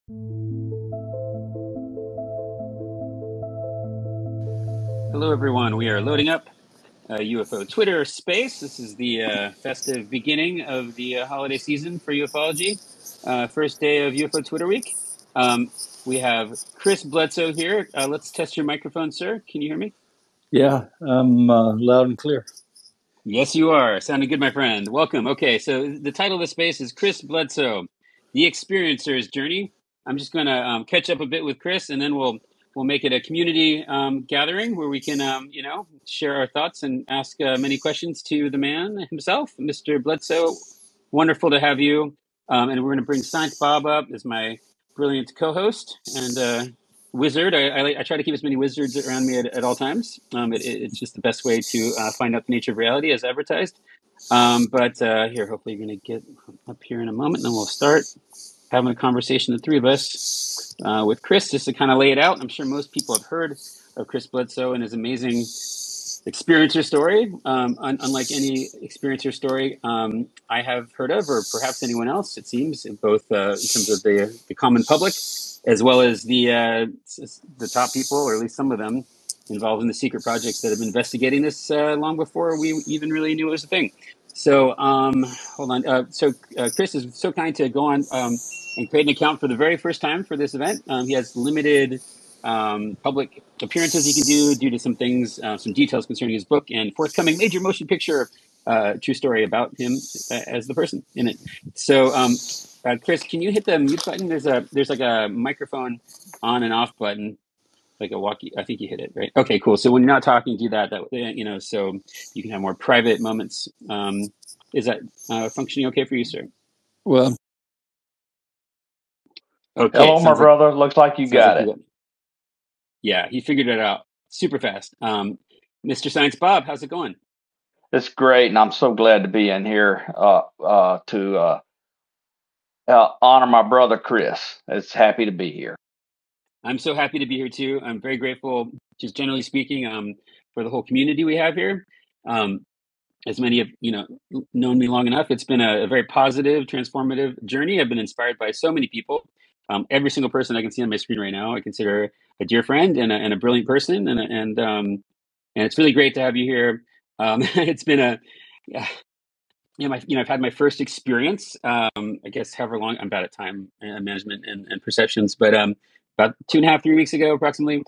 Hello, everyone. We are loading up UFO Twitter space. This is the festive beginning of the holiday season for ufology. First day of UFO Twitter week. We have Chris Bledsoe here. Let's test your microphone, sir. Can you hear me? Yeah, I'm loud and clear. Yes, you are. Sounding good, my friend. Welcome. Okay, so the title of the space is Chris Bledsoe, The Experiencer's Journey. I'm just going to catch up a bit with Chris, and then we'll make it a community gathering where we can, share our thoughts and ask many questions to the man himself, Mr. Bledsoe. Wonderful to have you. And we're going to bring Science Bob up as my brilliant co-host and wizard. I try to keep as many wizards around me at all times. It's just the best way to find out the nature of reality as advertised. But here, hopefully you're going to get up here in a moment, and then we'll start having a conversation, the three of us, with Chris, just to kind of lay it out. I'm sure most people have heard of Chris Bledsoe and his amazing experiencer story. Unlike any experiencer story I have heard of, or perhaps anyone else, it seems, both in terms of the common public, as well as the top people, or at least some of them, involved in the secret projects that have been investigating this long before we even really knew it was a thing. So hold on. Chris is so kind to go on and create an account for the very first time for this event. He has limited public appearances he can do due to some things, some details concerning his book and forthcoming major motion picture, true story about him as the person in it. So, Chris, can you hit the mute button? There's like a microphone on and off button, like a walkie. I think you hit it, right? Okay, cool. So when you're not talking, do that. So you can have more private moments. Is that functioning okay for you, sir? Well, okay. Hello, my brother. Looks like you got it. Yeah, he figured it out super fast. Mr. Science Bob, how's it going? It's great, and I'm so glad to be in here to honor my brother Chris. It's happy to be here. I'm so happy to be here too. I'm very grateful, just generally speaking, for the whole community we have here. As many have known me long enough, it's been a very positive, transformative journey. I've been inspired by so many people. Every single person I can see on my screen right now, I consider a dear friend and a brilliant person, and it's really great to have you here. It's been I've had my first experience. I guess however long I'm bad at time management and perceptions, but about 2.5, 3 weeks ago, approximately,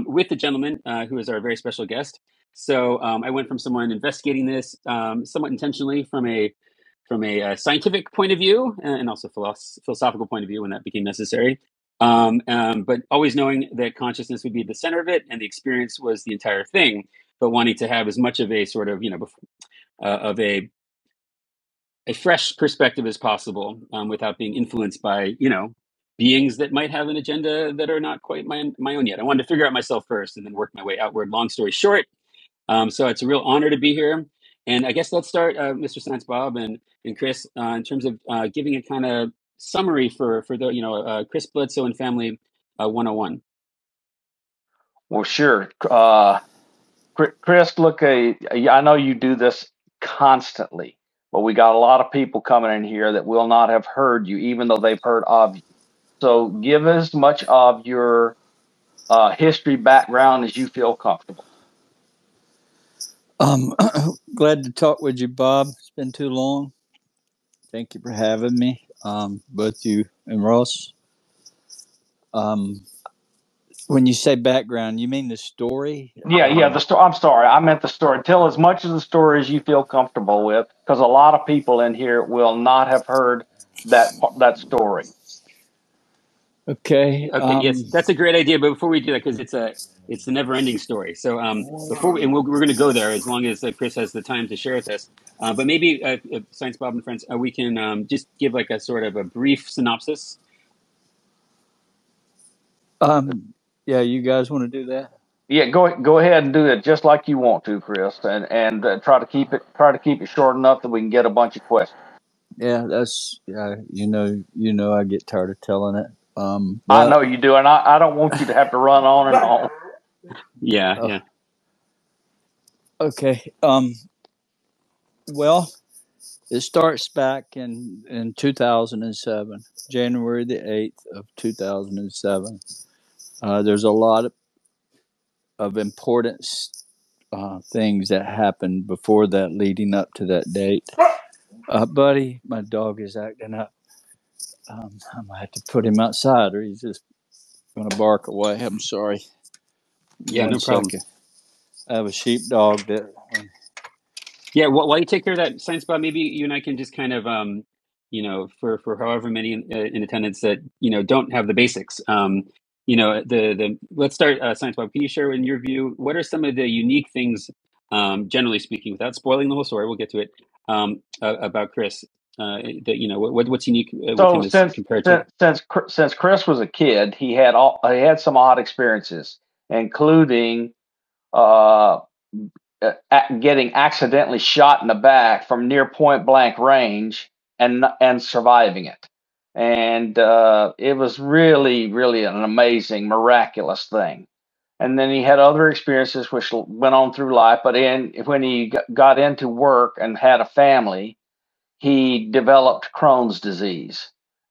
with the gentleman who is our very special guest. So I went from someone investigating this somewhat intentionally from a scientific point of view and also philosophical point of view when that became necessary. But always knowing that consciousness would be the center of it and the experience was the entire thing, but wanting to have as much of a sort of, of a fresh perspective as possible without being influenced by, beings that might have an agenda that are not quite my own yet. I wanted to figure out myself first and then work my way outward. Long story short, so it's a real honor to be here. And I guess let's start, Mr. Science Bob and Chris, in terms of giving a kind of summary for the, Chris Bledsoe and Family 101. Well, sure. Chris, look, I know you do this constantly, but we got a lot of people coming in here that will not have heard you, even though they've heard of you. So give as much of your history background as you feel comfortable. glad to talk with you, Bob. It's been too long. Thank you for having me, both you and Ross. When you say background, you mean the story? Yeah, the story. I'm sorry, I meant the story. Tell as much of the story as you feel comfortable with, because a lot of people in here will not have heard that story. Okay. Yes, that's a great idea. But before we do that, because it's a never-ending story. So we're going to go there as long as Chris has the time to share with us. But maybe Science Bob and friends, we can just give like a sort of a brief synopsis. Yeah, you guys want to do that? Yeah, go ahead and do it just like you want to, Chris, and try to keep it short enough that we can get a bunch of questions. Yeah, that's you know I get tired of telling it. I know you do, and I don't want you to have to run on and on. Yeah. Okay. Well, It starts back in 2007, January the 8th of 2007. There's a lot of important things that happened before that, leading up to that date. Buddy, my dog is acting up. I might have to put him outside, or he's just going to bark away. I'm sorry. Yeah, no problem. Second. I have a sheepdog that. Yeah, while you take care of that, Science Bob, maybe you and I can just kind of, for however many in attendance that don't have the basics. Let's start, Science Bob. Can you share, in your view, what are some of the unique things, generally speaking, without spoiling the whole story? We'll get to it. About Chris. What's unique with him as compared to? Since Chris was a kid, he had some odd experiences, including getting accidentally shot in the back from near point blank range and surviving it. And it was really, really an amazing, miraculous thing. And then he had other experiences which went on through life. But when he got into work and had a family, he developed Crohn's disease.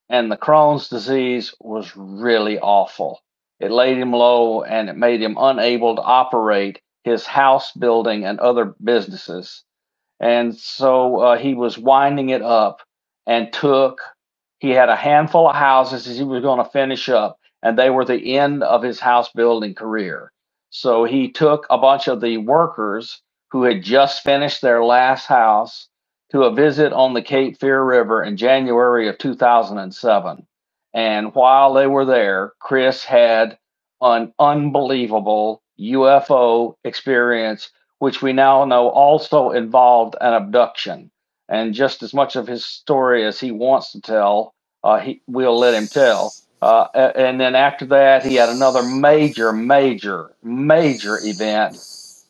And the Crohn's disease was really awful. It laid him low and it made him unable to operate his house building and other businesses. And so he was winding it up and he had a handful of houses that he was going to finish up, and they were the end of his house building career. So he took a bunch of the workers who had just finished their last house to a visit on the Cape Fear River in January of 2007. And while they were there, Chris had an unbelievable UFO experience, which we now know also involved an abduction. And just as much of his story as he wants to tell, we'll let him tell. And then after that, he had another major event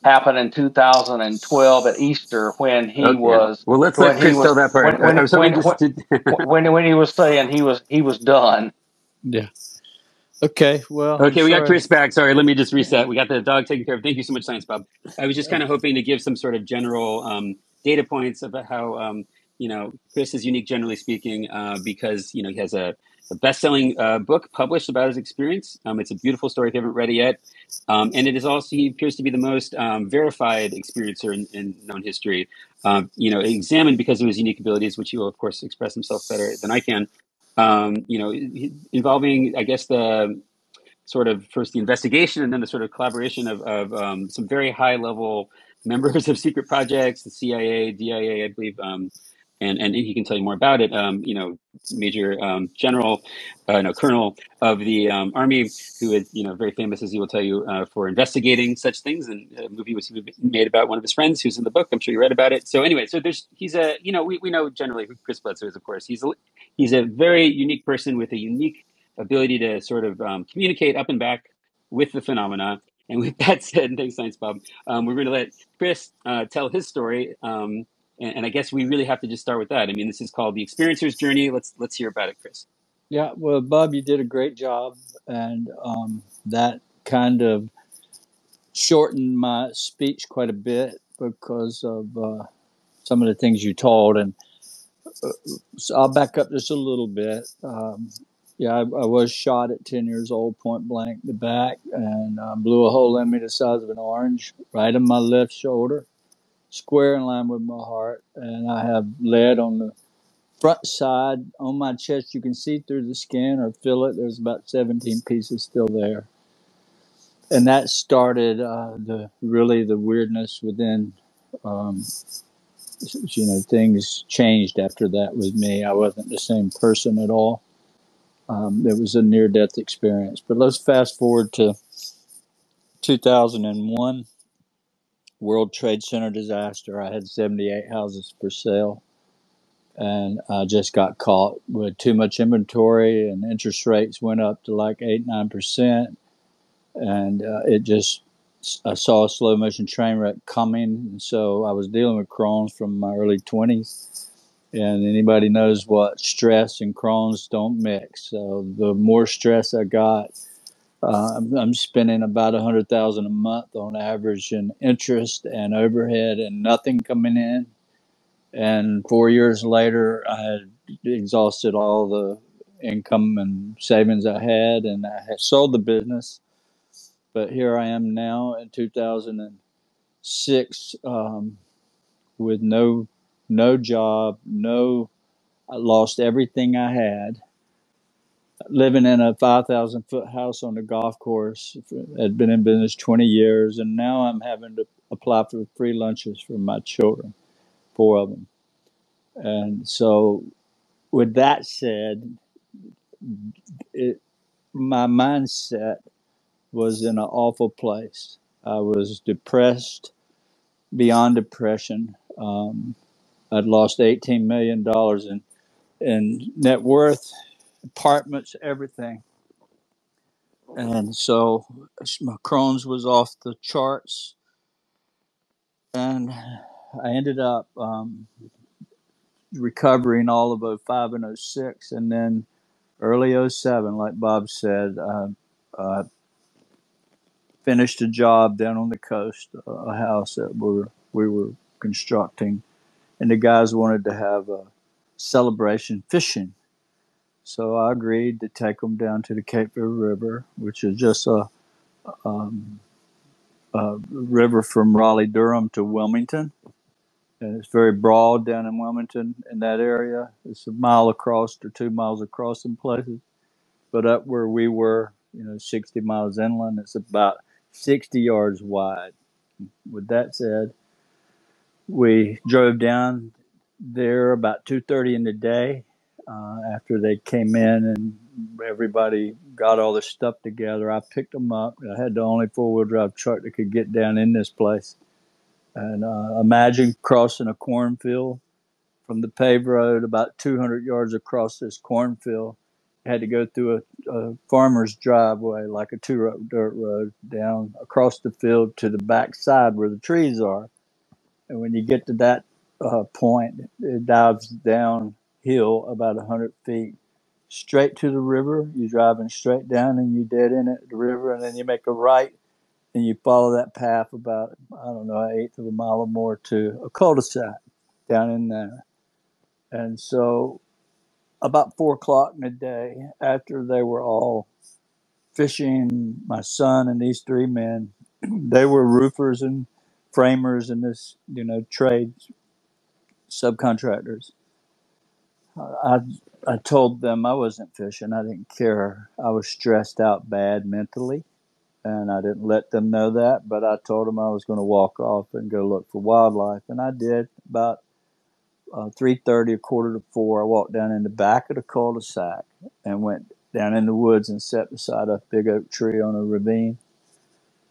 happen in 2012 at Easter when he Okay. was. Well, let's let Chris tell that part. I was hoping just to... when he was saying he was done. Yeah. Okay, well. Okay, we got Chris back. Sorry, let me just reset. We got the dog taken care of. Thank you so much, Science Bob. I was just kind of hoping to give some sort of general data points about how, Chris is unique, generally speaking, because, he has a best-selling book published about his experience. It's a beautiful story if you haven't read it yet. And it is also, he appears to be the most verified experiencer in known history, examined because of his unique abilities, which he will, of course, express himself better than I can. Involving, I guess, the sort of first the investigation and then the sort of collaboration of some very high level members of secret projects, the CIA, DIA, I believe, and he can tell you more about it. Major general, colonel of the army, who is very famous, as he will tell you, for investigating such things. And a movie was made about one of his friends who's in the book. I'm sure you read about it. So anyway, he's a we know generally who Chris Bledsoe is. Of course, he's a very unique person with a unique ability to sort of communicate up and back with the phenomena. And with that said, and thanks, Science Bob, we're going to let Chris tell his story. And I guess we really have to just start with that. I mean, this is called The Experiencer's Journey. Let's hear about it, Chris. Yeah, well, Bob, you did a great job. And that kind of shortened my speech quite a bit because of some of the things you told. And so I'll back up just a little bit. I was shot at 10 years old, point blank in the back, and blew a hole in me the size of an orange, right in my left shoulder, square in line with my heart. And I have lead on the front side on my chest. You can see through the skin or feel it. There's about 17 pieces still there. And that started the weirdness within. Things changed after that with me. I wasn't the same person at all. It was a near-death experience. But let's fast forward to 2001, World Trade Center disaster. I had 78 houses for sale, and I just got caught with too much inventory, and interest rates went up to like 8-9%, and I saw a slow-motion train wreck coming, and so I was dealing with Crohn's from my early 20s. And anybody knows what stress and Crohn's don't mix. So the more stress I got, I'm spending about $100,000 a month on average in interest and overhead, and nothing coming in. And 4 years later, I had exhausted all the income and savings I had, and I had sold the business. But here I am now in 2006, with no job, I lost everything I had, living in a 5,000-foot house on the golf course. Had been in business 20 years, and now I'm having to apply for free lunches for my children, four of them. And so, with that said, my mindset was in an awful place. I was depressed beyond depression. I'd lost $18 million in net worth, apartments, everything. And so my Crohn's was off the charts. And I ended up recovering all of '05 and '06. And then early '07, like Bob said, I finished a job down on the coast, a house that we were constructing. And the guys wanted to have a celebration fishing. So I agreed to take them down to the Cape Fear River, which is just um, a river from Raleigh, Durham to Wilmington. And it's very broad down in Wilmington in that area. It's a mile across or 2 miles across in places. But up where we were, 60 miles inland, it's about 60 yards wide. With that said, we drove down there about 2:30 in the day, after they came in and everybody got all this stuff together. I picked them up. I had the only four-wheel drive truck that could get down in this place. And imagine crossing a cornfield from the paved road about 200 yards across this cornfield. Had to go through a farmer's driveway, like a dirt road, down across the field to the back side where the trees are. And when you get to that point, it dives downhill about 100 feet straight to the river. You're driving straight down and you dead in at the river, and then you make a right and you follow that path about, I don't know, an eighth of a mile or more to a cul-de-sac down in there. And so about 4 o'clock in the day, after they were all fishing, my son and these three men, they were roofers and framers in this, trade subcontractors. I I told them I wasn't fishing. I didn't care. I was stressed out bad mentally, and I didn't let them know that. But I told them I was going to walk off and go look for wildlife, and I did. About 3:30, a quarter to four, I walked down in the back of the cul-de-sac and went down in the woods and sat beside a big oak tree on a ravine.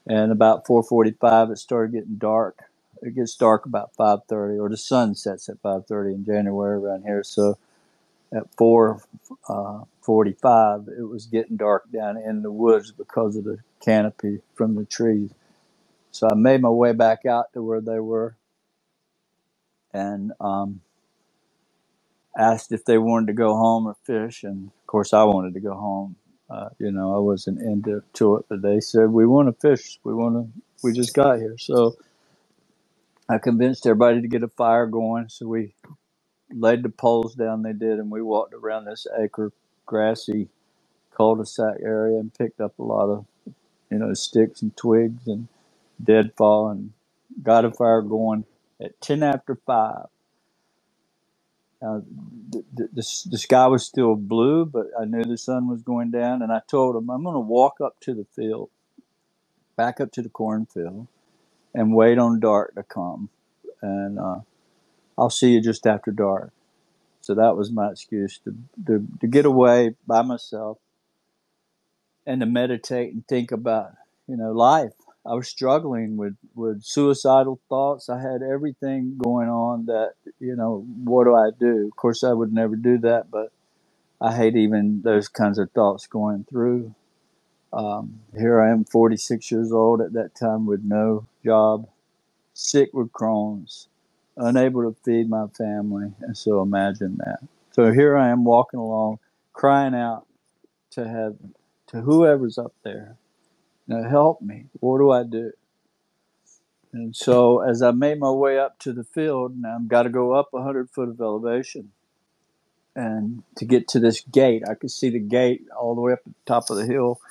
And about 4:45, it started getting dark. It gets dark about 5:30, or the sun sets at 5:30 in January around here. So at 4:45, it was getting dark down in the woods because of the canopy from the trees. So I made my way back out to where they were, and asked if they wanted to go home or fish. And of course, I wanted to go home. I wasn't into it, but they said, "We want to fish. We just got here." So I convinced everybody to get a fire going. So we laid the poles down. They did, and we walked around this acre grassy cul-de-sac area and picked up a lot of, sticks and twigs and deadfall, and got a fire going at 10 after 5. The sky was still blue, but I knew the sun was going down, and I told them, I'm going to walk up to the field, back up to the cornfield, and wait on dark to come, and I'll see you just after dark. So that was my excuse to get away by myself and to meditate and think about, life. I was struggling with suicidal thoughts. I had everything going on that, what do I do? Of course, I would never do that, but I hate even those kinds of thoughts going through. Here I am, 46 years old at that time with no job, sick with Crohn's, unable to feed my family. And so imagine that. So here I am walking along, crying out to heaven, to whoever's up there, help me. What do I do? And so as I made my way up to the field, now I've got to go up 100 foot of elevation. And to get to this gate, I could see the gate all the way up at the top of the hill.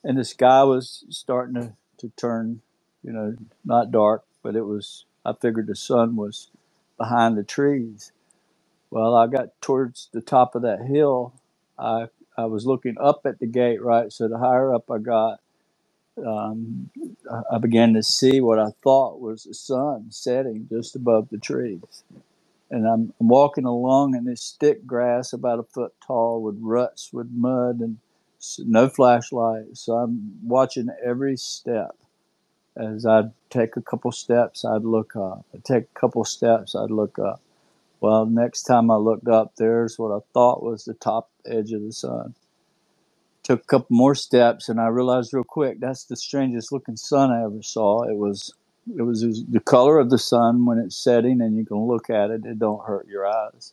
And the sky was starting to turn, not dark, but I figured the sun was behind the trees. Well, I got towards the top of that hill. I, I was looking up at the gate, right? So the higher up I got, um, I began to see what I thought was the sun setting just above the trees. And I'm walking along in this thick grass about a foot tall with ruts with mud and no flashlight. So I'm watching every step. As I'd take a couple steps, I'd look up. I'd take a couple steps, I'd look up. Well, next time I looked up, there's what I thought was the top edge of the sun. Took a couple more steps, and I realized real quick that's the strangest looking sun I ever saw. It was the color of the sun when it's setting, and you can look at it. It don't hurt your eyes.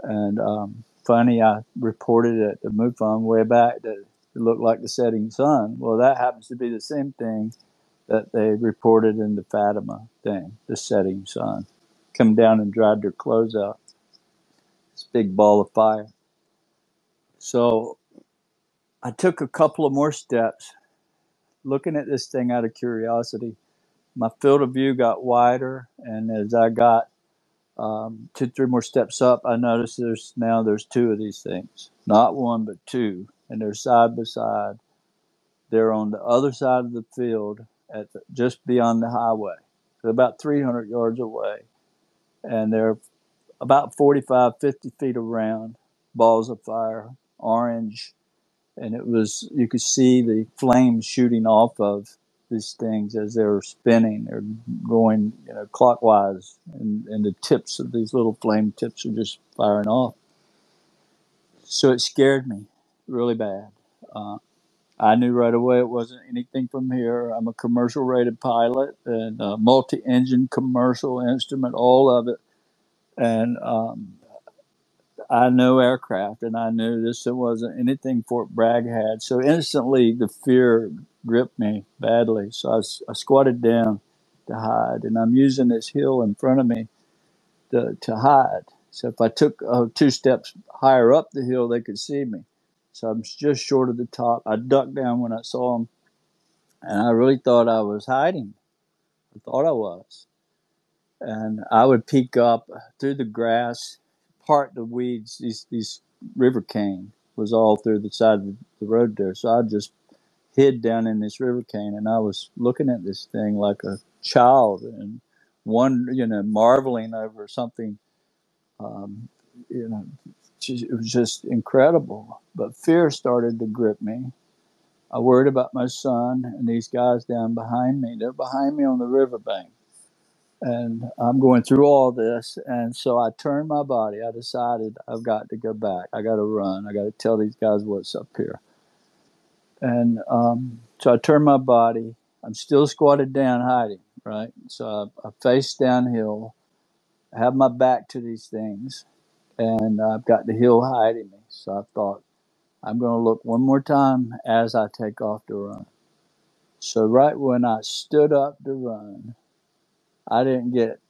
And funny, I reported at the MUFON way back that it looked like the setting sun. Well, that happens to be the same thing that they reported in the Fatima thing, the setting sun. Come down and dried their clothes out. This big ball of fire. So I took a couple of more steps, looking at this thing out of curiosity. My field of view got wider, and as I got 2, 3 more steps up, I noticed there's two of these things, not one but two, and they're side by side. They're on the other side of the field, just beyond the highway. They're about 300 yards away, and they're about 45, 50 feet around, balls of fire, orange, and you could see the flames shooting off of these things as they were spinning. They're going, clockwise, and the tips of these little flame tips are just firing off. So it scared me really bad. I knew right away it wasn't anything from here. I'm a commercial rated pilot and a multi-engine commercial instrument, all of it. And I know aircraft, and I knew this wasn't anything Fort Bragg had. So instantly, the fear gripped me badly. So I squatted down to hide, and I'm using this hill in front of me to hide. So if I took 2 steps higher up the hill, they could see me. So I'm just short of the top. I ducked down when I saw them, and I really thought I was hiding. I thought I was. And I would peek up through the grass, part the weeds. These river cane was all through the side of the road there, so I just hid down in this river cane, and I was looking at this thing like a child and marveling over something. Um, you know, it was just incredible. But fear started to grip me. I worried about my son and these guys down behind me. They're behind me on the riverbank. And I'm going through all this. And so I turned my body. I decided I've got to go back. I got to run. I got to tell these guys what's up here. And so I turned my body. I'm still squatted down hiding, right? So I face downhill. I have my back to these things. And I've got the hill hiding me. So I thought, I'm going to look one more time as I take off to run. So right when I stood up to run, I didn't get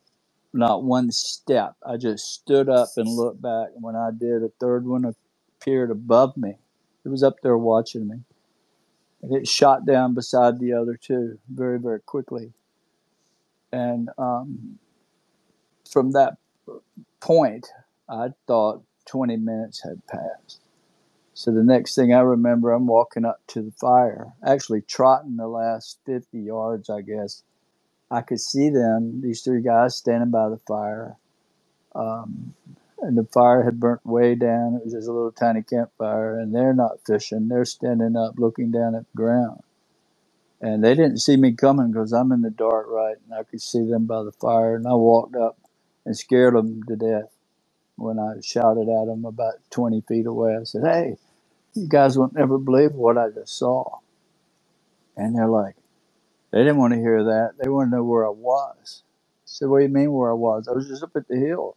not one step. I just stood up and looked back. And when I did, a third one appeared above me. It was up there watching me. And it shot down beside the other two very, very quickly. And from that point, I thought 20 minutes had passed. So the next thing I remember, I'm walking up to the fire, actually trotting the last 50 yards, I guess. I could see them, these 3 guys standing by the fire. And the fire had burnt way down. It was just a little tiny campfire, and they're not fishing. They're standing up looking down at the ground. And they didn't see me coming because I'm in the dark, right? And I could see them by the fire. And I walked up and scared them to death when I shouted at them about 20 feet away. I said, "Hey, you guys won't never believe what I just saw." And they're like, they didn't want to hear that. They wanted to know where I was. I said, "What do you mean where I was? I was just up at the hill.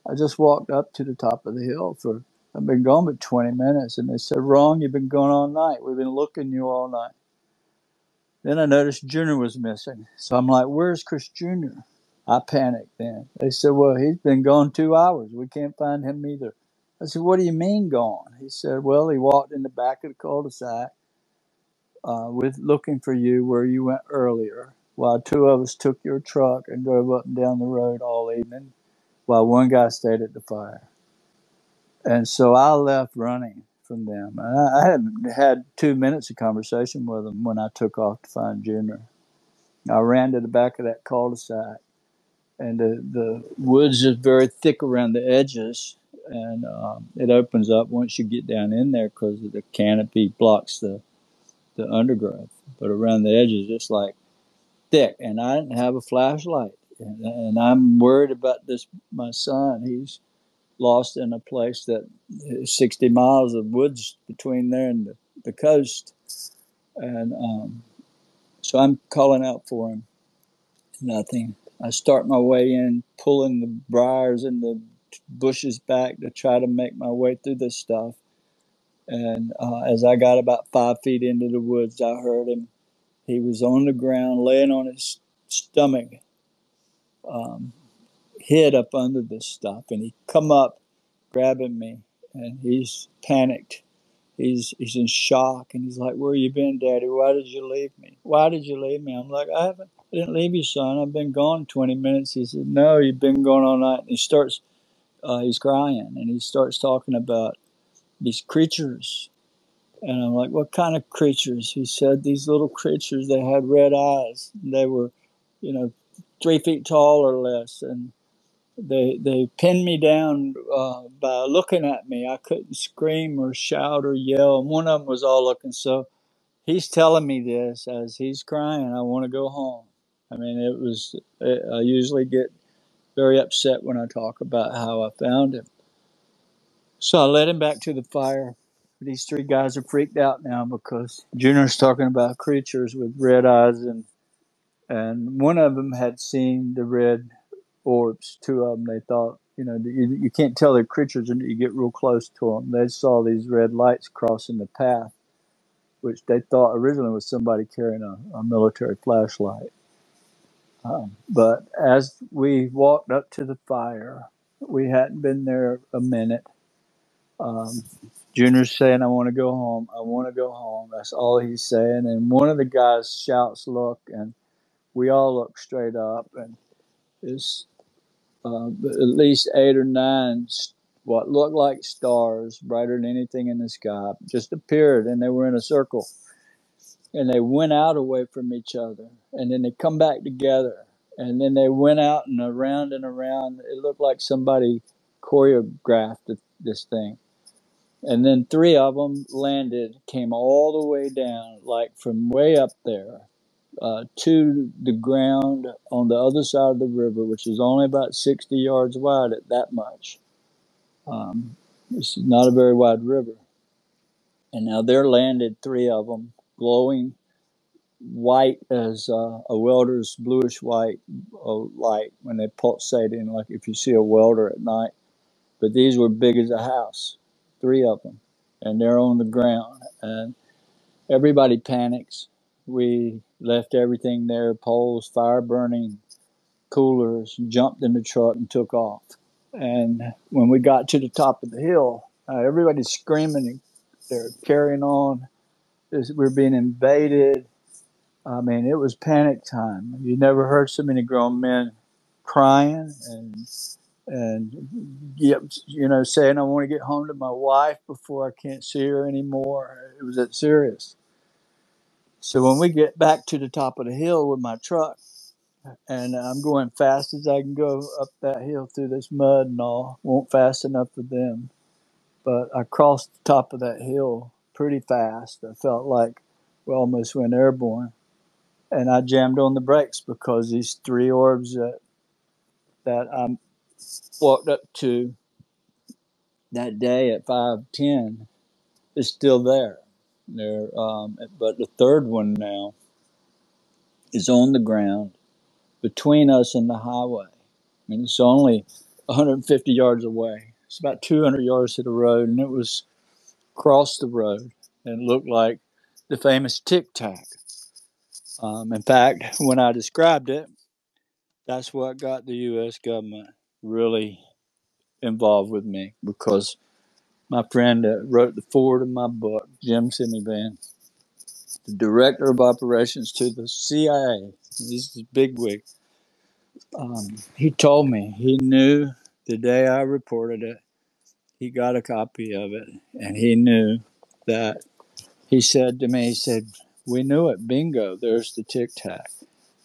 I just walked up to the top of the hill I've been gone for 20 minutes. And they said, "Wrong, you've been gone all night. We've been looking you all night." Then I noticed Junior was missing. So I'm like, where's Chris Jr.? I panicked then. They said, well, he's been gone 2 hours. We can't find him either. I said, what do you mean gone? He said, well, he walked in the back of the cul-de-sac with looking for you where you went earlier, while two of us took your truck and drove up and down the road all evening, while one guy stayed at the fire. And so I left running from them. And I hadn't had 2 minutes of conversation with them when I took off to find Junior. I ran to the back of that cul-de-sac, and the woods is very thick around the edges, and it opens up once you get down in there because the canopy blocks the undergrowth. But around the edges, it's like thick, and I didn't have a flashlight. And I'm worried about this. My son, he's lost in a place that 60 miles of woods between there and the coast. And so I'm calling out for him. Nothing. I start my way in, pulling the briars and the bushes back to try to make my way through this stuff. And as I got about 5 feet into the woods, I heard him. He was on the ground, laying on his stomach, hid up under this stuff. And he come up, grabbing me, and he's panicked. He's in shock, and he's like, where you been, Daddy? Why did you leave me? Why did you leave me? I'm like, I didn't leave you, son. I've been gone 20 minutes. He said, no, you've been gone all night. And he starts, he's crying, and he starts talking about these creatures. And I'm like, what kind of creatures? He said, these little creatures, they had red eyes. They were, 3 feet tall or less. And they pinned me down by looking at me. I couldn't scream or shout or yell. And one of them was all looking. So he's telling me this as he's crying. I want to go home. I mean, I usually get very upset when I talk about how I found him. So I led him back to the fire. These three guys are freaked out now because Junior's talking about creatures with red eyes, and one of them had seen the red orbs. Two of them, they thought, you can't tell they're creatures until you get real close to them. They saw these red lights crossing the path, which they thought originally was somebody carrying a military flashlight. But as we walked up to the fire, we hadn't been there a minute. Junior's saying, I want to go home. I want to go home. That's all he's saying. And one of the guys shouts, look, and we all look straight up, and it's at least 8 or 9 what looked like stars, brighter than anything in the sky, just appeared, and they were in a circle. And they went out away from each other, and then they come back together, and then they went out and around and around. It looked like somebody choreographed this thing. And then 3 of them landed, came all the way down, like from way up there, to the ground on the other side of the river, which is only about 60 yards wide at that much. It's not a very wide river. And now there landed 3 of them, glowing white as a welder's bluish white light when they pulsating, like if you see a welder at night. But these were big as a house, 3 of them. And they're on the ground. And everybody panics. We left everything there, poles, fire burning, coolers, jumped in the truck and took off. And when we got to the top of the hill, everybody's screaming. They're carrying on. We're being invaded. I mean, it was panic time. You never heard so many grown men crying and saying, I want to get home to my wife before I can't see her anymore. It was that serious. So when we get back to the top of the hill with my truck, and I'm going fast as I can go up that hill through this mud and all, won't fast enough for them. But I crossed the top of that hill pretty fast. I felt like we almost went airborne. And I jammed on the brakes because these 3 orbs that I walked up to that day at 5:10 is still there. But the third one now is on the ground between us and the highway. I mean, it's only 150 yards away. It's about 200 yards to the road, and it was across the road and looked like the famous Tic Tac. In fact, when I described it, that's what got the U.S. government really involved with me, because my friend that wrote the foreword of my book, Jim Semivan, the director of operations to the CIA, this is bigwig. He told me he knew the day I reported it, he got a copy of it, and he knew that. He said to me, he said, "We knew it. Bingo, there's the tic tac."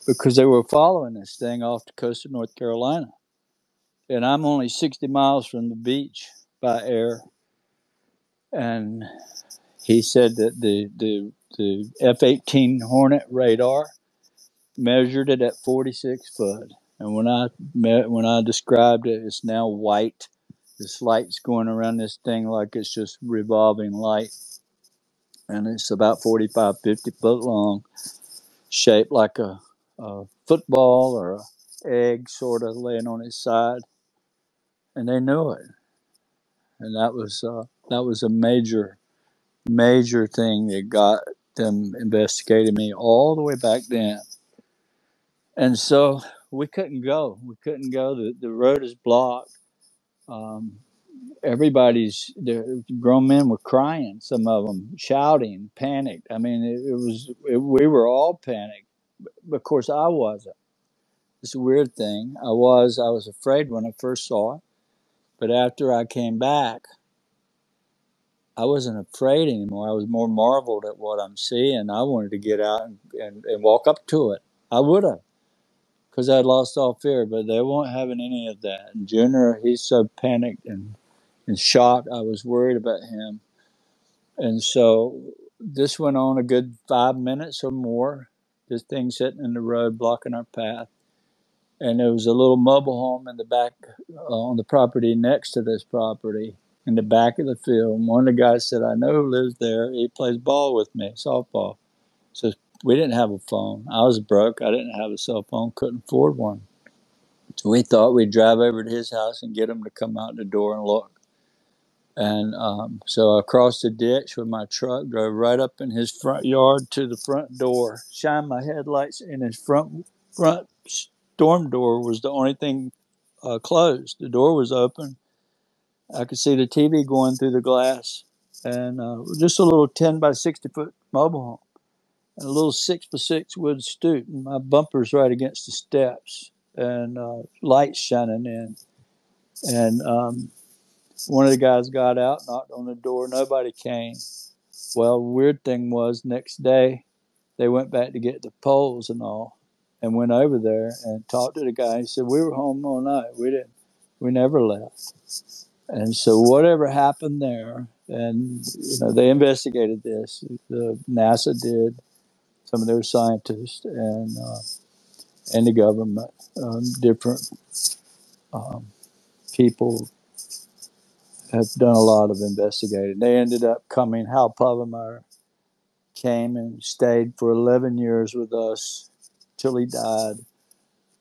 Because they were following this thing off the coast of North Carolina. And I'm only 60 miles from the beach by air. And he said that the F-18 Hornet radar measured it at 46 foot. And when I described it, it's now white. This light's going around this thing like it's just revolving light. And it's about 45, 50 foot long, shaped like a football or a egg sort of laying on its side. And they knew it. And that was a major thing that got them investigating me all the way back then. And so we couldn't go. We couldn't go. The road is blocked. Um, the grown men were crying. Some of them shouting, panicked. I mean, we were all panicked. Of course, I wasn't. It's a weird thing. I was afraid when I first saw it, but after I came back, I wasn't afraid anymore. I was more marveled at what I'm seeing. I wanted to get out and walk up to it. I would have, because I'd lost all fear, but they weren't having any of that. And Junior, he's so panicked and shocked. I was worried about him. And so this went on a good 5 minutes or more. This thing sitting in the road blocking our path. And there was a little mobile home in the back on the property next to this property in the back of the field. And one of the guys said, "I know who lives there. He plays ball with me, softball." So we didn't have a phone. I was broke. I didn't have a cell phone, couldn't afford one. So we thought we'd drive over to his house and get him to come out the door and look. And so I crossed the ditch with my truck, drove right up in his front yard to the front door, shined my headlights in his front storm door. Was the only thing closed. The door was open. I could see the TV going through the glass, and just a little 10 by 60 foot mobile home, and a little 6x6 wood stoop. And my bumper's right against the steps, and lights shining in. And one of the guys got out, knocked on the door. Nobody came. Well, the weird thing was, next day they went back to get the poles and all, and went over there and talked to the guy. He said, "We were home all night. We never left." And so whatever happened there, and they investigated this. The NASA did, some of their scientists, and the government, different um, people have done a lot of investigating. They ended up coming. Hal Povenmire came and stayed for 11 years with us till he died,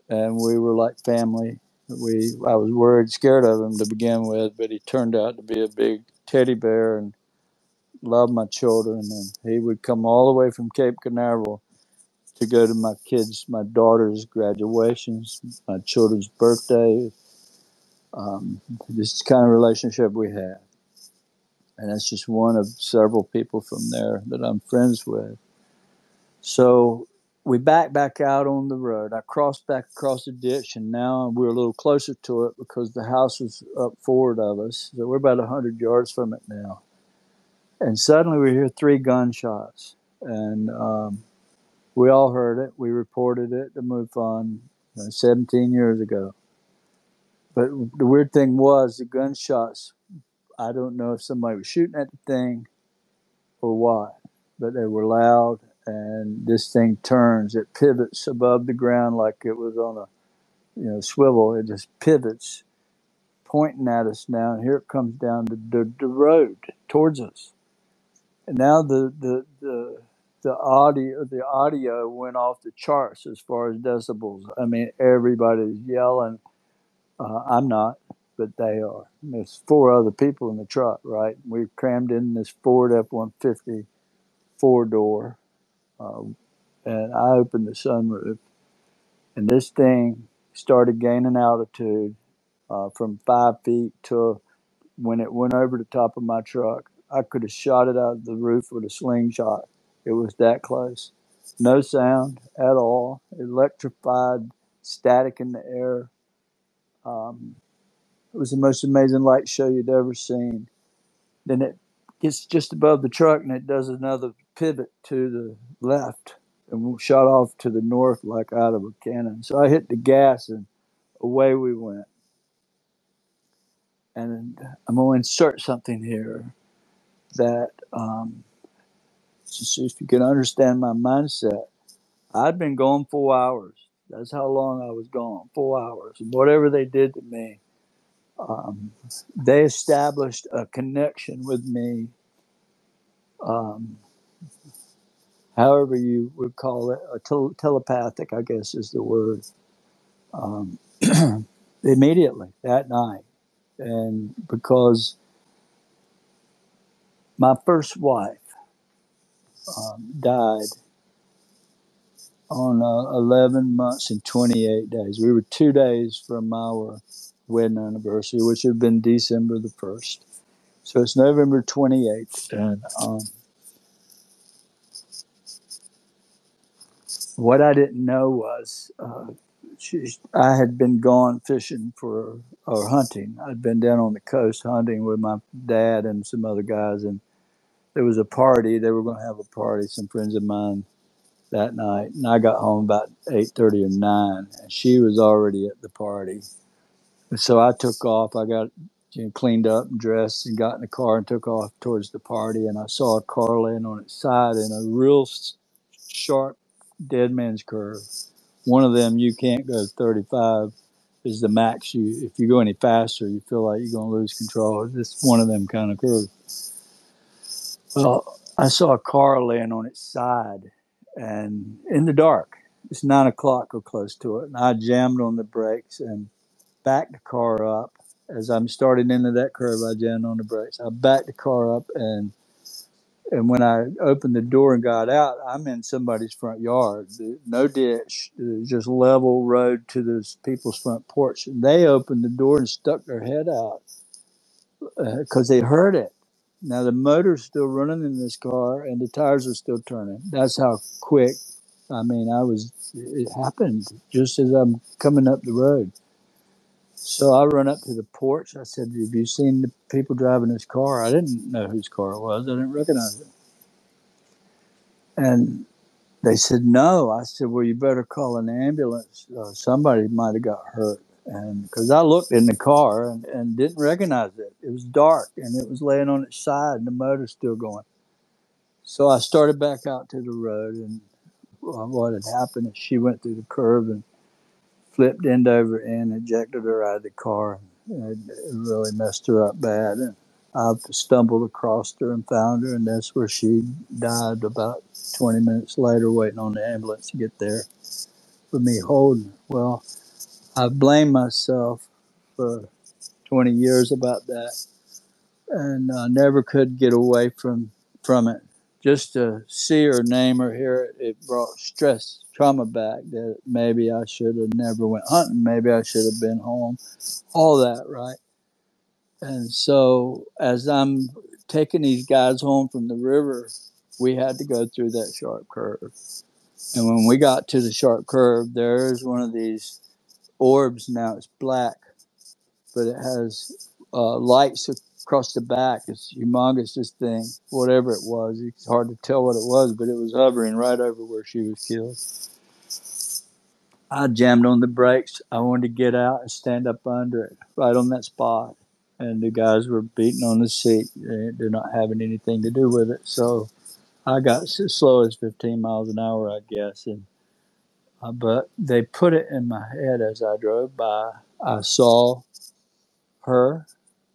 and we were like family. I was worried, scared of him to begin with, but he turned out to be a big teddy bear and loved my children. And he would come all the way from Cape Canaveral to go to my daughter's graduations, my children's birthdays. This is the kind of relationship we had. And that's just one of several people from there that I'm friends with. So we back out on the road. I crossed back across the ditch, and now we're a little closer to it because the house was up forward of us. So we're about 100 yards from it now. And suddenly we hear 3 gunshots. And we all heard it. We reported it to MUFON 17 years ago. But the weird thing was the gunshots, I don't know if somebody was shooting at the thing or what, but they were loud, and this thing turns. It pivots above the ground like it was on a swivel. It just pivots, pointing at us now, and here it comes down the road towards us. And now the audio went off the charts as far as decibels. I mean, everybody's yelling. I'm not, but they are. And there's 4 other people in the truck, right? We crammed in this Ford F-150 4-door. and I opened the sunroof, and this thing started gaining altitude from 5 feet to when it went over the top of my truck. I could have shot it out of the roof with a slingshot. It was that close. No sound at all. Electrified, static in the air. It was the most amazing light show you'd ever seen. Then it gets just above the truck and it does another pivot to the left and shot off to the north like out of a cannon. So I hit the gas and away we went. And I'm going to insert something here that, just if you can understand my mindset, I'd been gone 4 hours. That's how long I was gone, 4 hours. And whatever they did to me, they established a connection with me, um, however you would call it, telepathic, I guess is the word, um, immediately that night. And because my first wife died on 11 months and 28 days. We were 2 days from our wedding anniversary, which had been December the 1st. So it's November 28th. And what I didn't know was I had been gone fishing or hunting. I'd been down on the coast hunting with my dad and some other guys, and there was a party. They were going to have a party, some friends of mine, that night. And I got home about 8:30 or 9, and she was already at the party. And so I took off. I got cleaned up and dressed and got in the car and took off towards the party. And I saw a car laying on its side in a real sharp dead man's curve. One of them, you can't go 35 is the max. If you go any faster, you feel like you're going to lose control. It's just one of them kind of curves. Well, I saw a car laying on its side and in the dark. It's 9 o'clock or close to it. And I jammed on the brakes and backed the car up. As I'm starting into that curve, I jammed on the brakes. I backed the car up, and when I opened the door and got out, I'm in somebody's front yard. No ditch, just level road to those people's front porch. And they opened the door and stuck their head out because they heard it. Now the motor's still running in this car, and the tires are still turning. That's how quick. I mean, it happened just as I'm coming up the road. So I run up to the porch. I said, "Have you seen the people driving this car?" I didn't know whose car it was. I didn't recognize it. And they said, "No." I said, "Well, you better call an ambulance. Somebody might have got hurt." And because I looked in the car and didn't recognize it. It was dark and it was laying on its side and the motor's still going. So I started back out to the road, and what had happened is she went through the curve and flipped end over end, ejected her out of the car. It really messed her up bad. And I stumbled across her and found her, and that's where she died about 20 minutes later, waiting on the ambulance to get there with me holding her. Well, I blamed myself for 20 years about that, and I never could get away from it. Just to see her, name her, hear it, it brought stress, trauma back that maybe I should have never went hunting. Maybe I should have been home. All that, right? And so as I'm taking these guys home from the river, we had to go through that sharp curve. And when we got to the sharp curve, there's one of these orbs. Now it's black, but it has lights across the back. It's humongous, this thing, whatever it was. It's hard to tell what it was, but it was hovering right over where she was killed. I jammed on the brakes. I wanted to get out and stand up under it, right on that spot. And the guys were beating on the seat. They're not having anything to do with it. So I got as slow as 15 miles an hour, I guess. And but they put it in my head as I drove by. I saw her.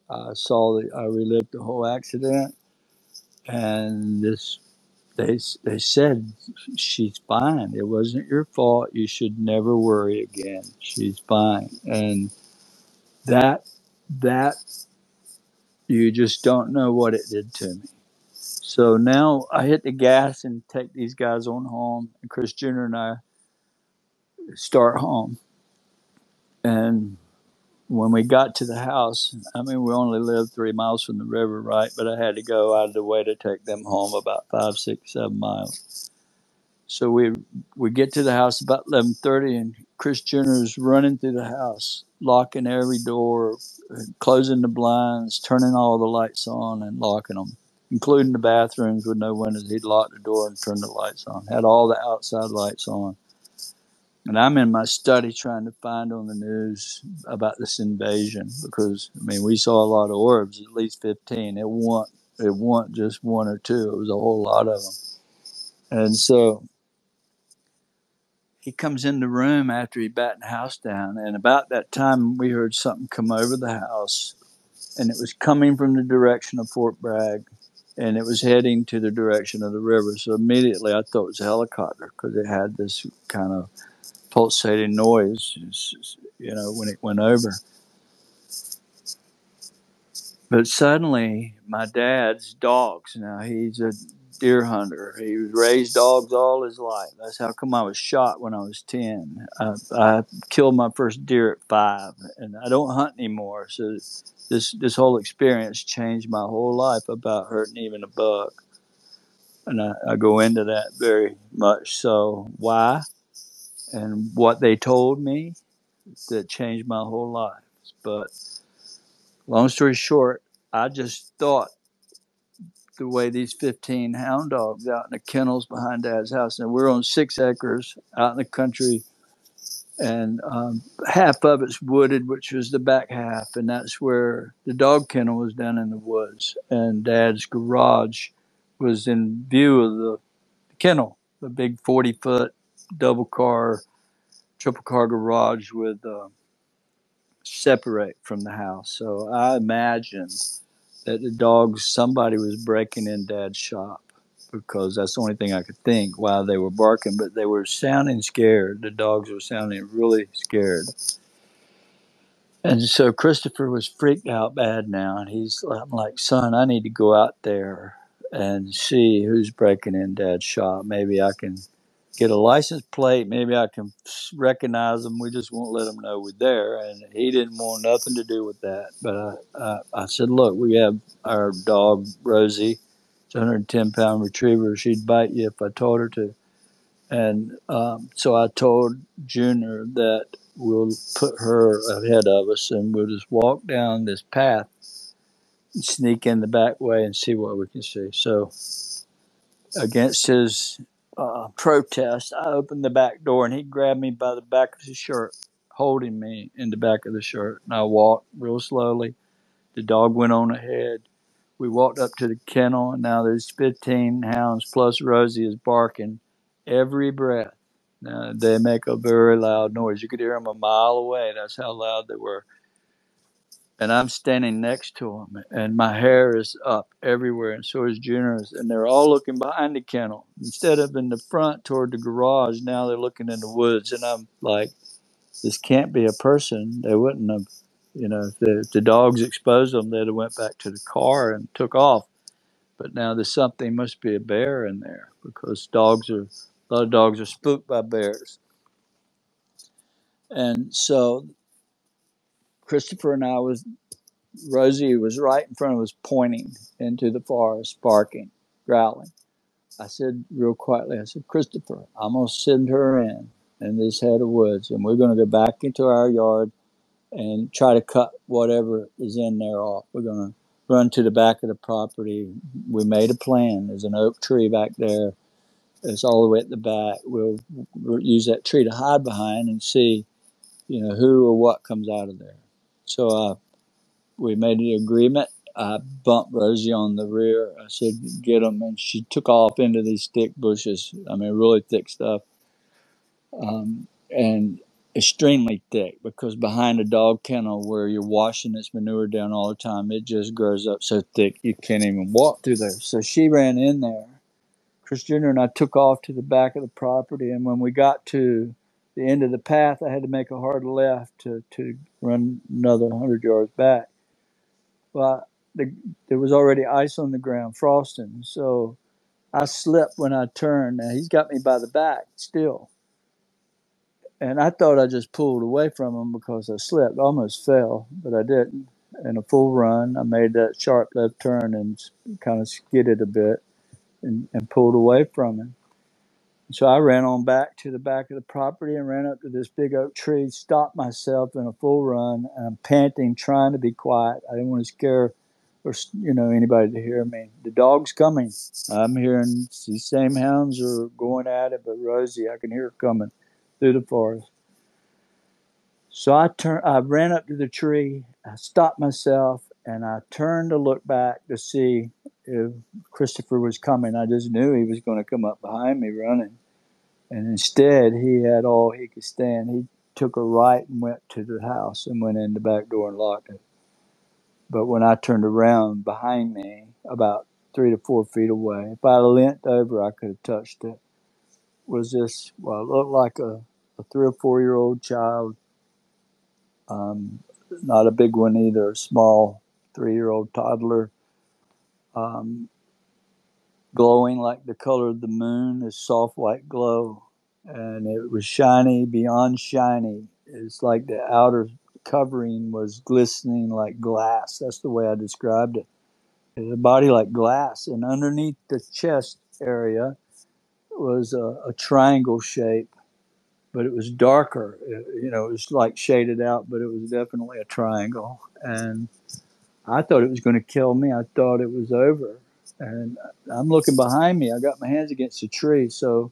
I relived the whole accident, and they said she's fine. It wasn't your fault. You should never worry again. She's fine, and that you just don't know what it did to me. So now I hit the gas and take these guys on home. And Chris Jr. and I start home. And when we got to the house, I mean, we only lived 3 miles from the river, right? But I had to go out of the way to take them home about 5, 6, 7 miles. So we get to the house about 11:30, and Chris Jr. is running through the house, locking every door, closing the blinds, turning all the lights on, and locking them, including the bathrooms with no windows. He'd lock the door and turn the lights on. Had all the outside lights on. And I'm in my study trying to find on the news about this invasion because, I mean, we saw a lot of orbs, at least 15. It wasn't just one or two. It was a whole lot of them. And so he comes in the room after he battened the house down. And about that time, we heard something come over the house. And it was coming from the direction of Fort Bragg. And it was heading to the direction of the river. So immediately I thought it was a helicopter because it had this kind of pulsating noise, when it went over. But suddenly, my dad's dogs, now he's a deer hunter. He raised dogs all his life. That's how come I was shot when I was 10. I killed my first deer at 5, and I don't hunt anymore. So this whole experience changed my whole life about hurting even a buck. And I go into that very much so. Why? And what they told me that changed my whole life. But long story short, I just thought the way these 15 hound dogs out in the kennels behind Dad's house, and we're on 6 acres out in the country, and half of it's wooded, which was the back half, and that's where the dog kennel was down in the woods, and Dad's garage was in view of the kennel, the big 40-foot double car, triple car garage with separate from the house. So I imagined that the dogs, somebody was breaking in Dad's shop because that's the only thing I could think while they were barking, but they were sounding scared. The dogs were sounding really scared. And so Christopher was freaked out bad now. And I'm like, son, I need to go out there and see who's breaking in Dad's shop. Maybe I can get a license plate. Maybe I can recognize them. We just won't let them know we're there. And he didn't want nothing to do with that. But I said, look, we have our dog, Rosie. It's a 110-pound retriever. She'd bite you if I told her to. And so I told Junior that we'll put her ahead of us and we'll just walk down this path and sneak in the back way and see what we can see. So against his protest, I opened the back door and he grabbed me by the back of his shirt, holding me in the back of the shirt. And I walked real slowly. The dog went on ahead. We walked up to the kennel, and now there's 15 hounds plus Rosie is barking every breath. Now, they make a very loud noise. You could hear them a mile away. That's how loud they were. And I'm standing next to them, and my hair is up everywhere, and so is Junior's. And they're all looking behind the kennel. Instead of in the front toward the garage, now they're looking in the woods. And I'm like, this can't be a person. They wouldn't have, if the dogs exposed them, they'd have went back to the car and took off. But now there's something, must be a bear in there because a lot of dogs are spooked by bears. And so Christopher and Rosie was right in front of us pointing into the forest, barking, growling. I said real quietly, I said, Christopher, I'm going to send her in this head of woods, and we're going to go back into our yard and try to cut whatever is in there off. We're going to run to the back of the property. We made a plan. There's an oak tree back there. It's all the way at the back. We'll use that tree to hide behind and see, who or what comes out of there. So we made an agreement. I bumped Rosie on the rear. I said, get them. And she took off into these thick bushes. I mean, really thick stuff. And extremely thick because behind a dog kennel where you're washing this manure down all the time, it just grows up so thick you can't even walk through there. So she ran in there. Chris Jr. and I took off to the back of the property, and when we got to the end of the path, I had to make a hard left to run another 100 yards back. Well, there was already ice on the ground, frosting. So I slipped when I turned. Now he's got me by the back still. And I thought I just pulled away from him because I slipped. I almost fell, but I didn't. In a full run, I made that sharp left turn and kind of skidded a bit and pulled away from him. So I ran on back to the back of the property and ran up to this big oak tree, stopped myself in a full run, and I'm panting, trying to be quiet. I didn't want to scare or anybody to hear me. The dog's coming. I'm hearing these same hounds are going at it, but Rosie, I can hear her coming through the forest. So I ran up to the tree, I stopped myself, and I turned to look back to see if Christopher was coming. I just knew he was going to come up behind me running. And instead, he had all he could stand. He took a right and went to the house and went in the back door and locked it. But when I turned around behind me, about 3 to 4 feet away, if I leant over, I could have touched it. Was this, well, it looked like a 3 or 4-year-old child. Not a big one either, a small 3-year-old toddler, glowing like the color of the moon, a soft white glow. And it was shiny beyond shiny. It's like the outer covering was glistening like glass. That's the way I described it. It was a body like glass, and underneath the chest area was a triangle shape, but it was darker. It was like shaded out, but it was definitely a triangle. And I thought it was going to kill me. I thought it was over. And I'm looking behind me. I got my hands against a tree, so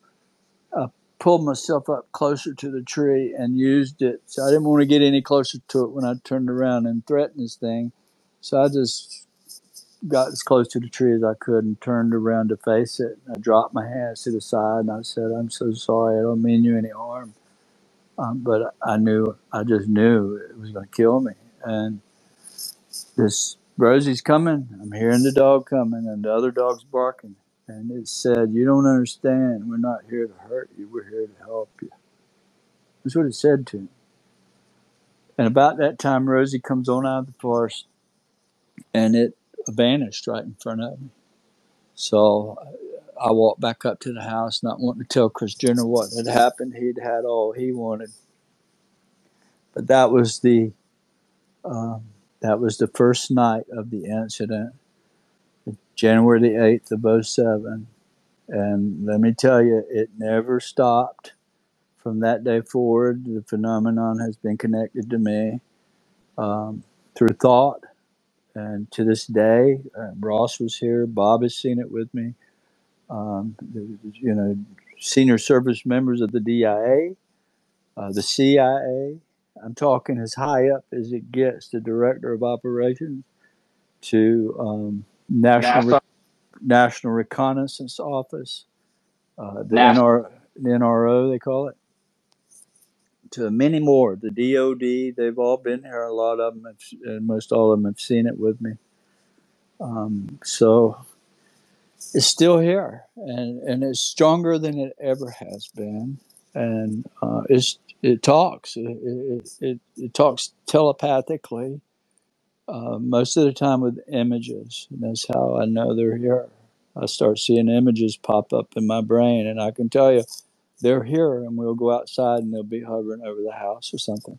I pulled myself up closer to the tree and used it. So I didn't want to get any closer to it when I turned around and threatened this thing. So I just got as close to the tree as I could and turned around to face it. I dropped my hands to the side and I said, "I'm so sorry. I don't mean you any harm." But I just knew it was going to kill me. And this Rosie's coming. I'm hearing the dog coming and the other dog's barking. And it said, "You don't understand. We're not here to hurt you. We're here to help you." That's what it said to me. And about that time, Rosie comes on out of the forest and it vanished right in front of me. So I walked back up to the house, not wanting to tell Chris Jenner what had happened. He'd had all he wanted. But that was the first night of the incident, January the 8th of 07. And let me tell you, it never stopped. From that day forward, the phenomenon has been connected to me through thought. And to this day, Ross was here. Bob has seen it with me. Senior service members of the DIA, the CIA. I'm talking as high up as it gets, the director of operations, to NASA. National Reconnaissance Office, the NASA. NRO, they call it, to many more, the DOD. They've all been here. A lot of them, and most all of them have seen it with me. So it's still here, and it's stronger than it ever has been. And it talks. It talks telepathically, most of the time with images. And that's how I know they're here. I start seeing images pop up in my brain, and I can tell you they're here. And we'll go outside, and they'll be hovering over the house or something.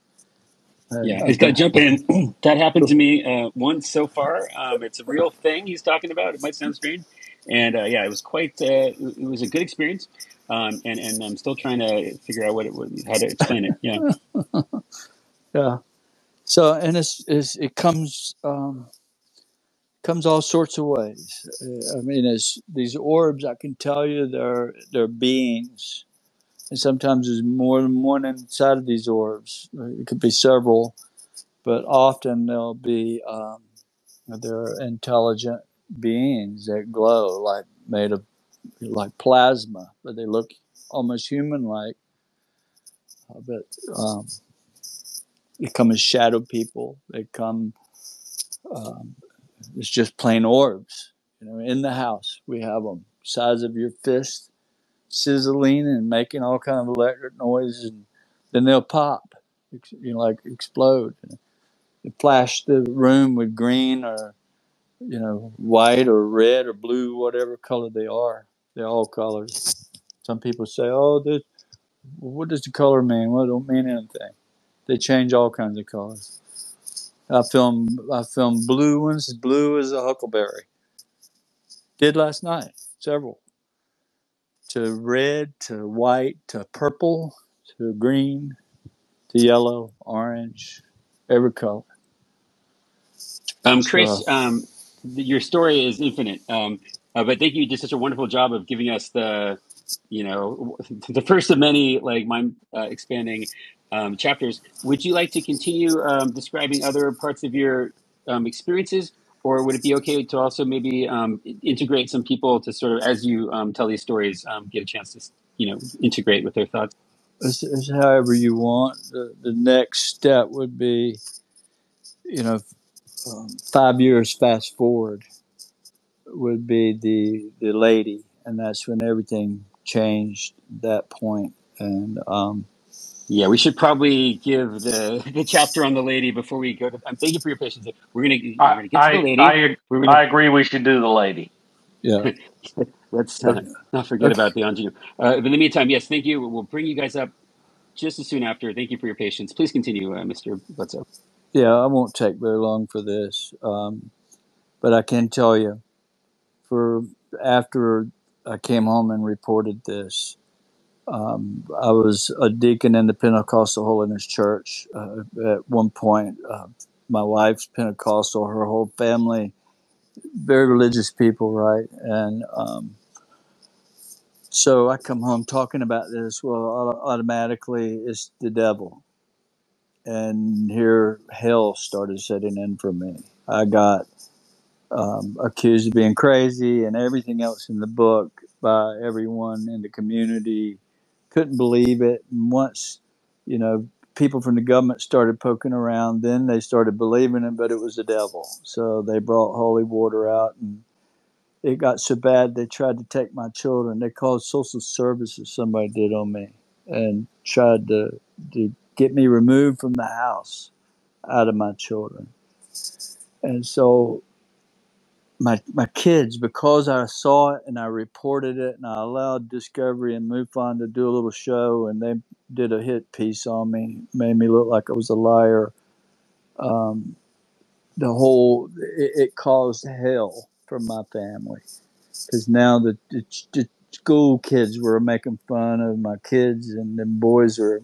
Yeah, I just got to jump in. That happened to me once so far. It's a real thing he's talking about. It might sound strange, and yeah, it was quite. It was a good experience, and I'm still trying to figure out how to explain it. Yeah, Yeah. So and it comes all sorts of ways. I mean, as these orbs, I can tell you they're beings, and sometimes there's more than one inside of these orbs. It could be several, but often they'll be they're intelligent beings that glow like made of like plasma, but they look almost human-like. But they come as shadow people. They come. It's just plain orbs. In the house we have them, size of your fist, sizzling and making all kind of electric noises, and then they'll pop, like explode. They flash the room with green or white or red or blue, whatever color they are. They're all colors. Some people say, "Oh, what does the color mean?" Well, it don't mean anything. They change all kinds of colors. I filmed blue ones, blue as a huckleberry. Did last night, several. To red, to white, to purple, to green, to yellow, orange, every color. So Chris, your story is infinite. But thank you. You did such a wonderful job of giving us the first of many like mind expanding chapters. Would you like to continue describing other parts of your experiences, or would it be okay to also maybe integrate some people to sort of, as you tell these stories, get a chance to integrate with their thoughts? it's however you want. The next step would be, 5 years fast forward would be the lady, and that's when everything changed. That point, and Yeah, we should probably give the chapter on the lady before we go to. Thank you for your patience. We're gonna get to the lady. We're gonna I agree. We should do the lady. yeah, let's but not forget okay, about the ingenue. But in the meantime, yes, thank you. We'll bring you guys up just as soon after. Thank you for your patience. Please continue, Mr. Bledsoe. yeah, I won't take very long for this, but I can tell you, for after I came home and reported this. I was a deacon in the Pentecostal Holiness Church at one point. My wife's Pentecostal, her whole family, very religious people, right? And so I come home talking about this. Well, automatically it's the devil. And here hell started setting in for me. I got accused of being crazy and everything else in the book by everyone in the community. Couldn't believe it. And once, you know, people from the government started poking around, then they started believing it, but it was the devil. So they brought holy water out, and it got so bad they tried to take my children. They called social services, somebody did on me, and tried to get me removed from the house out of my children. And so my kids, because I saw it and I reported it and I allowed Discovery and MUFON to do a little show, and they did a hit piece on me, made me look like I was a liar. Um, it caused hell for my family, because now the school kids were making fun of my kids, and then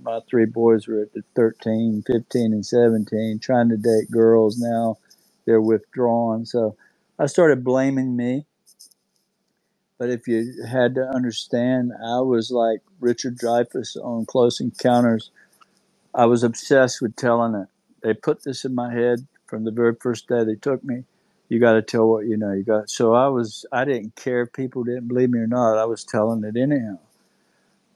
my three boys were at the 13, 15, and 17 trying to date girls. Now they're withdrawn. So I started blaming me. But if you had to understand, I was like Richard Dreyfuss on Close Encounters. I was obsessed with telling it. They put this in my head from the very first day they took me. You got to tell what you know. You got. So I didn't care if people didn't believe me or not. I was telling it anyhow.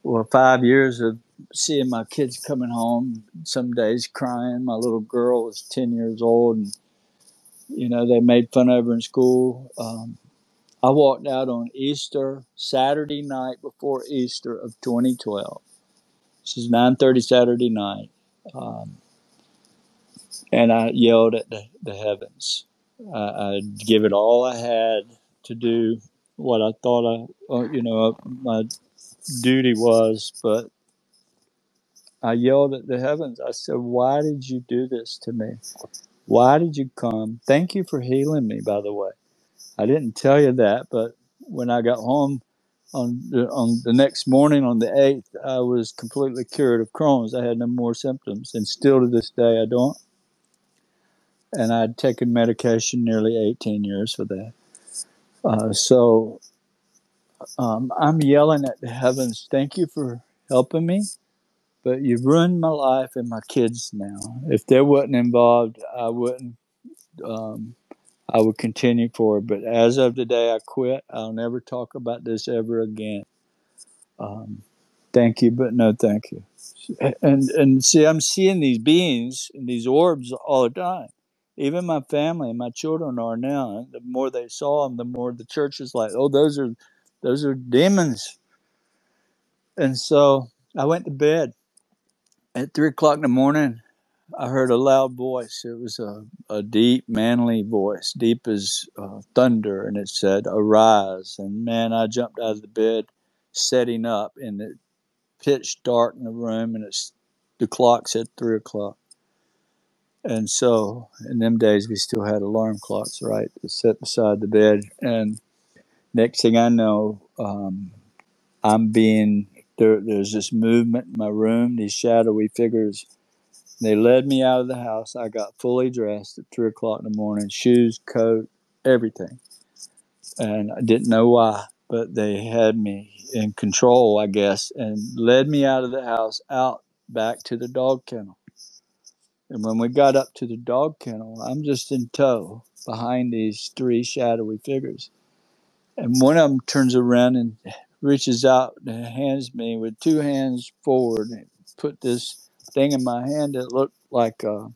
Well, 5 years of seeing my kids coming home, some days crying. My little girl was 10 years old, and they made fun of her in school. I walked out on Easter, Saturday night before Easter of 2012. This is 9:30 Saturday night. Um, and I yelled at the heavens. I'd give it all I had to do what I thought my duty was, but I yelled at the heavens. I said, "Why did you do this to me? Why did you come? Thank you for healing me, by the way. I didn't tell you that, but when I got home on the next morning, on the 8th, I was completely cured of Crohn's. I had no more symptoms, and still to this day I don't. And I'd taken medication nearly 18 years for that. So I'm yelling at the heavens, thank you for helping me, but you've ruined my life and my kids now. If they wasn't involved, I wouldn't. I would continue forward. But as of today, I quit. I'll never talk about this ever again. Um, Thank you, but no thank you. And see, I'm seeing these beings and these orbs all the time. Even my family and my children are now. And the more they saw them, the more the church is like, oh, those are demons. And so I went to bed at 3 o'clock in the morning. I heard a loud voice. It was a deep, manly voice, deep as thunder, and it said, "Arise." And man, I jumped out of the bed, setting up, and it pitch dark in the room, and the clock said 3 o'clock. And so in them days, we still had alarm clocks, right, to set beside the bed. And next thing I know, I'm being there's this movement in my room, these shadowy figures. They led me out of the house. I got fully dressed at 3 o'clock in the morning, shoes, coat, everything. And I didn't know why, but they had me in control, I guess, and led me out of the house, out back to the dog kennel. And when we got up to the dog kennel, I'm just in tow behind these three shadowy figures. And one of them turns around and reaches out and hands me with two hands forward and put this thing in my hand that looked like a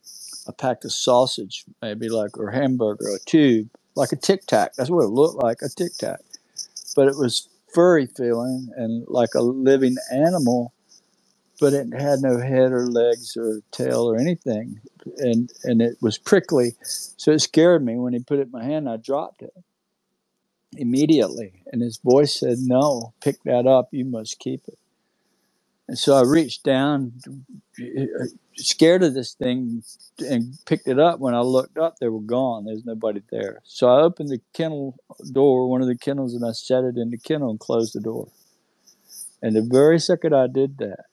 pack of sausage, maybe like, or hamburger, a tube, like a Tic Tac. That's what it looked like, a Tic Tac. But it was furry feeling and like a living animal, but it had no head or legs or tail or anything. And it was prickly. So it scared me. When he put it in my hand, I dropped it immediately. And his voice said, "No, pick that up. You must keep it." And so I reached down, scared of this thing, and picked it up. When I looked up, they were gone. There's nobody there. So I opened the kennel door, one of the kennels, and I set it in the kennel and closed the door. And the very second I did that,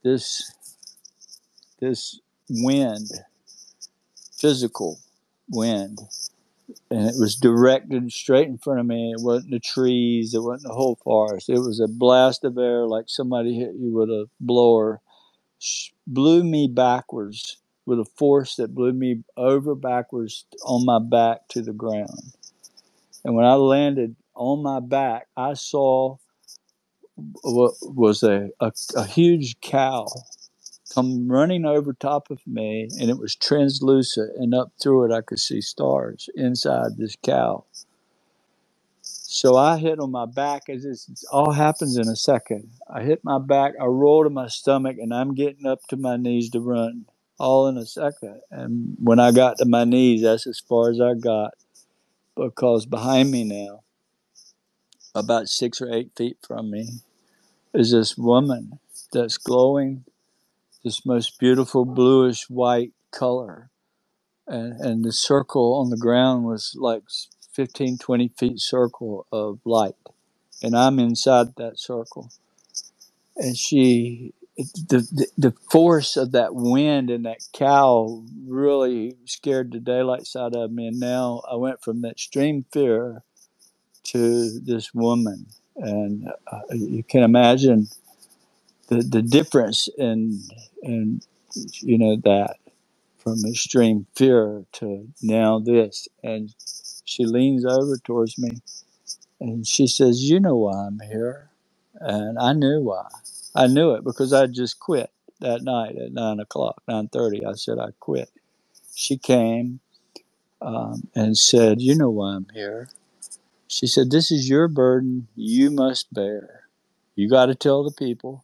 this wind, physical wind, and it was directed straight in front of me. It wasn't the trees. It wasn't the whole forest. It was a blast of air like somebody hit you with a blower. Blew me backwards with a force that blew me over backwards on my back to the ground. And when I landed on my back, I saw what was a huge cow come running over top of me, and it was translucent, and up through it I could see stars inside this cow. So I hit on my back, as this all happens in a second. I hit my back, I roll to my stomach, and I'm getting up to my knees to run, all in a second. And when I got to my knees, that's as far as I got, because behind me now, about 6 or 8 feet from me, is this woman that's glowing, this most beautiful bluish white color. And the circle on the ground was like 15, 20 feet circle of light. And I'm inside that circle. And the force of that wind and that cow really scared the daylights out of me. And now I went from that extreme fear to this woman. And you can imagine the difference in that, from extreme fear to now this. And she leans over towards me and she says, "You know why I'm here." And I knew why. I knew it because I just quit that night at 9:00, 9:30. I said, I quit. She came and said, "You know why I'm here." She said, "This is your burden. You must bear. You got to tell the people,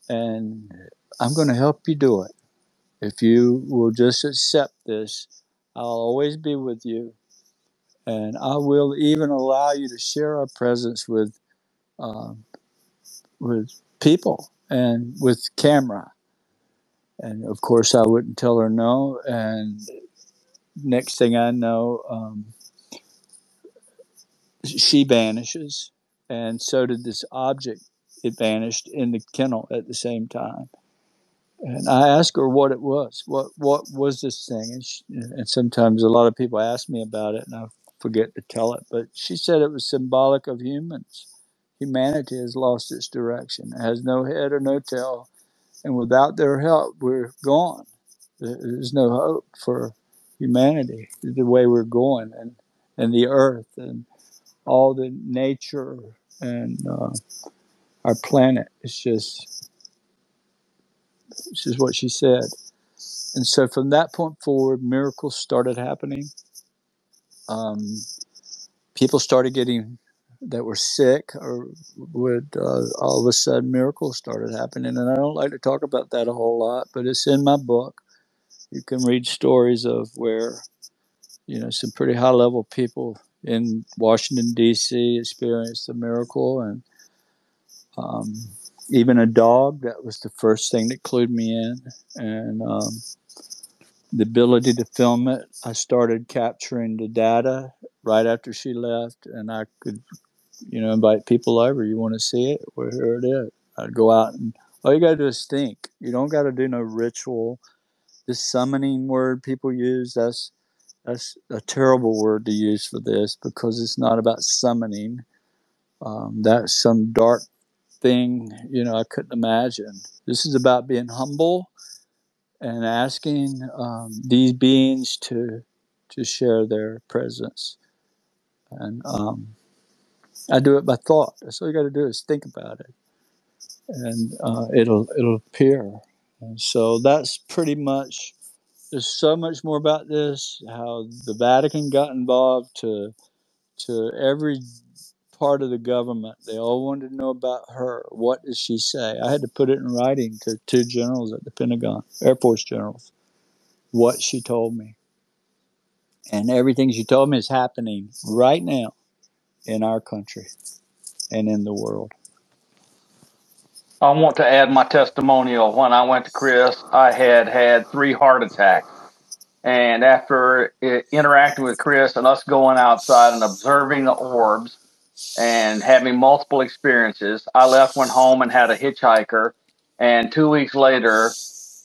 and I'm going to help you do it. If you will just accept this, I'll always be with you. And I will even allow you to share our presence um, with people and with camera." And of course, I wouldn't tell her no. And next thing I know, she vanishes, and so did this object. It vanished in the kennel at the same time. And I asked her what it was. What was this thing? And sometimes a lot of people ask me about it, and I forget to tell it. But she said it was symbolic of humans. Humanity has lost its direction. It has no head or no tail, and without their help, we're gone. There's no hope for humanity the way we're going, and the earth and all the nature and our planet. It's just what she said. And so from that point forward, miracles started happening. Um, People started getting that were sick, or would all of a sudden miracles started happening. And I don't like to talk about that a whole lot, but it's in my book. You can read stories of where, some pretty high level people in Washington, D.C. experienced a miracle. And even a dog, that was the first thing that clued me in. And the ability to film it, I started capturing the data right after she left, and I could, invite people over. You want to see it? Well, here it is. I'd go out, and all you got to do is think. You don't got to do no ritual. This summoning word people use, that's a terrible word to use for this, because it's not about summoning. That's some dark thing, I couldn't imagine. This is about being humble and asking these beings to share their presence. And I do it by thought. That's all you got to do is think about it, and it'll appear. And so that's pretty much. There's so much more about this. How the Vatican got involved, to every part of the government. They all wanted to know about her. What does she say? I had to put it in writing to 2 generals at the Pentagon, Air Force generals, what she told me. And everything she told me is happening right now in our country and in the world. I want to add my testimonial. When I went to Chris, I had 3 heart attacks. And after interacting with Chris and us going outside and observing the orbs and having multiple experiences, I went home and had a hitchhiker. And 2 weeks later,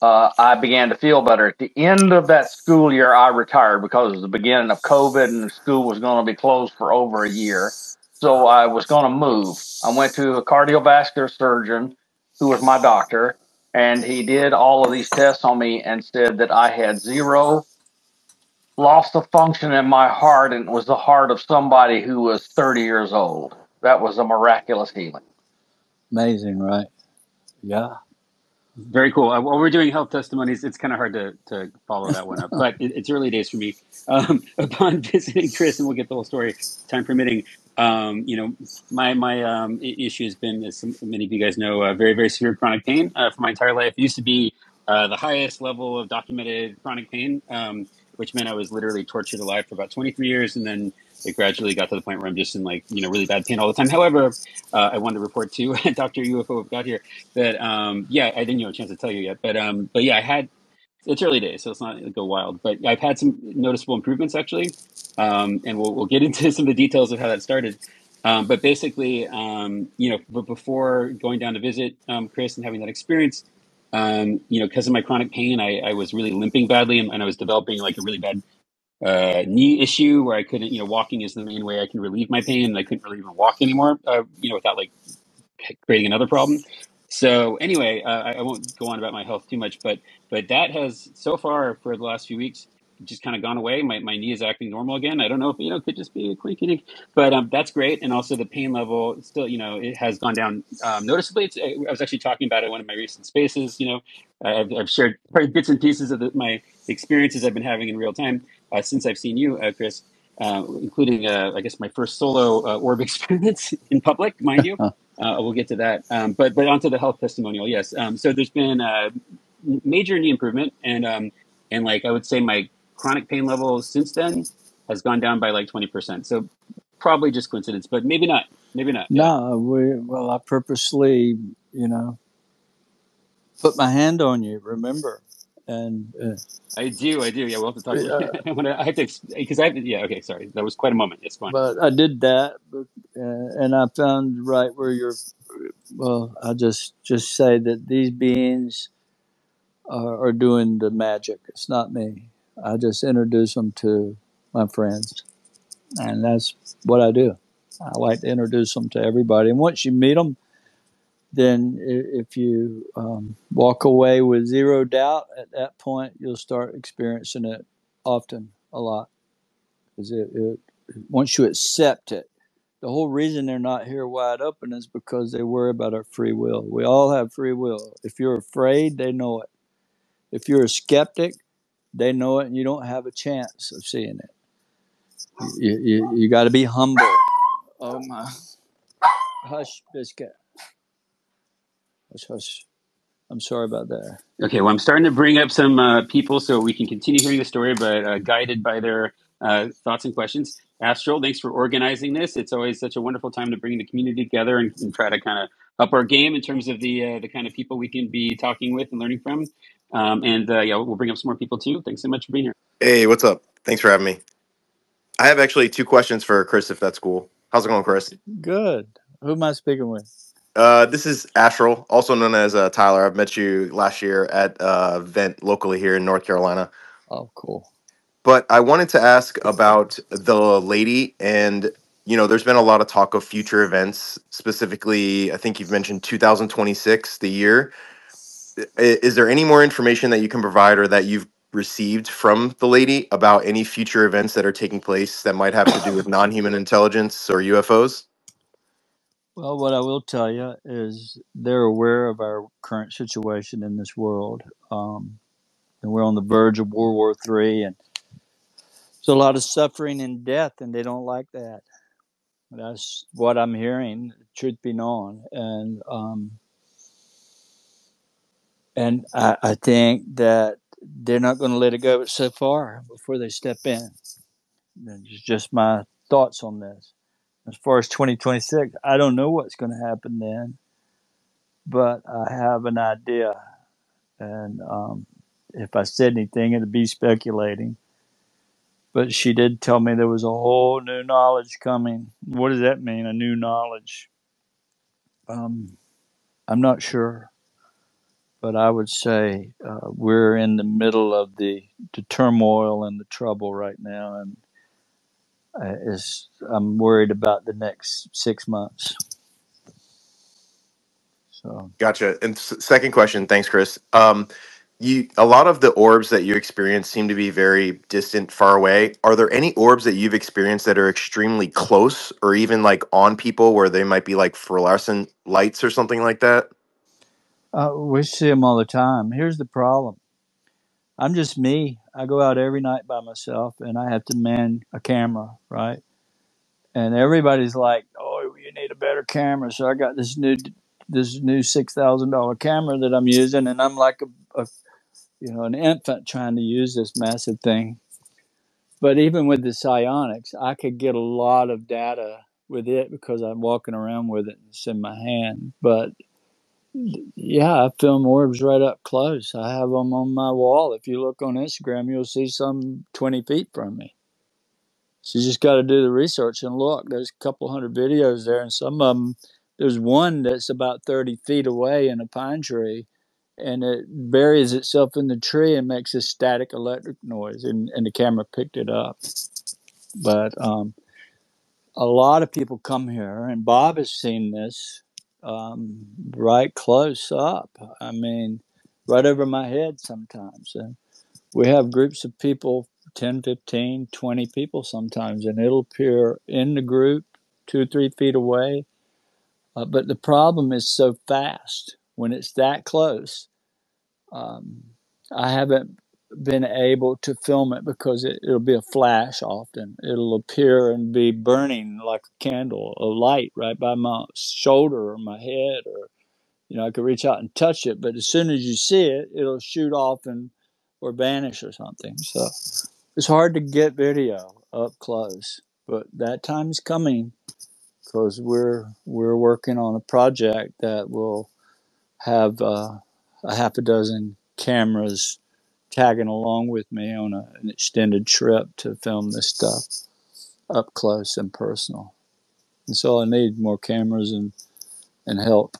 I began to feel better. At the end of that school year, I retired because it was the beginning of COVID and the school was going to be closed for over a year. So I was going to move. I went to a cardiovascular surgeon who was my doctor, and he did all of these tests on me and said that I had 0 loss of function in my heart, and it was the heart of somebody who was 30 years old. That was a miraculous healing. Amazing, right? Yeah. Very cool. While we're doing health testimonies, it's kind of hard to follow that one up, but it's early days for me. Upon visiting Chris, and we'll get the whole story, time permitting. My issue has been, as many of you guys know, very, very severe chronic pain for my entire life. It used to be the highest level of documented chronic pain, which meant I was literally tortured alive for about 23 years, and then it gradually got to the point where I'm just in really bad pain all the time. However, I wanted to report to Dr. UFO of God here that I didn't have a chance to tell you yet, but yeah, it's early days, so it's not go wild, but I've had some noticeable improvements actually, and we'll get into some of the details of how that started. But basically, but before going down to visit Chris and having that experience, because of my chronic pain, I was really limping badly, and I was developing like a really bad knee issue where I couldn't, walking is the main way I can relieve my pain, and I couldn't really even walk anymore, without like creating another problem. So anyway, I won't go on about my health too much, but that has so far for the last few weeks just kind of gone away. My knee is acting normal again. I don't know if it could just be a quinky, but that's great. And also the pain level still, it has gone down noticeably. I was actually talking about it in one of my recent spaces. I've shared probably bits and pieces of my experiences I've been having in real time since I've seen you, Chris, including I guess my first solo orb experience in public, mind you. We'll get to that. But onto the health testimonial. Yes. So there's been a major knee improvement, and like I would say my chronic pain level since then has gone down by like 20%. So probably just coincidence, but maybe not. Maybe not. No, I purposely, put my hand on you. Remember, and I do. Yeah, we'll have to talk. I have to because I have to. Yeah. Okay. Sorry. That was quite a moment. It's fine. But I did that, and I found right where you're. Well, I just say that these beings are doing the magic. It's not me. I just introduce them to my friends, and that's what I do. I like to introduce them to everybody, and once you meet them, then if you walk away with 0 doubt, at that point you'll start experiencing it often, a lot, because once you accept it. The whole reason they're not here wide open is because they worry about our free will. We all have free will. If you're afraid, they know it. If you're a skeptic, they know it, and you don't have a chance of seeing it. You got to be humble. Oh my! Hush, Biscuit. Hush, hush. I'm sorry about that. Okay, well, I'm starting to bring up some people so we can continue hearing the story, but guided by their thoughts and questions. Astral, thanks for organizing this. It's always such a wonderful time to bring the community together and try to kind of up our game in terms of the kind of people we can be talking with and learning from. Yeah, we'll bring up some more people too. Thanks so much for being here. Hey, what's up? Thanks for having me. I have actually two questions for Chris, if that's cool. How's it going, Chris? Good. Who am I speaking with? This is Astral, also known as Tyler. I've met you last year at event locally here in North Carolina. Oh, cool. But I wanted to ask about the lady, and there's been a lot of talk of future events. Specifically, I think you've mentioned 2026, the year. Is there any more information that you can provide or that you've received from the lady about any future events that are taking place that might have to do with non-human intelligence or UFOs? Well, what I will tell you is they're aware of our current situation in this world. And we're on the verge of World War III, and there's a lot of suffering and death, and they don't like that. That's what I'm hearing, truth be known. And I think that they're not going to let it go so far before they step in. It's just my thoughts on this. As far as 2026, I don't know what's going to happen then, but I have an idea. And if I said anything, it'd be speculating. But she did tell me there was a whole new knowledge coming. What does that mean, a new knowledge? I'm not sure. But I would say we're in the middle of the turmoil and the trouble right now. And I'm worried about the next 6 months. So Gotcha. And second question, thanks, Chris. A lot of the orbs that you experience seem to be very distant, far away. Are there any orbs that you've experienced that are extremely close, or even like on people, where they might be like fluorescent lights or something like that? we see them all the time. Here's the problem. I'm just me. I go out every night by myself, and I have to man a camera, right? And everybody's like, "Oh, you need a better camera." So I got this new $6,000 camera that I'm using, and I'm like an infant trying to use this massive thing. But even with the psionics, I could get a lot of data with it because I'm walking around with it and it's in my hand. But yeah, I film orbs right up close. I have them on my wall. If you look on Instagram, you'll see some 20 feet from me. So you just got to do the research and look. There's a couple hundred videos there, and some of them, there's one that's about 30 feet away in a pine tree, and it buries itself in the tree and makes a static electric noise, and the camera picked it up. But a lot of people come here, and Bob has seen this right close up. I mean, right over my head sometimes. And we have groups of people, 10, 15, 20 people sometimes, and it'll appear in the group 2 or 3 feet away. But the problem is so fast when it's that close. Um, I haven't been able to film it because it'll be a flash often. It'll appear and be burning like a candle, a light right by my shoulder or my head, or I could reach out and touch it, but as soon as you see it, it'll shoot off and or vanish or something. So it's hard to get video up close, but that time's coming because we're working on a project that will have a half a dozen cameras tagging along with me on an extended trip to film this stuff up close and personal. And so I need more cameras and help.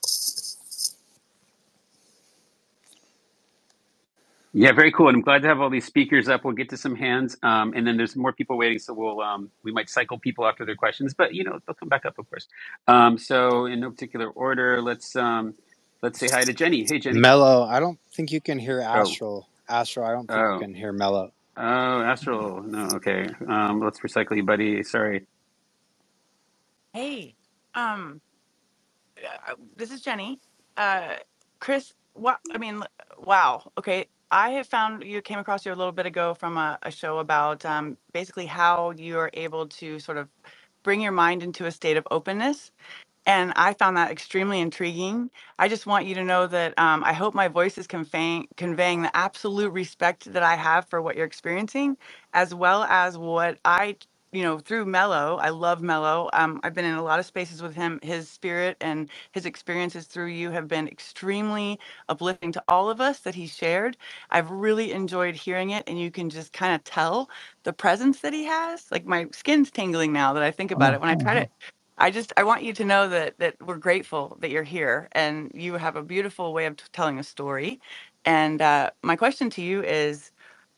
Yeah, very cool. And I'm glad to have all these speakers up. We'll get to some hands, and then there's more people waiting, so we might cycle people after their questions, but they'll come back up, of course. So in no particular order, let's say hi to Jenny. Hey, Jenny. Mellow, I don't think you can hear Oh, Astral. Astral, I don't think you oh, can hear Mellow. oh, Astral. No, okay. Let's recycle you, buddy. Sorry. Hey, um, this is Jenny. Uh, Chris, what, I mean, wow. Okay. I have found you came across you a little bit ago from a show about basically how you're able to sort of bring your mind into a state of openness. And I found that extremely intriguing. I just want you to know that I hope my voice is conveying the absolute respect that I have for what you're experiencing, as well as what through Mellow. I love Mellow. I've been in a lot of spaces with him. His spirit and his experiences through you have been extremely uplifting to all of us that he shared. I've really enjoyed hearing it, and you can just kind of tell the presence that he has. Like my skin's tingling now that I think about it. When I try to I want you to know that we're grateful that you're here, and you have a beautiful way of telling a story. And my question to you is,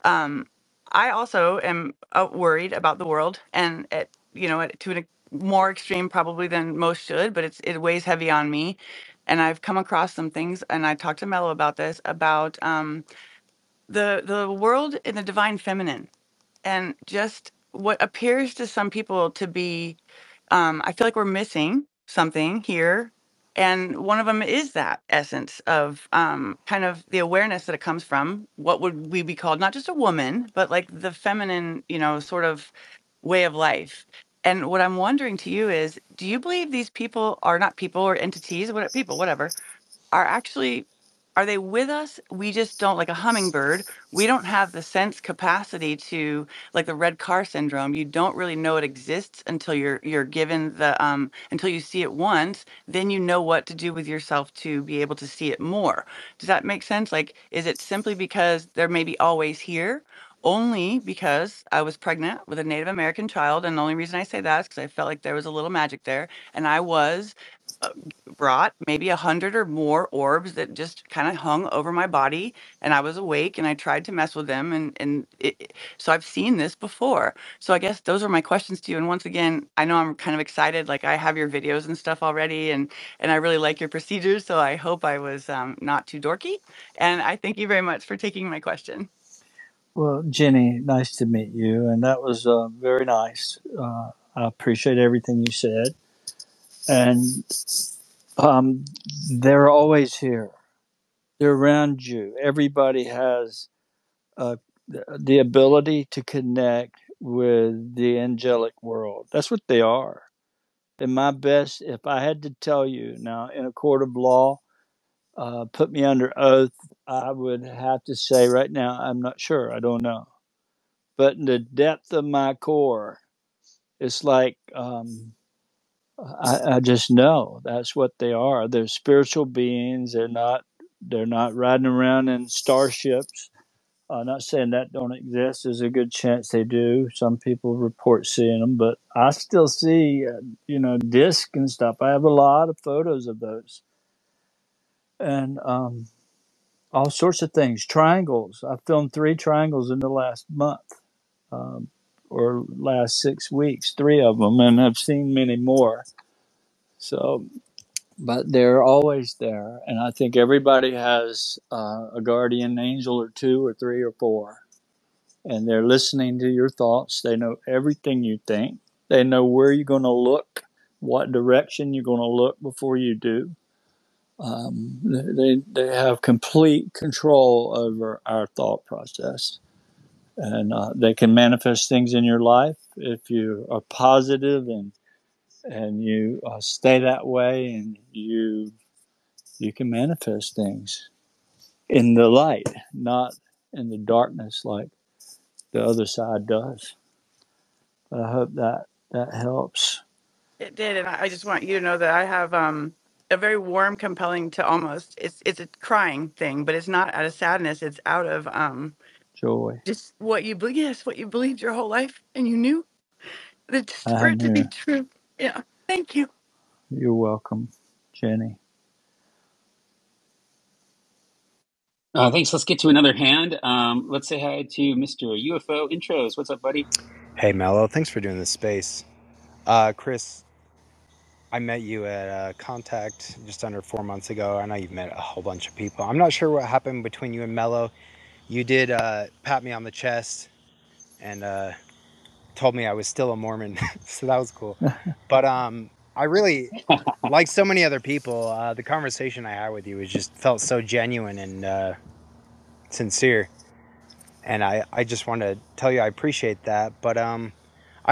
um, I also am worried about the world, and to a more extreme probably than most should, but it weighs heavy on me. And I've come across some things, and I talked to Mello about this, about the world in the divine feminine, and just what appears to some people to be I feel like we're missing something here. And one of them is that essence of kind of the awareness that it comes from. What would we be called? Not just a woman, but like the feminine, sort of way of life. And what I'm wondering to you is, do you believe these people are not people or entities, what people, whatever, are actually are they with us? We just don't, like a hummingbird. We don't have the sense capacity to, like the red car syndrome. You don't really know it exists until you're given the until you see it once, then you know what to do with yourself to be able to see it more. Does that make sense? Like, is it simply because they're maybe always here? Only because I was pregnant with a Native American child, and the only reason I say that is because I felt like there was a little magic there, and I was uh, brought maybe 100 or more orbs that just kind of hung over my body, and I was awake and I tried to mess with them, so I've seen this before. So I guess those are my questions to you. And once again, I know I'm kind of excited, like I have your videos and stuff already, and I really like your procedures, so I hope I was not too dorky, and I thank you very much for taking my question. Well, Jenny, nice to meet you, and that was very nice. I appreciate everything you said, and um, they're always here. They're around you. Everybody has the ability to connect with the angelic world. That's what they are. And my best, if I had to tell you now in a court of law, put me under oath, I would have to say right now, I'm not sure. I don't know. But in the depth of my core, it's like I just know that's what they are. They're spiritual beings. They're not riding around in starships. Not saying that don't exist. There's a good chance they do. Some people report seeing them, but I still see, discs and stuff. I have a lot of photos of those, and all sorts of things. Triangles. I filmed 3 triangles in the last month, um, or last 6 weeks. 3 of them, and I've seen many more. So, but they're always there, and I think everybody has a guardian angel or 2 or 3 or 4, and they're listening to your thoughts. They know everything you think. They know where you're going to look, what direction you're going to look before you do. They have complete control over our thought process, and they can manifest things in your life if you are positive and you stay that way, and you can manifest things in the light, not in the darkness like the other side does. But I hope that helps. It did, and I just want you to know that I have a very warm, compelling to almost it's a crying thing, but it's not out of sadness. It's out of Joy. just what you believe. Yes, what you believed your whole life, and you knew that just for I it to be knew. true. Yeah, thank you. You're welcome, Jenny. Thanks. Let's get to another hand. Let's say hi to Mr. UFO Intros. What's up, buddy? Hey, Mellow. Thanks for doing this space. Chris, I met you at Contact just under 4 months ago. I know you've met a whole bunch of people. I'm not sure what happened between you and Mellow. You did pat me on the chest and told me I was still a Mormon, so that was cool. But I really, like so many other people, the conversation I had with you was just felt so genuine and sincere. And I just want to tell you I appreciate that. But I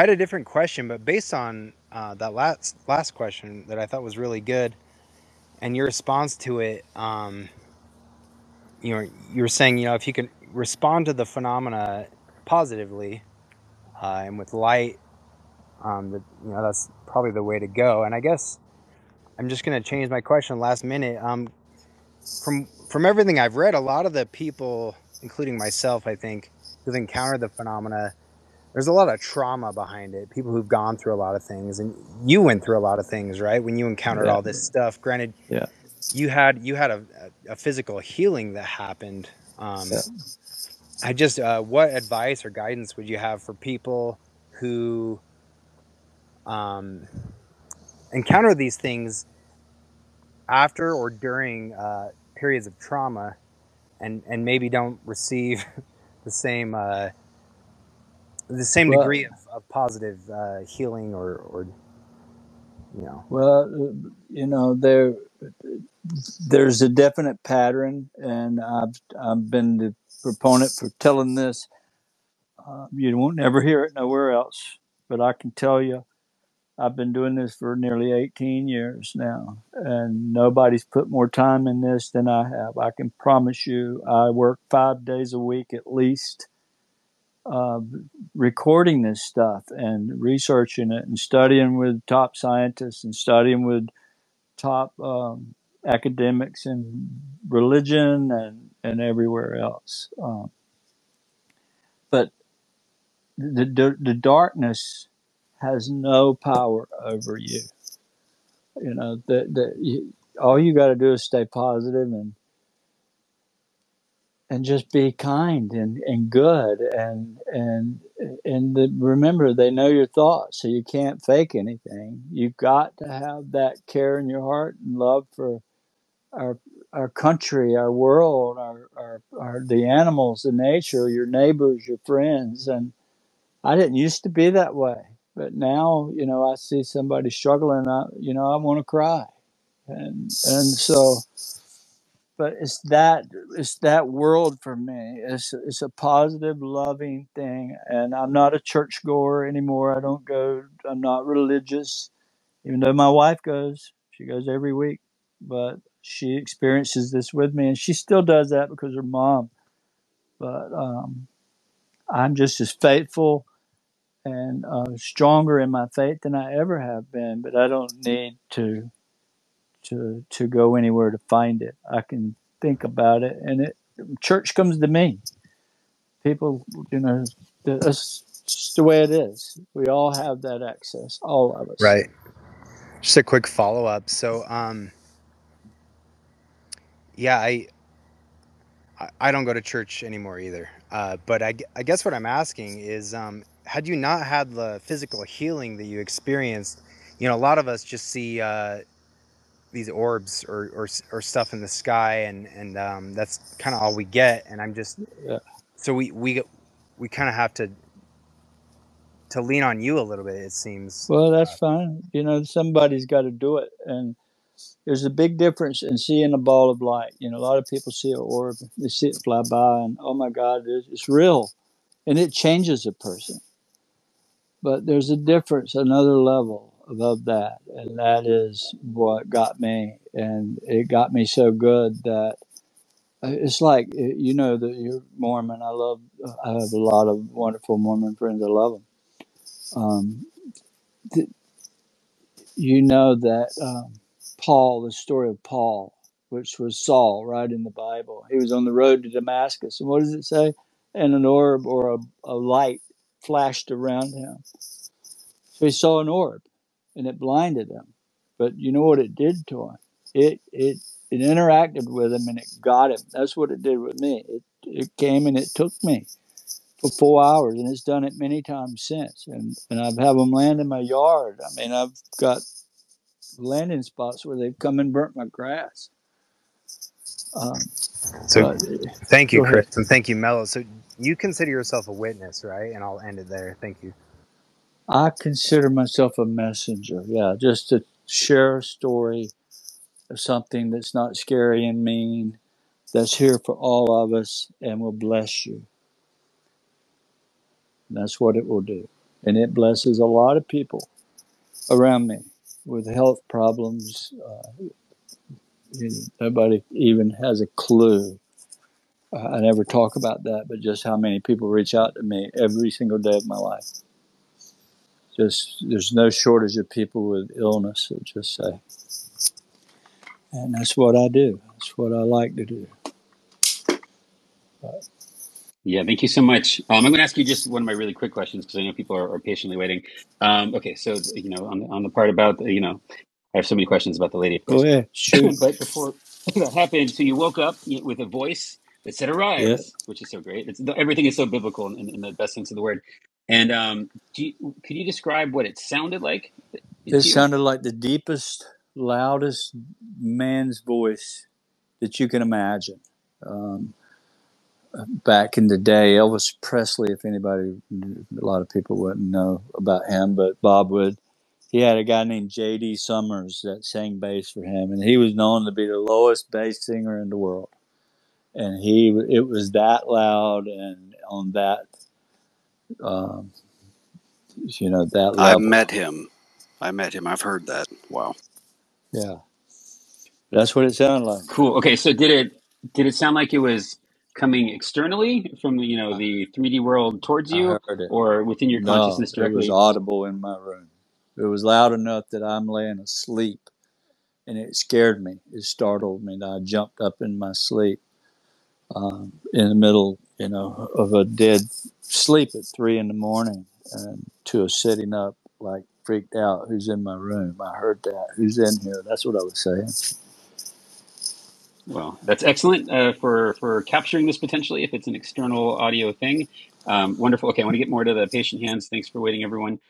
had a different question, but based on that last question that I thought was really good, and your response to it. You were saying, if you can respond to the phenomena positively and with light, that's probably the way to go. And I guess I'm just going to change my question last minute. From everything I've read, a lot of the people, including myself, I think, who've encountered the phenomena, there's a lot of trauma behind it. People who've gone through a lot of things, and you went through a lot of things, right? When you encountered Yeah, all this stuff. Granted, yeah, you had a physical healing that happened. yeah. I just, what advice or guidance would you have for people who encounter these things after or during periods of trauma, and maybe don't receive the same Well, degree of positive healing or you know well, there's a definite pattern, and I've been the proponent for telling this. You won't never hear it nowhere else, but I can tell you, I've been doing this for nearly 18 years now, and nobody's put more time in this than I have. I can promise you, I work 5 days a week at least, uh, recording this stuff and researching it and studying with top scientists and studying with top academics in religion and everywhere else. But the darkness has no power over you. All you got to do is stay positive and just be kind and good remember, they know your thoughts, so you can't fake anything. You've got to have that care in your heart and love for our our country, our world, our the animals, the nature, your neighbors, your friends. And I didn't used to be that way, but now I see somebody struggling. I want to cry, and so. But it's that world for me. It's a positive, loving thing, and I'm not a church goer anymore. I don't go. I'm not religious, even though my wife goes. She goes every week, but she experiences this with me, and she still does that because her mom. But I'm just as faithful and stronger in my faith than I ever have been. But I don't need to go anywhere to find it. I can think about it, and church comes to me. People, that's just the way it is. We all have that access, all of us. right. Just a quick follow-up. So yeah, I don't go to church anymore either, but I guess what I'm asking is, had you not had the physical healing that you experienced, a lot of us just see these orbs or stuff in the sky, and that's kind of all we get. And I'm just, Yeah. so we kind of have to lean on you a little bit, it seems. Well, that's fine. Somebody's got to do it, and there's a big difference in seeing a ball of light. A lot of people see an orb, they see it fly by, and oh my God, it's real, and it changes a person. But there's a difference, another level above that, and that is what got me, and it got me so good that it's like that you're Mormon. I have a lot of wonderful Mormon friends. I love them. Um, th- that Paul, the story of Paul, which was Saul, right in the Bible. He was on the road to Damascus, and what does it say? And an orb or a light flashed around him. So he saw an orb, and it blinded him. But you know what it did to him? It interacted with him, and it got him. That's what it did with me. It came and it took me for 4 hours, and it's done it many times since. And I've had them land in my yard. I mean, I've got landing spots where they've come and burnt my grass. Um, So but thank you, go ahead. Chris, and thank you, Mello. So you consider yourself a witness, right? And I'll end it there. Thank you. I consider myself a messenger. Yeah, just to share a story of something that's not scary and mean, that's here for all of us and will bless you. And that's what it will do. And it blesses a lot of people. around me with health problems. Nobody even has a clue. I never talk about that, but just how many people reach out to me every single day of my life. Just there's no shortage of people with illness that just say, and that's what I do. That's what I like to do. Yeah, thank you so much. I'm going to ask you just one of my really quick questions because I know people are patiently waiting. Okay, so on the part about I have so many questions about the lady, of Go course. ahead, shoot. But before that happened, so you woke up with a voice that said Yeah, "arise," which is so great. Everything is so biblical in the best sense of the word. And could you describe what it sounded like it to you? sounded like the deepest, loudest man's voice that you can imagine. Um, Back in the day, Elvis Presley, if anybody, a lot of people wouldn't know about him, but Bob would. He had a guy named J.D. Summers that sang bass for him, and he was known to be the lowest bass singer in the world. And it was that loud and on that, um, that I level. met him. I met him. I've heard that. Wow. Yeah, that's what it sounded like. Cool. Okay, so did it sound like it was coming externally from I, the 3D world towards I you, heard it. or within your No, consciousness it was directly? audible in my room. It was loud enough that I'm laying asleep, and it scared me. It startled me. I jumped up in my sleep, in the middle, of a dead sleep at 3 a.m, and to a sitting up, like freaked out. Who's in my room? I heard that. Who's in here? That's what I was saying. Well, that's excellent for capturing this potentially if it's an external audio thing. Wonderful. Okay, I want to get more to the patient hands. Thanks for waiting, everyone.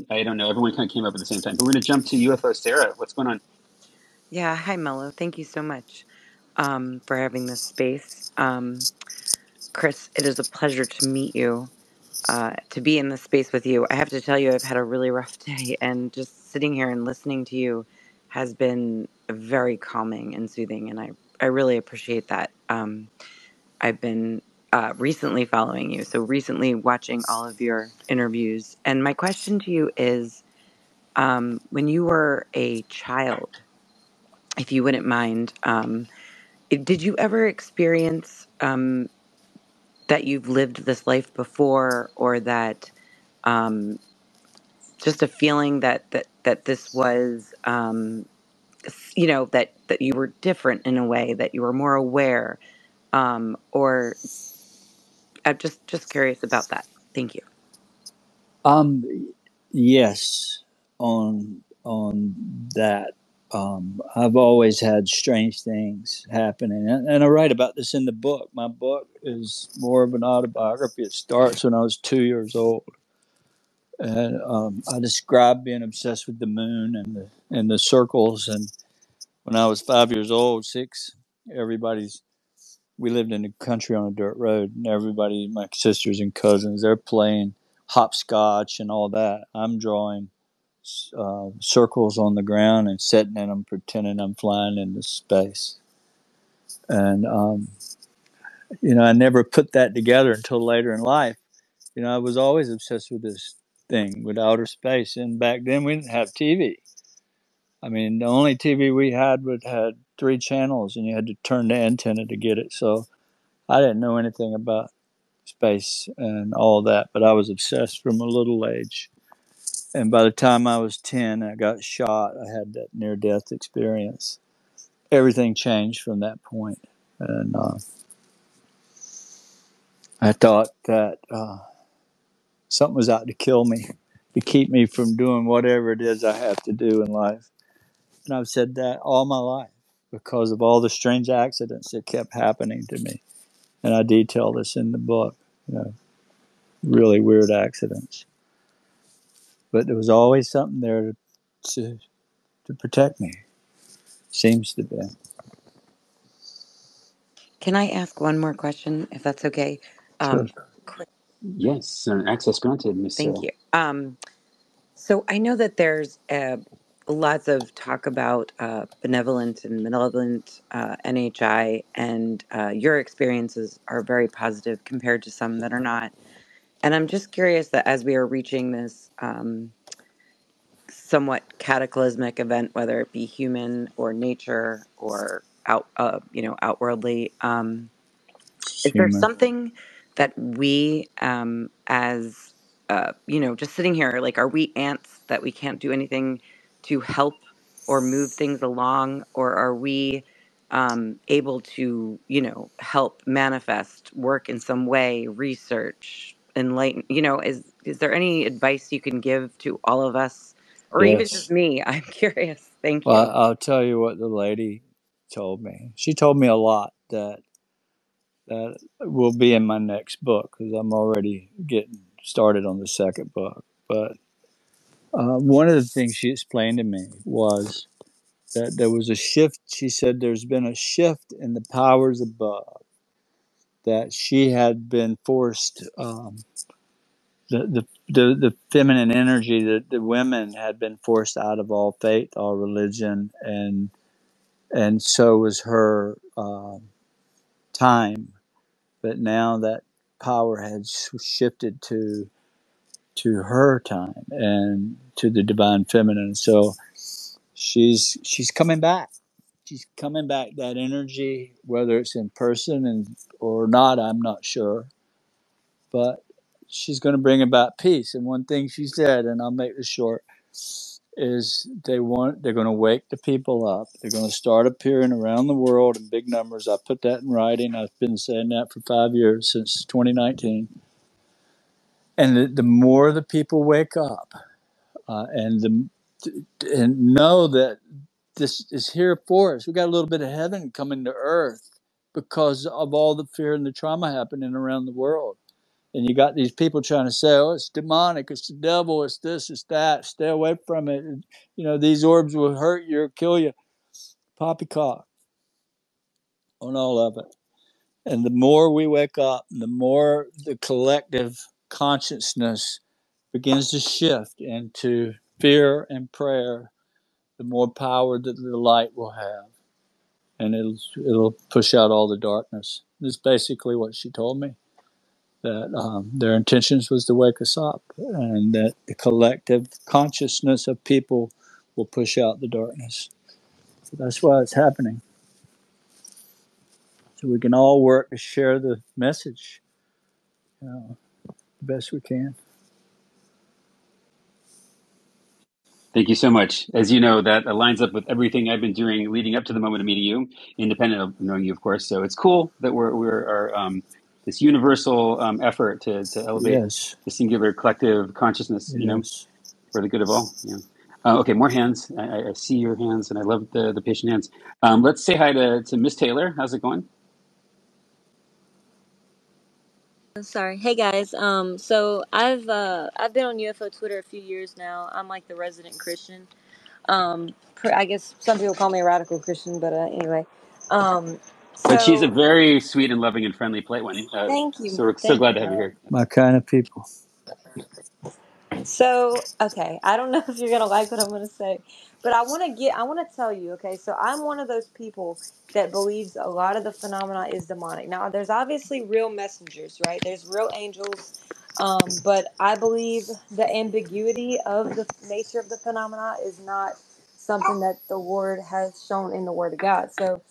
I don't know. Everyone kind of came up at the same time, but we're going to jump to UFO Sarah. What's going on? Yeah, hi Mellow. Thank you so much for having this space. Chris, it is a pleasure to meet you, to be in this space with you. I have to tell you, I've had a really rough day, and just sitting here and listening to you has been very calming and soothing, and I really appreciate that. I've been recently following you, so recently watching all of your interviews. And my question to you is, when you were a child, if you wouldn't mind, did you ever experience that you've lived this life before, or that um, just a feeling that this was, that you were different in a way, that you were more aware, or I'm just curious about that. Thank you. Um, yes, on that. I've always had strange things happening, and I write about this in the book. My book is more of an autobiography. It starts when I was 2 years old, and I describe being obsessed with the moon and the circles. And when I was 5 years old, six, everybody's we lived in the country on a dirt road, and everybody, my sisters and cousins, they're playing hopscotch and all that. I'm drawing circles on the ground and sitting in them, pretending I'm flying into space. And I never put that together until later in life. I was always obsessed with this thing, with outer space. And back then, we didn't have TV. I mean, the only TV we had 3 channels, and you had to turn the antenna to get it. So I didn't know anything about space and all that, but I was obsessed from a little age. And by the time I was 10, I got shot. I had that near death experience. Everything changed from that point. And I thought that something was out to kill me, to keep me from doing whatever it is I have to do in life. And I've said that all my life because of all the strange accidents that kept happening to me. And I detail this in the book, really weird accidents. But there was always something there to, to protect me. Seems to be. Can I ask one more question, if that's okay? Sure. Quick, Yes, access granted, Miss thank Sarah. you. So I know that there's lots of talk about benevolent and malevolent NHI, and your experiences are very positive compared to some that are not. And I'm just curious that as we are reaching this somewhat cataclysmic event, whether it be human or nature or outwardly. Is there Human. something that we, as just sitting here, like, are we ants that we can't do anything to help or move things along, or are we able to, help manifest, work in some way, research, enlighten? Is there any advice you can give to all of us, or even just Yes. me? I'm curious. Thank Well, you. I'll tell you what the lady told me. She told me a lot that will be in my next book because I'm already getting started on the second book. But one of the things she explained to me was that there was a shift. She said there's been a shift in the powers above, that she had been forced, the feminine energy, that the women had been forced out of all faith, all religion, and so was her time. But now that power had shifted to her time and to the divine feminine. So she's coming back. She's coming back. That energy, whether it's in person and or not, I'm not sure. But she's going to bring about peace. And one thing she said, and I'll make this short, is they're going to wake the people up. They're going to start appearing around the world in big numbers. I put that in writing. I've been saying that for 5 years, since 2019. And the more the people wake up, and know that this is here for us. We got a little bit of heaven coming to earth because of all the fear and the trauma happening around the world. And you got these people trying to say, "Oh, it's demonic, it's the devil, it's this, it's that. Stay away from it. These orbs will hurt you or kill you." Poppycock on all of it. And the more we wake up, the more the collective consciousness begins to shift into fear and prayer, the more power that the light will have, and it'll push out all the darkness. This is basically what she told me. That their intentions was to wake us up, and that the collective consciousness of people will push out the darkness. So that's why it's happening. So we can all work to share the message, the best we can. Thank you so much. As you know, that lines up with everything I've been doing leading up to the moment of meeting you, independent of knowing you, of course. So it's cool that we're this universal effort to elevate Yes, the singular collective consciousness, yes. for the good of all. Yeah. Okay, more hands. I see your hands, and I love the patient hands. Let's say hi to Miss Taylor. How's it going? Sorry. Hey guys. So I've been on UFO Twitter a few years now. I'm like the resident Christian. I guess some people call me a radical Christian, but anyway. Um, But she's a so very sweet and loving and friendly, polite one. So we're so thank glad you, to have you Mellow. here. My kind of people. So, okay, I don't know if you're gonna like what I'm gonna say, but I want to tell you, okay, so I'm one of those people that believes a lot of the phenomena is demonic. Now, there's obviously real messengers, right? There's real angels, but I believe the ambiguity of the nature of the phenomena is not something that the Lord has shown in the Word of God. So,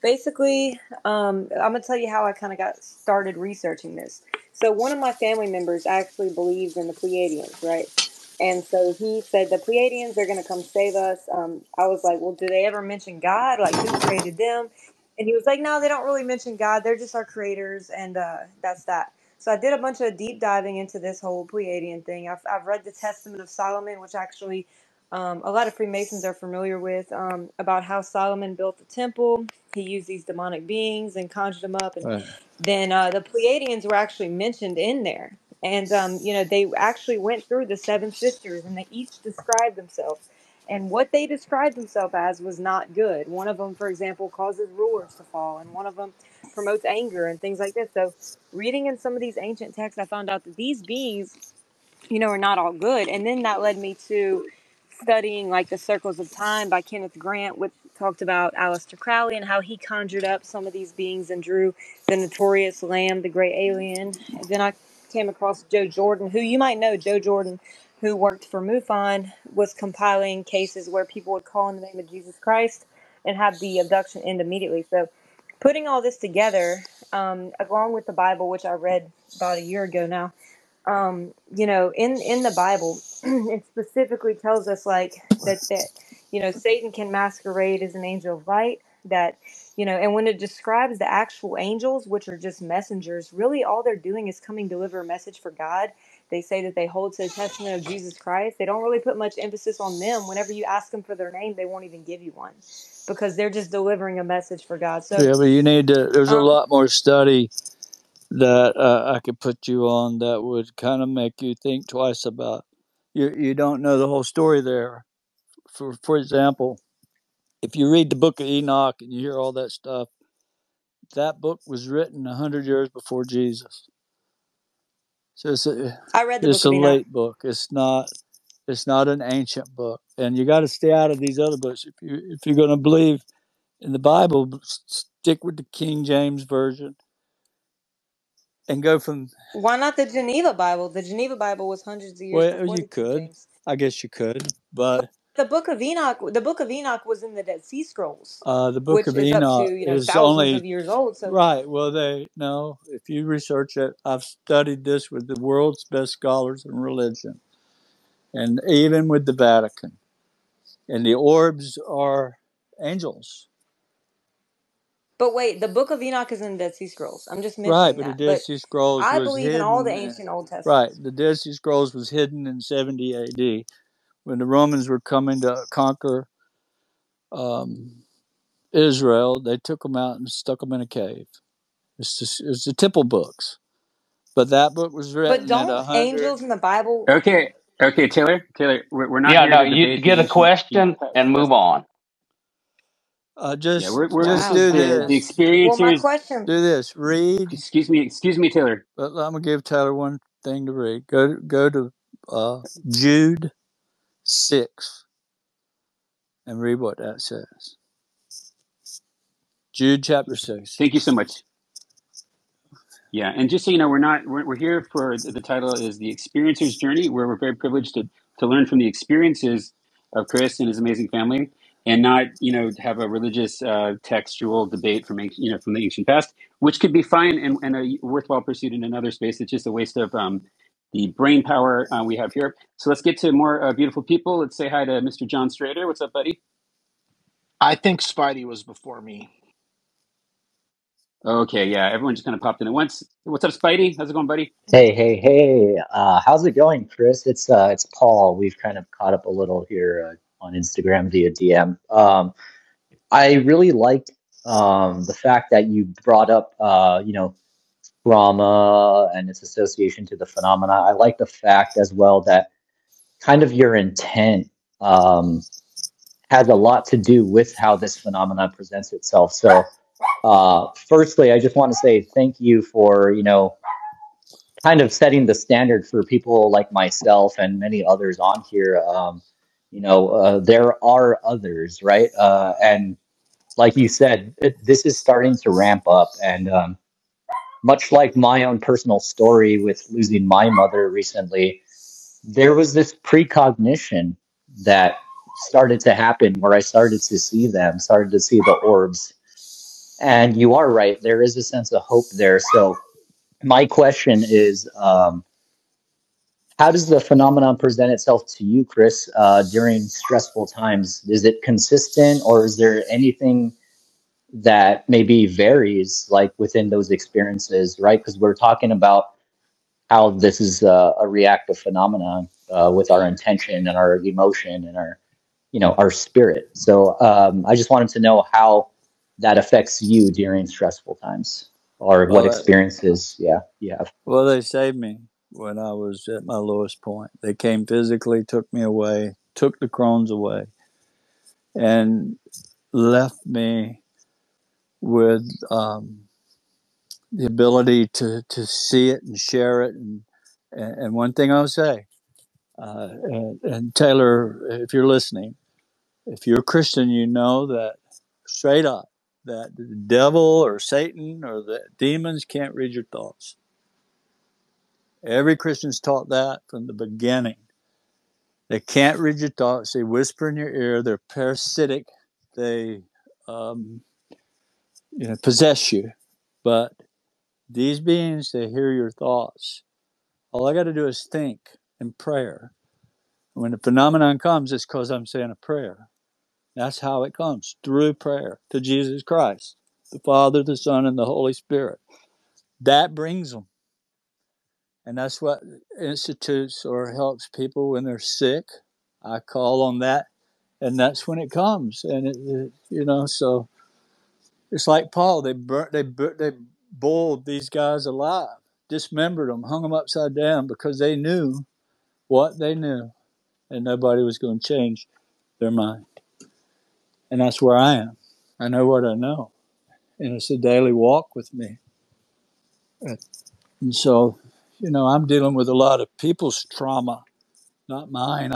basically, I'm gonna tell you how I kind of got started researching this. So one of my family members actually believes in the Pleiadians, right? And so he said the Pleiadians are gonna come save us. I was like, well, do they ever mention God? Like, who created them? And he was like, no, they don't really mention God. They're just our creators, and that's that. So I did a bunch of deep diving into this whole Pleiadian thing. I've read the Testament of Solomon, which actually a lot of Freemasons are familiar with, about how Solomon built the temple. He used these demonic beings and conjured them up, and Right. then the Pleiadians were actually mentioned in there. And they actually went through the seven sisters, and they each described themselves. And what they described themselves as was not good. One of them, for example, causes rulers to fall, and one of them promotes anger and things like this. So, reading in some of these ancient texts, I found out that these beings, are not all good. And then that led me to studying like The Circles of Time by Kenneth Grant, which talked about Aleister Crowley and how he conjured up some of these beings and drew the notorious Lamb, the great alien. And then I came across Joe Jordan, who you might know, Joe Jordan, who worked for MUFON, was compiling cases where people would call in the name of Jesus Christ and have the abduction end immediately. So, putting all this together, along with the Bible, which I read about a year ago now, in the Bible, it specifically tells us like that Satan can masquerade as an angel of light. That and when it describes the actual angels, which are just messengers, really all they're doing is coming to deliver a message for God. They say that they hold to the testament of Jesus Christ. They don't really put much emphasis on them. Whenever you ask them for their name, they won't even give you one because they're just delivering a message for God. So Yeah, but you need to. There's a um, lot more study that I could put you on that would kind of make you think twice about. You don't know the whole story there. For example, if you read the Book of Enoch and you hear all that stuff, that book was written 100 years before Jesus. So I read the it's Book a of Enoch. late book. It's not an ancient book, and you got to stay out of these other books if you're going to believe in the Bible. Stick with the King James version and go from. Why not the Geneva Bible? The Geneva Bible was hundreds of years Well, before you the King could. James. I guess you could, but The Book of Enoch was in the Dead Sea Scrolls, the Book which of is up to, Enoch is thousands only of years old. So, right. Well, if you research it, I've studied this with the world's best scholars in religion, and even with the Vatican. And the orbs are angels. but wait, the Book of Enoch is in the Dead Sea Scrolls. I'm just Right, mentioning but the that. Dead But Sea Scrolls I was believe in all the hidden. ancient Old Right, Testaments. the Dead Sea Scrolls was hidden in 70 AD when the Romans were coming to conquer um, Israel. They took them out and stuck them in a cave. It's the temple books, but that book was But written at don't 100. angels in the Bible? Okay, okay, Taylor, we're not Yeah, here no, to you debate the get a ancient. question and move on. Yeah, Just we're this just Wow, is do the Taylor. this. Well, my experiencers. question. Do this. Read. Excuse me, Taylor. But I'm gonna give Tyler one thing to read. Go to Jude 6 and read what that says. Jude chapter 6. Thank you so much. Yeah, and just so you know, we're here for the title is the experiencer's journey, where we're very privileged to learn from the experiences of Chris and his amazing family, and not to have a religious textual debate from from the ancient past, which could be fine and a worthwhile pursuit in another space. It's just a waste of the brain power we have here. So let's get to more beautiful people. Let's say hi to Mr. John Strader. What's up, buddy? I think Spidey was before me. Okay, yeah, everyone just kind of popped in at once. What's up, Spidey? How's it going, buddy? Hey. How's it going, Chris? It's Paul. We've kind of caught up a little here on Instagram via DM. I really liked the fact that you brought up trauma and its association to the phenomena. I like the fact as well that kind of your intent has a lot to do with how this phenomenon presents itself. So, firstly, I just want to say thank you for, kind of setting the standard for people like myself and many others on here. There are others, right? And like you said, this is starting to ramp up. And much like my own personal story with losing my mother recently, there was this precognition that started to happen where I started to see them, started to see the orbs. And you are right, there is a sense of hope there. So, my question is, how does the phenomenon present itself to you, Chris, during stressful times? Is it consistent, or is there anything that maybe varies, like within those experiences, right? Because we're talking about how this is a reactive phenomenon with our intention and our emotion and our spirit. So I just wanted to know how that affects you during stressful times, or what Well, experiences, you have. they saved me when I was at my lowest point. They came physically, took me away, took the Crohn's away, and left me with the ability to see it and share it. And one thing I'll say, and Taylor, if you're listening, if you're a Christian, you know that straight up that the devil or Satan or the demons can't read your thoughts. Every Christian's taught that from the beginning. They can't read your thoughts. They whisper in your ear. They're parasitic. They, possess you. But these beings, they hear your thoughts. All I got to do is think in prayer. When the phenomenon comes, it's because I'm saying a prayer. That's how it comes, through prayer to Jesus Christ, the Father, the Son, and the Holy Spirit. That brings them. And that's what institutes or helps people when they're sick. I call on that, and that's when it comes. And so it's like Paul. They boiled these guys alive, dismembered them, hung them upside down because they knew what they knew, and nobody was going to change their mind. And that's where I am. I know what I know, and it's a daily walk with me. And so, I'm dealing with a lot of people's trauma, not mine.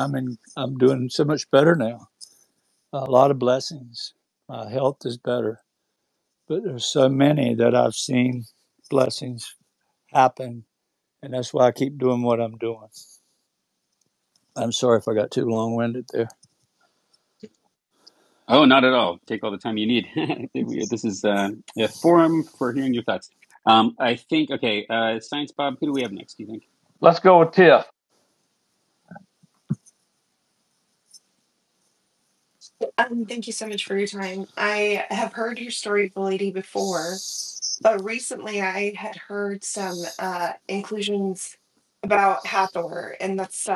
I'm doing so much better now. A lot of blessings. My health is better, but there's so many that I've seen blessings happen, and that's why I keep doing what I'm doing. I'm sorry if I got too long-winded there. Oh, not at all. Take all the time you need. This is a forum for hearing your thoughts. I think, okay, Science Bob, who do we have next, do you think? Let's go with Tiff. Thank you so much for your time. I have heard your story of the lady before, but recently I had heard some inclusions about Hathor, and that's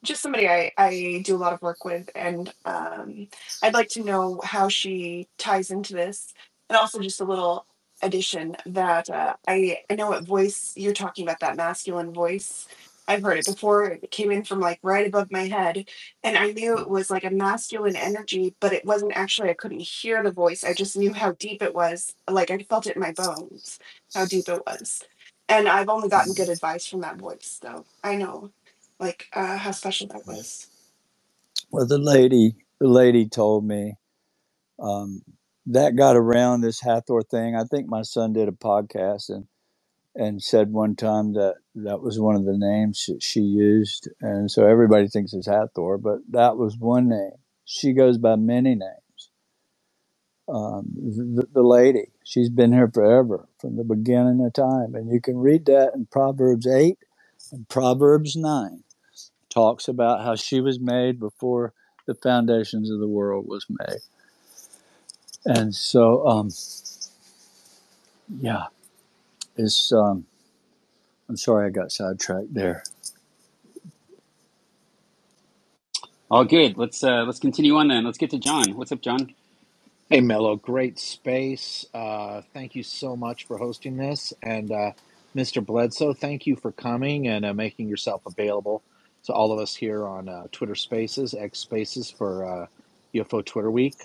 just somebody I do a lot of work with, and I'd like to know how she ties into this, and also just a little addition that I know what voice you're talking about, that masculine voice. I've heard it before. It came in from like right above my head, and I knew it was like a masculine energy, but it wasn't actually. I couldn't hear the voice. I just knew how deep it was. Like I felt it in my bones, how deep it was. And I've only gotten good advice from that voice, so I know like how special that was. Well, the lady told me that got around this Hathor thing. I think my son did a podcast and said one time that that was one of the names that she used, and so everybody thinks it's Hathor, but that was one name. She goes by many names. The lady, she's been here forever from the beginning of time, and you can read that in Proverbs 8 and Proverbs 9. Talks about how she was made before the foundations of the world was made. And so, yeah, it's. I'm sorry I got sidetracked there. All good. Let's continue on then. Let's get to John. What's up, John? Hey, Mellow, great space. Thank you so much for hosting this. And Mr. Bledsoe, thank you for coming and making yourself available to all of us here on Twitter Spaces, X Spaces for UFO Twitter Week.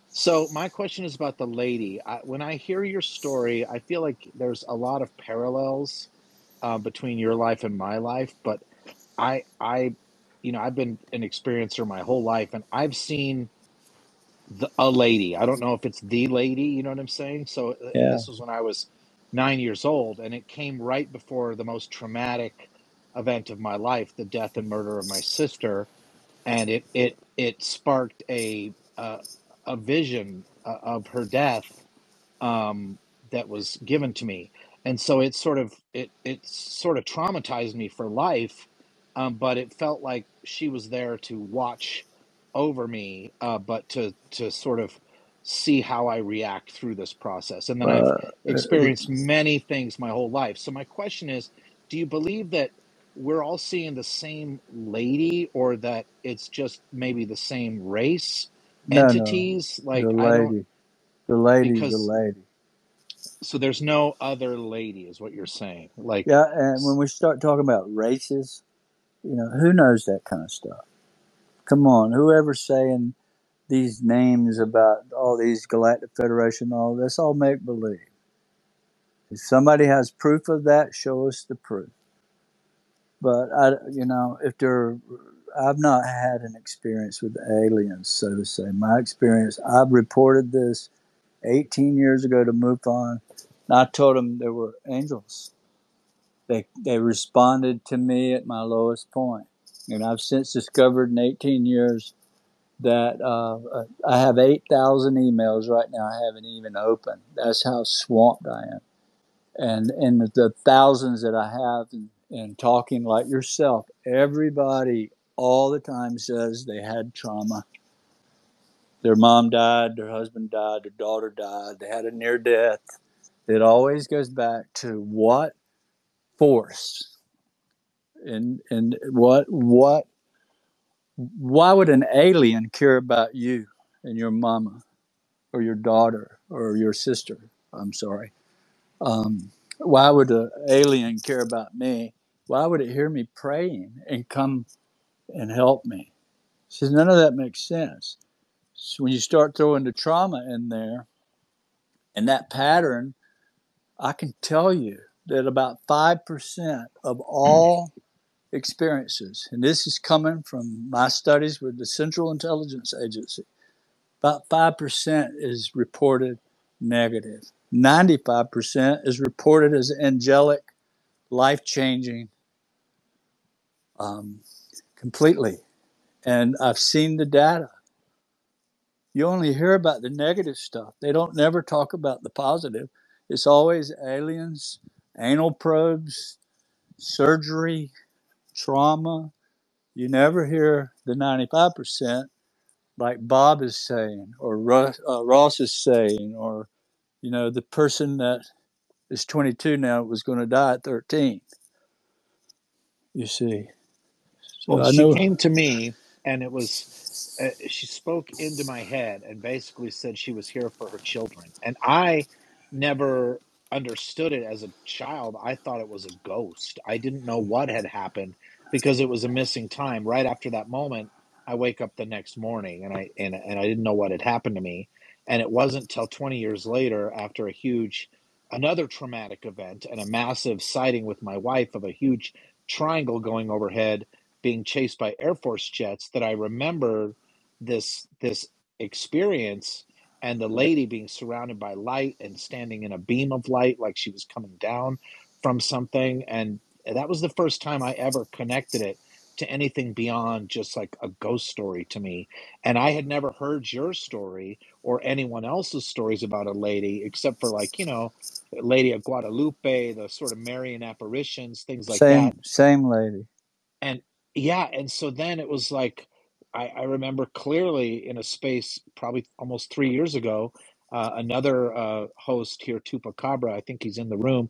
So my question is about the lady. When I hear your story, I feel like there's a lot of parallels between your life and my life. But I, I've been an experiencer my whole life, and I've seen a lady. I don't know if it's the lady, you know what I'm saying? So, and Yeah. this was when I was 9 years old, and it came right before the most traumatic event of my life, the death and murder of my sister, and it sparked a vision of her death that was given to me, and so it sort of traumatized me for life. But it felt like she was there to watch over me, but to sort of see how I react through this process. And then I've Uh, experienced many things my whole life. So my question is, do you believe that we're all seeing the same lady, or that it's just maybe the same race no. entities? The Like I don't, lady. The lady's the because lady. so there's no other lady, is what you're saying. Like, Yeah, and when we start talking about races, who knows that kind of stuff? Come on, whoever's saying these names about all these galactic federation, all that's all make believe. If somebody has proof of that, show us the proof. But if I've not had an experience with aliens, so to say. My experience, I've reported this 18 years ago to MUFON, and I told them there were angels. They responded to me at my lowest point. And I've since discovered in 18 years that I have 8,000 emails right now I haven't even opened. That's how swamped I am. And the thousands that I have in talking like yourself, everybody all the time says they had trauma. Their mom died, their husband died, their daughter died, they had a near death. It always goes back to what force and what why would an alien care about you and your mama or your daughter or your sister? I'm sorry. Why would an alien care about me? Why would it hear me praying and come and help me? Says none of that makes sense. So when you start throwing the trauma in there and that pattern, I can tell you that about 5% of all experiences, and this is coming from my studies with the Central Intelligence Agency, about 5% is reported negative. 95% is reported as angelic, life-changing, completely. And I've seen the data. You only hear about the negative stuff. They don't never talk about the positive. It's always aliens, anal probes, surgery, trauma. You never hear the 95%, like Bob is saying, or Ross is saying, or the person that is 22 now was going to die at 13. You see, so Well, I she know. came to me, and it was she spoke into my head and basically said she was here for her children. And I never understood it as a child. I thought it was a ghost. I didn't know what had happened because it was a missing time. Right after that moment, I wake up the next morning and I didn't know what had happened to me. And it wasn't till 20 years later, after another traumatic event and a massive sighting with my wife of a huge triangle going overhead being chased by Air Force jets, that I remember this experience and the lady being surrounded by light and standing in a beam of light like she was coming down from something. And that was the first time I ever connected it to anything beyond just like a ghost story to me. And I had never heard your story or anyone else's stories about a lady, except for Lady of Guadalupe, the sort of Marian apparitions, things like that. Same lady. And yeah, and so then it was like I remember clearly in a space probably almost 3 years ago, another host here, Tupacabra, I think he's in the room,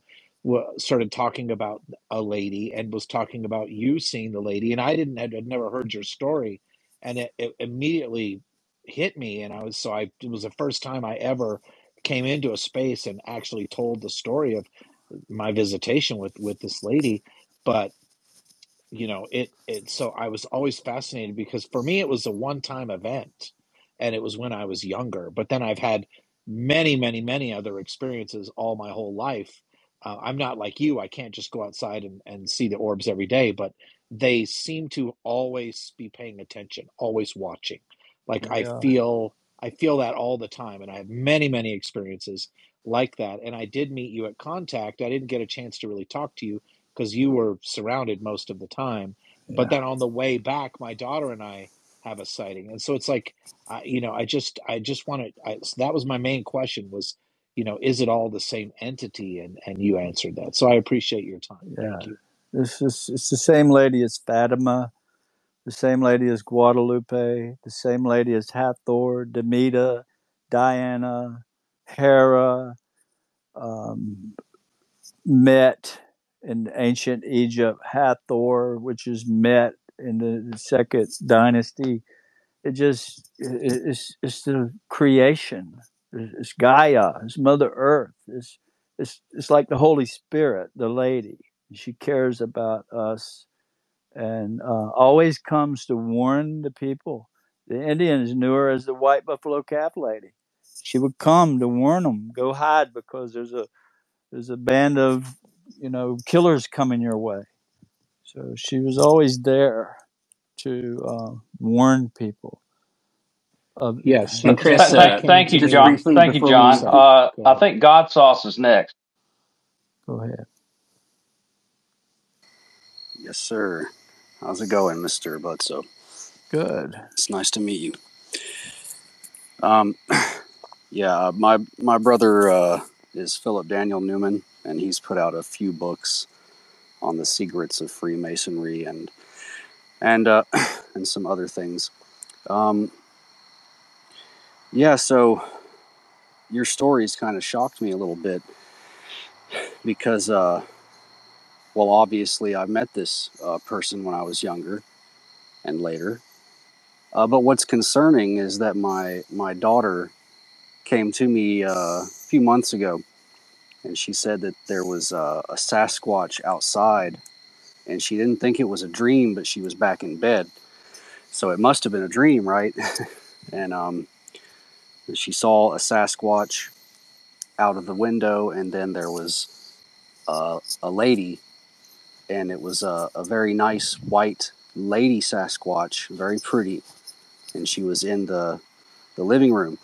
started talking about a lady and was talking about you seeing the lady, and I didn't had never heard your story, and it immediately hit me, and it was the first time I ever came into a space and actually told the story of my visitation with this lady. But so I was always fascinated because for me it was a one-time event, and it was when I was younger, but then I've had many, many, many other experiences all my whole life. I'm not like you. I can't just go outside and see the orbs every day, but they seem to always be paying attention, always watching. Like They are. I feel that all the time, and I have many, many experiences like that. And I did meet you at Contact. I didn't get a chance to really talk to you because you were surrounded most of the time. But Yeah. then on the way back, my daughter and I have a sighting, and so it's like, I just wanted. So that was my main question was, is it all the same entity? And you answered that, so I appreciate your time. Yeah. Thank you. It's the same lady as Fatima, the same lady as Guadalupe, the same lady as Hathor, Demeter, Diana, Hera, um, Met in ancient Egypt, Hathor, which is Met in the second dynasty. It's the creation. It's Gaia. It's Mother Earth. It's like the Holy Spirit, the lady. She cares about us and always comes to warn the people. The Indians knew her as the White Buffalo Calf Lady. She would come to warn them, go hide because there's a band of killers coming your way. So she was always there to warn people. Of Yes, And Chris, she came Thank to you, just John. me. briefly Thank you, before we John. Sorry, go I ahead. think God Sauce is next. go ahead. Yes, sir. How's it going, Mr. Bledsoe? Good. It's nice to meet you. Yeah, my brother is Philip Daniel Newman, and he's put out a few books on the secrets of Freemasonry and and some other things. Yeah, so your stories kind of shocked me a little bit because, well, obviously I met this person when I was younger and later. But what's concerning is that my daughter came to me a few months ago, and she said that there was a Sasquatch outside, and she didn't think it was a dream, but she was back in bed, so it must have been a dream, right? And she saw a Sasquatch out of the window, and then there was a lady, and it was a very nice white lady Sasquatch, very pretty, and she was in the living room.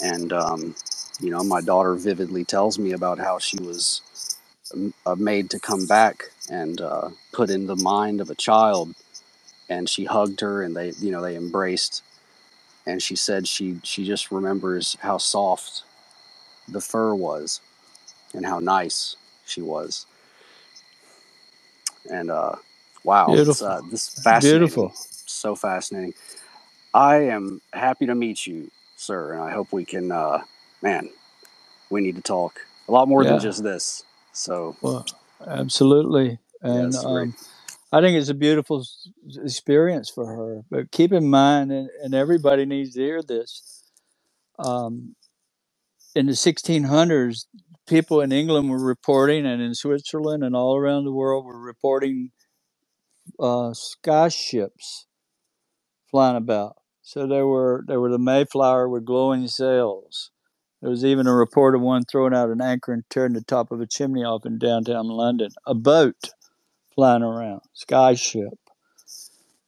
And you know, my daughter vividly tells me about how she was made to come back and put in the mind of a child, and she hugged her, and they embraced, and she said she just remembers how soft the fur was and how nice she was. And wow, Beautiful. this is fascinating, Beautiful. so fascinating. I am happy to meet you, sir, and I hope we can man, we need to talk a lot more than Yeah. just this. So Well, absolutely. yeah, And this is great. I think it's a beautiful experience for her. But keep in mind, and everybody needs to hear this. In the 1600s, people in England were reporting, and in Switzerland and all around the world were reporting sky ships flying about. So there were the Mayflower with glowing sails. There was even a report of one throwing out an anchor and tearing the top of a chimney off in downtown London. A boat flying around, sky ship.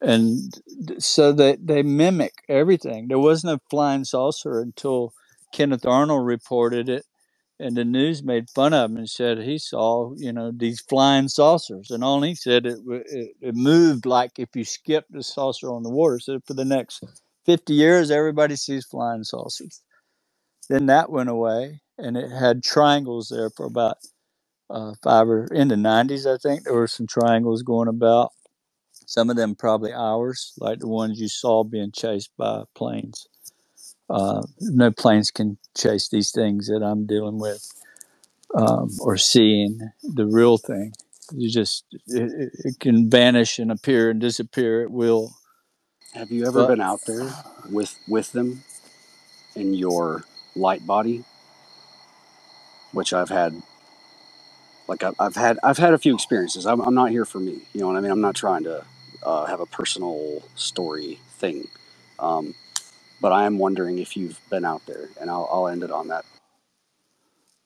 And so they mimic everything. There wasn't a flying saucer until Kenneth Arnold reported it, and the news made fun of him and said he saw, these flying saucers, and all he said it moved like if you skipped the saucer on the water. So for the next 50 years, everybody sees flying saucers. Then that went away, and it had triangles there for about in the 90s, I think. There were some triangles going about. Some of them probably ours, like the ones you saw being chased by planes. No planes can chase these things that I'm dealing with or seeing the real thing. It can vanish and appear and disappear at will. Have you ever But been out there with them in your light body? Which I've had. Like I've had a few experiences. I'm not here for me. You know what I mean? I'm not trying to have a personal story thing. Um, but I am wondering if you've been out there, and I'll end it on that.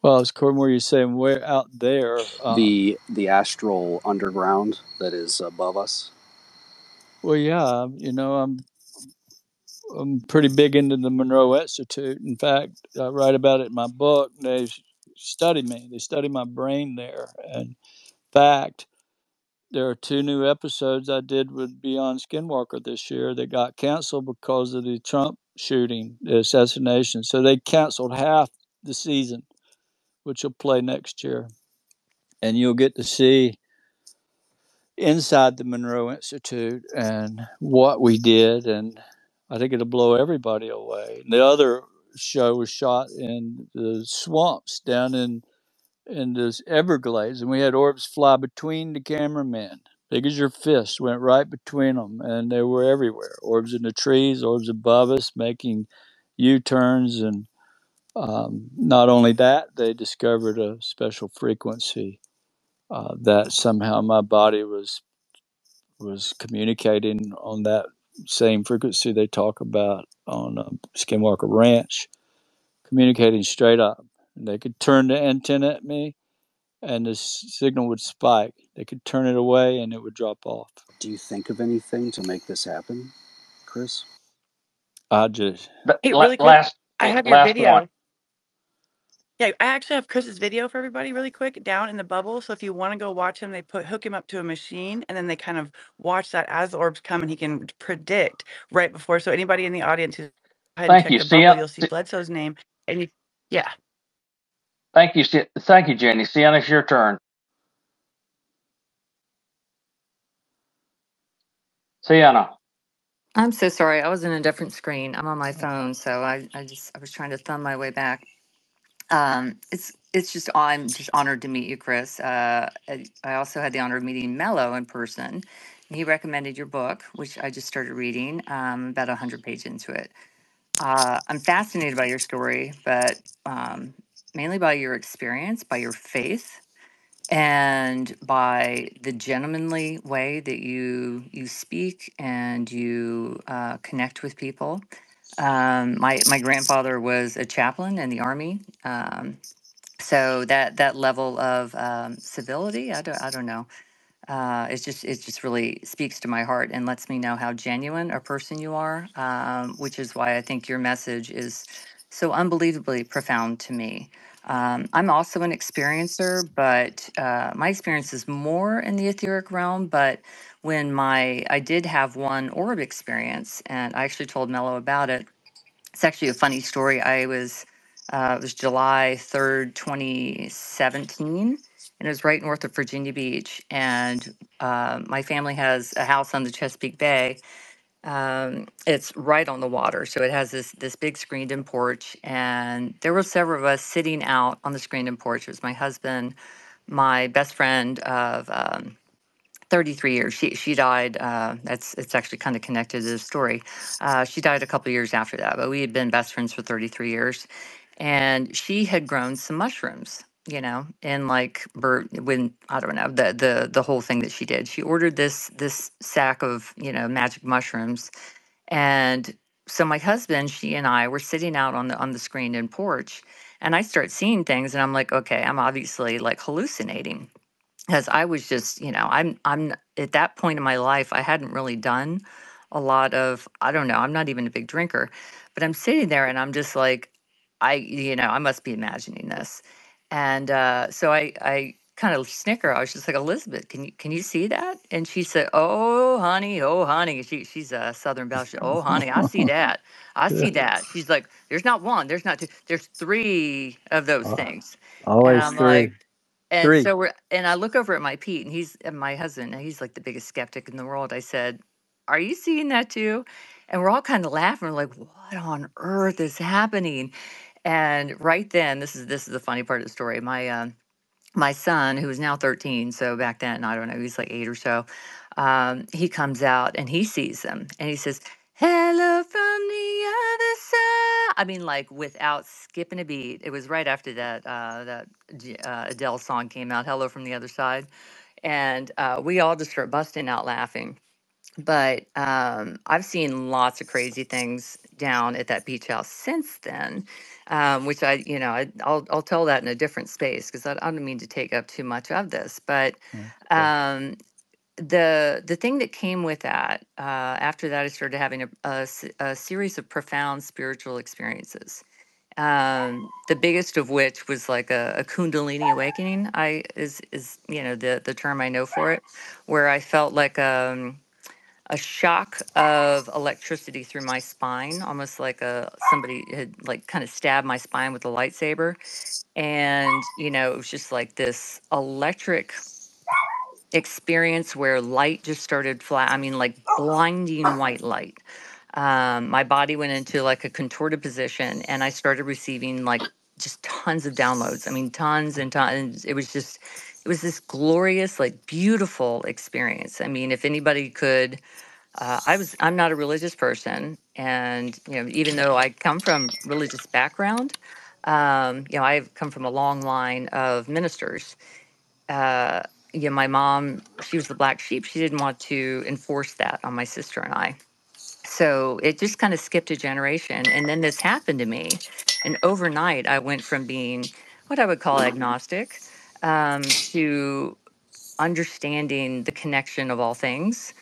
well, as Cormore, you're saying, we're out there. The astral underground that is above us. Well, yeah, I'm pretty big into the Monroe Institute. In fact, I write about it in my book. They study me. They study my brain there. And in fact, there are 2 new episodes I did with Beyond Skinwalker this year that got canceled because of the Trump shooting, the assassination. So they canceled half the season, which will play next year. And you'll get to see inside the Monroe Institute and what we did. And I think it'll blow everybody away. The other show was shot in the swamps down in this Everglades, and we had orbs fly between the cameramen, big as your fist, went right between them, and they were everywhere. Orbs in the trees, orbs above us, making U-turns, and not only that, they discovered a special frequency that somehow my body was communicating on that same frequency they talk about on Skinwalker Ranch, communicating straight up. And they could turn the antenna at me, and the signal would spike. They could turn it away, and it would drop off. Do you think of anything to make this happen, Chris? I just, Hey, really quick, I have your Last one. video. Yeah, I actually have Chris's video for everybody really quick down in the bubble. So if you want to go watch him, they hook him up to a machine and then they kind of watch that as the orbs come and he can predict right before. So anybody in the audience who's go ahead and Thank check you. the bubble, Sienna, you'll see Bledsoe's name. And you, yeah. thank you, Jenny. Sienna, it's your turn. Sienna. I'm so sorry. I was in a different screen. I'm on my phone, so I was trying to thumb my way back. It's just I'm just honored to meet you, Chris. I also had the honor of meeting Mellow in person. He recommended your book, which I just started reading. About 100 pages into it. I'm fascinated by your story, but mainly by your experience, by your faith, and by the gentlemanly way that you speak and you connect with people. My grandfather was a chaplain in the army, so that level of civility, I don't know. It just really speaks to my heart and lets me know how genuine a person you are, which is why I think your message is so unbelievably profound to me. I'm also an experiencer, but my experience is more in the etheric realm. But I did have one orb experience, and I actually told Mello about it. It's actually a funny story. It was July 3rd, 2017, and it was right north of Virginia Beach. And my family has a house on the Chesapeake Bay. It's right on the water, so it has this big screened-in porch. And there were several of us sitting out on the screened-in porch. It was my husband, my best friend of 33 years. She died. It's actually kind of connected to the story. She died a couple of years after that, but we had been best friends for 33 years. And she had grown some mushrooms, and like when I don't know the whole thing that she did. She ordered this sack of magic mushrooms, and so my husband, she and I were sitting out on the screened in porch, and I start seeing things, and I'm like, okay, I'm obviously like hallucinating because I was just, I'm at that point in my life, I hadn't really done a lot of, I don't know, I'm not even a big drinker, but I'm sitting there and I'm just like, I must be imagining this. And so I kind of snicker. I was just like, Elizabeth, can you see that? And she said, oh, honey. She's a Southern Belle. She said, oh, honey, I see that. I see that. She's like, there's not one, there's not two, there's three of those things. And Always I'm like, three. and Three. so I look over at my Pete, and he's and my husband, and he's like the biggest skeptic in the world. I said, "Are you seeing that too?" And we're all kind of laughing. We're like, "What on earth is happening?" And right then, this is the funny part of the story. My son, who is now 13, so back then, I don't know, he's like 8 or so, he comes out and he sees them and he says, hello from the other side. I mean, like without skipping a beat. It was right after that Adele song came out, Hello from the Other Side. And we all just start busting out laughing. But I've seen lots of crazy things down at that beach house since then, which I'll tell that in a different space because I don't mean to take up too much of this. But Okay. um, the thing that came with that after that, I started having a series of profound spiritual experiences. The biggest of which was like a Kundalini awakening. Is the term I know for it, where I felt like a shock of electricity through my spine, almost like somebody had like kind of stabbed my spine with a lightsaber. And, it was just like this electric experience where light just started I mean, like blinding white light. My body went into like a contorted position and I started receiving like just tons of downloads. I mean, tons and tons. It was this glorious, like beautiful experience. I mean, if anybody could, I'm not a religious person, and even though I come from religious background, I've come from a long line of ministers. Uh, my mom, she was the black sheep. She didn't want to enforce that on my sister and I. So it just kind of skipped a generation, and then this happened to me, and overnight I went from being what I would call agnostic to understanding the connection of all things,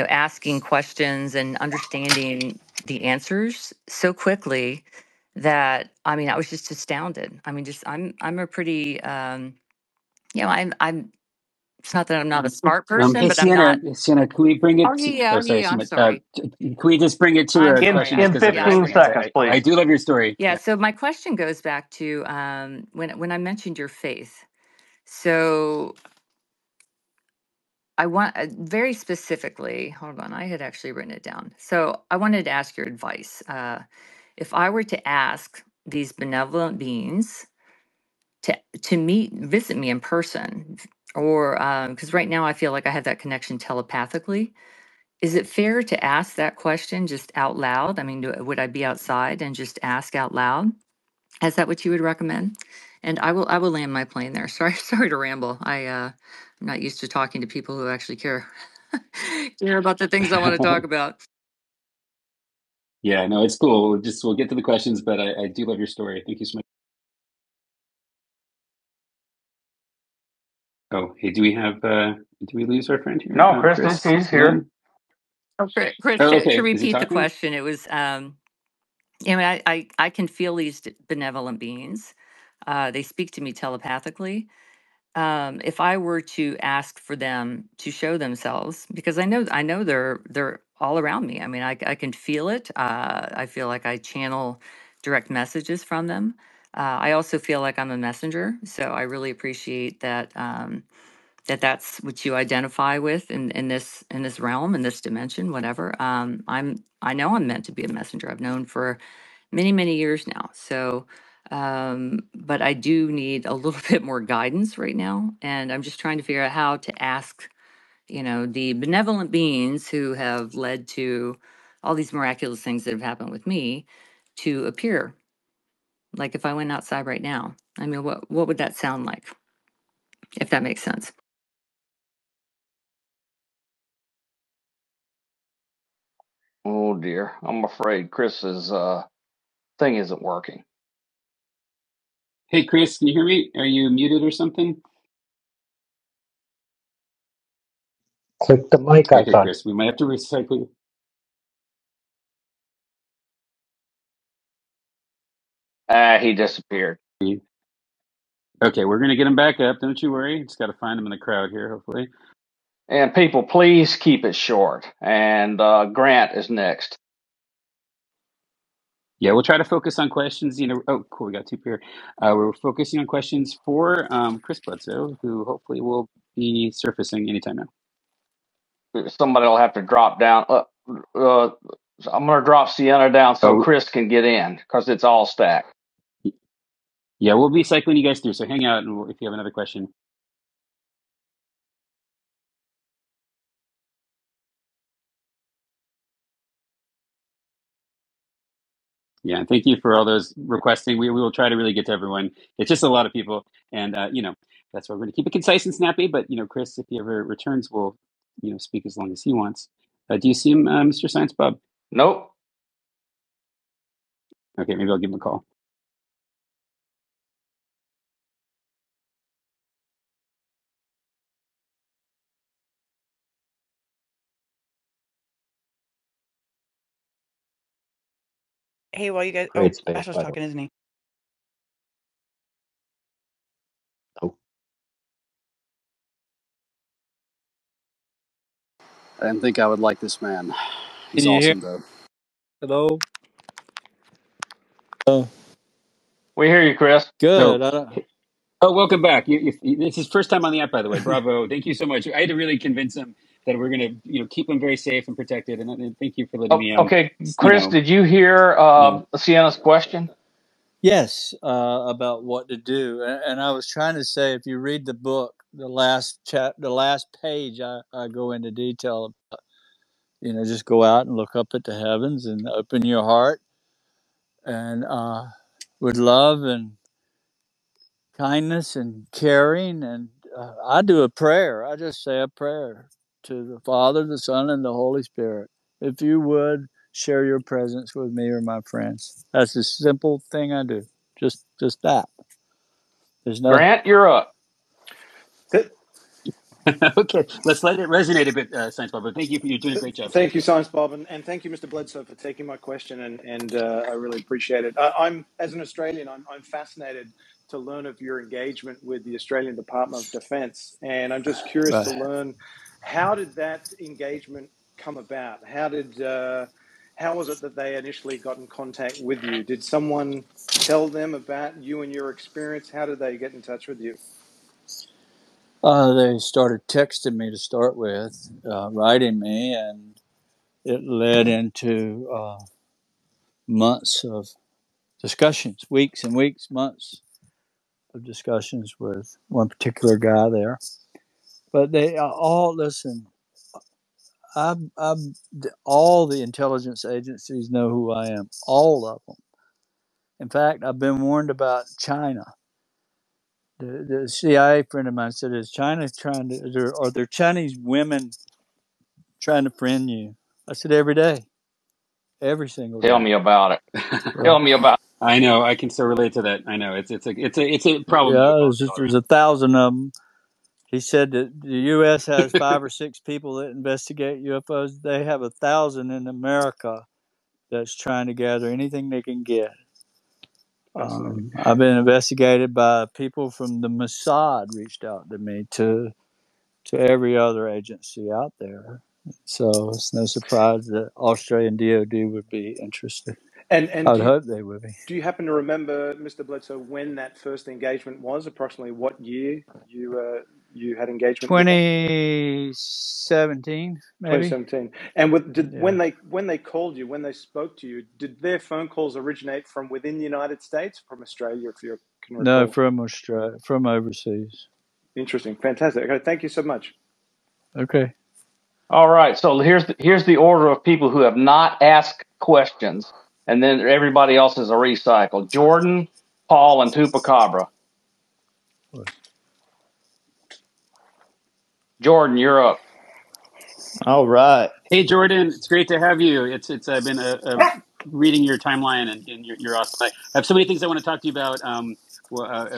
asking questions and understanding the answers so quickly that, I mean, I was just astounded. I mean, I'm a pretty, you know, I'm, it's not that I'm not a smart person, Hey, but I'm Sienna, not. Sienna, can we bring Oh, it to, yeah, oh, oh, sorry, yeah, so I'm much, sorry. can we just bring it to I'm a In sorry. question just in because of the Yeah. 15 resonance? seconds, I please. do love your story. Yeah. Yeah. So my question goes back to when I mentioned your faith. So I want very specifically, hold on, I had actually written it down. So I wanted to ask your advice. If I were to ask these benevolent beings to visit me in person, or because right now I feel like I have that connection telepathically. Is it fair to ask that question just out loud? I mean, would I be outside and just ask out loud? Is that what you would recommend? And I will land my plane there. Sorry, sorry to ramble. I'm not used to talking to people who actually care about the things I want to talk about. Yeah, no, it's cool. We'll get to the questions, but I do love your story. Thank you so much. Oh, hey, do we lose our friend here? No, Chris, Chris he's is here. gone. Oh, Chris, Oh, to okay. Is he repeat the talking? question, it was, you know, I can feel these benevolent beings. They speak to me telepathically. If I were to ask for them to show themselves, because I know they're all around me. I mean, I can feel it. I feel like I channel direct messages from them. I also feel like I'm a messenger, so I really appreciate that. That's what you identify with in this realm, in this dimension, whatever. I know I'm meant to be a messenger. I've known for many years now. So, but I do need a little bit more guidance right now, and I'm just trying to figure out how to ask, the benevolent beings who have led to all these miraculous things that have happened with me to appear. Like if I went outside right now, I mean, what would that sound like, if that makes sense? Oh dear, I'm afraid Chris's thing isn't working. Hey, Chris, can you hear me? Are you muted or something? Click the mic Okay, icon. Chris, we might have to recycle He disappeared. you. Okay, we're gonna get him back up. Don't you worry. Just got to find him in the crowd here, hopefully. And people, please keep it short. And Grant is next. Yeah, we'll try to focus on questions. Oh, cool. We got two here. We're focusing on questions for Chris Bledsoe, who hopefully will be surfacing anytime now. Somebody will have to drop down. I'm going to drop Sienna down so Oh, Chris can get in because it's all stacked. yeah, we'll be cycling you guys through. So hang out, and if you have another question. Yeah, and thank you for all those requesting. We will try to really get to everyone. It's just a lot of people, and that's why we're going to keep it concise and snappy. But Chris, if he ever returns, will speak as long as he wants. Do you see him, Mr. Science Bob? Nope. Okay, maybe I'll give him a call. Hey, while you guys, Great space, Ashley's by the way. talking, isn't he? Oh, I didn't think I would like this man. Can He's you hear? awesome, though. Hello. Oh, We hear you, Chris. So, good. I don't, oh, welcome back. This is first time on the app, by the way. Bravo! Thank you so much. I had to really convince him that we're going to, keep him very safe and protected. And thank you for letting Oh, me, okay, Chris, did you hear you know, Sienna's question? yes, about what to do, and I was trying to say, if you read the book, the last page, I go into detail. Just go out and look up at the heavens and open your heart, and with love and kindness and caring, and I do a prayer. I just say a prayer to the Father, the Son, and the Holy Spirit. If you would share your presence with me or my friends, that's a simple thing I do. Just that. There's no. Grant, you're up. Th- Okay, let's let it resonate a bit, Science Bob. But thank you for you're doing a great job. Thank you, Science Bob, and thank you, Mr. Bledsoe, for taking my question, and I really appreciate it. I'm, as an Australian, I'm fascinated to learn of your engagement with the Australian Department of Defence, and I'm just curious to Right. learn, how did that engagement come about? How was it that they initially got in contact with you? Did someone tell them about you and your experience? How did they get in touch with you? They started texting me to start with, writing me, and it led into months of discussions, weeks and weeks, months of discussions with one particular guy there. But they all listen. I'm all the intelligence agencies know who I am. All of them. In fact, I've been warned about China. The CIA friend of mine said, "Is China trying to? Are there Chinese women trying to friend you?" I said, "Every day, every single Tell day." me about it. Well, Tell me about I know. I can so relate to that. I know. It's a problem that yeah, we both feel, there's right? 1,000 of them. He said that the U.S. has 5 or 6 people that investigate UFOs. They have 1,000 in America that's trying to gather anything they can get. Fascinating. I've been investigated by people from the Mossad, reached out to me, to every other agency out there. So it's no surprise that Australian DOD would be interested. And I would hope they would be. do you happen to remember, Mr. Bledsoe, when that first engagement was? Approximately what year you had engagement with them? 2017, maybe. 2017. And Yeah. when they called you, when they spoke to you, did their phone calls originate from within the United States, from Australia, if you can No, recall? from Australia, from overseas. Interesting, fantastic. Okay, thank you so much. Okay. All right, so here's the order of people who have not asked questions, and then everybody else is a recycle. Jordan, Paul, and Tupacabra. Jordan, you're up. All right. Hey, Jordan, it's great to have you. It's I've been reading your timeline, and you're awesome. I have so many things I want to talk to you about.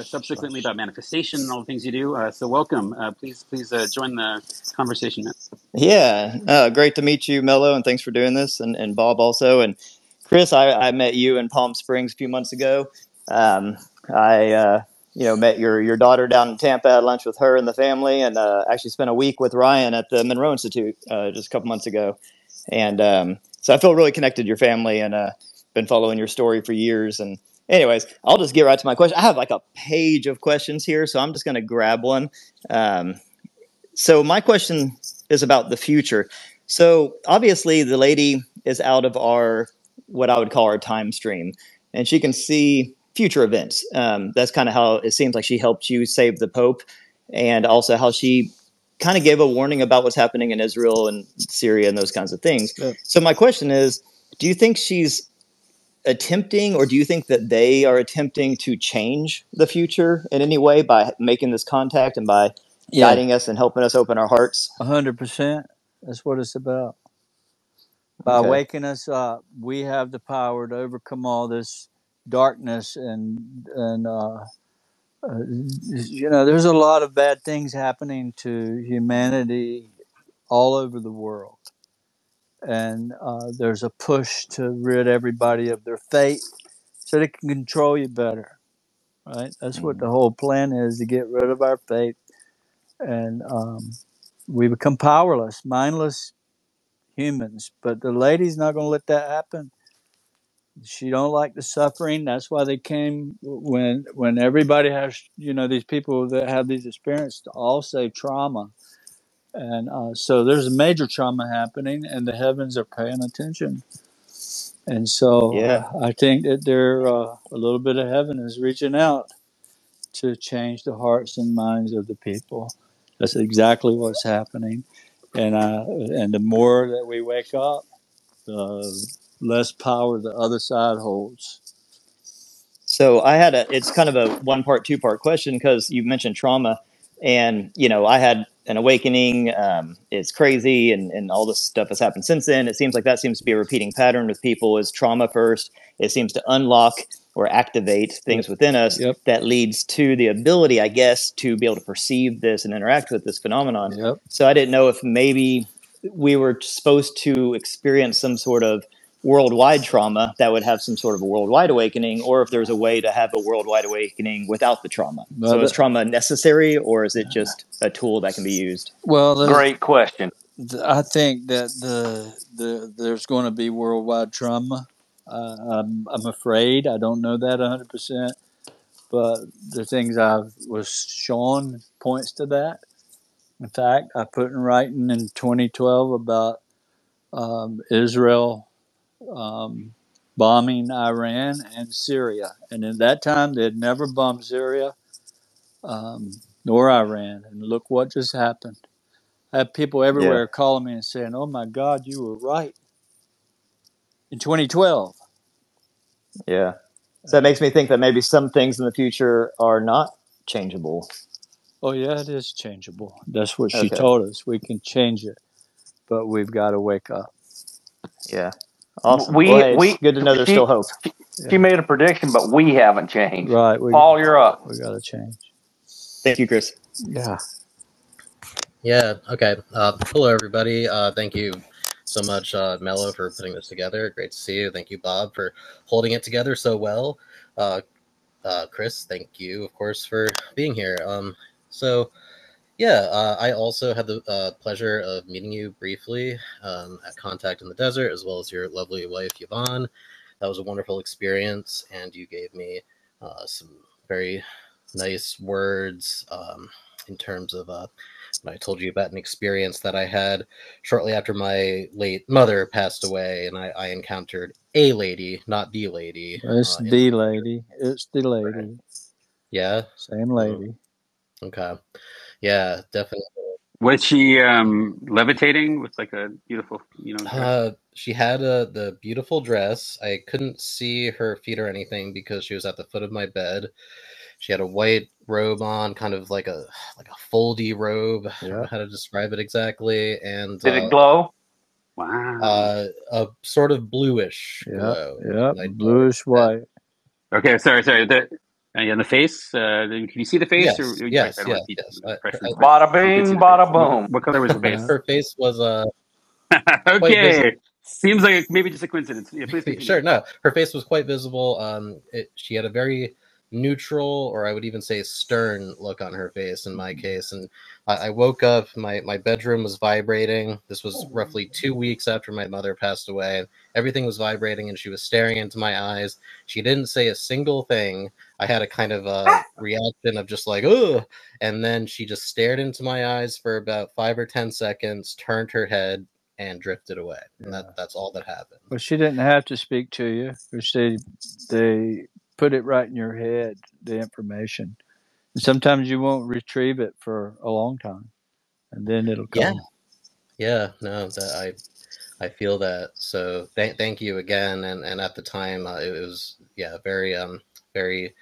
Subsequently about manifestation and all the things you do. So welcome. Please join the conversation, man. Yeah, great to meet you, Mellow, and thanks for doing this, and Bob also. And Chris, I met you in Palm Springs a few months ago. I met your daughter down in Tampa, had lunch with her and the family, and actually spent a week with Ryan at the Monroe Institute just a couple months ago. And so I feel really connected to your family, and been following your story for years. And anyways, I'll just get right to my question. I have like a page of questions here, so I'm just going to grab one. So my question is about the future. So obviously the lady is out of our, what I would call our time stream, and she can see future events. That's kind of how it seems like she helped you save the Pope, and also how she kind of gave a warning about what's happening in Israel and Syria and those kinds of things. Yep. So my question is, do you think she's attempting, or do you think that they are attempting to change the future in any way by making this contact and by Yeah, guiding us and helping us open our hearts? 100%. That's what it's about. By Okay. waking us up, we have the power to overcome all this darkness and there's a lot of bad things happening to humanity all over the world, and there's a push to rid everybody of their fate so they can control you better. Right? That's what the whole plan is, to get rid of our fate, and we become powerless, mindless humans. But the lady's not going to let that happen. She don't like the suffering. That's why they came when everybody has, these people that have these experiences all say trauma. And so there's a major trauma happening, and the heavens are paying attention. And so Yeah. I think that a little bit of heaven is reaching out to change the hearts and minds of the people. That's exactly what's happening. And the more that we wake up, the less power the other side holds. So it's kind of a one part, two part question, because you mentioned trauma, and I had an awakening. It's crazy, and all this stuff has happened since then. It seems like that seems to be a repeating pattern with people: is trauma first. It seems to unlock or activate things Yep. within us Yep. that leads to the ability, I guess, to be able to perceive this and interact with this phenomenon. Yep. So I didn't know if maybe we were supposed to experience some sort of worldwide trauma that would have some sort of a worldwide awakening, or if there's a way to have a worldwide awakening without the trauma. Well, So is trauma necessary, or is it just a tool that can be used? well, Great question. I think that there's going to be worldwide trauma. I'm afraid. I don't know that 100%, but the things I was shown points to that. In fact, I put in writing in 2012 about Israel bombing Iran and Syria, and at that time they had never bombed Syria nor Iran, and look what just happened. I have people Yeah. everywhere calling me and saying, "Oh my God, you were right." In 2012. Yeah. So that makes me think that maybe some things in the future are not changeable. Oh yeah, it is changeable. That's what she Okay. told us. We can change it, but we've got to wake up. Yeah. Awesome. Well, hey, it's good to know there's still hope. She made a prediction, but we haven't changed. Right. Paul, you're up. We got to change. Thank you, Chris. Yeah. Yeah. Okay. Hello, everybody. Thank you so much, Mellow, for putting this together. Great to see you. Thank you, Bob, for holding it together so well. Chris, thank you, of course, for being here. I also had the pleasure of meeting you briefly at Contact in the Desert, as well as your lovely wife, Yvonne. That was a wonderful experience, and you gave me some very nice words in terms of I told you about an experience that I had shortly after my late mother passed away, and I encountered a lady, not the lady. It's the lady. It's the lady. Right. Yeah. Same lady. Okay. Yeah, definitely. Was she levitating with like a beautiful, dress? She had the beautiful dress. I couldn't see her feet or anything because she was at the foot of my bed. She had a white robe on, kind of like a foldy robe. I don't know how to describe it exactly. And did it glow? Wow. A sort of bluish glow. Yeah, bluish white. Okay, sorry. The face. Can you see the face? Yes, Or, yes, I don't want to keep impressions. Bada bing, bada boom. What color was her face? Her face was quite visible. Okay, seems like maybe just a coincidence. Yeah, please continue. Sure, no, her face was quite visible. She had a very neutral, or I would even say stern look on her face in my case. And I woke up, my bedroom was vibrating. This was roughly 2 weeks after my mother passed away. Everything was vibrating and she was staring into my eyes. She didn't say a single thing. I had a kind of a reaction of just like, ugh. And then she just stared into my eyes for about 5 or 10 seconds, turned her head, and drifted away. And that's all that happened. Well, she didn't have to speak to you. They put it right in your head, the information. And sometimes you won't retrieve it for a long time, and then it'll come. Yeah. No, I feel that. So thank you again. And at the time, it was very very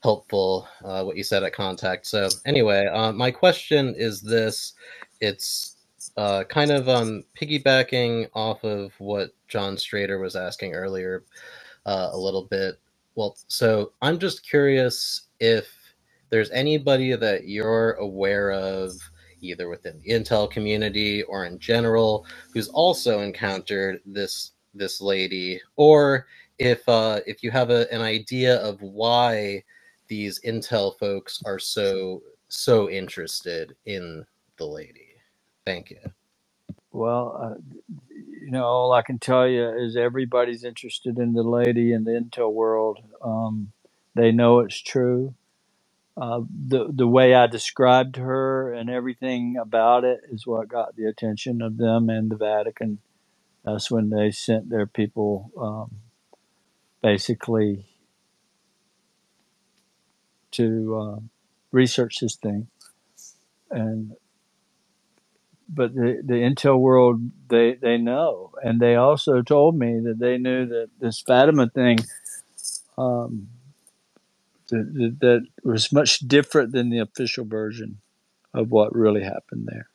helpful what you said at Contact. So anyway, my question is this: it's kind of piggybacking off of what John Strader was asking earlier a little bit. Well, so I'm just curious if there's anybody that you're aware of, either within the Intel community or in general, who's also encountered this lady, or if you have an idea of why these Intel folks are so interested in the lady. Thank you. Well, all I can tell you is everybody's interested in the lady in the Intel world. They know it's true. The way I described her and everything about it is what got the attention of them and the Vatican. That's when they sent their people basically to research this thing. But the Intel world, they know, and they also told me that they knew that this Fatima thing that was much different than the official version of what really happened there.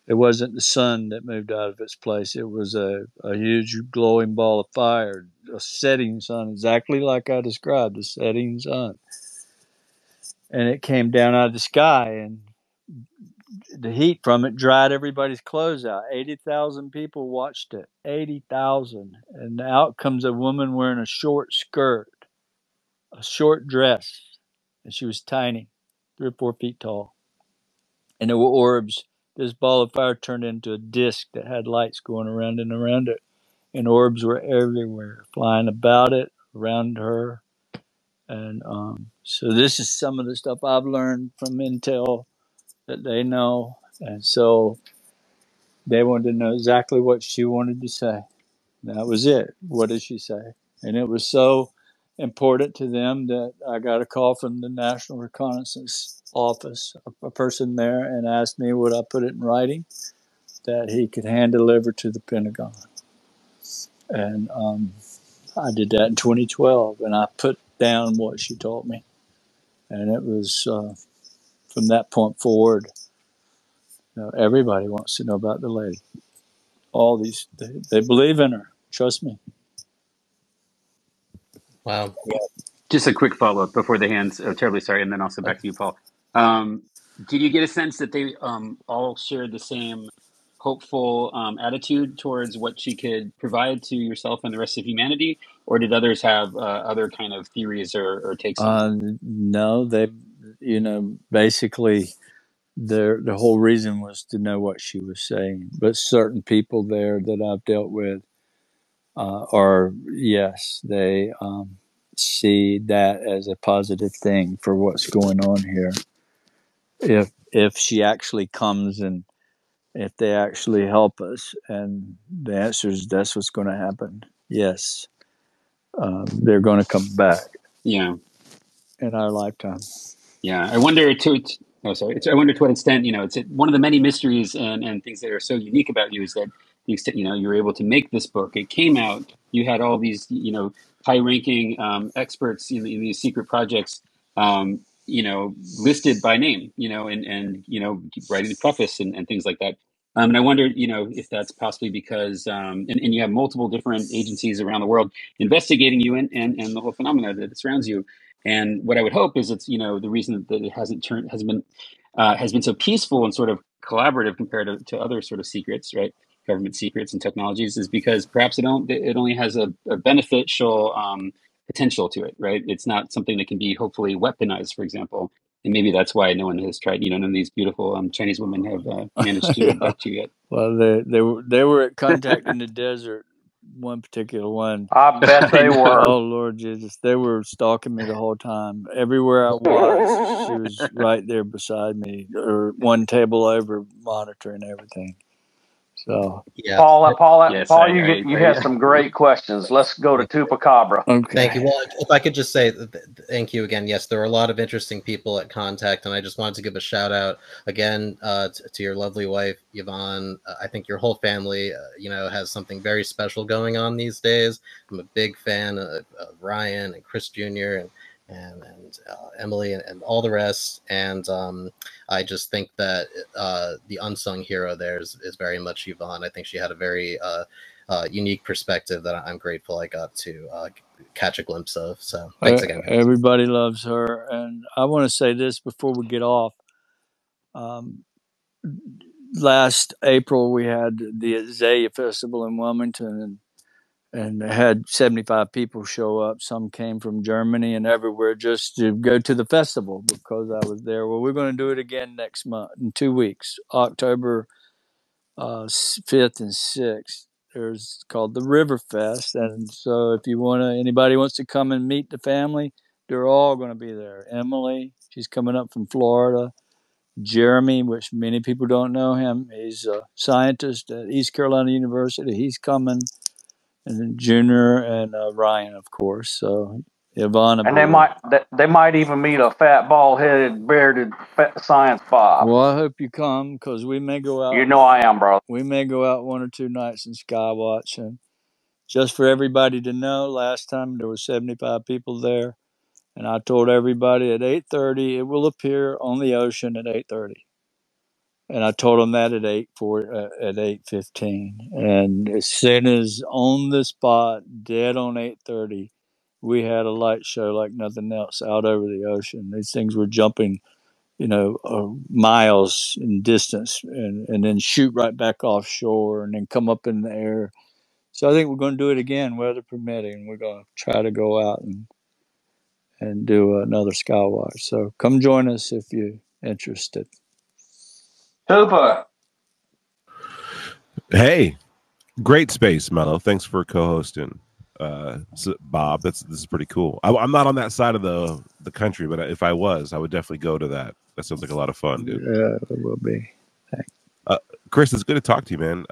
It wasn't the sun that moved out of its place. It was a huge glowing ball of fire, a setting sun, exactly like I described, a setting sun. And it came down out of the sky, and the heat from it dried everybody's clothes out. 80,000 people watched it. 80,000. And out comes a woman wearing a short skirt, a short dress. And she was tiny, 3 or 4 feet tall. And there were orbs. This ball of fire turned into a disc that had lights going around and around it. And orbs were everywhere, flying about it, around her. And so this is some of the stuff I've learned from Intel that they know. And so they wanted to know exactly what she wanted to say. That was it. What did she say? And it was so important to them that I got a call from the National Reconnaissance Office, a person there, and asked me would I put it in writing that he could hand deliver to the Pentagon. And I did that in 2012, and I put down what she told me. And it was from that point forward, everybody wants to know about the lady. All these, they believe in her. Trust me. Wow. Just a quick follow up before the hands. Oh, terribly sorry, and then also back to you, Paul. Did you get a sense that they all shared the same hopeful attitude towards what she could provide to yourself and the rest of humanity, or did others have other kind of theories or takes on it? No, they, basically, the whole reason was to know what she was saying. But certain people there that I've dealt with are, yes, they see that as a positive thing for what's going on here. If she actually comes and if they actually help us, and the answer is that's what's going to happen. Yes, they're going to come back Yeah. in our lifetime. Yeah, I wonder I wonder to what extent, it's one of the many mysteries and things that are so unique about you is that the extent, you were able to make this book. It came out, you had all these, high-ranking experts in these secret projects, listed by name, and writing the preface and things like that. And I wondered, if that's possibly because, and you have multiple different agencies around the world investigating you and the whole phenomena that surrounds you. And what I would hope is it's the reason that it has been so peaceful and sort of collaborative compared to other sort of secrets, right? Government secrets and technologies is because perhaps it only has a beneficial potential to it, right? It's not something that can be hopefully weaponized, for example. And maybe that's why no one has tried. None of these beautiful Chinese women have managed to Yeah. abduct you yet. Well, they were at contact in the desert. One particular one. I bet I they know. were. Oh Lord Jesus, they were stalking me the whole time. Everywhere I was, she was right there beside me, or one table over, monitoring everything. So Yeah. Yes, Paul, you had some great questions. Let's go to Tupacabra. Thank okay. you. Well, if I could just say thank you again. Yes, there are a lot of interesting people at Contact, and I just wanted to give a shout out again to your lovely wife, Yvonne. I think your whole family, has something very special going on these days. I'm a big fan of Ryan and Chris Jr. and Emily and all the rest. And I just think that the unsung hero there is very much Yvonne. I think she had a very unique perspective that I'm grateful I got to catch a glimpse of. So thanks again, guys. Everybody loves her, and I want to say this before we get off. Um, Last April, we had the Azalea Festival in Wilmington, and had 75 people show up. Some came from Germany and everywhere just to go to the festival because I was there. Well, we're going to do it again next month in 2 weeks, October 5th and 6th. There's called the River Fest, and so if anybody wants to come and meet the family, they're all going to be there. Emily, she's coming up from Florida. Jeremy, which many people don't know him, he's a scientist at East Carolina University. He's coming, and then Junior and Ryan, of course. So Yvonne will And be there. they might even meet a fat, bald-headed, bearded science Bob. Well, I hope you come because we may go You out. know I am, bro. We may go out 1 or 2 nights in Skywatch, and just for everybody to know, last time there were 75 people there, and I told everybody at 8:30 it will appear on the ocean at 8:30. And I told him that at 8:15. And as soon as on the spot, dead on 8:30, we had a light show like nothing else out over the ocean. These things were jumping, miles in distance, and then shoot right back offshore and then come up in the air. So I think we're going to do it again, weather permitting. We're going to try to go out and do another Skywatch. So come join us if you're interested. Tupa. Hey, great space, Mellow. Thanks for co-hosting, Bob. This is pretty cool. I'm not on that side of the country, but if I was, I would definitely go to that. That sounds like a lot of fun, dude. Yeah, it will be. Thanks. Chris, it's good to talk to you, man.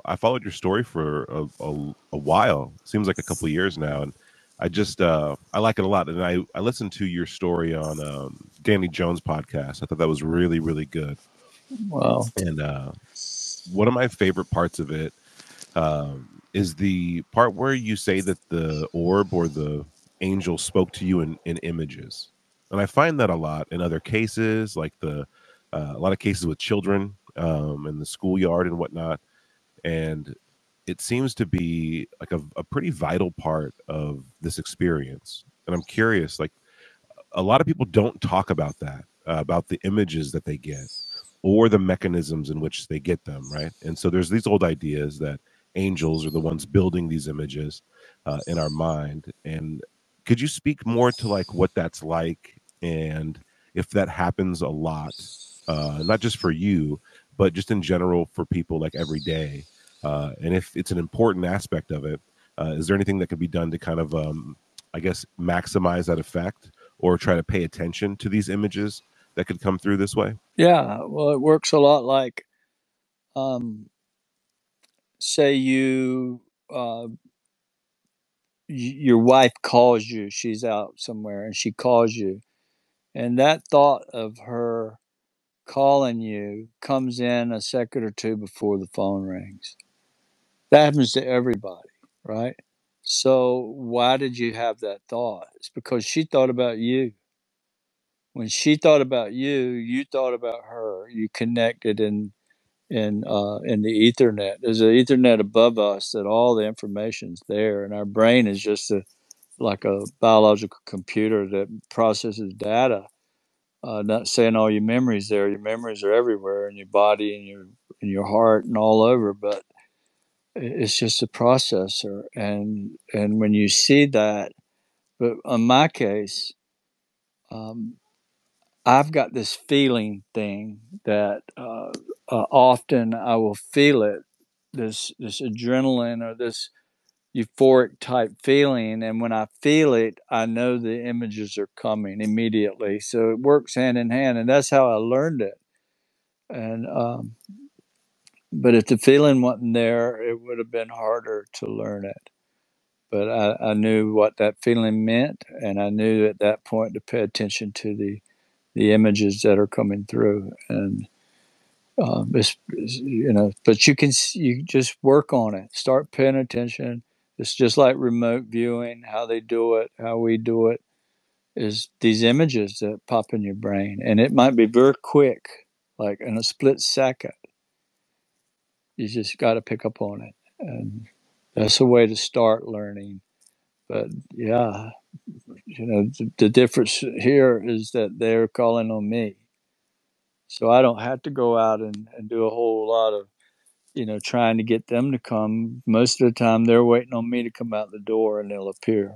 I followed your story for a while. Seems like a couple of years now, and I like it a lot. And I listened to your story on Danny Jones' podcast. I thought that was really, really good. Wow. And one of my favorite parts of it is the part where you say that the orb or the angel spoke to you in images. And I find that a lot in other cases, like a lot of cases with children in the schoolyard and whatnot. And it seems to be like a pretty vital part of this experience. And I'm curious, like a lot of people don't talk about that, about the images that they get or the mechanisms in which they get them, right? And so there's these old ideas that angels are the ones building these images in our mind. And could you speak more to like what that's like and if that happens a lot, not just for you, but just in general for people like every day? And if it's an important aspect of it, is there anything that can be done to kind of, I guess, maximize that effect or try to pay attention to these images that could come through this way? Yeah, well, it works a lot like, say your wife calls you. She's out somewhere and she calls you, and that thought of her calling you comes in a second or two before the phone rings. That happens to everybody, right? So why did you have that thought? It's because she thought about you. When she thought about you, you thought about her. You connected in the Ethernet. There's an Ethernet above us that all the information's there, and our brain is just like a biological computer that processes data. Not saying all your memories there. Your memories are everywhere in your body and your heart and all over, but it's just a processor. And when you see that, but in my case, um, I've got this feeling thing that often I will feel it, this adrenaline or this euphoric type feeling, and when I feel it, I know the images are coming immediately. So it works hand in hand, and that's how I learned it. And but if the feeling wasn't there, it would have been harder to learn it. But I knew what that feeling meant, and I knew at that point to pay attention to the images that are coming through. And but you just work on it. Start paying attention. It's just like remote viewing, how they do it, how we do it, is these images that pop in your brain. And it might be very quick, like in a split second. You just got to pick up on it. And that's a way to start learning. But yeah, the difference here is that they're calling on me. So I don't have to go out and do a whole lot of trying to get them to come. Most of the time, they're waiting on me to come out the door, and they'll appear.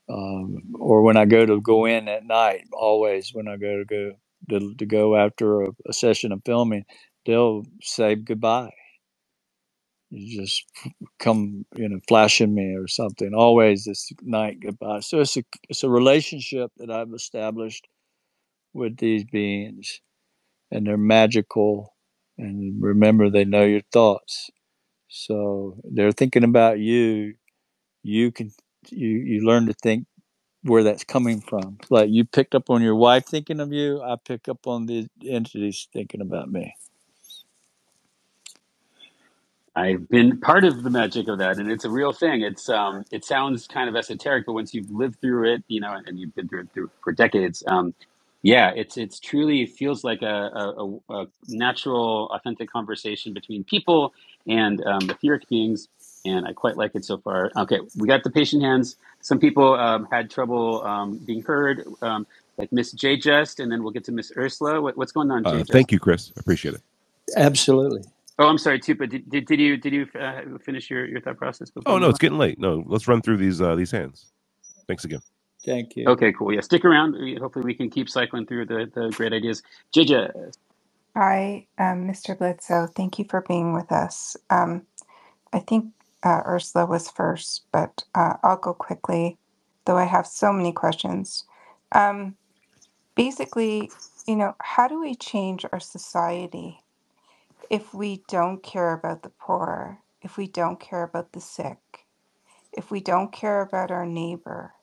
Or when I go in at night, always when I to go after a session of filming, they'll say goodbye. You just come, flashing me or something. Always this night goodbye. So it's a relationship that I've established with these beings, and they're magical. And remember, they know your thoughts. So they're thinking about you. You learn to think where that's coming from. Like you picked up on your wife thinking of you, I pick up on the entities thinking about me. I've been part of the magic of that, and it's a real thing. It sounds kind of esoteric, but once you've lived through it, and you've been through it for decades, Yeah, it's truly feels like a natural, authentic conversation between people and etheric beings, and I quite like it so far. Okay, we got the patient hands. Some people had trouble being heard, like Miss J Just, and then we'll get to Miss Ursula. What's going on, J Thank Just? you, Chris. Appreciate it. Absolutely. Oh, I'm sorry, Tupa. Did you finish your thought process before Oh we no, move it's on? getting late. No, let's run through these hands. Thanks again. Thank you. Okay, cool. Yeah, stick around. Hopefully, we can keep cycling through the great ideas. J Just. Hi, Mr. Bledsoe. Thank you for being with us. I think Ursula was first, but I'll go quickly, though I have so many questions. Um, Basically, how do we change our society if we don't care about the poor, if we don't care about the sick, if we don't care about our neighbor?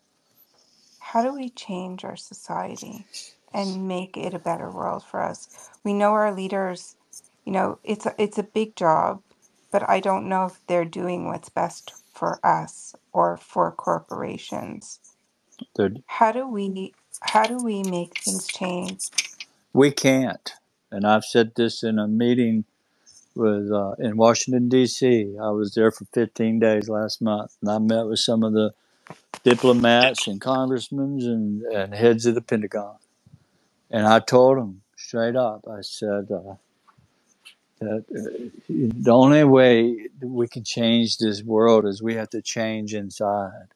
How do we change our society and make it a better world for us? We know our leaders, it's a big job, but I don't know if they're doing what's best for us or for corporations. Good. How do we make things change? We can't. And I've said this in a meeting with in Washington D.C. I was there for 15 days last month, and I met with some of the diplomats and congressmen and heads of the Pentagon. And I told them straight up, I said that the only way we can change this world is we have to change inside.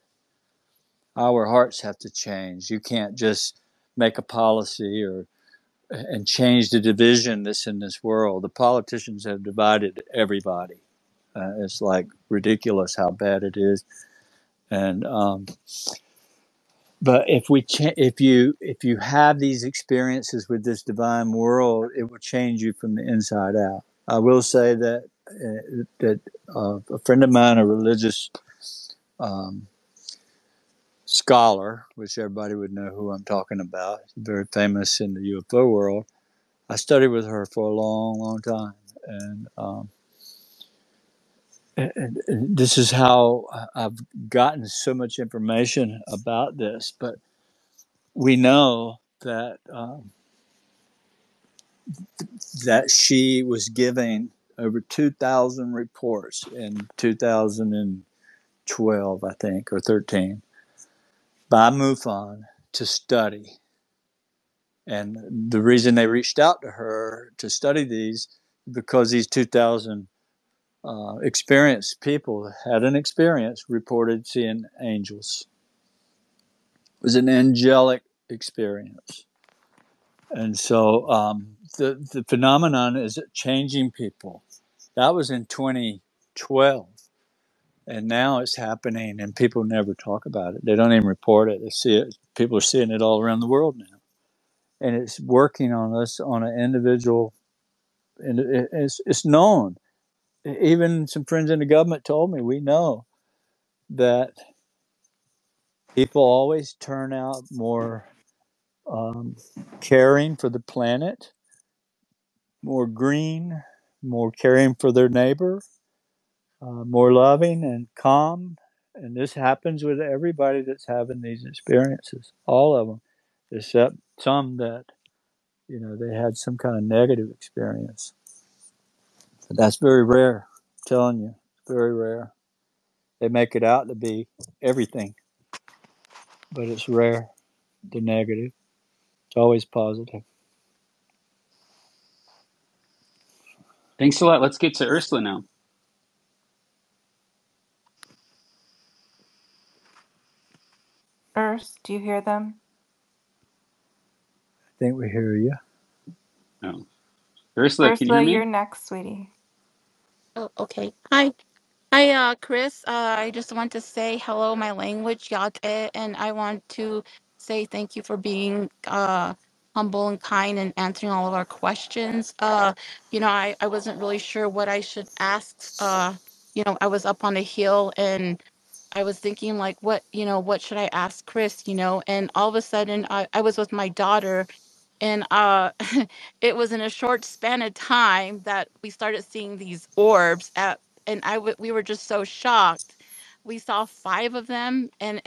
Our hearts have to change. You can't just make a policy or and change the division that's in this world. The politicians have divided everybody. It's like ridiculous how bad it is. And but if you have these experiences with this divine world, it will change you from the inside out. I will say that a friend of mine, a religious um, scholar, which everybody would know who I'm talking about, very famous in the UFO world. I studied with her for a long, long time, and this is how I've gotten so much information about this. But we know that she was giving over 2,000 reports in 2012, I think, or 13, by MUFON to study. And the reason they reached out to her to study these, because these 2,000 experienced people had an experience, reported seeing angels. It was an angelic experience. And so the phenomenon is changing people. That was in 2012. And now it's happening, and people never talk about it. They don't even report it. They see it. People are seeing it all around the world now. And it's working on us on an individual, and it's known. Even some friends in the government told me, we know that people always turn out more caring for the planet, more green, more caring for their neighbor, more loving and calm. And this happens with everybody that's having these experiences, all of them, except some that, they had some kind of negative experience. But that's very rare. I'm telling you, very rare. They make it out to be everything, but it's rare, the negative. It's always positive. Thanks a lot. Let's get to Ursula now. Urs, do you hear them? I think we hear you. Oh, Ursula, can you hear Ursula, you're me? next, sweetie. Oh, okay. Hi. Hi, Chris. I just want to say hello, my language, Yate, and I want to say thank you for being humble and kind and answering all of our questions. I wasn't really sure what I should ask. I was up on a hill and I was thinking like what should I ask Chris, and all of a sudden I was with my daughter and it was in a short span of time that we started seeing these orbs and we were just so shocked. We saw 5 of them, and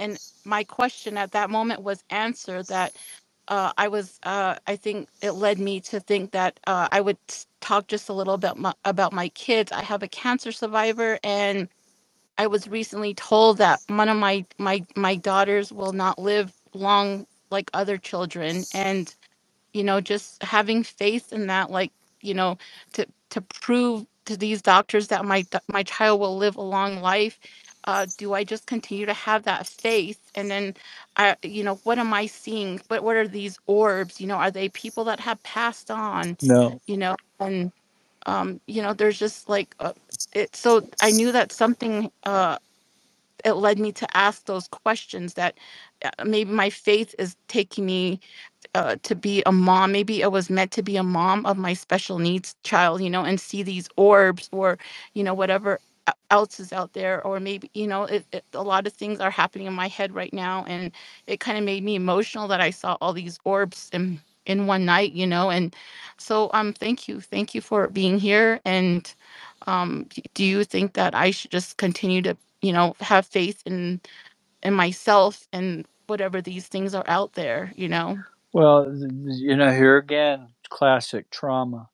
my question at that moment was answered, that I think it led me to think that I would talk just a little bit about my kids. I have a cancer survivor, and I was recently told that one of my daughters will not live long like other children, and just having faith in that, like, to prove to these doctors that my child will live a long life. Do I just continue to have that faith? And then what am I seeing? What are these orbs? Are they people that have passed on? No. And there's just like it. So I knew that something it led me to ask those questions, that maybe my faith is taking me to be a mom. Maybe I was meant to be a mom of my special needs child, and see these orbs, or, whatever else is out there. Or maybe, a lot of things are happening in my head right now. And it kind of made me emotional that I saw all these orbs in one night, and so thank you. Thank you for being here. And do you think that I should just continue to, have faith in myself and whatever these things are out there? Well, here again, classic trauma.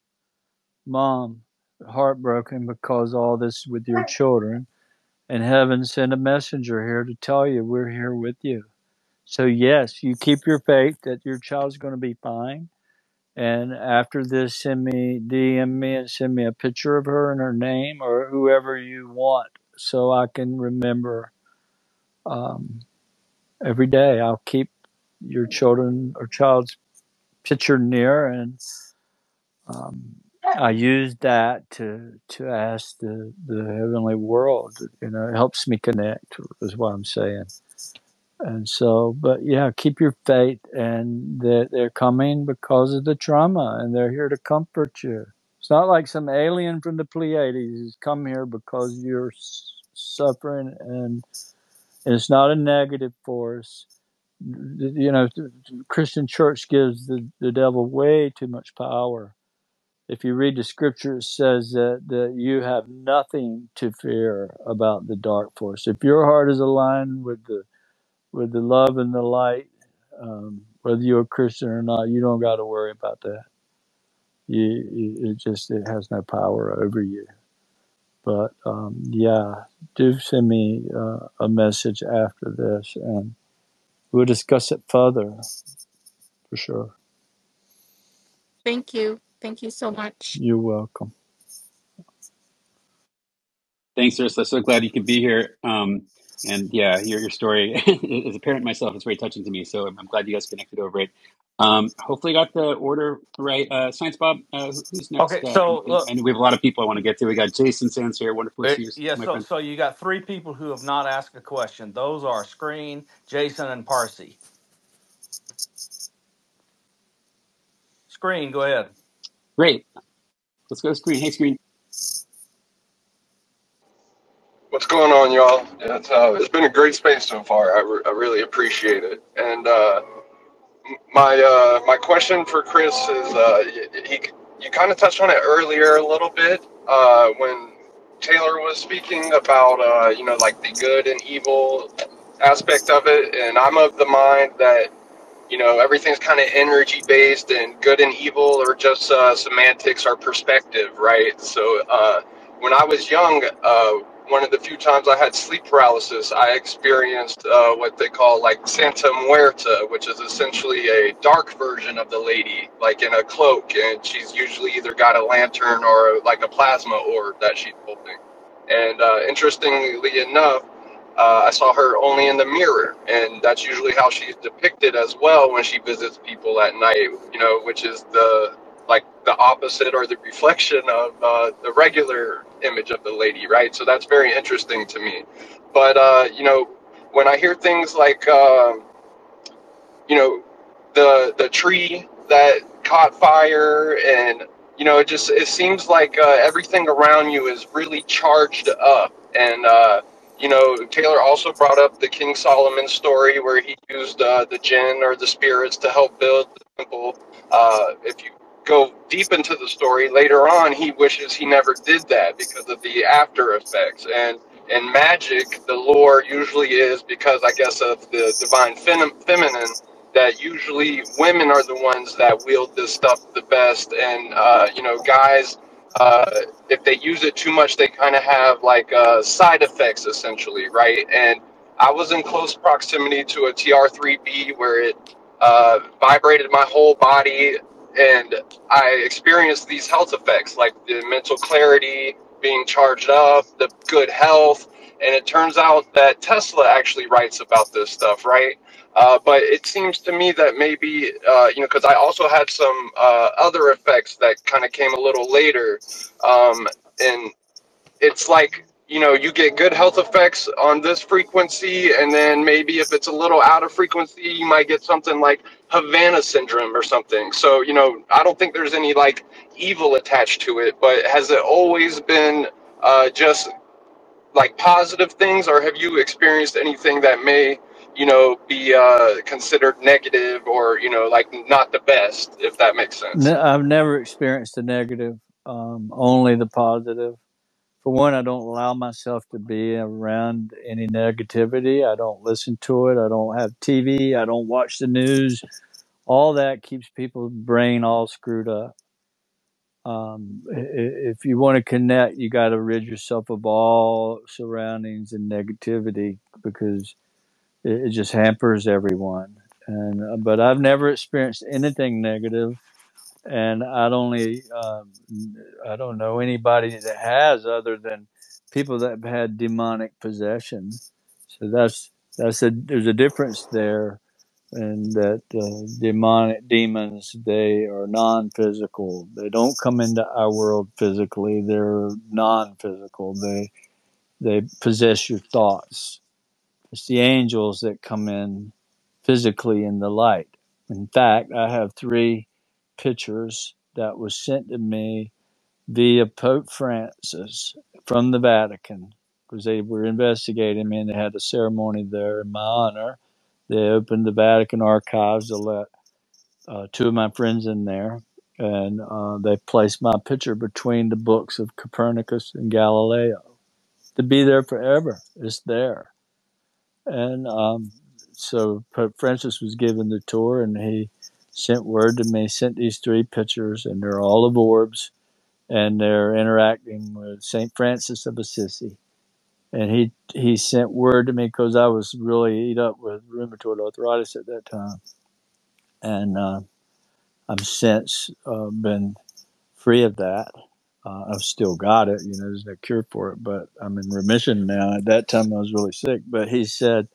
Mom, heartbroken because all this with your children, and heaven sent a messenger here to tell you we're here with you. So yes, you keep your faith that your child's going to be fine. And after this, DM me and send me a picture of her and her name, or whoever you want, so I can remember. Every day, I'll keep your children or child's picture near, and I use that to ask the heavenly world. It helps me connect, is what I'm saying. And so, but yeah, keep your faith, and they're coming because of the trauma, and they're here to comfort you. It's not like some alien from the Pleiades who's come here because you're suffering, and it's not a negative force. The Christian church gives the devil way too much power. If you read the scripture, it says that you have nothing to fear about the dark force. If your heart is aligned with the love and the light, whether you're a Christian or not, you don't got to worry about that. It has no power over you. But yeah, do send me a message after this, and we'll discuss it further for sure. Thank you. Thank you so much. You're welcome. Thanks, Ursula. So glad you could be here. And yeah, your story, as a parent myself, it's very touching to me. So I'm glad you guys connected over it. Hopefully, got the order right. Science Bob, who's next? Okay, so look, I know we have a lot of people I want to get to. We got Jason Sands here. Wonderful to see you, yeah, my so friend. so you got three people who have not asked a question. Those are Screen, Jason, and Parsi. Screen, go ahead. Great. Let's go, Screen. Hey, Screen. What's going on, y'all? It's been a great space so far. I really appreciate it. And my question for Chris is, you kind of touched on it earlier a little bit when Taylor was speaking about like the good and evil aspect of it. And I'm of the mind that everything's kind of energy based, and good and evil are just semantics or perspective, right? So when I was young, one of the few times I had sleep paralysis, I experienced what they call like Santa Muerta, which is essentially a dark version of the lady, like in a cloak, and she's usually either got a lantern or like a plasma orb that she's holding. And interestingly enough, I saw her only in the mirror, and that's usually how she's depicted as well when she visits people at night, which is the opposite or the reflection of the regular image of the lady, right? So that's very interesting to me. But when I hear things like the tree that caught fire, and it seems like everything around you is really charged up. And Taylor also brought up the King Solomon story where he used the jinn or the spirits to help build the temple. If you go deep into the story later on, he wishes he never did that because of the after effects. And in magic, the lore usually is, because I guess of the divine feminine, that usually women are the ones that wield this stuff the best, and guys, if they use it too much, they kind of have like side effects essentially, right? And I was in close proximity to a TR3B where it vibrated my whole body, and I experienced these health effects like the mental clarity, being charged up, the good health. And it turns out that Tesla actually writes about this stuff, right? But it seems to me that maybe, because I also had some other effects that kind of came a little later. And it's like, you get good health effects on this frequency, and then maybe if it's a little out of frequency, you might get something like Havana syndrome or something. So, I don't think there's any like evil attached to it, but has it always been just like positive things, or have you experienced anything that may, be considered negative, or, like not the best, if that makes sense? I've never experienced the negative, only the positive. For one, I don't allow myself to be around any negativity. I don't listen to it. I don't have TV. I don't watch the news. All that keeps people's brain all screwed up. If you want to connect, you got to rid yourself of all surroundings and negativity, because it just hampers everyone. And but I've never experienced anything negative, and I don't know anybody that has, other than people that have had demonic possession. So there's a difference there, and that demons, they are non-physical. They don't come into our world physically. They're non-physical. They possess your thoughts. It's the angels that come in physically in the light. In fact, I have 3 pictures that was sent to me via Pope Francis from the Vatican, because they were investigating me and they had a ceremony there in my honor. They opened the Vatican archives to let 2 of my friends in there, and they placed my picture between the books of Copernicus and Galileo to be there forever. It's there. And so Pope Francis was given the tour, and he sent word to me, sent these 3 pictures, and they're all of orbs, and they're interacting with St. Francis of Assisi. And he sent word to me because I was really eat up with rheumatoid arthritis at that time. And I've since been free of that. I've still got it, there's no cure for it, but I'm in remission now. At that time, I was really sick. But he said,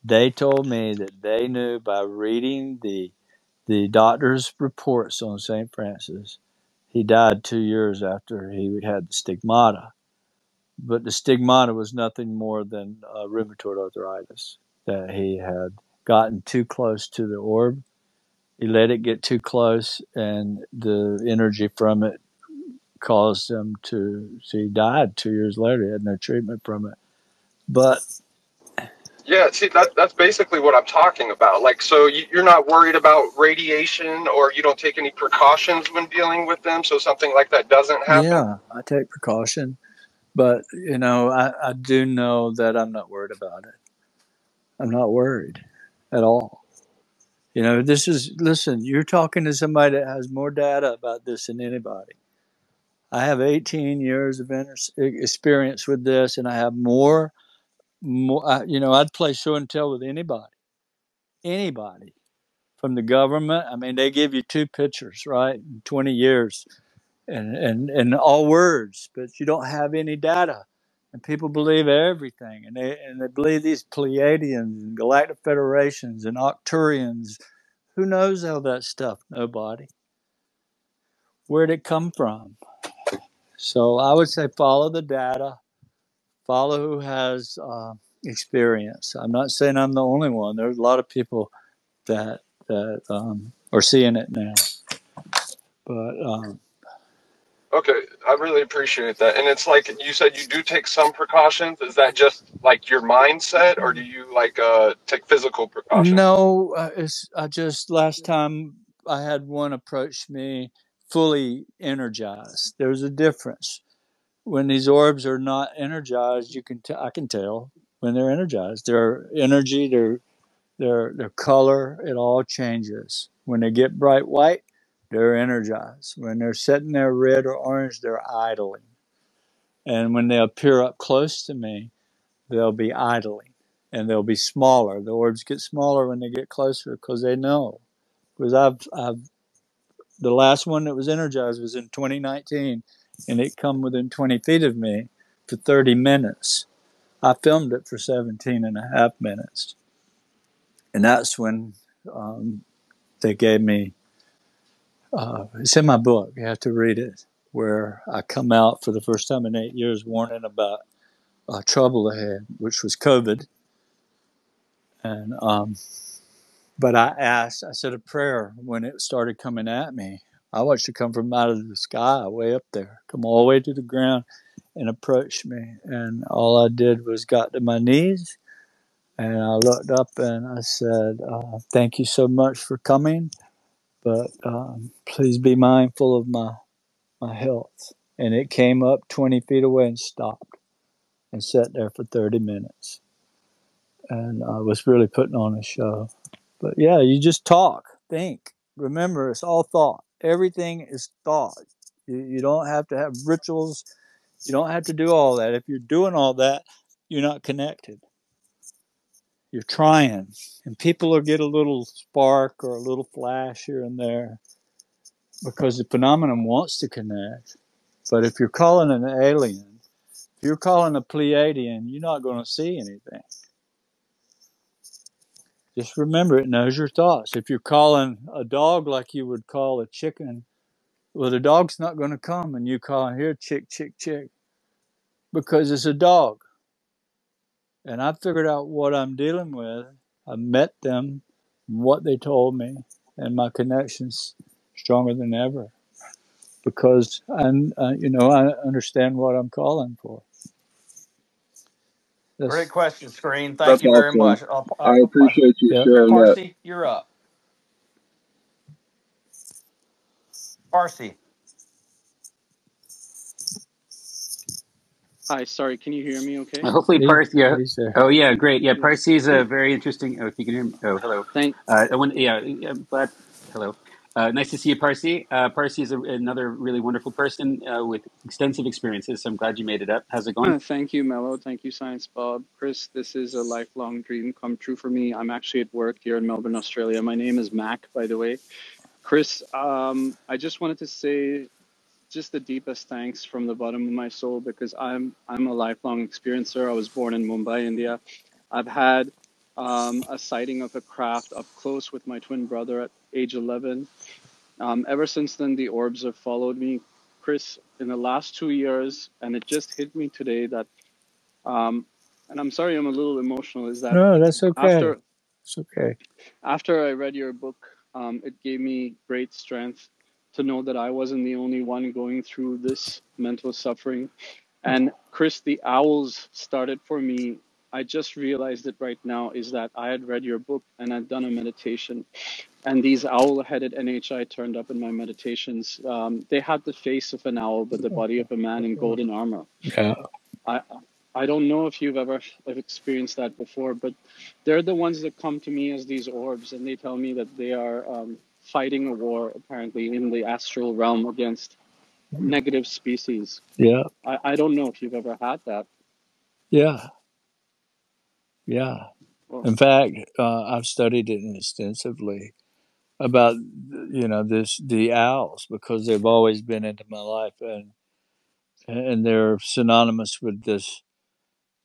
they told me that they knew by reading the doctor's reports on St. Francis. He died 2 years after he had the stigmata. But the stigmata was nothing more than rheumatoid arthritis, that he had gotten too close to the orb. He let it get too close, and the energy from it caused him to. So he died 2 years later. He had no treatment from it. But Yeah, see, that's basically what I'm talking about. Like, so you're not worried about radiation, or you don't take any precautions when dealing with them, so something like that doesn't happen? yeah, I take precaution. But, I do know that I'm not worried about it. I'm not worried at all. Listen, you're talking to somebody that has more data about this than anybody. I have 18 years of experience with this, and I have more, I'd play show and tell with anybody from the government. I mean, they give you 2 pictures, right? In 20 years, and all words, but you don't have any data. And people believe everything, and they believe these Pleiadians and Galactic Federations and Octurians. Who knows all that stuff? Nobody. Where'd it come from? So I would say follow the data, follow who has experience. I'm not saying I'm the only one. There's a lot of people that are seeing it now. But Okay, I really appreciate that. And it's like you said, you do take some precautions. Is that just like your mindset, or do you like take physical precautions? no, I just last time I had one approach me fully energized. There's a difference. When these orbs are not energized, I can tell when they're energized. They're energy. Their color, it all changes. When they get bright white, they're energized. When they're sitting there red or orange, they're idling. And when they appear up close to me, they'll be idling. And they'll be smaller. The orbs get smaller when they get closer because they know. Because the last one that was energized was in 2019, and it come within 20 feet of me for 30 minutes. I filmed it for 17 and a half minutes. And that's when they gave me, it's in my book, you have to read it, where I come out for the first time in 8 years warning about trouble ahead, which was COVID. And but I said a prayer when it started coming at me. I watched it come from out of the sky, way up there, come all the way to the ground and approach me. And all I did was got to my knees and I looked up and I said, thank you so much for coming, but please be mindful of my health. And it came up 20 feet away and stopped and sat there for 30 minutes. And I was really putting on a show. But yeah, you just talk, think. Remember, it's all thought. Everything is thought. You don't have to have rituals. You don't have to do all that. If you're doing all that, you're not connected. You're trying. And people will get a little spark or a little flash here and there because the phenomenon wants to connect. But if you're calling an alien, if you're calling a Pleiadian, you're not going to see anything. Just remember, it knows your thoughts. If you're calling a dog like you would call a chicken, well, the dog's not going to come and you call here, chick, chick, chick, because it's a dog. And I figured out what I'm dealing with. I met them, what they told me, and my connection's stronger than ever because I understand what I'm calling for. Great That's, question, Screen. Thank That's you very awesome. much. I appreciate you yeah. sharing that. Parsi, you're up. Parsi. Hi, sorry, can you hear me okay? Hopefully, Parsi. Yeah. He's there. Oh, yeah, great. Yeah, Yeah. Parsi is a very interesting. Oh, if you can hear me. Oh, hello. Thank I want. Yeah, glad. Hello. Nice to see you, Parsi. Parsi is another really wonderful person with extensive experiences. So I'm glad you made it up. How's it going? thank you, Mellow. Thank you, Science Bob. Chris, this is a lifelong dream come true for me. I'm actually at work here in Melbourne, Australia. My name is Mac, by the way. Chris, I just wanted to say just the deepest thanks from the bottom of my soul because I'm a lifelong experiencer. I was born in Mumbai, India. I've had a sighting of a craft up close with my twin brother at age 11. Ever since then, the orbs have followed me, Chris, in the last 2 years, and it just hit me today that, and I'm sorry I'm a little emotional, is that No, that's okay. after It's okay. after I read your book, it gave me great strength to know that I wasn't the only one going through this mental suffering. And Chris, the owls started for me. I just realized it right now is that I had read your book and I'd done a meditation. And these owl-headed NHI turned up in my meditations. They had the face of an owl, but the body of a man in golden armor. Yeah. I I don't know if you've ever experienced that before, but they're the ones that come to me as these orbs, and they tell me that they are fighting a war, apparently, in the astral realm against negative species. Yeah. I don't know if you've ever had that. Yeah. Yeah. Well, In fact, I've studied it extensively about the owls because they've always been into my life and they're synonymous with this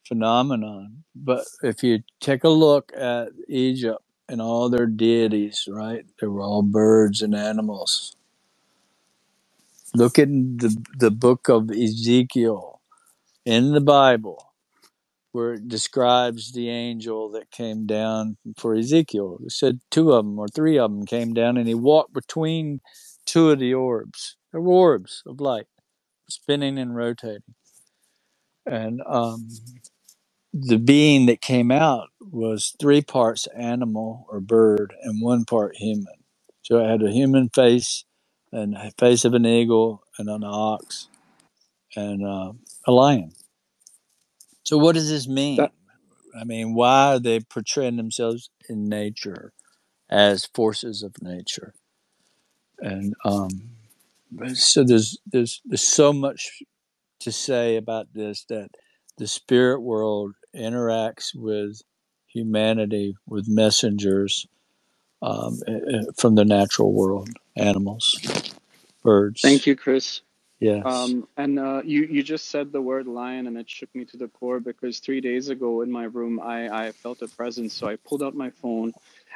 phenomenon. But if you take a look at Egypt and all their deities, right, they were all birds and animals. Look at the book of Ezekiel in the Bible where it describes the angel that came down for Ezekiel. It said two of them or three of them came down and he walked between two of the orbs. They were orbs of light, spinning and rotating. And the being that came out was 3 parts animal or bird and 1 part human. So it had a human face and a face of an eagle and an ox and a lion. So what does this mean? that I mean, why are they portraying themselves in nature as forces of nature? And so there's so much to say about this, that the spirit world interacts with humanity with messengers from the natural world, animals, birds. Thank you, Chris. Yes. And you just said the word lion, and it shook me to the core because 3 days ago in my room, I felt a presence. So I pulled out my phone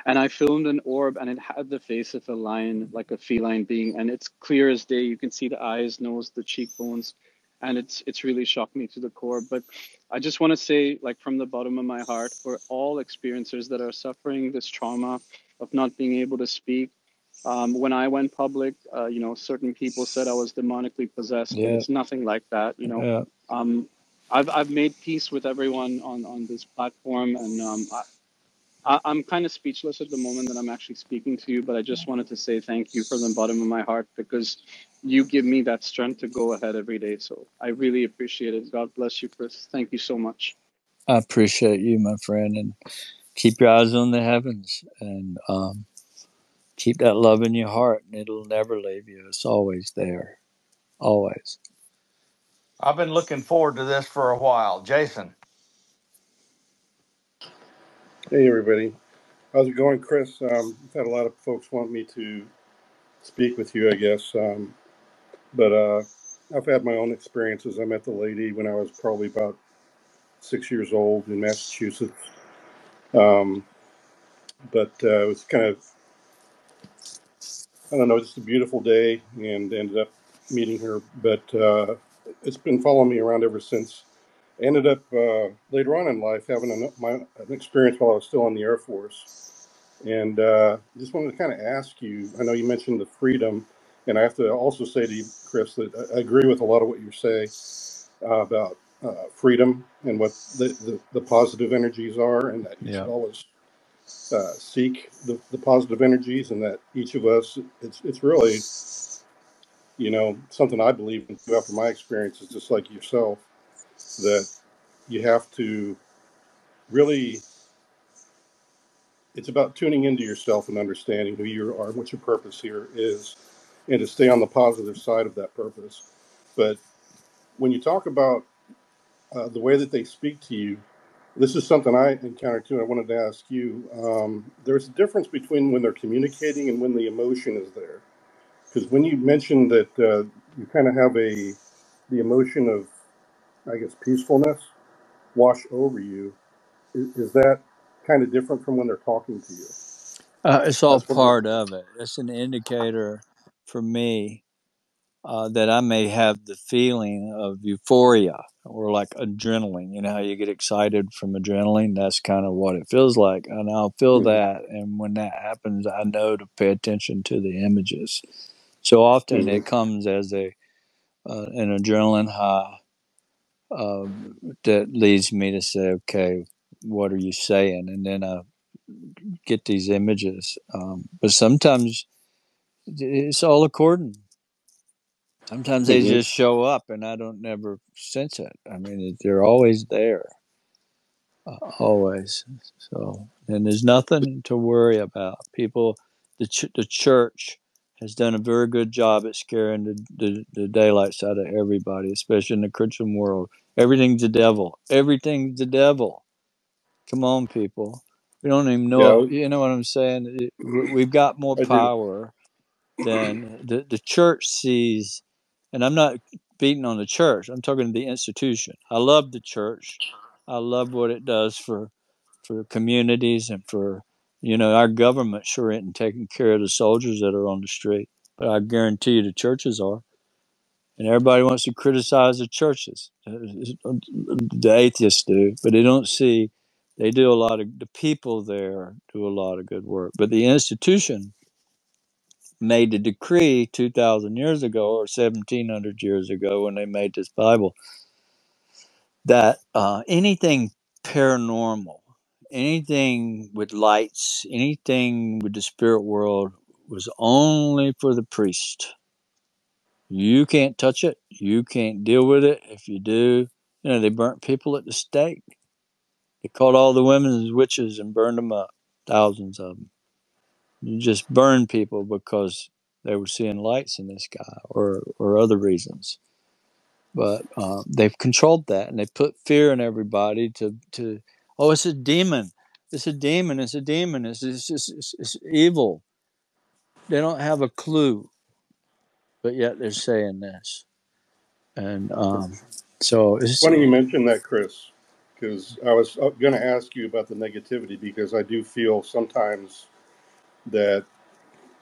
and I filmed an orb, and it had the face of a lion, like a feline being. And it's clear as day. You can see the eyes, nose, the cheekbones. And it's really shocked me to the core. But I just want to say, like, from the bottom of my heart, for all experiencers that are suffering this trauma of not being able to speak, when I went public, certain people said I was demonically possessed, but Yeah. it's nothing like that. Yeah. Um, I've made peace with everyone on this platform, and I'm kind of speechless at the moment that I'm actually speaking to you. But I just wanted to say thank you from the bottom of my heart, because you give me that strength to go ahead every day. So I really appreciate it. God bless you, Chris. Thank you so much. I appreciate you, my friend, and keep your eyes on the heavens, and keep that love in your heart, and it'll never leave you. It's always there, always. I've been looking forward to this for a while. Jason. Hey everybody, how's it going, Chris? I've had a lot of folks want me to speak with you, I guess, but I've had my own experiences. I met the lady when I was probably about 6 years old in Massachusetts, um, but it was kind of, I don't know, just a beautiful day, and ended up meeting her. But it's been following me around ever since. I ended up later on in life having an experience while I was still in the Air Force. And just wanted to kind of ask you, I know you mentioned the freedom, and I have to also say to you, Chris, that I agree with a lot of what you say about freedom and what the positive energies are, and that you should Yeah. always seek the positive energies, and that each of us, it's really, something I believe in too, after my experiences, just like yourself, that you have to really, it's about tuning into yourself and understanding who you are, what your purpose here is, and to stay on the positive side of that purpose. But when you talk about the way that they speak to you, this is something I encountered too. I wanted to ask you. There's a difference between when they're communicating and when the emotion is there. Because when you mentioned that you kind of have the emotion of, I guess, peacefulness wash over you, is that kind of different from when they're talking to you? It's all That's what I'm. part of it. It's an indicator for me that I may have the feeling of euphoria or like adrenaline. You know how you get excited from adrenaline? That's kind of what it feels like. And I'll feel Mhm. that. And when that happens, I know to pay attention to the images. So often Mhm. it comes as an adrenaline high that leads me to say, okay, what are you saying? And then I get these images. But sometimes it's all according. Sometimes they Mhm. just show up and I don't never sense it. I mean, they're always there, always. So, and there's nothing to worry about. People, the church has done a very good job at scaring the daylights out of everybody, especially in the Christian world. Everything's the devil. Everything's the devil. Come on, people. We don't even know. Yeah, You know what I'm saying? We've got more I do. power than the church sees. And I'm not beating on the church. I'm talking the institution. I love the church. I love what it does for communities and for our government sure isn't taking care of the soldiers that are on the street, but I guarantee you the churches are. And everybody wants to criticize the churches. The atheists do, but they don't see. They do a lot of the people there do a lot of good work, but the institution made the decree 2,000 years ago or 1,700 years ago when they made this Bible that anything paranormal, anything with lights, anything with the spirit world was only for the priest. You can't touch it. You can't deal with it. If you do, they burnt people at the stake. They called all the women as witches and burned them up, thousands of them. You just burn people because they were seeing lights in the sky or other reasons. But they've controlled that, and they put fear in everybody to oh, it's a demon. It's a demon. It's a demon. It's evil. They don't have a clue, but yet they're saying this. And so it's Funny you mentioned that, Chris, because I was going to ask you about the negativity because I do feel sometimes that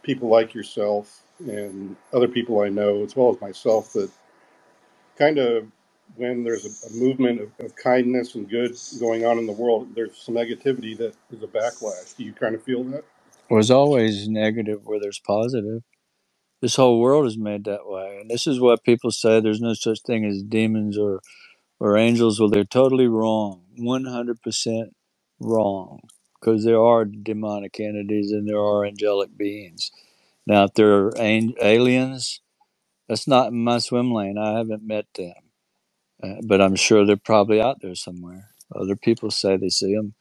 people like yourself and other people I know, as well as myself, that kind of when there's a movement of kindness and good going on in the world, there's some negativity that is a backlash. Do you kind of feel that? was always negative where there's positive. This whole world is made that way, and this is what people say. There's no such thing as demons or angels. Well, they're totally wrong, 100% wrong, because there are demonic entities and there are angelic beings. Now, if there are aliens, that's not in my swim lane. I haven't met them, but I'm sure they're probably out there somewhere. Other people say they see them.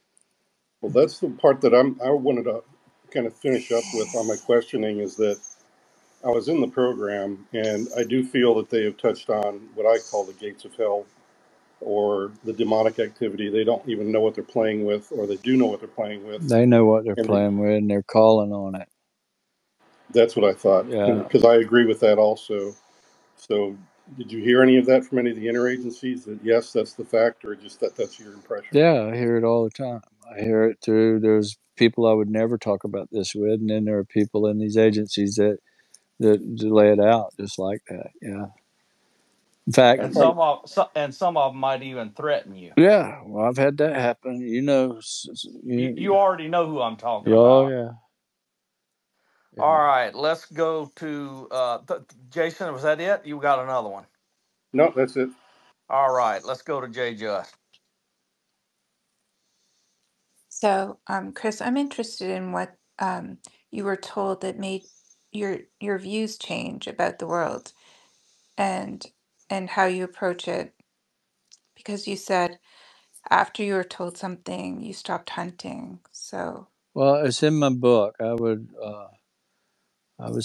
Well, that's the part that I wanted to kind of finish up with on my questioning is that I was in the program and I do feel that they have touched on what I call the gates of hell or the demonic activity. They don't even know what they're playing with, or they do know what they're playing with. They know what they're And playing with, and they're calling on it. that's what I thought, Yeah, because I agree with that also. So, did you hear any of that from any of the interagencies? That yes, that's the fact, or just that that's your impression? yeah, I hear it all the time. I hear it through. There's people I would never talk about this with, and then there are people in these agencies that lay it out just like that. Yeah. In fact, And Um, some of them might even threaten you. yeah. Well, I've had that happen. You know. You already know who I'm talking Oh about. yeah. All Yeah. right, let's go to Jason. Was that it? You got another one. no, that's it. All right, let's go to Jay Just. So, Chris, I'm interested in what you were told that made your views change about the world and how you approach it. Because you said after you were told something, you stopped hunting. So, Well, it's in my book. I would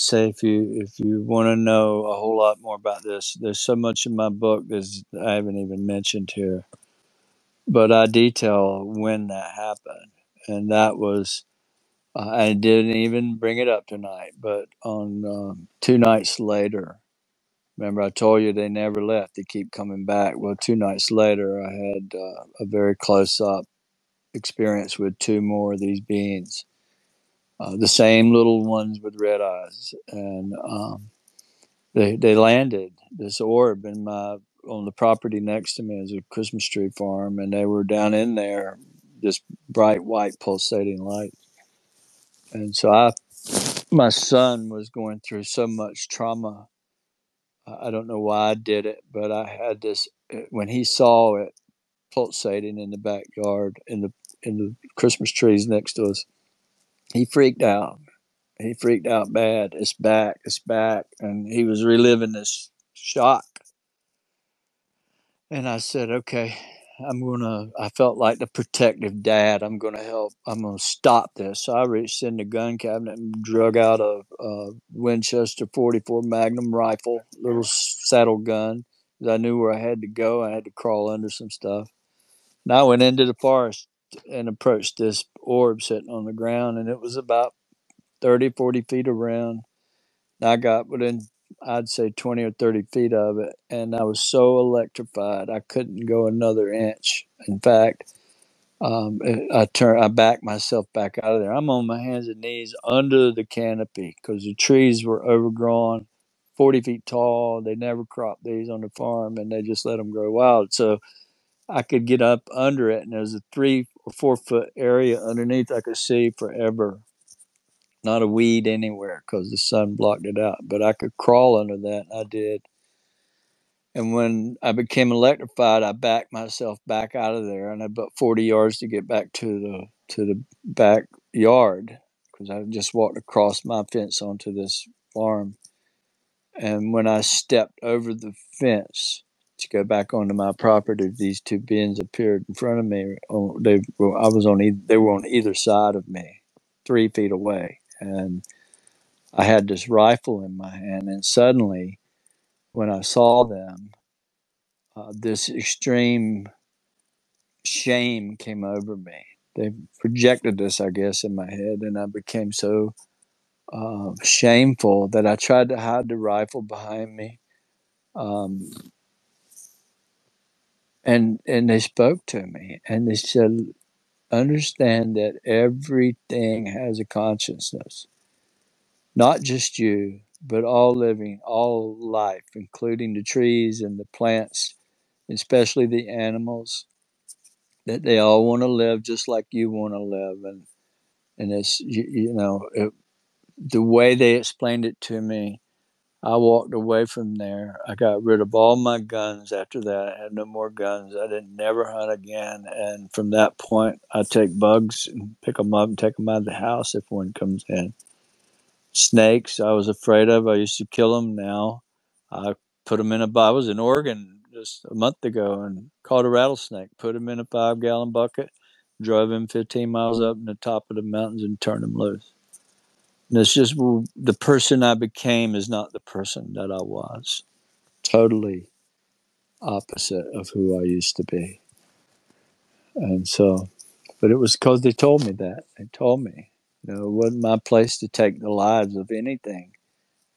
say if you want to know a whole lot more about this, there's so much in my book that I haven't even mentioned here. But I detail when that happened, and that was I didn't even bring it up tonight. But on 2 nights later, remember I told you they never left; they keep coming back. Well, 2 nights later, I had a very close up experience with two more of these beings, the same little ones with red eyes, and they landed this orb in my on the property next to me is a Christmas tree farm, and they were down in there, this bright white pulsating light. And so my son was going through so much trauma. I don't know why I did it, but I had this when he saw it pulsating in the backyard in the Christmas trees next to us. He freaked out. He freaked out bad. It's back, and he was reliving this shock. And I said, okay, I felt like the protective dad. I'm gonna help. I'm gonna stop this. So I reached in the gun cabinet and drug out a Winchester 44 Magnum rifle, little saddle gun. I knew where I had to go. I had to crawl under some stuff. And I went into the forest and approached this orb sitting on the ground, and it was about 30, 40 feet around. I got within, I'd say, 20 or 30 feet of it, and I was so electrified I couldn't go another inch. In fact, I backed myself back out of there. I'm on my hands and knees under the canopy because the trees were overgrown, 40 feet tall. They never cropped these on the farm, and they just let them grow wild. So I could get up under it, and there was a 3 or 4 foot area underneath I could see forever. Not a weed anywhere because the sun blocked it out. But I could crawl under that. And I did. And when I became electrified, I backed myself back out of there, and I had about 40 yards to get back to the backyard because I just walked across my fence onto this farm. And when I stepped over the fence to go back onto my property, these two beings appeared in front of me. They were on either side of me, 3 feet away, and I had this rifle in my hand. And suddenly, when I saw them, this extreme shame came over me. They projected this, I guess, in my head, and I became so shameful that I tried to hide the rifle behind me. Um, and they spoke to me, and they said, understand that everything has a consciousness, not just you, but all living, all life, including the trees and the plants, especially the animals, that they all want to live just like you want to live. And it's, the way they explained it to me, I walked away from there. I got rid of all my guns after that. I had no more guns. I didn't never hunt again. And from that point, I take bugs and pick them up and take them out of the house if one comes in. Snakes, I was afraid of. I used to kill them. Now I put them in I was in Oregon just a month ago and caught a rattlesnake, put him in a 5-gallon bucket, drove him 15 miles up in the top of the mountains and turned him loose. And it's just the person I became is not the person that I was. Totally opposite of who I used to be. And so, but it was because they told me that. They told me, it wasn't my place to take the lives of anything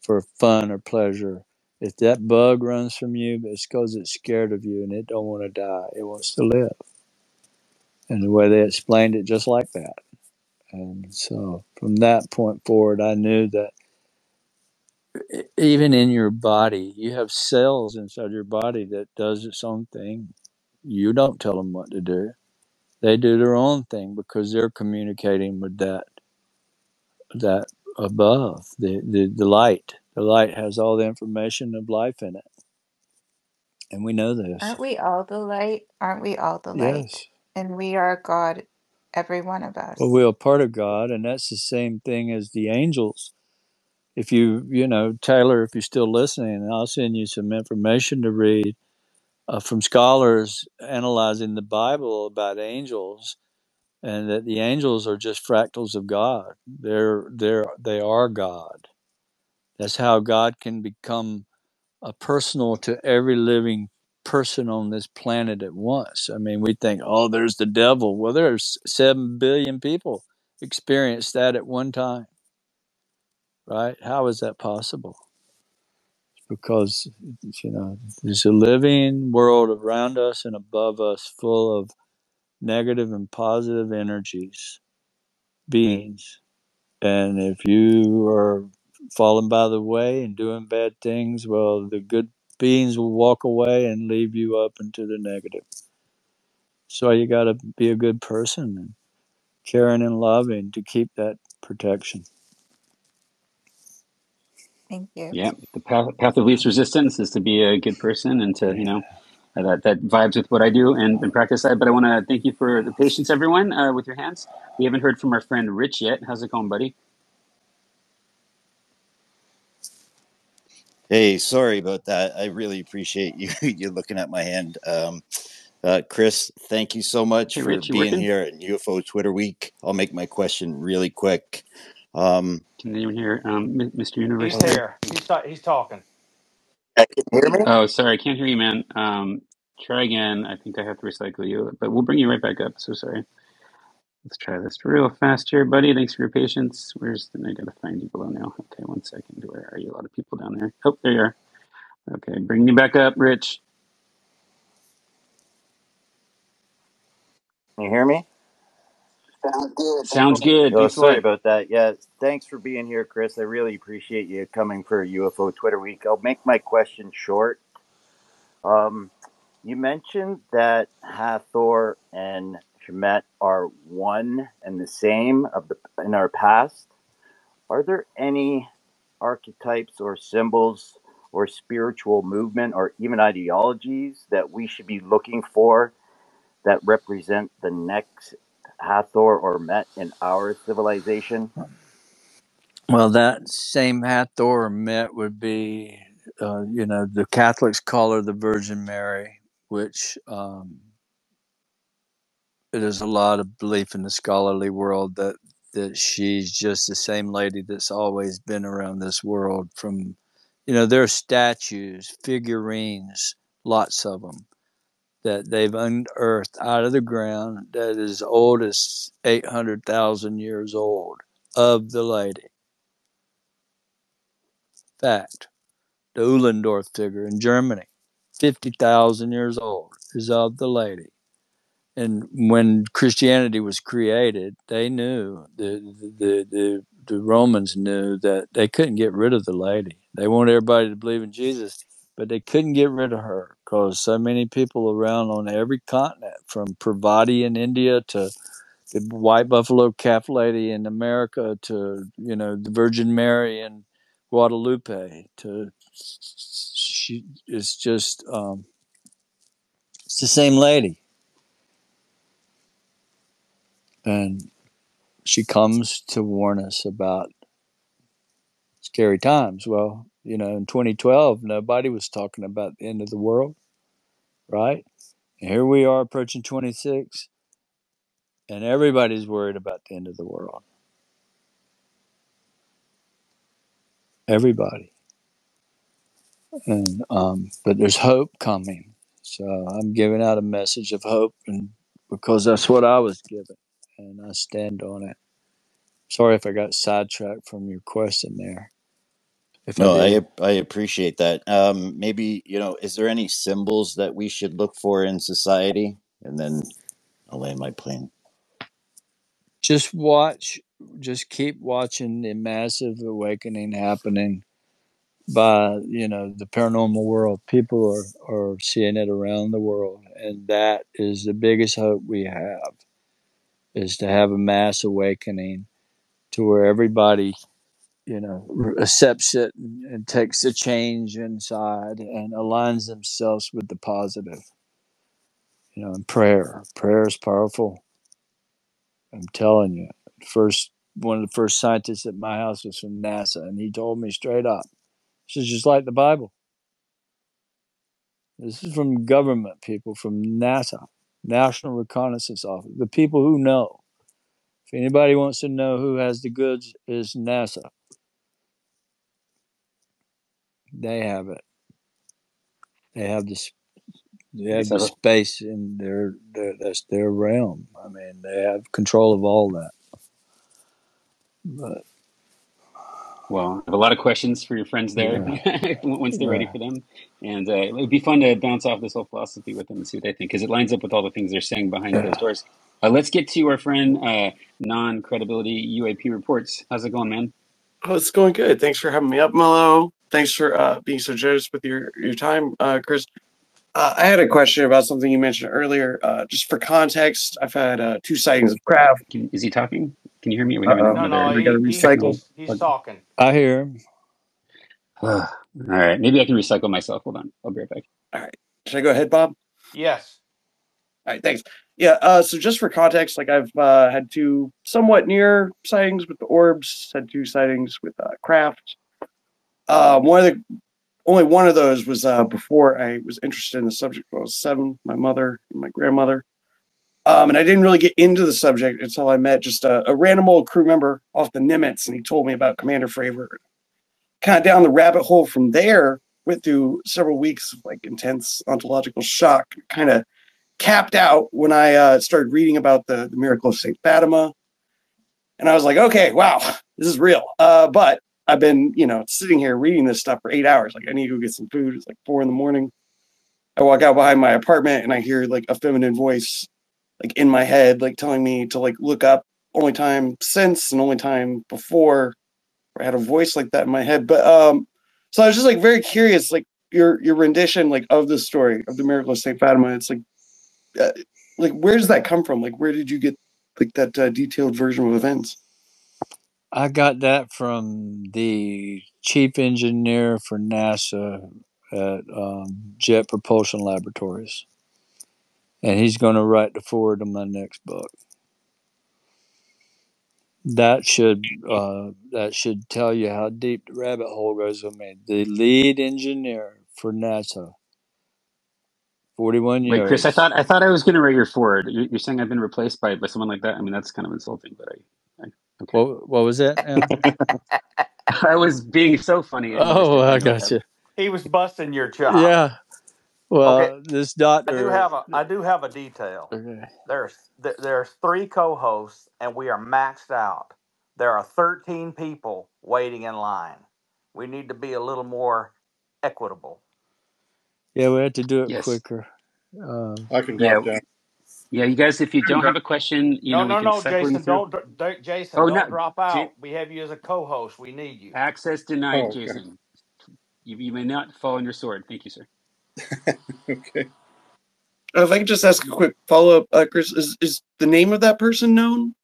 for fun or pleasure. If that bug runs from you, it's because it's scared of you and it don't want to die. It wants to live. And the way they explained it, just like that. And so from that point forward, I knew that even in your body, you have cells inside your body that does its own thing. You don't tell them what to do. They do their own thing because they're communicating with that above, the light. The light has all the information of life in it. And we know this. Aren't we all the light? Aren't we all the light? Yes. And we are God, every one of Well, us. we are part of God, and that's the same thing as the angels. If Taylor, if you're still listening, I'll send you some information to read from scholars analyzing the Bible about angels, and that the angels are just fractals of God. They are God. That's how God can become personal to every living person on this planet at once. I mean, we think, oh, there's the devil. Well, there's 7 billion people experience that at one time, right? How is that possible? Because there's a living world around us and above us full of negative and positive energies, beings. And if you are falling by the way and doing bad things, well, the good beings will walk away and leave you up into the negative. So you got to be a good person and caring and loving to keep that protection. Thank you. Yeah, the path of least resistance is to be a good person and to, Yeah. that vibes with what I do and practice that. But I want to thank you for the patience, everyone, with your hands. We haven't heard from our friend Rich yet. How's it going, buddy? Hey, sorry about that. I really appreciate you you looking at my hand. Chris, thank you so much Hey, for Rich, you being working? here at UFO Twitter Week. I'll make my question really quick. Um, Can anyone hear Mr. Universe He's there? here. He's talking. can you hear me? Oh, sorry, I can't hear you, man. Try again. I think I have to recycle you, but we'll bring you right back up. So sorry. Let's try this real fast here, buddy. Thanks for your patience. I gotta find you below now. Okay, 1 second. Where are you? A lot of people down there. Oh, there you are. Okay, bring you back up, Rich. Can you hear me? Sounds good. Oh, Thanks a sorry lot. about that. Yeah, thanks for being here, Chris. I really appreciate you coming for UFO Twitter Week. I'll make my question short. Um, you mentioned that Hathor and Shemet are one and the same in our past. Are there any archetypes or symbols or spiritual movement or even ideologies that we should be looking for that represent the next Hathor or Met in our civilization? Well, that same Hathor Met would be The Catholics call her the Virgin Mary, which there's a lot of belief in the scholarly world that she's just the same lady that's always been around this world. From, there are statues, figurines, lots of them that they've unearthed out of the ground that is as old as 800,000 years old of the lady. Fact. The Uhlendorf figure in Germany, 50,000 years old, is of the lady. And when Christianity was created, they knew, the Romans knew that they couldn't get rid of the lady. They wanted everybody to believe in Jesus, but they couldn't get rid of her because so many people around on every continent, from Parvati in India to the White Buffalo Calf Lady in America to, the Virgin Mary in Guadalupe, to she is just it's the same lady. And she comes to warn us about scary times. Well, in 2012, nobody was talking about the end of the world, right? And here we are approaching 26, and everybody's worried about the end of the world. Everybody. And but there's hope coming. So I'm giving out a message of hope, and because that's what I was given, and I stand on it. Sorry if I got sidetracked from your question there. If I No, did, I appreciate that. Maybe, is there any symbols that we should look for in society? And then I'll land my plane. just keep watching the massive awakening happening by, the paranormal world. People are seeing it around the world, and that is the biggest hope we have, is to have a mass awakening to where everybody, accepts it and takes the change inside and aligns themselves with the positive. And prayer is powerful. I'm telling you. One of the first scientists at my house was from NASA, and he told me straight up, "This is just like the Bible. This is from government people, from NASA, National Reconnaissance Office, the people who know. If anybody wants to know who has the goods, is NASA. They have it. They have this. They I have guess the space in that's their realm. I mean, they have control of all that." But Well, I have a lot of questions for your friends there yeah, once they're ready yeah. for them. And it would be fun to bounce off this whole philosophy with them and see what they think, because it lines up with all the things they're saying behind closed Yeah. doors. Let's get to our friend, non-credibility UAP reports. How's it going, man? Oh, it's going good. Thanks for having me up, Mellow. Thanks for being so generous with your time, Chris. I had a question about something you mentioned earlier. Just for context, I've had 2 sightings of craft. Is he talking? Can you hear me? Are we having Uh-oh. No, no, another We got to recycle. he's talking. I hear him. All right, maybe I can recycle myself. Hold on, I'll be right back. All right. Should I go ahead, Bob? Yes. All right, thanks. Yeah, so just for context, like I've had 2 somewhat near sightings with the orbs, had 2 sightings with craft. Only one of those was before I was interested in the subject when I was 7, my mother and my grandmother. And I didn't really get into the subject until I met just a random old crew member off the Nimitz, and he told me about Commander Fravor. Kind of down the rabbit hole from there, went through several weeks of like intense ontological shock, kind of capped out when I started reading about the miracle of St. Fatima. And I was like, okay, wow, this is real. But I've been, sitting here reading this stuff for 8 hours. Like, I need to go get some food. It's like 4 a.m. I walk out behind my apartment and I hear like a feminine voice, like in my head, like telling me to like look up. Only time since and only time before I had a voice like that in my head. But so I was just like very curious, like your rendition, like of the story of the miracle of Saint Fatima. It's like where does that come from? Like, where did you get like that detailed version of events? I got that from the chief engineer for NASA at Jet Propulsion Laboratories, and he's going to write the foreword of my next book. That should tell you how deep the rabbit hole goes with me. The lead engineer for NASA, 41 Wait, Chris, I years. thought I was going to write your forward. You're saying I've been replaced by someone like that? I mean, that's kind of insulting, but I okay. What was that now? I was being so funny and you just Oh, didn't I know what got happened. you. He was busting your chops. Yeah. Okay, Well, this doctor. I do have a detail. Okay. There's 3 co-hosts and we are maxed out. There are 13 people waiting in line. We need to be a little more equitable. Yeah, we have to do it Yes. quicker. I can Yeah. drop down. Yeah. You guys, if you don't have a question, No, we no, can no, cycle you Jason, through. Jason, Oh, no. don't drop out. We have you as a co-host. We need you. Access denied, Oh, okay. Jason. You may not fall on your sword. Thank you, sir. Okay. If I could just ask a quick follow up, Chris, is the name of that person known,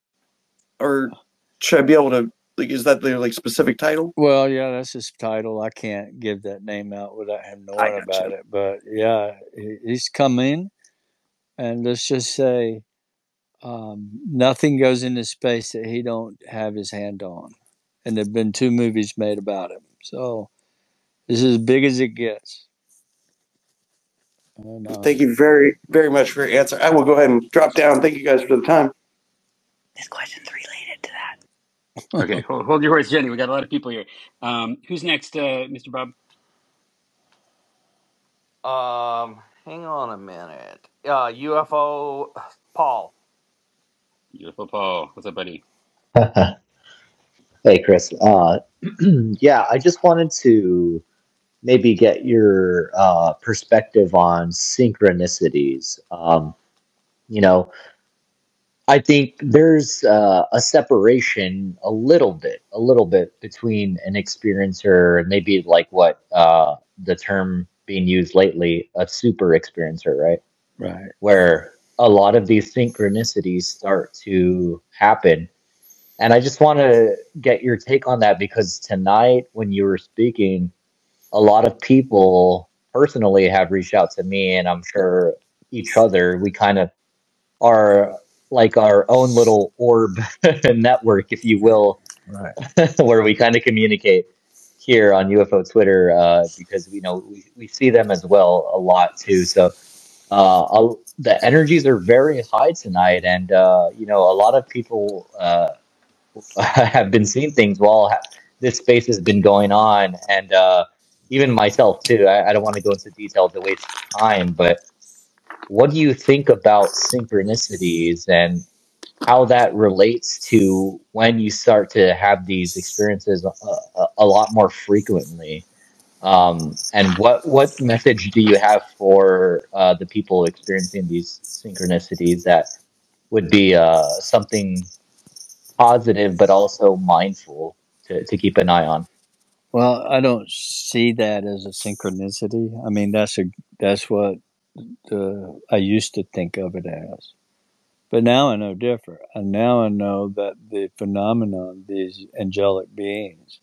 or should I be able to is that their specific title? Well, yeah, that's his title. I can't give that name out without him I knowing gotcha. about it. But yeah, he's come in, and let's just say nothing goes into space that he don't have his hand on. And there've been 2 movies made about him. So this is as big as it gets. And, Thank you very, very much for your answer. I will go ahead and drop down. Thank you guys for the time. This question's related to that. Okay, hold your horse, Jenny. We got a lot of people here. Who's next, Mr. Bob? Hang on a minute. UFO Paul. UFO Paul. What's up, buddy? Hey, Chris. Yeah, I just wanted to maybe get your perspective on synchronicities. You know, I think there's a separation a little bit between an experiencer and maybe like what the term being used lately, a super experiencer, right? right. Where a lot of these synchronicities start to happen. And I just want to get your take on that because tonight, when you were speaking, a lot of people personally have reached out to me, and I'm sure each other. We kind of are like our own little orb network, if you will, Right. where we kind of communicate here on UFO Twitter because we see them as well a lot too. So the energies are very high tonight, and a lot of people have been seeing things while this space has been going on, and even myself too. I don't want to go into detail to waste time, but what do you think about synchronicities and how that relates to when you start to have these experiences a lot more frequently? And what message do you have for the people experiencing these synchronicities that would be something positive but also mindful to keep an eye on? Well, I don't see that as a synchronicity. I mean, that's what I used to think of it as. But now I know different. And now I know that the phenomenon, these angelic beings,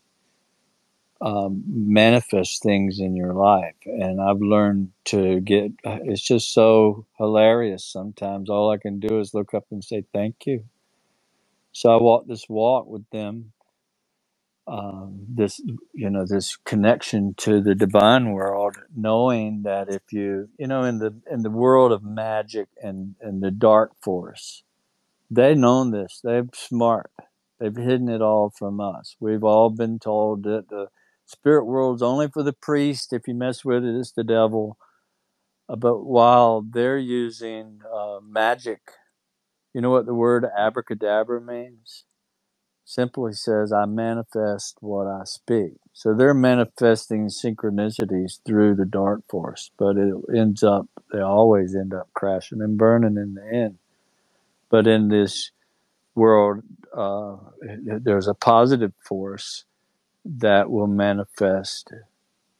manifest things in your life. And I've learned it's just so hilarious sometimes. All I can do is look up and say, thank you. So I walk this walk with them, this connection to the divine world, knowing that if in the world of magic and the dark force, they've known this. They're smart. They've hidden it all from us. We've all been told that the spirit world's only for the priest. If you mess with it, it's the devil. But while they're using magic, you know what the word abracadabra means? Simply says, I manifest what I speak. So they're manifesting synchronicities through the dark force, but they always end up crashing and burning in the end. But in this world, there's a positive force that will manifest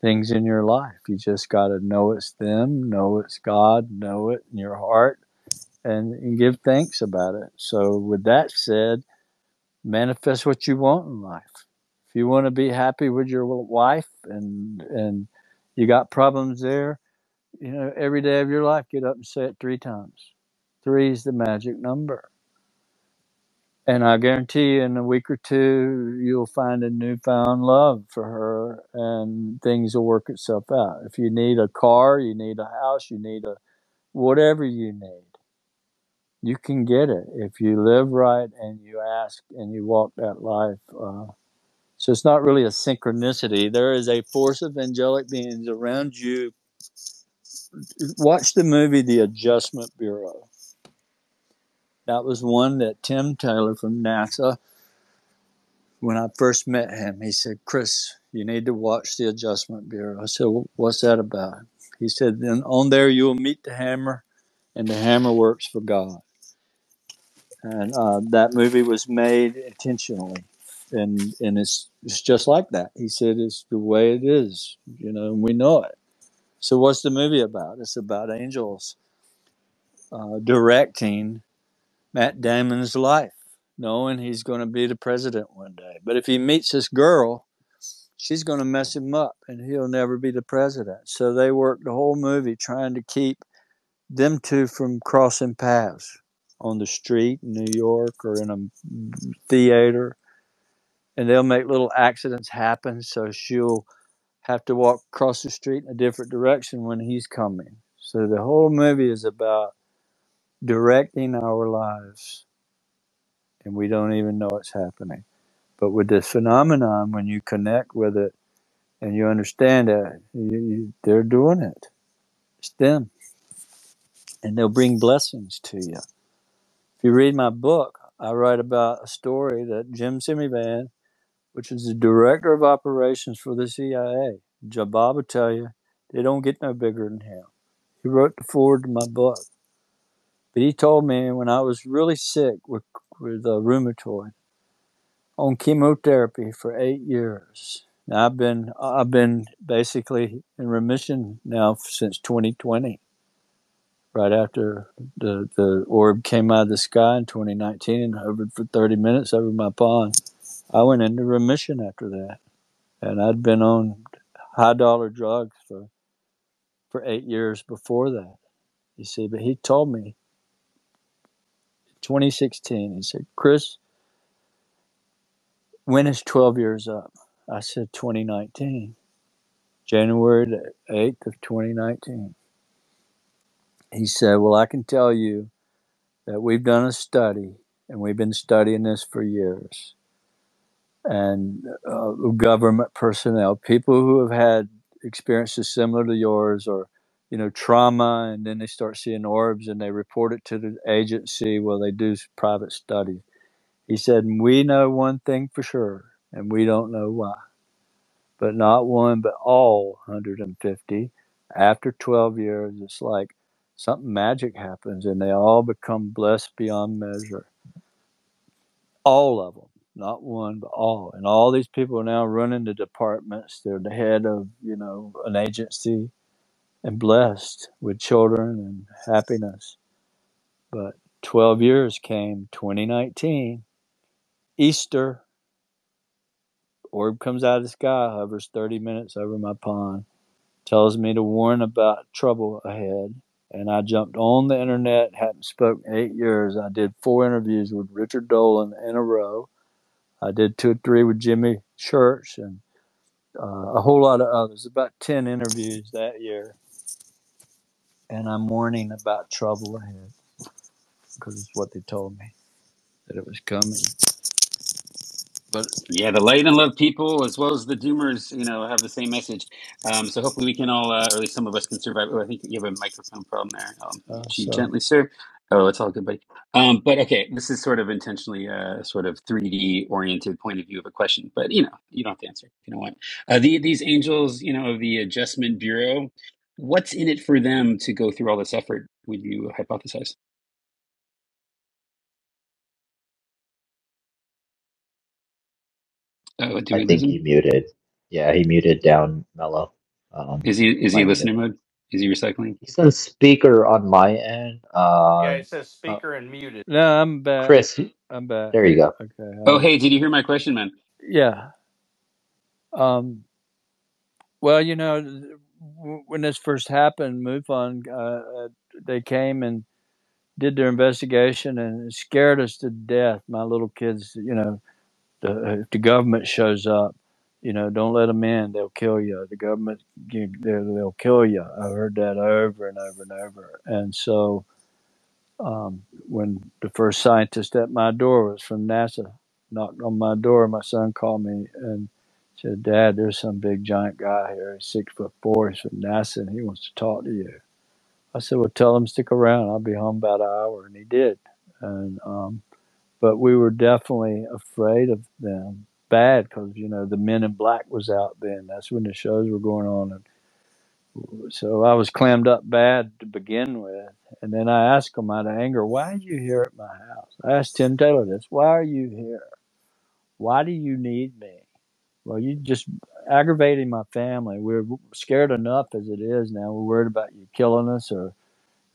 things in your life. You just got to know it's them, know it's God, know it in your heart, and give thanks about it. So, with that said, manifest what you want in life. If you want to be happy with your wife and you got problems there, every day of your life, get up and say it 3 times. 3 is the magic number. And I guarantee you, in a week or two, you'll find a newfound love for her, and things will work itself out. If you need a car, you need a house, you need a whatever you need, you can get it if you live right and you ask and you walk that life. So it's not really a synchronicity. There is a force of angelic beings around you. Watch the movie The Adjustment Bureau. That was one that Tim Taylor from NASA, when I first met him, he said, Chris, you need to watch The Adjustment Bureau. I said, well, what's that about? He said, then on there you'll meet the hammer, and the hammer works for God. And that movie was made intentionally. And it's just like that. He said, it's the way it is, and we know it. So what's the movie about? It's about angels directing Matt Damon's life, knowing he's going to be the president one day. But if he meets this girl, she's going to mess him up and he'll never be the president. So they work the whole movie trying to keep them two from crossing paths on the street in New York or in a theater. And they'll make little accidents happen, so she'll have to walk across the street in a different direction when he's coming. So the whole movie is about directing our lives, and we don't even know it's happening. But with this phenomenon, when you connect with it and you understand that, they're doing it. It's them. And they'll bring blessings to you. If you read my book, I write about a story that Jim Semivan, which is the director of operations for the CIA, Jabba will tell you, they don't get no bigger than him. He wrote the foreword to my book. But he told me when I was really sick with rheumatoid, on chemotherapy for 8 years. Now I've been basically in remission now since 2020. Right after the orb came out of the sky in 2019 and hovered for 30 minutes over my pond, I went into remission after that. And I'd been on high dollar drugs for 8 years before that. You see, but he told me 2016, he said, Chris, when is 12 years up? I said 2019. January the 8th of 2019. He said, well, I can tell you that we've done a study, and we've been studying this for years. And government personnel, people who have had experiences similar to yours or, trauma, and then they start seeing orbs and they report it to the agency. Well, they do private studies. He said, we know one thing for sure, and we don't know why. But not one, but all 150. After 12 years, it's like something magic happens and they all become blessed beyond measure. All of them, not one, but all. And all these people are now running the departments. They're the head of, an agency and blessed with children and happiness. But 12 years came 2019, Easter, orb comes out of the sky, hovers 30 minutes over my pond, tells me to warn about trouble ahead. And I jumped on the internet, hadn't spoken 8 years. I did 4 interviews with Richard Dolan in a row. I did 2 or 3 with Jimmy Church and a whole lot of others, about 10 interviews that year. And I'm warning about trouble ahead because it's what they told me, that it was coming. But Yeah, the light and love people, as well as the doomers, have the same message. So hopefully we can all, or at least some of us, can survive. Oh, I think you have a microphone problem there. Mute you so gently, sir. Oh, it's all good, buddy. But okay, this is sort of intentionally sort of 3D oriented point of view of a question. But you don't have to answer if you don't want. These angels, of the Adjustment Bureau, what's in it for them to go through all this effort? Would you hypothesize? Oh, do I we lose think him? he muted. Yeah, he muted down Mellow. Is he Might have listener been. mode? Is he recycling? He says speaker on my end. Yeah, it says uh, speaker and muted. no, I'm back. Chris, I'm back. there you go. Oh, Okay. hey, did you hear my question, man? Yeah. Well, when this first happened, MUFON, they came and did their investigation and it scared us to death. My little kids, if the government shows up, don't let them in. They'll kill you. The government, they'll kill you. I heard that over and over and over. And so when the first scientist at my door was from NASA, knocked on my door, my son called me and said, "Dad, there's some big giant guy here. He's 6'4". He's from NASA and he wants to talk to you." I said, "Well, tell him stick around. I'll be home about an hour." And he did. And but we were definitely afraid of them bad because the Men in Black was out then. That's when the shows were going on, and so I was clammed up bad to begin with. And then I asked him out of anger, "Why are you here at my house?" I asked Tim Taylor this. "Why are you here? Why do you need me?" "Well, you just aggravating my family. We're scared enough as it is now. We're worried about you killing us or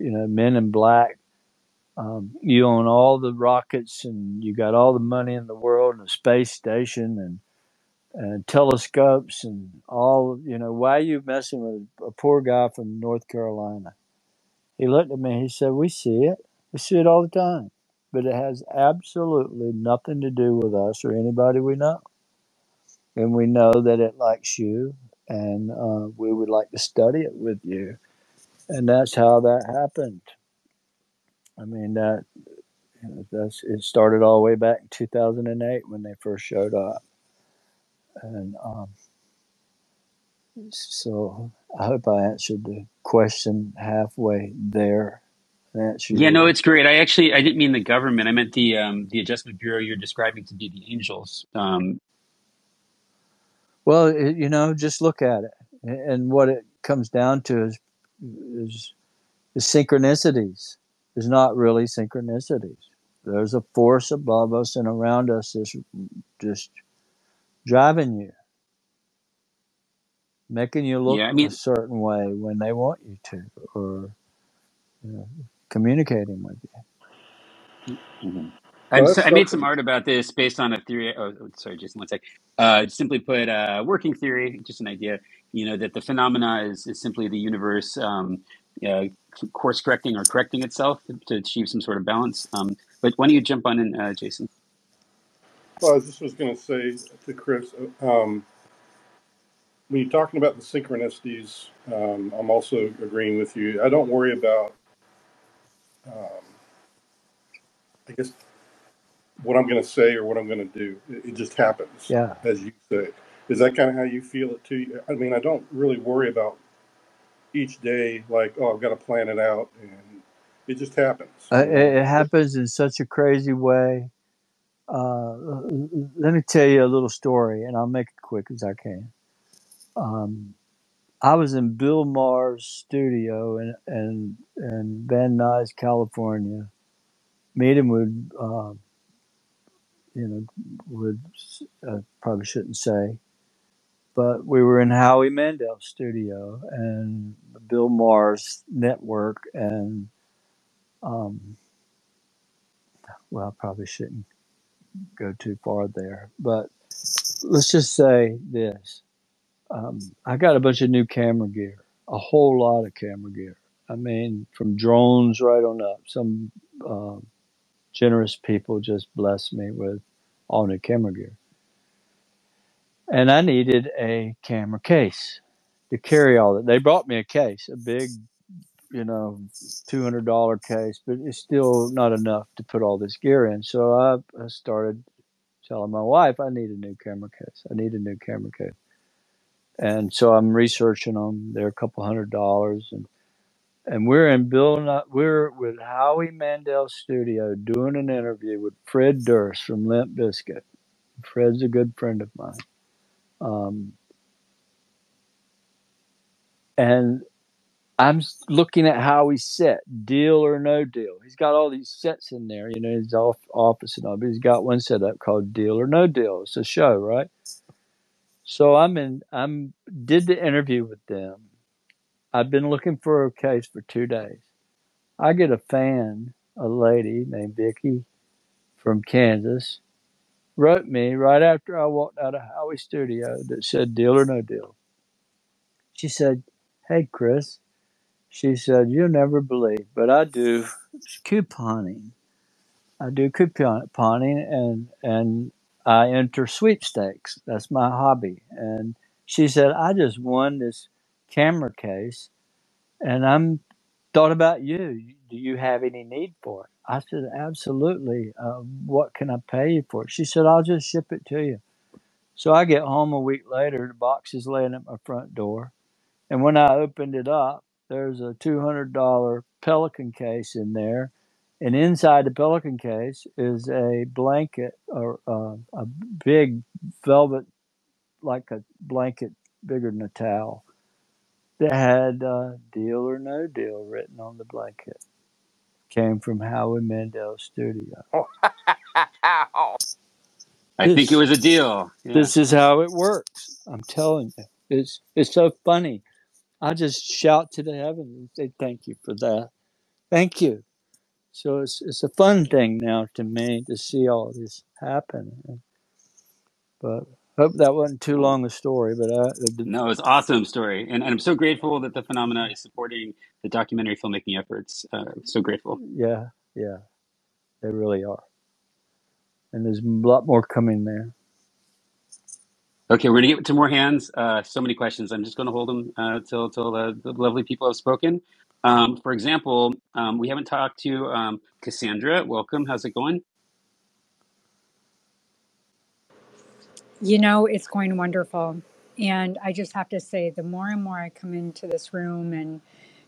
Men in Black. You own all the rockets and you got all the money in the world and a space station and telescopes and all, why are you messing with a poor guy from North Carolina?" He looked at me, he said, "We see it. We see it all the time. But it has absolutely nothing to do with us or anybody we know. And we know that it likes you and we would like to study it with you." And that's how that happened. I mean, it started all the way back in 2008 when they first showed up, and so I hope I answered the question halfway there. Yeah, no, it's great. I didn't mean the government. I meant the Adjustment Bureau you're describing to be the angels. Well, just look at it, and what it comes down to is the synchronicities. There's not really synchronicities. There's a force above us and around us that's just driving you, making you look Yeah, I a mean, certain way when they want you to, or communicating with you. mhm. Well, that's I made some something. art about this based on a theory. Sorry, just one sec. Simply put, working theory, just an idea. That the phenomena is simply the universe uh, course correcting or correcting itself to achieve some sort of balance. But why don't you jump on in, Jason? Well, I just was going to say to Chris, when you're talking about the synchronicities, I'm also agreeing with you. I don't worry about, um, I guess, what I'm going to say or what I'm going to do. It just happens, Yeah, as you say. Is that kind of how you feel it too? I mean, I don't really worry about each day like, oh, I've got to plan it out, and it just happens. it happens in such a crazy way. Let me tell you a little story, and I'll make it quick as I can. I was in Bill Maher's studio in Van Nuys, California, meeting with, with probably shouldn't say, but we were in Howie Mandel's studio and Bill Maher's network, and well, I probably shouldn't go too far there, but let's just say this. I got a bunch of new camera gear, a whole lot of camera gear. I mean, from drones right on up. Some uh, generous people just blessed me with all new camera gear. And I needed a camera case to carry all that. They brought me a case, a big, $200 case, but it's still not enough to put all this gear in. So I started telling my wife, I need a new camera case. I need a new camera case. And so I'm researching them. They're a couple $100, and we're with Howie Mandel's studio doing an interview with Fred Durst from Limp Bizkit. Fred's a good friend of mine. And I'm looking at Howie's set, Deal or No Deal. He's got all these sets in there, his office and all, but he's got one set up called Deal or No Deal. It's a show, right? So did the interview with them. I've been looking for a case for 2 days. I get a fan, a lady named Vicky from Kansas, wrote me right after I walked out of Howie's studio that said Deal or No Deal. She said, "Hey, Chris," She said, "You'll never believe, but I do couponing. I do couponing, and I enter sweepstakes. That's my hobby." And she said, "I just won this camera case, and I'm thought about you. Do you have any need for it?" I said, "Absolutely. What can I pay you for it?" She said, "I'll just ship it to you." So I get home a week later. The box is laying at my front door, and when I opened it up, there's a $200 Pelican case in there, and inside the Pelican case is a blanket or a big velvet, like a blanket bigger than a towel, that had "Deal or No Deal" written on the blanket. Came from Howie Mandel's studio. Wow. I think it This was a deal. Yeah. this is how it works. I'm telling you, it's so funny. I just shout to the heavens and say thank you for that. Thank you. So it's a fun thing now to me to see all this happen. But hope that wasn't too long a story. But No, it's awesome story, and I'm so grateful that the phenomena is supporting the documentary filmmaking efforts. So grateful. yeah, yeah, they really are. And there's a lot more coming there. Okay, we're gonna get to more hands. So many questions. I'm just going to hold them till the lovely people have spoken. For example, we haven't talked to Cassandra. Welcome. How's it going? You know, it's going wonderful. And I just have to say, the more and more I come into this room and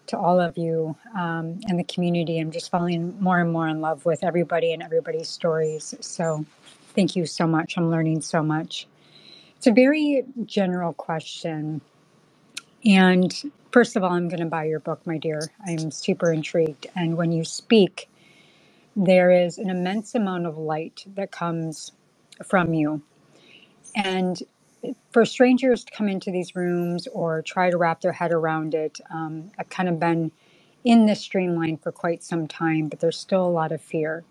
to all of you and the community, I'm just falling more and more in love with everybody and everybody's stories. So thank you so much. I'm learning so much. It's a very general question. And first of all, I'm going to buy your book, my dear. I'm super intrigued. And when you speak, there is an immense amount of light that comes from you. And for strangers to come into these rooms or try to wrap their head around it, I've kind of been in this streamline for quite some time, but there's still a lot of fear.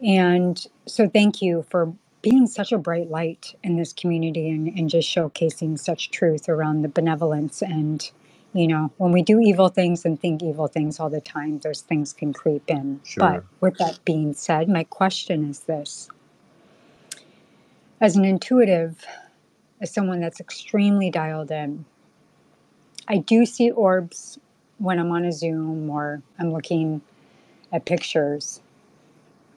And so thank you for being such a bright light in this community and just showcasing such truth around the benevolence. And, you know, when we do evil things and think evil things all the time, those things can creep in. But Sure. with that being said, my question is this. As an intuitive, as someone that's extremely dialed in, I do see orbs when I'm on a Zoom or I'm looking at pictures,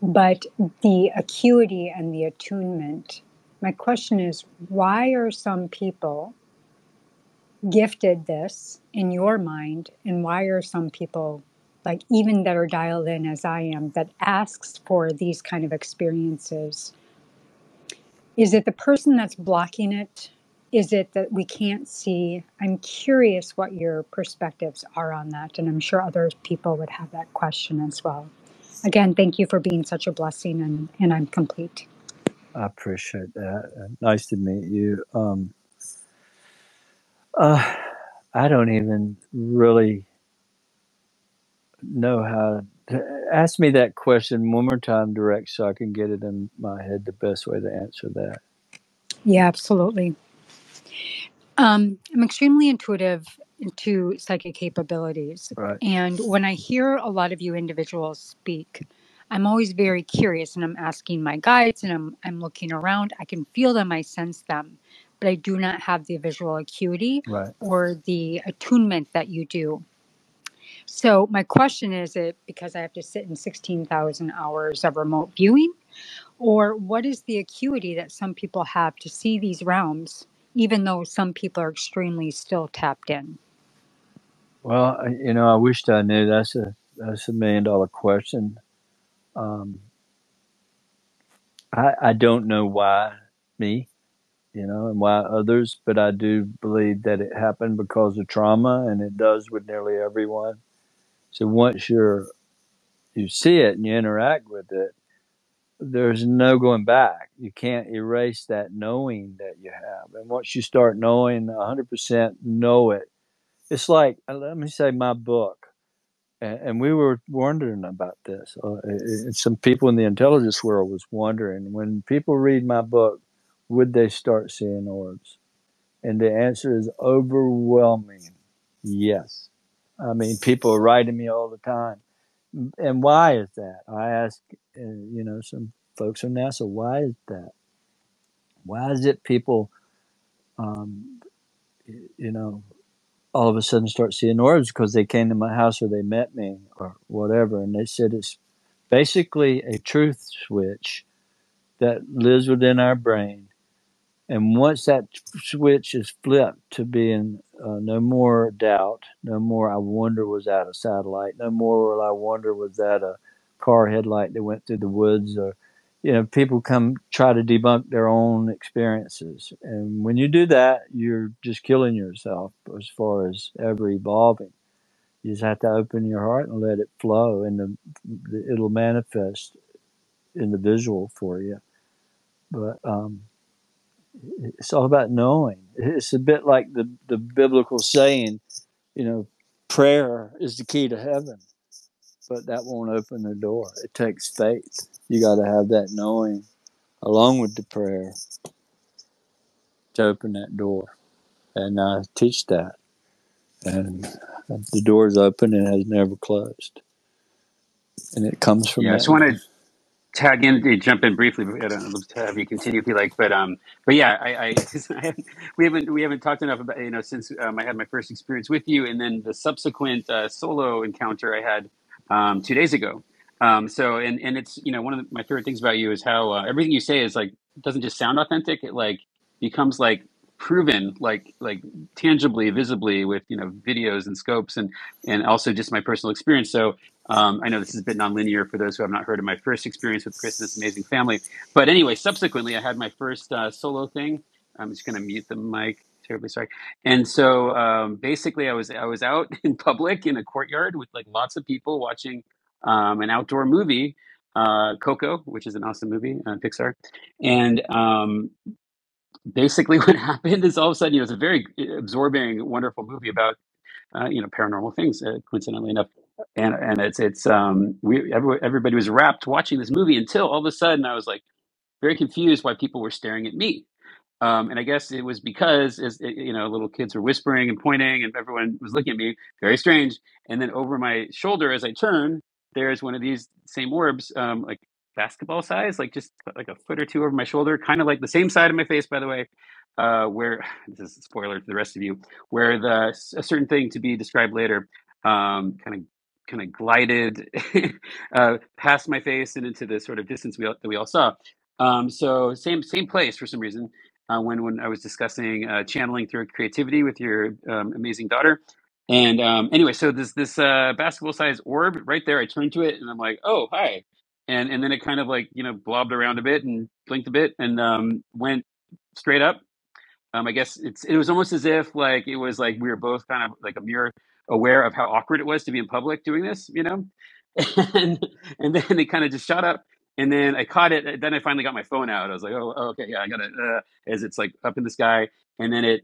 but the acuity and the attunement, my question is, why are some people gifted this in your mind, and why are some people, like even that are dialed in as I am, that asks for these kind of experiences? Is it the person that's blocking it? Is it that we can't see? I'm curious what your perspectives are on that, and I'm sure other people would have that question as well. Again, thank you for being such a blessing, and I'm complete. I appreciate that. Nice to meet you. I don't even really know how to ask me that question one more time direct so I can get it in my head the best way to answer that. Yeah, absolutely. I'm extremely intuitive to psychic capabilities. Right. And when I hear a lot of you individuals speak, I'm always very curious and I'm asking my guides and I'm looking around. I can feel them, I sense them, but I do not have the visual acuity Right. or the attunement that you do. So my question is it because I have to sit in 16,000 hours of remote viewing? Or what is the acuity that some people have to see these realms, even though some people are extremely still tapped in? Well, I wished I knew. That's a $1 million question. Um, I don't know why me, and why others, but I do believe that it happened because of trauma, and it does with nearly everyone. So once you see it and you interact with it, there's no going back. You can't erase that knowing that you have. And once you start knowing, 100% know it. It's like, let me say my book, and we were wondering about this. Some people in the intelligence world was wondering, when people read my book, would they start seeing orbs? And the answer is overwhelming yes. I mean, people are writing me all the time. And why is that? I ask, some folks from NASA, why is that? Why is it people, um, you know, all of a sudden start seeing orbs because they came to my house or they met me or whatever? And they said it's basically a truth switch that lives within our brain. And once that switch is flipped to being no more doubt, no more I wonder was that a satellite, no more will I wonder was that a car headlight that went through the woods, or people come try to debunk their own experiences. And when you do that, you're just killing yourself as far as ever evolving. You just have to open your heart and let it flow, and it'll manifest in the visual for you. But it's all about knowing. It's a bit like the biblical saying, prayer is the key to heaven, but that won't open the door. It takes faith. You got to have that knowing along with the prayer to open that door. And I teach that. And the door is open and has never closed. And it comes from Yeah, I just that. want to tag in, jump in briefly. I don't know, to have you continue if you like, but yeah, we haven't talked enough about since I had my first experience with you, and then the subsequent solo encounter I had 2 days ago. So and it's one of my favorite things about you is how everything you say is like doesn't just sound authentic. It like becomes like proven, like tangibly, visibly with videos and scopes and also just my personal experience. So I know this is a bit nonlinear for those who have not heard of my first experience with Chris and this amazing family. But anyway, subsequently, I had my first solo thing. I'm just going to mute the mic. Terribly sorry. And so basically, I was out in public in a courtyard with like lots of people watching an outdoor movie, Coco, which is an awesome movie, Pixar. And basically, what happened is all of a sudden, it's a very absorbing, wonderful movie about paranormal things, coincidentally enough. And everybody was rapt watching this movie until all of a sudden I was like very confused why people were staring at me. And I guess it was because, little kids were whispering and pointing, and everyone was looking at me, very strange. And then over my shoulder, as I turn, there's one of these same orbs, like basketball size, like just like a foot or two over my shoulder, kind of like the same side of my face, by the way. Where this is a spoiler for the rest of you, where a certain thing to be described later, kind of glided past my face and into the sort of distance that we all saw. So same place for some reason when I was discussing channeling through creativity with your amazing daughter. And anyway, so this basketball sized orb right there, I turned to it and I'm like, oh, hi. And then it kind of like, blobbed around a bit and blinked a bit and went straight up. I guess it was almost as if like it was like we were both kind of like a mirror aware of how awkward it was to be in public doing this, and and then it kind of just shot up, and then I caught it. Then I finally got my phone out. I was like, oh okay, yeah, I got it. As it's like up in the sky, and then it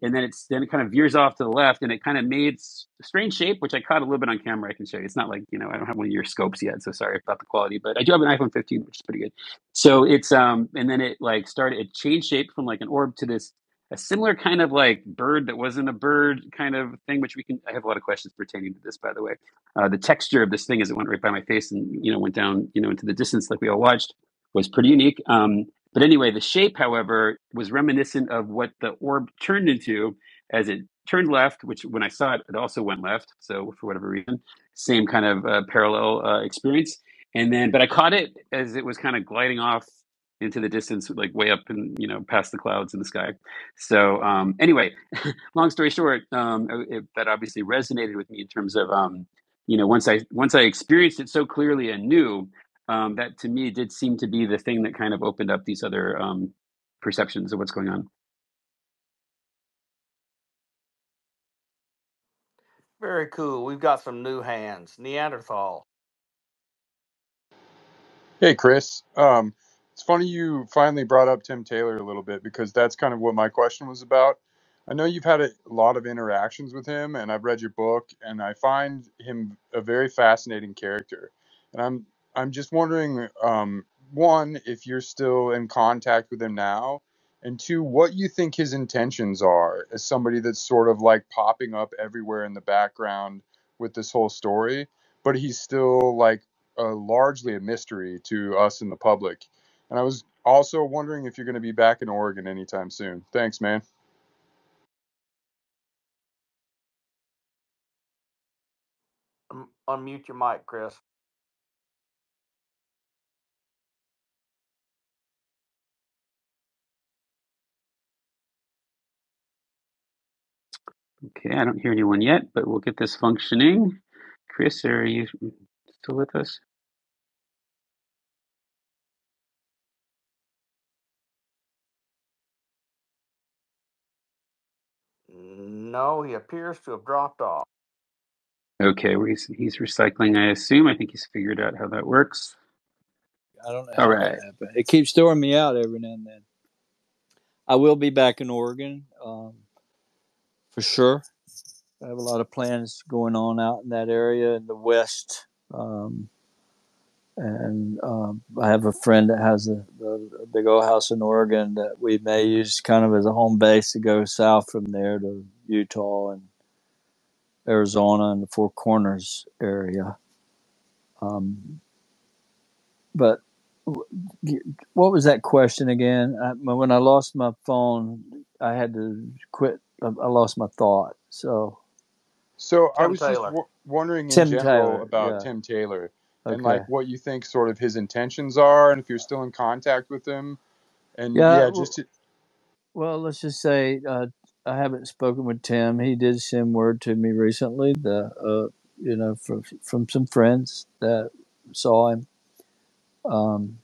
kind of veers off to the left, and it kind of made a strange shape, which I caught a little bit on camera. I can show you. It's not like I don't have one of your scopes yet, so sorry about the quality, but I do have an iPhone 15, which is pretty good. So it's and then it like started. It changed shape from like an orb to this a similar kind of like bird that wasn't a bird kind of thing, which I have a lot of questions pertaining to this, by the way. The texture of this thing as it went right by my face and, went down, into the distance like we all watched was pretty unique. But anyway, the shape, however, was reminiscent of what the orb turned into as it turned left, which when I saw it, it also went left. So for whatever reason, same kind of parallel experience. And then, but I caught it as it was kind of gliding off into the distance, like way up and, past the clouds in the sky. So anyway, long story short, that obviously resonated with me in terms of, once I experienced it so clearly and knew, that to me did seem to be the thing that kind of opened up these other perceptions of what's going on. Very cool. We've got some new hands. Neanderthal. Hey, Chris. It's funny you finally brought up Tim Taylor a little bit because that's kind of what my question was about. I know you've had a lot of interactions with him, and I've read your book, and I find him a very fascinating character. And I'm just wondering, one, if you're still in contact with him now, and two, what you think his intentions are as somebody that's sort of like popping up everywhere in the background with this whole story, but he's still like largely a mystery to us in the public. And I was also wondering if you're going to be back in Oregon anytime soon. Thanks, man. Unmute your mic, Chris. Okay, I don't hear anyone yet, but we'll get this functioning. Chris, are you still with us? No, he appears to have dropped off. Okay, well, he's recycling, I assume. I think he's figured out how that works. I don't know All how that right. happened. It keeps throwing me out every now and then. I will be back in Oregon for sure. I have a lot of plans going on out in that area in the West. And I have a friend that has a big old house in Oregon that we may use kind of as a home base to go south from there to Utah and Arizona and the Four Corners area. But what was that question again? When I lost my phone, I had to quit. I lost my thought. So I Tim was just Taylor. wondering in Tim general Taylor, about yeah, Tim Taylor and okay, like what you think sort of his intentions are and if you're still in contact with him. And yeah. yeah, just to, Well, let's just say I haven't spoken with Tim. He did send word to me recently. From some friends that saw him. Um,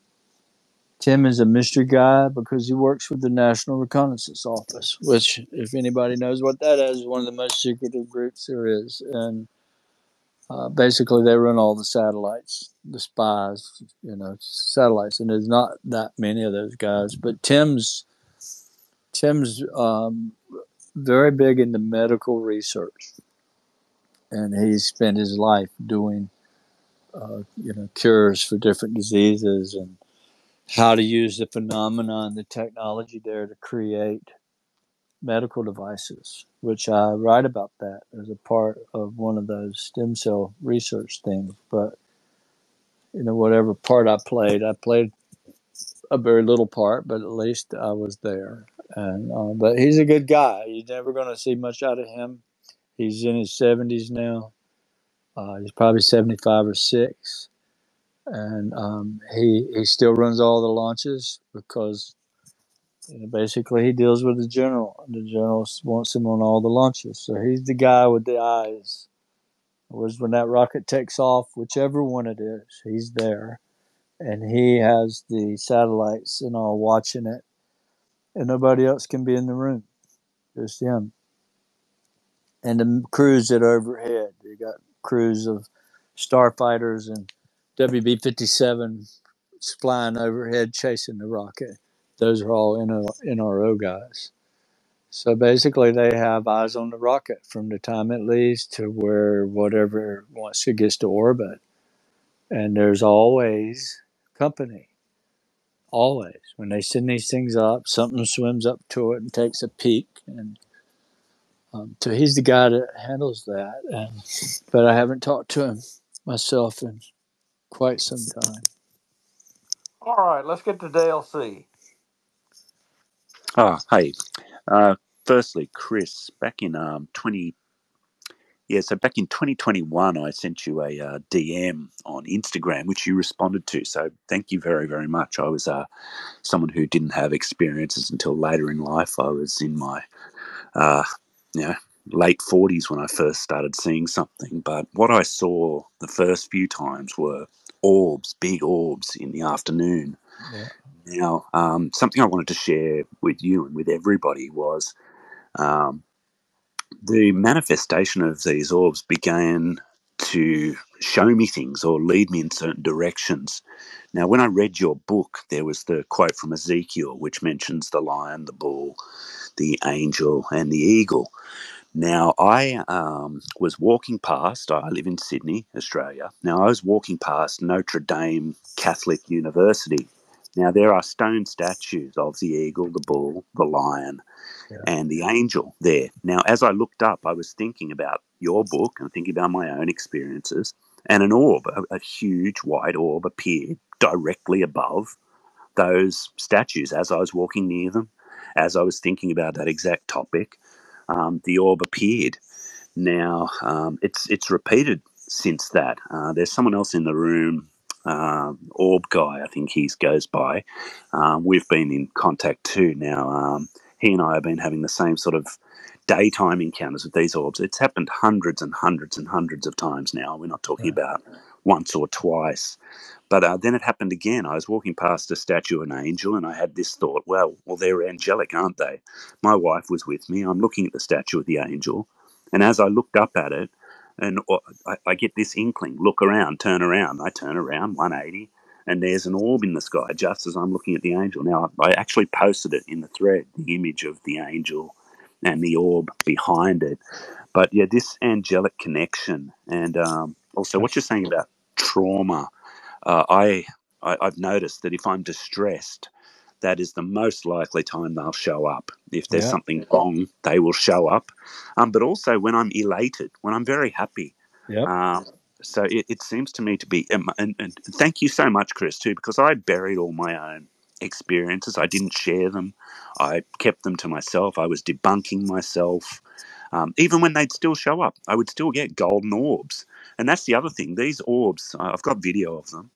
Tim is a mystery guy because he works with the National Reconnaissance Office, which, if anybody knows what that is one of the most secretive groups there is. And basically, they run all the satellites, the spies, satellites. And there's not that many of those guys. But Tim's very big into medical research, and he spent his life doing, cures for different diseases and how to use the phenomena and the technology there to create medical devices, which I write about that as a part of one of those stem cell research things. But whatever part I played a very little part, but at least I was there. And but he's a good guy. You're never going to see much out of him. He's in his 70s now. He's probably 75 or 6, and he still runs all the launches because basically he deals with the general. The general wants him on all the launches, so he's the guy with the eyes. Was when that rocket takes off, whichever one it is, he's there, and he has the satellites and all watching it, and nobody else can be in the room, just him. And the crews that are overhead, you got crews of starfighters and WB-57 flying overhead chasing the rocket. Those are all NRO guys. So basically, they have eyes on the rocket from the time it leaves to where whatever once it gets to orbit. And there's always company. Always. When they send these things up, something swims up to it and takes a peek. And so he's the guy that handles that. But I haven't talked to him myself in quite some time. All right, let's get to DLC. Oh, hey. Uh, Firstly, Chris, back in back in 2021, I sent you a DM on Instagram, which you responded to. So thank you very, very much. I was someone who didn't have experiences until later in life. I was in my late 40s when I first started seeing something. But what I saw the first few times were orbs, big orbs in the afternoon. Yeah. Now, something I wanted to share with you and with everybody was the manifestation of these orbs began to show me things or lead me in certain directions. Now, when I read your book, there was the quote from Ezekiel, which mentions the lion, the bull, the angel, and the eagle. Now, I was walking past, I live in Sydney, Australia. Now, I was walking past Notre Dame Catholic University. Now, there are stone statues of the eagle, the bull, the lion, Yeah. and the angel there. Now, as I looked up, I was thinking about, your book and thinking about my own experiences, and an orb, a huge white orb, appeared directly above those statues as I was walking near them. As I was thinking about that exact topic, the orb appeared. Now, it's repeated since that. There's someone else in the room, Orb Guy, I think he goes by. We've been in contact too. Now, he and I have been having the same sort of daytime encounters with these orbs. It's happened hundreds and hundreds and hundreds of times now. We're not talking about once or twice. But then it happened again. I was walking past a statue of an angel, and I had this thought: well, they're angelic, aren't they? My wife was with me. I'm looking at the statue of the angel, and as I looked up at it, and I get this inkling: look around, turn around. I turn around, 180, and there's an orb in the sky just as I'm looking at the angel. Now, I actually posted it in the thread, the image of the angel and the orb behind it. But yeah, this angelic connection, and also what you're saying about trauma. I've noticed that if I'm distressed, that is the most likely time they'll show up. If there's something wrong, they will show up. But also when I'm elated, when I'm very happy. So it seems to me to be, and thank you so much, Chris, too, because I buried all my own experiences. I didn't share them. I kept them to myself. I was debunking myself. Even when they'd still show up, I would still get golden orbs. And that's the other thing. These orbs, I've got video of them.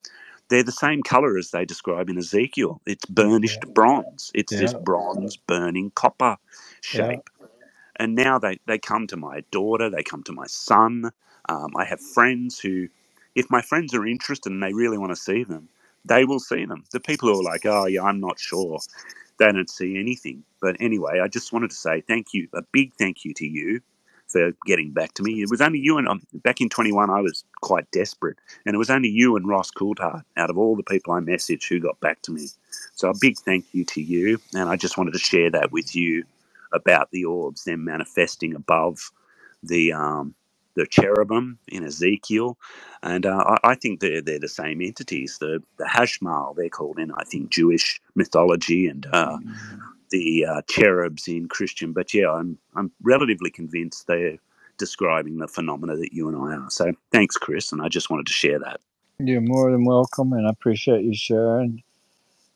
They're the same color as they describe in Ezekiel. It's burnished bronze. It's this bronze burning copper shape. And now they come to my daughter. They come to my son. I have friends who, if my friends are interested and they really want to see them, they will see them. The people who are like, oh, yeah, I'm not sure, they don't see anything. But anyway, I just wanted to say thank you, a big thank you to you for getting back to me. It was only you and back in 21, I was quite desperate. And it was only you and Ross Coulthart out of all the people I messaged who got back to me. So a big thank you to you. And I just wanted to share that with you about the orbs, them manifesting above the cherubim in Ezekiel, and I think they're the same entities. The Hashmal, they're called in, I think, Jewish mythology, and the cherubs in Christian. But yeah, I'm relatively convinced they're describing the phenomena that you and I are. So thanks, Chris, and I just wanted to share that. You're more than welcome, and I appreciate you sharing.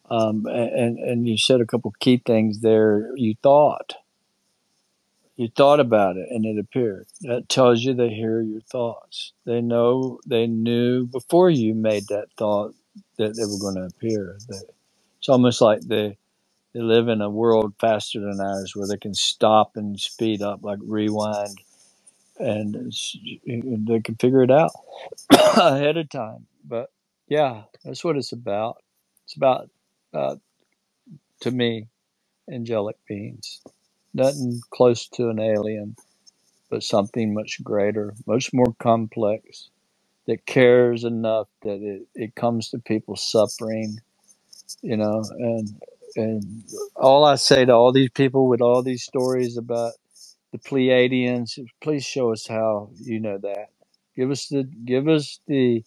And you said a couple key things there. You thought about it, and it appeared. That tells you they hear your thoughts. They knew before you made that thought that they were going to appear. It's almost like they live in a world faster than ours, where they can stop and speed up, like rewind, and they can figure it out ahead of time. But yeah, that's what it's about. It's about, to me, angelic beings. Nothing close to an alien, but something much greater, much more complex, that cares enough that it comes to people suffering, and all I say to all these people with all these stories about the Pleiadians, please show us how you know that. Give us the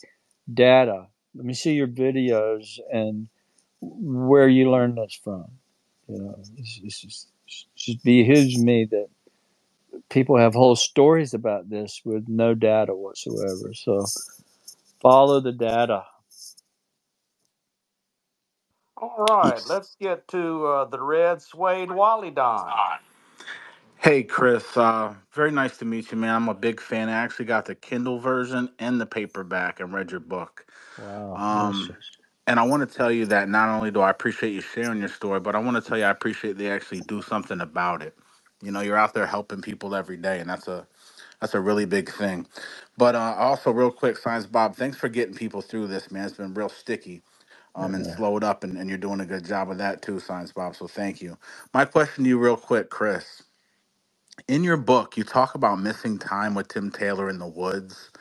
data. Let me see your videos and where you learned this from. It's just behooves me that people have whole stories about this with no data whatsoever. So follow the data. All right, let's get to the red suede Wally Don. Hey, Chris. Very nice to meet you, man. I'm a big fan. I actually got the Kindle version and the paperback and read your book. Wow. Yes. Um, and I want to tell you that not only do I appreciate you sharing your story, but I want to tell you I appreciate they actually do something about it. You know, you're out there helping people every day, and that's a really big thing. But also, real quick, Science Bob, thanks for getting people through this, man. It's been real sticky, and slowed up, and you're doing a good job of that too, Science Bob. So thank you. My question to you, real quick, Chris. In your book, you talk about missing time with Tim Taylor in the woods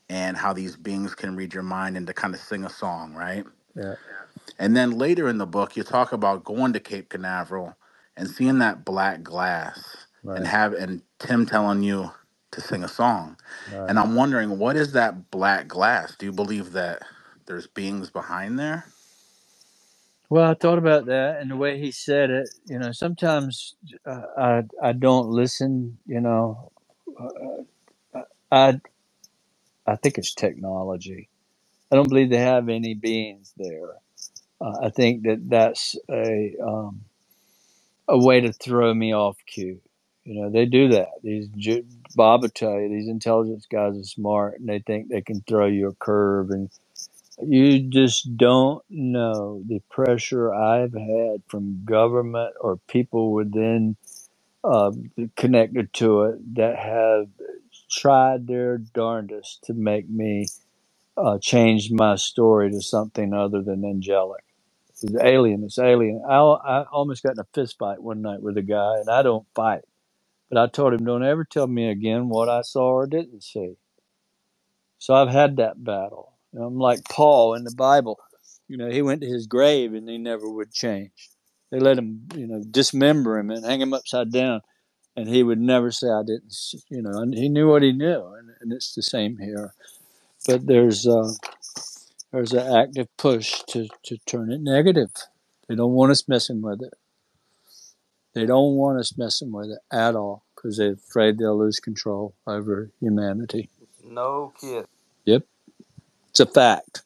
and how these beings can read your mind and to kind of sing a song, right? Yeah. And then later in the book, you talk about going to Cape Canaveral and seeing that black glass Right. and Tim telling you to sing a song. Right. And I'm wondering, what is that black glass? Do you believe that there's beings behind there? Well, I thought about that and the way he said it. Sometimes I don't listen. I I think it's technology. I don't believe they have any beings there. I think that's a way to throw me off cue. You know, they do that. Bob will tell you, these intelligence guys are smart, and they think they can throw you a curve, and you just don't know the pressure I've had from government or people within uh, connected to it that have tried their darndest to make me change my story to something other than angelic. It's alien. It's alien. I almost got in a fist fight one night with a guy, and I don't fight. But I told him, don't ever tell me again what I saw or didn't see. So I've had that battle. You know, I'm like Paul in the Bible. You know, he went to his grave and he never would change. They let him, you know, dismember him and hang him upside down, and he would never say I didn't. You know, and he knew what he knew, and it's the same here. But there's an active push to turn it negative. They don't want us messing with it. They don't want us messing with it at all because they're afraid they'll lose control over humanity. No kid. Yep, it's a fact.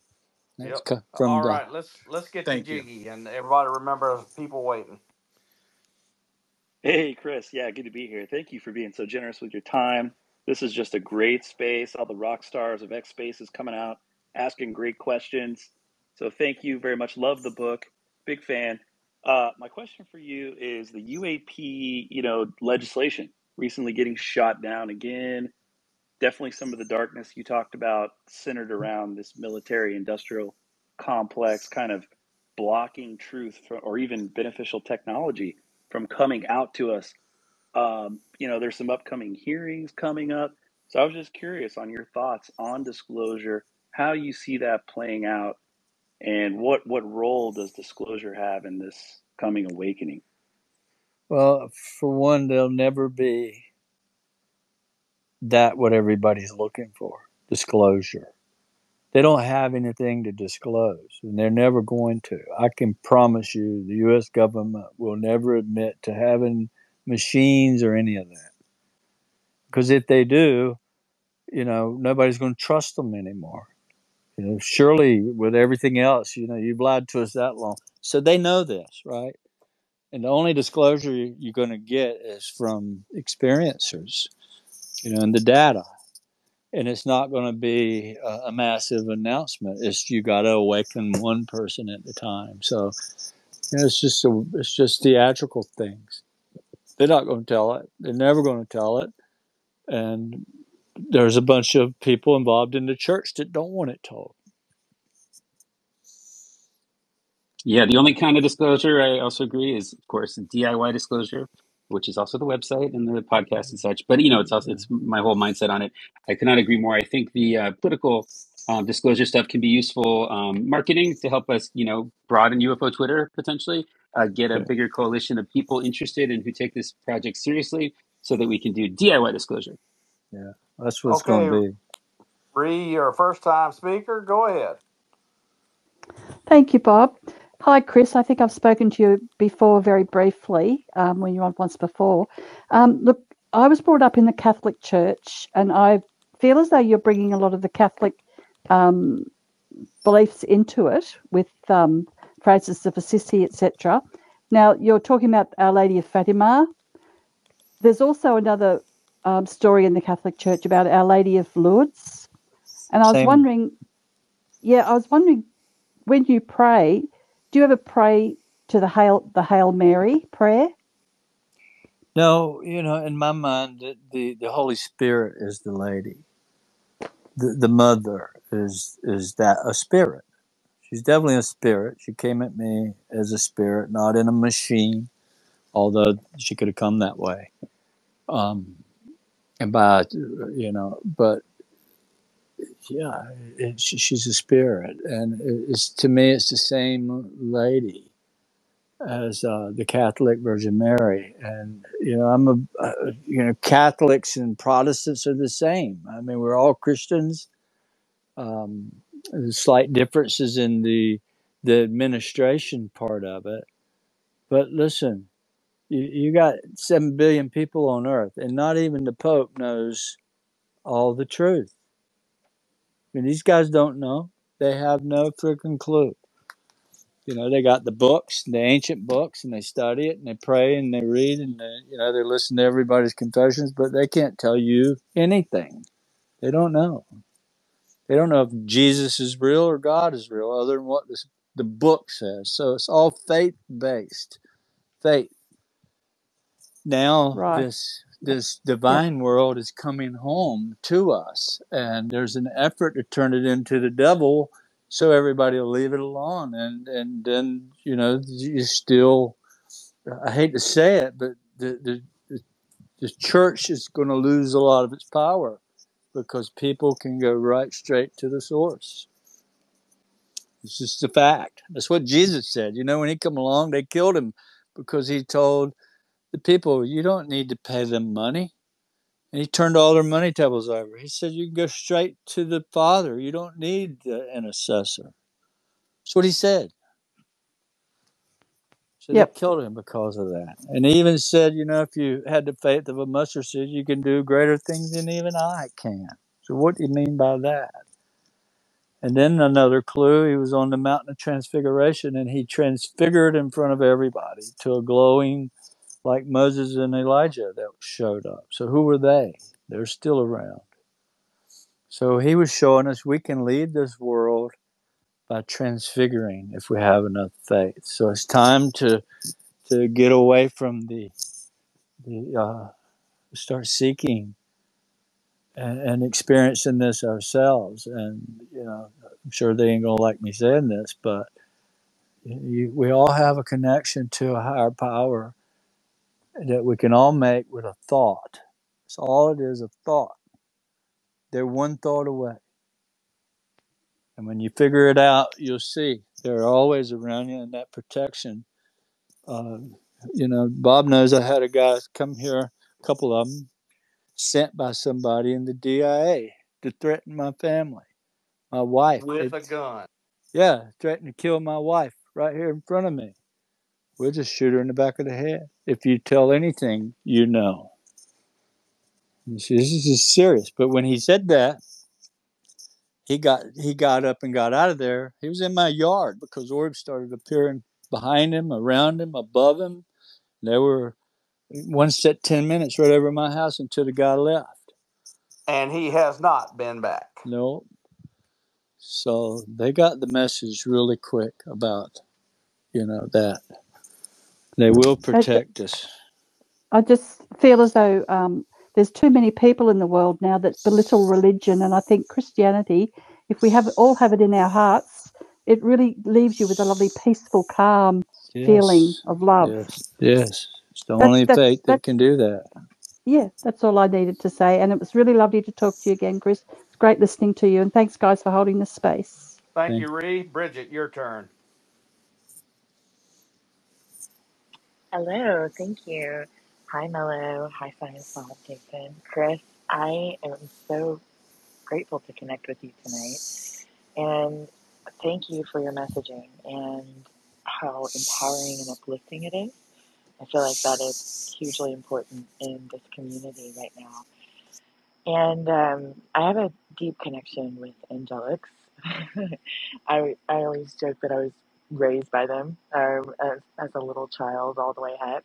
That's Yep. from All the. right, let's get to Thank you. Jiggy, and everybody remember there's people waiting. Hey, Chris. Yeah, good to be here. Thank you for being so generous with your time. This is just a great space. All the rock stars of X Space is coming out, asking great questions. So thank you very much. Love the book. Big fan. My question for you is the UAP, legislation recently getting shot down again. Definitely some of the darkness you talked about centered around this military industrial complex kind of blocking truth or even beneficial technology from coming out to us. There's some upcoming hearings coming up. So I was just curious on your thoughts on disclosure, how you see that playing out, and what role does disclosure have in this coming awakening? Well, for one, there'll never be that what everybody's looking for, disclosure. They don't have anything to disclose, and they're never going to. I can promise you the U.S. government will never admit to having machines or any of that. Because if they do, nobody's going to trust them anymore. Surely with everything else, you've lied to us that long. So they know this, right? And the only disclosure you're going to get is from experiencers, and the data. And it's not going to be a massive announcement. It's you got to awaken one person at a time. So it's just theatrical things. They're not going to tell it. They're never going to tell it. And there's a bunch of people involved in the church that don't want it told. Yeah, the only kind of disclosure I also agree is, of course, DIY disclosure, which is also the website and the podcast and such. But it's my whole mindset on it. I cannot agree more. I think the political disclosure stuff can be useful marketing to help us, broaden UFO Twitter potentially, get a Okay. bigger coalition of people interested and who take this project seriously, so that we can do DIY disclosure. Yeah, that's what it's going Okay, to be. Ree, you're a first time speaker. Go ahead. Thank you, Bob. Hi, Chris. I think I've spoken to you before very briefly when you were on once before. Look, I was brought up in the Catholic Church, and I feel as though you're bringing a lot of the Catholic beliefs into it with Francis of Assisi, etc. Now, you're talking about Our Lady of Fatima. There's also another story in the Catholic Church about Our Lady of Lourdes. And I was Same. wondering, when you pray, do you ever pray to the Hail Mary prayer? No, in my mind, the Holy Spirit is the lady. The mother is that a spirit. She's definitely a spirit. She came at me as a spirit, not in a machine, although she could have come that way. And by, but yeah, she's a spirit. And to me, it's the same lady as the Catholic Virgin Mary. And, Catholics and Protestants are the same. I mean, we're all Christians. There's slight differences in the administration part of it. But listen, you got 7 billion people on Earth, and not even the Pope knows all the truth. I mean, these guys don't know. They have no freaking clue. You know, they got the books, the ancient books, and they study it, and they pray, and they read, and they listen to everybody's confessions, but they can't tell you anything. They don't know. They don't know if Jesus is real or God is real, other than what the book says. So it's all faith-based. Faith. Now Right. this Yep. divine world is coming home to us, and there's an effort to turn it into the devil, so everybody will leave it alone, and then you still. I hate to say it, but the church is going to lose a lot of its power because people can go right straight to the source. It's just a fact. That's what Jesus said. When he come along, they killed him because he told the people, you don't need to pay them money. And he turned all their money tables over. He said, you can go straight to the Father. You don't need the intercessor. That's what he said. So they Yep. killed him because of that. And he even said, if you had the faith of a mustard seed, you can do greater things than even I can. So what do you mean by that? And then another clue, he was on the mountain of transfiguration, and he transfigured in front of everybody to a glowing, like Moses and Elijah that showed up. So who were they? They're still around. So he was showing us we can lead this world by transfiguring if we have enough faith. So it's time to get away from the start seeking and experiencing this ourselves. And I'm sure they ain't gonna like me saying this, but we all have a connection to a higher power that we can all make with a thought. It's all it is, a thought. They're one thought away. And when you figure it out, you'll see they're always around you, and that protection. Uh, Bob knows I had a guy come here, a couple of them, sent by somebody in the DIA to threaten my family, my wife. with a gun. Yeah, threatened to kill my wife right here in front of me. We'll just shoot her in the back of the head. If you tell anything, you know. And this is serious. But when he said that, he got up and got out of there. He was in my yard because orbs started appearing behind him, around him, above him. They were one set 10 minutes right over my house until the guy left. And he has not been back. No. So they got the message really quick about, that they will protect us. I just feel as though there's too many people in the world now that belittle religion, and I think Christianity, if we all have it in our hearts, it really leaves you with a lovely, peaceful, calm feeling Yes. of love. Yes. It's the That's only that's faith that that's can do that. yeah, that's all I needed to say, and it was really lovely to talk to you again, Chris. It's great listening to you, and thanks, guys, for holding the space. Thank Thank you, Ree. Bridget, your turn. Hello, thank you. Hi, Mellow. Hi, Science Bob, Jason. Chris, I am so grateful to connect with you tonight. And thank you for your messaging and how empowering and uplifting it is. I feel like that is hugely important in this community right now. And I have a deep connection with angelics. I always joke that I was raised by them as a little child all the way up.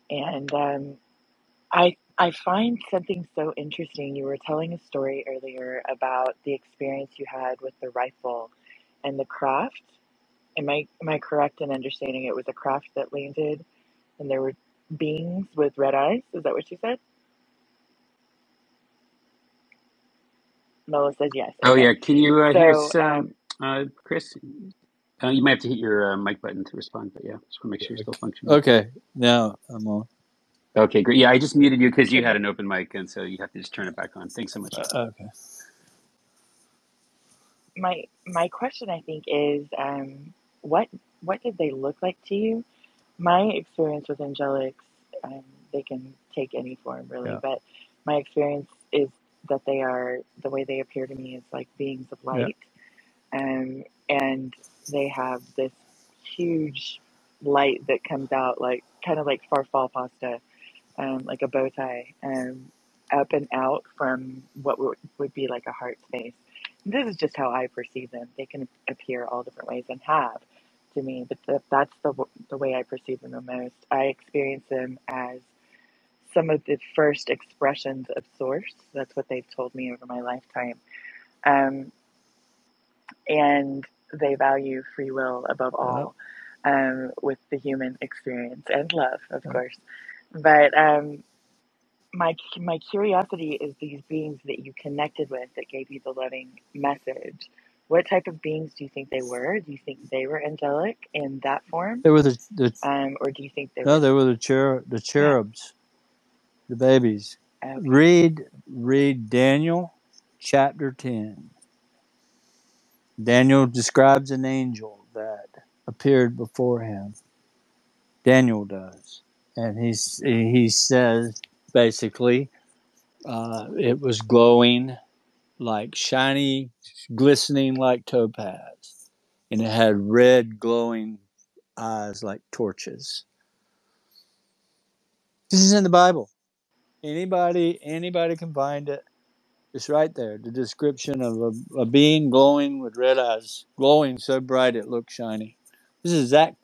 And I find something so interesting. You were telling a story earlier about the experience you had with the rifle and the craft. Am I correct in understanding it was a craft that landed and there were beings with red eyes? Is that what you said? Noah says yes. Oh Okay. yeah, can you hear So us, Chris? You might have to hit your mic button to respond, but yeah, just want to make sure you're still functioning. Okay, now I'm on. Okay, great. Yeah, I just muted you because you had an open mic, and so you have to just turn it back on. Thanks so much. Okay. my question I think is what what did they look like to you? My experience with angelics, they can take any form really, Yeah. but my experience is that they are the way they appear to me is like beings of Yeah. light, and they have this huge light that comes out like kind of like farfal pasta, like a bow tie, up and out from what would be like a heart space. This is just how I perceive them. They can appear all different ways and have to me, but that's the way I perceive them the most. I experience them as some of the first expressions of source. That's what they've told me over my lifetime. Um, and they value free will above Yep. all, with the human experience and love, of Yep. course. But my curiosity is these beings that you connected with that gave you the loving message. What type of beings do you think they were? Do you think they were angelic in that form, They were or do you think they no, were? they were the Yeah. cherubs, the babies. Okay. Read Daniel chapter 10. Daniel describes an angel that appeared before him. Daniel does. And he says basically it was glowing like shiny, glistening like topaz. And it had red glowing eyes like torches. This is in the Bible. Anybody can find it. It's right there. The description of a being glowing with red eyes, glowing so bright it looked shiny. This is the exact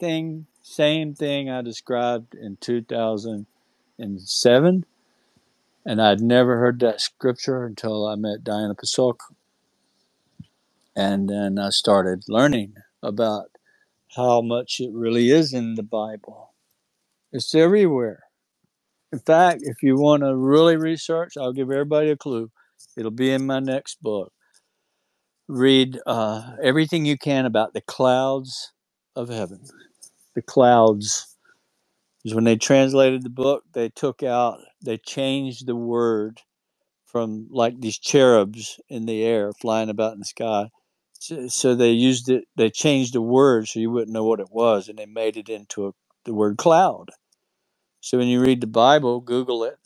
same thing I described in 2007, and I'd never heard that scripture until I met Diana Pasulka. And then I started learning about how much it really is in the Bible. It's everywhere. In fact, if you want to really research, I'll give everybody a clue. It'll be in my next book. Read everything you can about the clouds of heaven. The clouds. Because when they translated the book, they changed the word from like these cherubs in the air flying about in the sky. So they changed the word so you wouldn't know what it was, and they made it into the word cloud. So when you read the Bible, Google it.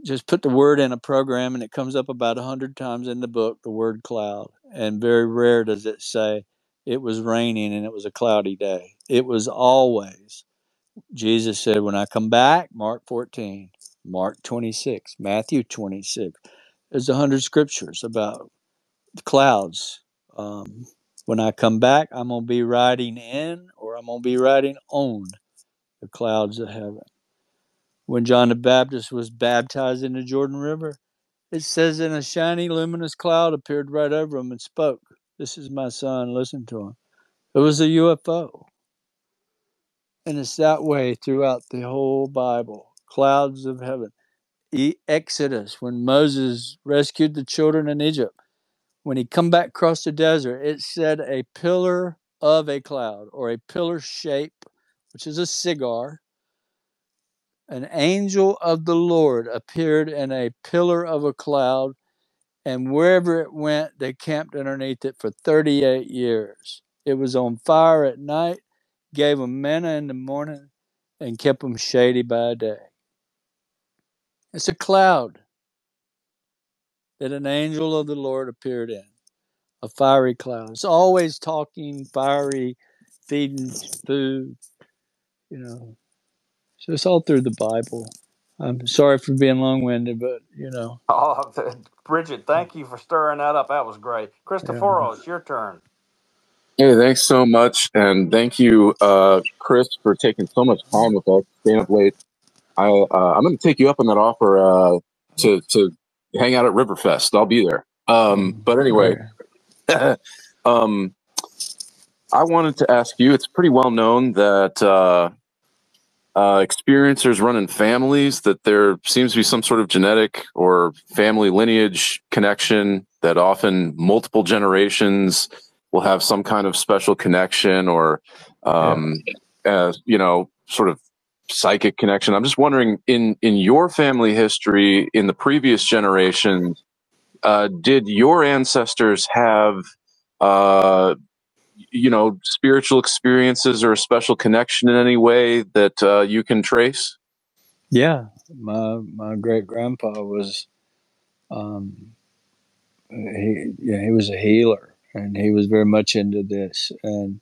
Just put the word in a program, and it comes up about 100 times in the book, the word cloud. And very rare does it say it was raining and it was a cloudy day. It was always. Jesus said, when I come back, Mark 14, Mark 26, Matthew 26. There's 100 scriptures about the clouds. When I come back, I'm going to be riding in or I'm going to be riding on the clouds of heaven. When John the Baptist was baptized in the Jordan River, it says, in a shiny, luminous cloud appeared right over him and spoke. This is my son, listen to him. It was a UFO. And it's that way throughout the whole Bible. Clouds of heaven. Exodus, when Moses rescued the children in Egypt, when he come back across the desert, it said a pillar of a cloud, or a pillar shape, which is a cigar. An angel of the Lord appeared in a pillar of a cloud, and wherever it went, they camped underneath it for 38 years. It was on fire at night, gave them manna in the morning, and kept them shady by day. It's a cloud that an angel of the Lord appeared in, a fiery cloud. It's always talking, fiery, feeding food, you know. So it's all through the Bible. I'm sorry for being long-winded, but, Oh, Bridget, thank you for stirring that up. That was great. yeah. Christopheros, your turn. Hey, thanks so much, and thank you, Chris, for taking so much time with us, staying up late. I'm going to take you up on that offer to hang out at Riverfest. I'll be there. But anyway, Great. um, I wanted to ask you. It's pretty well known that experiencers run in families. That there seems to be some sort of genetic or family lineage connection. That often multiple generations will have some kind of special connection, or sort of psychic connection. I'm just wondering, in your family history, in the previous generation, did your ancestors have spiritual experiences or a special connection in any way that you can trace? Yeah. My great grandpa was he was a healer, and he was very much into this. And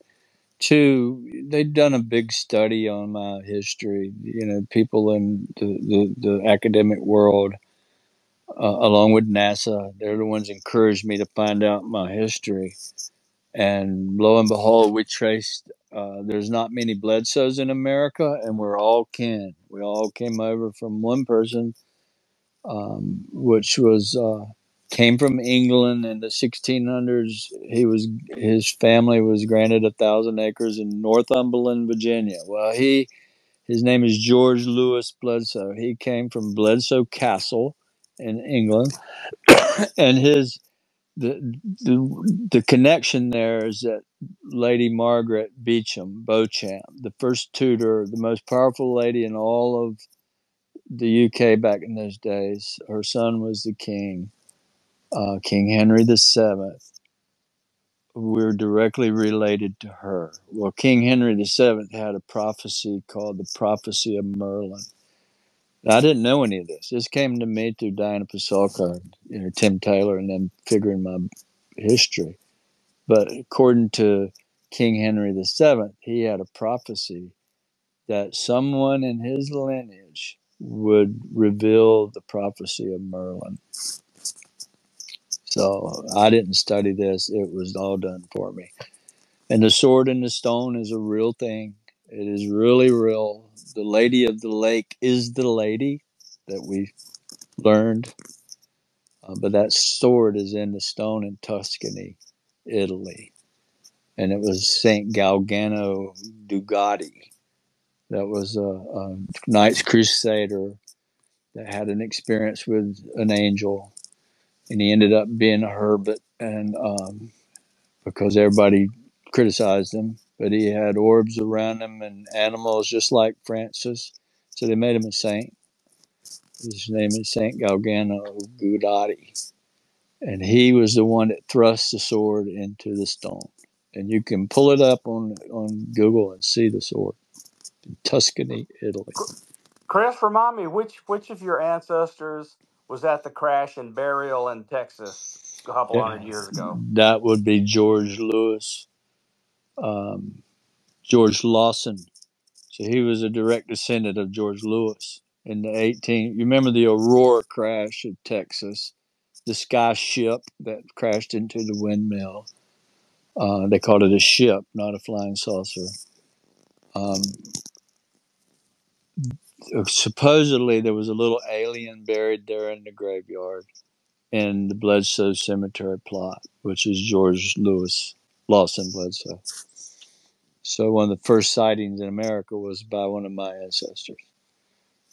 Two, they've done a big study on my history. You know, people in the academic world, along with NASA, they're the ones encouraged me to find out my history. And lo and behold, we traced. There's not many Bledsoes in America, and we're all kin. We all came over from one person, which was came from England in the 1600s. His family was granted 1,000 acres in Northumberland, Virginia. Well, his name is George Lewis Bledsoe. He came from Bledsoe Castle in England, and his the connection there is that Lady Margaret Beauchamp, the first Tudor, the most powerful lady in all of the UK back in those days. Her son was the king, King Henry VII. We're directly related to her. Well, King Henry VII had a prophecy called the Prophecy of Merlin. I didn't know any of this. This came to me through Diana Pasulka, Tim Taylor, and then figuring my history. But according to King Henry VII, he had a prophecy that someone in his lineage would reveal the prophecy of Merlin. So I didn't study this. It was all done for me. And the sword and the stone is a real thing. It is really real. The Lady of the Lake is the lady that we learned. But that sword is in the stone in Tuscany, Italy. And it was Saint Galgano Dugatti. That was a Knights Crusader that had an experience with an angel. And he ended up being a hermit, and because everybody criticized him, but he had orbs around him and animals just like Francis. So they made him a saint. His name is Saint Galgano Guidotti. And he was the one that thrust the sword into the stone. And you can pull it up on Google and see the sword in Tuscany, Italy. Chris, remind me which of your ancestors was at the crash and burial in Texas a couple Yeah, hundred years ago? that would be George Lewis, um, George Lawson. So he was a direct descendant of George Lewis in the 18. You remember the Aurora crash in Texas, the sky ship that crashed into the windmill. They called it a ship, not a flying saucer. Um, Supposedly there was a little alien buried there in the graveyard in the Bledsoe Cemetery plot, which is George Lewis Lawson Bledsoe. So one of the first sightings in America was by one of my ancestors.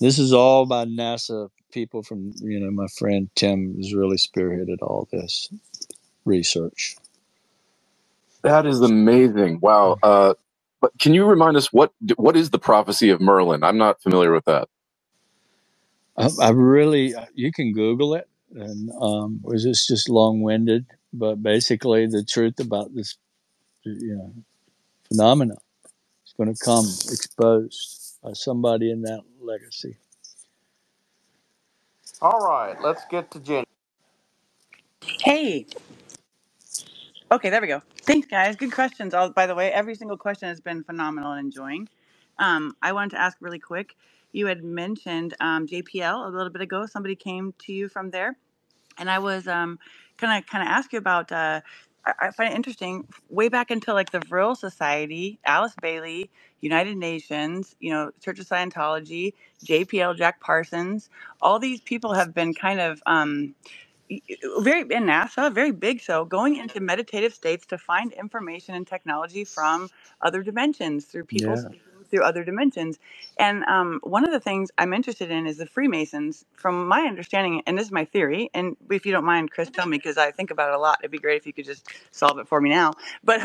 This is all by NASA people from, my friend Tim has really spearheaded all this research. That is amazing. Wow. But can you remind us what is the prophecy of Merlin? I'm not familiar with that. I really, you can Google it, and was this just long-winded? But basically, the truth about this, phenomena is going to come exposed by somebody in that legacy. All right, let's get to Jenny. Hey. Okay, there we go. Thanks, guys. Good questions. By the way, every single question has been phenomenal and enjoying. I wanted to ask really quick. You had mentioned JPL a little bit ago. Somebody came to you from there, and I was kind of ask you about. I find it interesting. Way back into like the Vril Society, Alice Bailey, United Nations, Church of Scientology, JPL, Jack Parsons. All these people have been kind of very in NASA, very big. So going into meditative states to find information and technology from other dimensions through people Yeah. speaking through other dimensions. And one of the things I'm interested in is the Freemasons. From my understanding, and this is my theory, and if you don't mind, Chris, tell me because I think about it a lot. It'd be great if you could just solve it for me now. But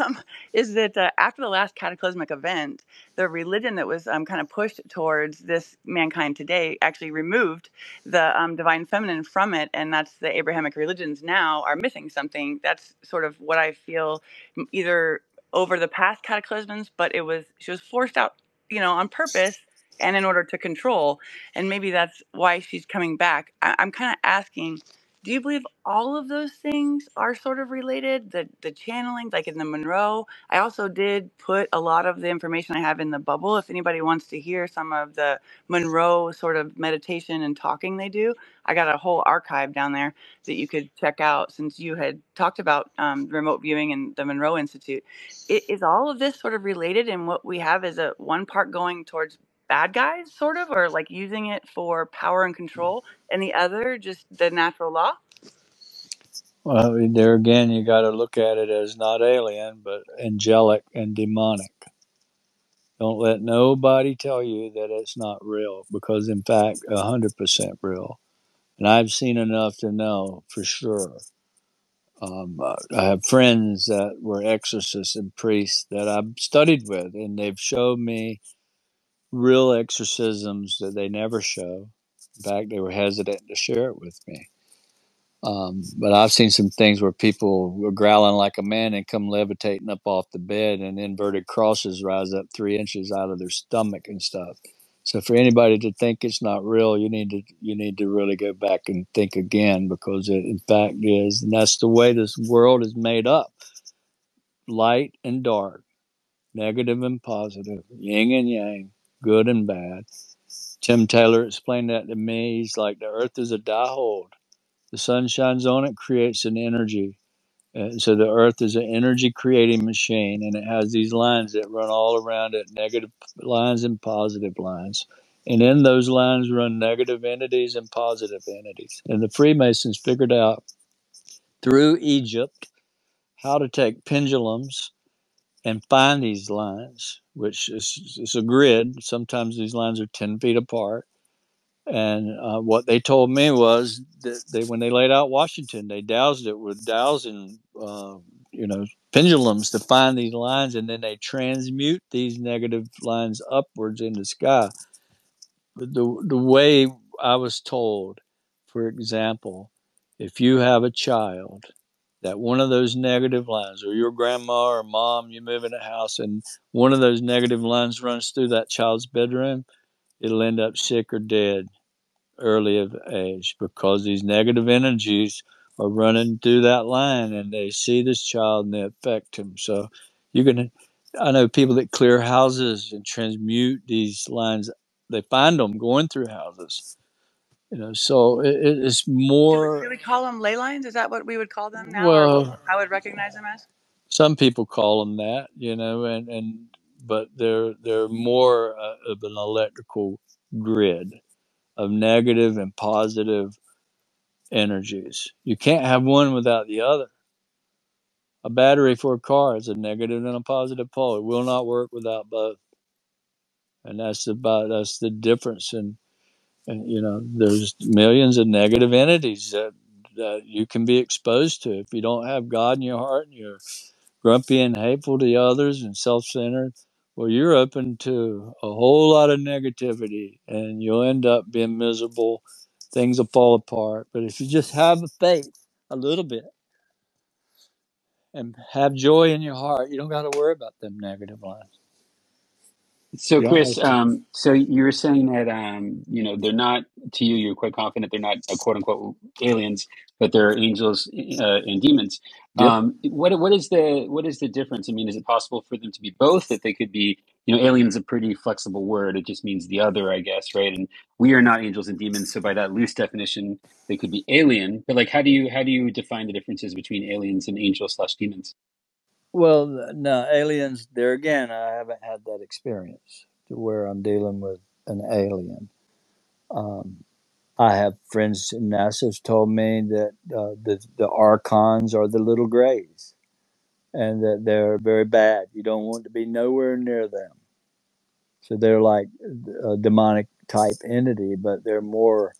is that after the last cataclysmic event, the religion that was kind of pushed towards this mankind today actually removed the divine feminine from it, and that's the Abrahamic religions now are missing something. That's sort of what I feel either over the past cataclysms, but she was forced out, on purpose and in order to control, and maybe that's why she's coming back. I'm kind of asking, Do you believe all of those things are sort of related? The channeling, like in the Monroe. I also did put a lot of the information I have in the bubble. If anybody wants to hear some of the Monroe sort of meditation and talking they do, I got a whole archive down there that you could check out. Since you had talked about remote viewing and the Monroe Institute, is all of this sort of related? And what we have is a one part going towards bad guys, sort of, or like using it for power and control, and the other just the natural law. Well, there again, you got to look at it as not alien, but angelic and demonic. Don't let nobody tell you that it's not real, because in fact, 100% real. And I've seen enough to know for sure. I have friends that were exorcists and priests that I've studied with, and they've showed me real exorcisms that they never show. In fact, they were hesitant to share it with me. But I've seen some things where people were growling like a man and come levitating up off the bed, and inverted crosses rise up 3 inches out of their stomach and stuff. So for anybody to think it's not real, you need to really go back and think again, because it in fact is, and that's the way this world is made up: light and dark, negative and positive, yin and yang, good and bad. Tim Taylor explained that to me. He's like, the earth is a diode. The sun shines on it, creates an energy. So the earth is an energy creating machine, and it has these lines that run all around it, negative lines and positive lines. And in those lines run negative entities and positive entities. And the Freemasons figured out through Egypt how to take pendulums and find these lines, which is a grid. Sometimes these lines are 10 feet apart. And what they told me was that when they laid out Washington, they doused it with dowsing, pendulums to find these lines, and then they transmute these negative lines upwards in the sky. But the way I was told, for example, if you have a child, that one of those negative lines, or your grandma or mom, you move in a house and one of those negative lines runs through that child's bedroom, it'll end up sick or dead early of age, because these negative energies are running through that line, and they see this child and they affect him. So I know people that clear houses and transmute these lines. They find them going through houses, so it's Do more. we call them ley lines? Is that what we would call them now, or what Well, I would recognize them as? some people call them that, and but they're more of an electrical grid of negative and positive energies. You can't have one without the other. A battery for a car is a negative and a positive pole. It will not work without both, and that's the difference. And there's millions of negative entities that you can be exposed to if you don't have God in your heart and you're grumpy and hateful to others and self-centered. Well, you're open to a whole lot of negativity, and you'll end up being miserable. Things will fall apart. But if you just have a faith a little bit and have joy in your heart, you don't got to worry about them negative lines. So, You don't Chris, have to. so you were saying that they're not, to you. You're quite confident they're not quote unquote aliens, but they're angels and demons. Yep. What is the difference? I mean, is it possible for them to be both? That they could be, alien is a pretty flexible word. It just means the other, I guess, right? And we are not angels and demons, so by that loose definition, they could be alien. But like, how do you define the differences between aliens and angels/demons? Well, no, aliens, there again, I haven't had that experience to where I'm dealing with an alien. Um, I have friends in NASA's told me that the archons are the little grays, and that they're very bad. You don't want to be nowhere near them. So they're like a demonic type entity, but they're more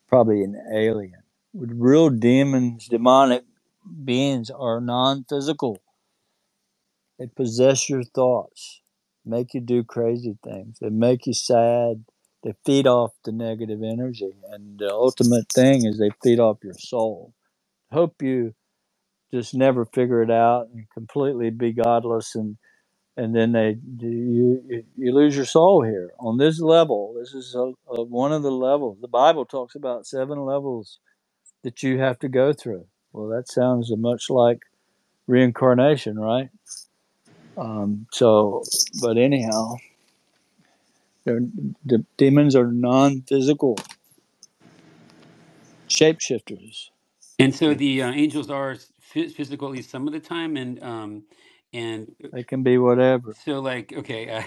probably an alien. With real demons, demonic beings are non-physical. They possess your thoughts, make you do crazy things. They make you sad. They feed off the negative energy. And the ultimate thing is they feed off your soul. Hope you just never figure it out and completely be godless, and then you lose your soul here on this level. This is one of the levels. The Bible talks about 7 levels that you have to go through. Well, that sounds much like reincarnation, right? But anyhow, the demons are non-physical shapeshifters. And so the angels are physical at least some of the time, and They can be whatever. so, like, okay, I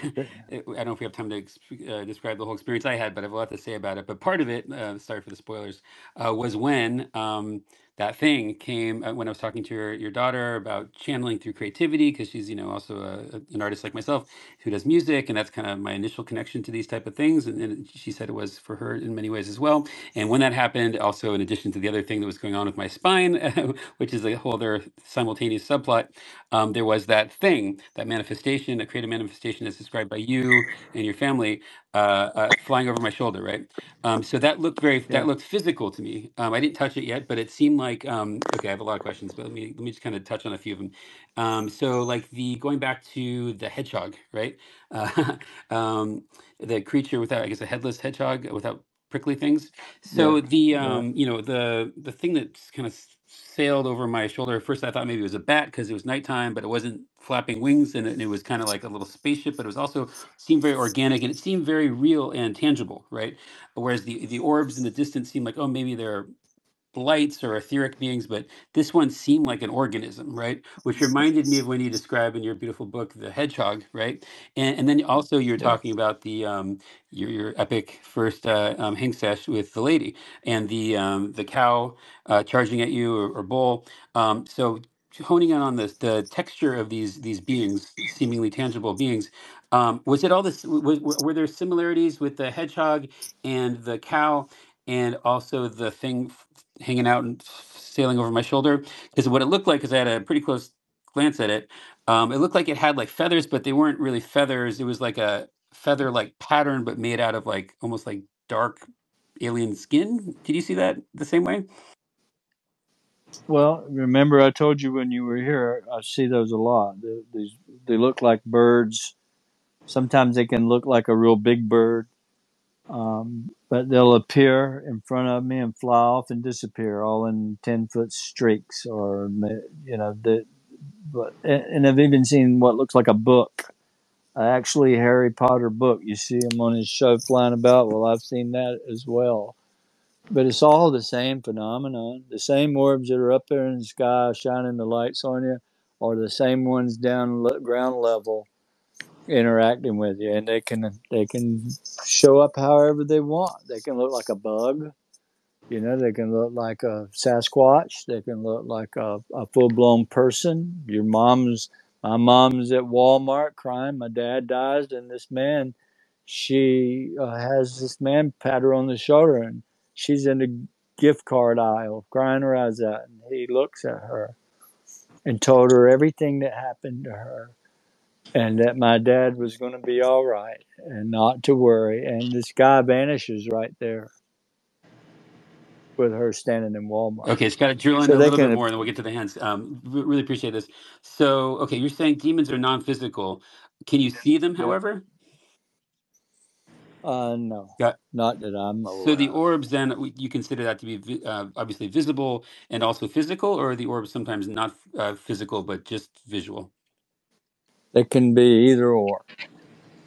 don't know if we have time to describe the whole experience I had, but I have a lot to say about it. But part of it, sorry for the spoilers, was when that thing came when I was talking to your daughter about channeling through creativity, because she's also an artist like myself who does music, and that's kind of my initial connection to these type of things. And she said it was for her in many ways as well. And when that happened, also in addition to the other thing that was going on with my spine, which is a whole other simultaneous subplot, there was that thing, that manifestation, that creative manifestation that's described by you and your family, flying over my shoulder, right? So that Yeah. looked physical to me. I didn't touch it yet, but it seemed like okay. I have a lot of questions, but let me just kind of touch on a few of them. So like the going back to the hedgehog, right? Uh, um, the creature without, I guess, a headless hedgehog without prickly things. Yeah. So the Right. the thing that kind of sailed over my shoulder. At first, I thought maybe it was a bat because it was nighttime, but it wasn't flapping wings, and it was kind of like a little spaceship. But it was also seemed very organic, and it seemed very real and tangible, right? Whereas the orbs in the distance seemed like, oh, maybe they're lights or etheric beings, but this one seemed like an organism, right? Which reminded me of when you describe in your beautiful book the hedgehog, right? And then also you're Yeah. talking about the your epic first hang sesh with the lady and the cow charging at you or bull. So honing in on the texture of these beings, seemingly tangible beings. Was it all this? Were there similarities with the hedgehog and the cow, and also the thing hanging out and sailing over my shoulder? Because what it looked like, because I had a pretty close glance at it, it looked like it had like feathers, but they weren't really feathers. It was like a feather like pattern, but made out of like almost like dark alien skin. Did you see that the same way? Well, remember I told you when you were here, I see those a lot. They look like birds. Sometimes they can look like a real big bird, but they'll appear in front of me and fly off and disappear, all in 10-foot streaks, or the. But and I've even seen what looks like a book, actually Harry Potter book. You see him on his show flying about. Well, I've seen that as well. But it's all the same phenomenon. The same orbs that are up there in the sky shining the lights on you are the same ones down ground level interacting with you, and they can show up however they want. They can look like a bug, they can look like a Sasquatch. They can look like a full blown person. My mom's at Walmart crying. My dad dies, and she has this man pat her on the shoulder, and she's in the gift card aisle crying her eyes out. And he looks at her and told her everything that happened to her, and that my dad was going to be all right and not to worry. And this guy vanishes right there with her standing in Walmart. Okay, it's got to drill in So a they little bit can, more, and then we'll get to the hands. Really appreciate this. So, okay, you're saying demons are non-physical. Can you see them, yeah, however? no, Got not that I'm so the aware of. orbs then you consider that to be obviously visible and also physical, or are the orbs sometimes not physical but just visual? They can be either or.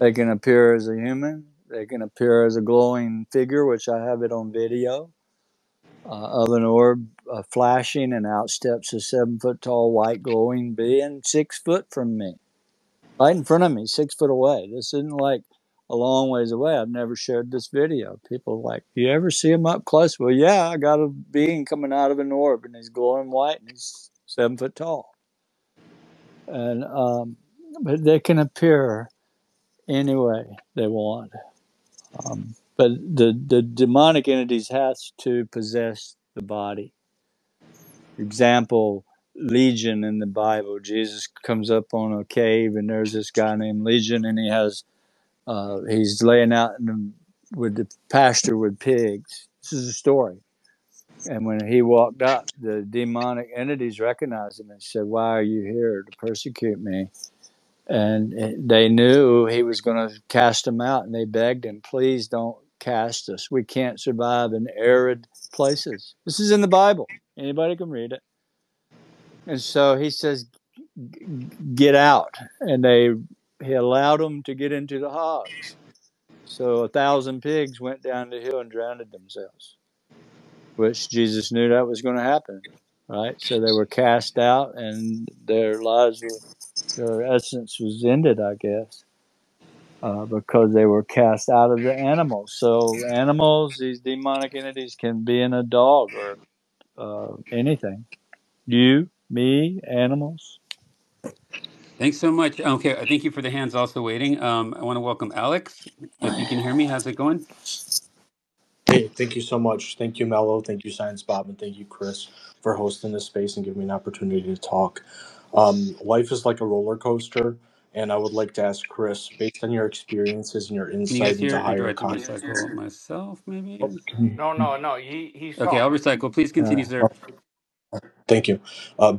They can appear as a human. They can appear as a glowing figure, which I have it on video, of an orb flashing, and out steps a 7-foot tall white glowing being 6 foot from me, right in front of me, 6 foot away. This isn't like a long ways away. I've never shared this video. People are like, "You ever see him up close?" Well, yeah, I got a being coming out of an orb, and he's glowing white, and he's 7 foot tall. And but they can appear any way they want. But the demonic entities has to possess the body. Example, Legion in the Bible. Jesus comes up on a cave, and there's this guy named Legion, and he's laying out with the pasture with pigs. This is a story. And when he walked up, the demonic entities recognized him and said, "Why are you here to persecute me?" And they knew he was going to cast them out, and they begged him, "Please don't cast us. We can't survive an arid places. This is in the Bible. Anybody can read it. And so he says, get out. And he allowed them to get into the hogs. So 1,000 pigs went down the hill and drowned themselves, which Jesus knew that was going to happen, right? So they were cast out, and their lives were, their essence was ended, I guess, because they were cast out of the animals. So animals, these demonic entities, can be in a dog or anything. You, me, animals. Thanks so much. Okay, thank you for the hands also waiting. I want to welcome Alex. If you can hear me, how's it going? Hey, thank you so much. Thank you, Mellow. Thank you, Science Bob, and thank you, Chris, for hosting this space and giving me an opportunity to talk. Life is like a roller coaster, and I would like to ask Chris, based on your experiences and your Can you guys insight into hear? Or do I higher have to con. recycle myself, maybe? Oh, No. He's Okay, I'll talking. recycle. Please continue, sir. thank you.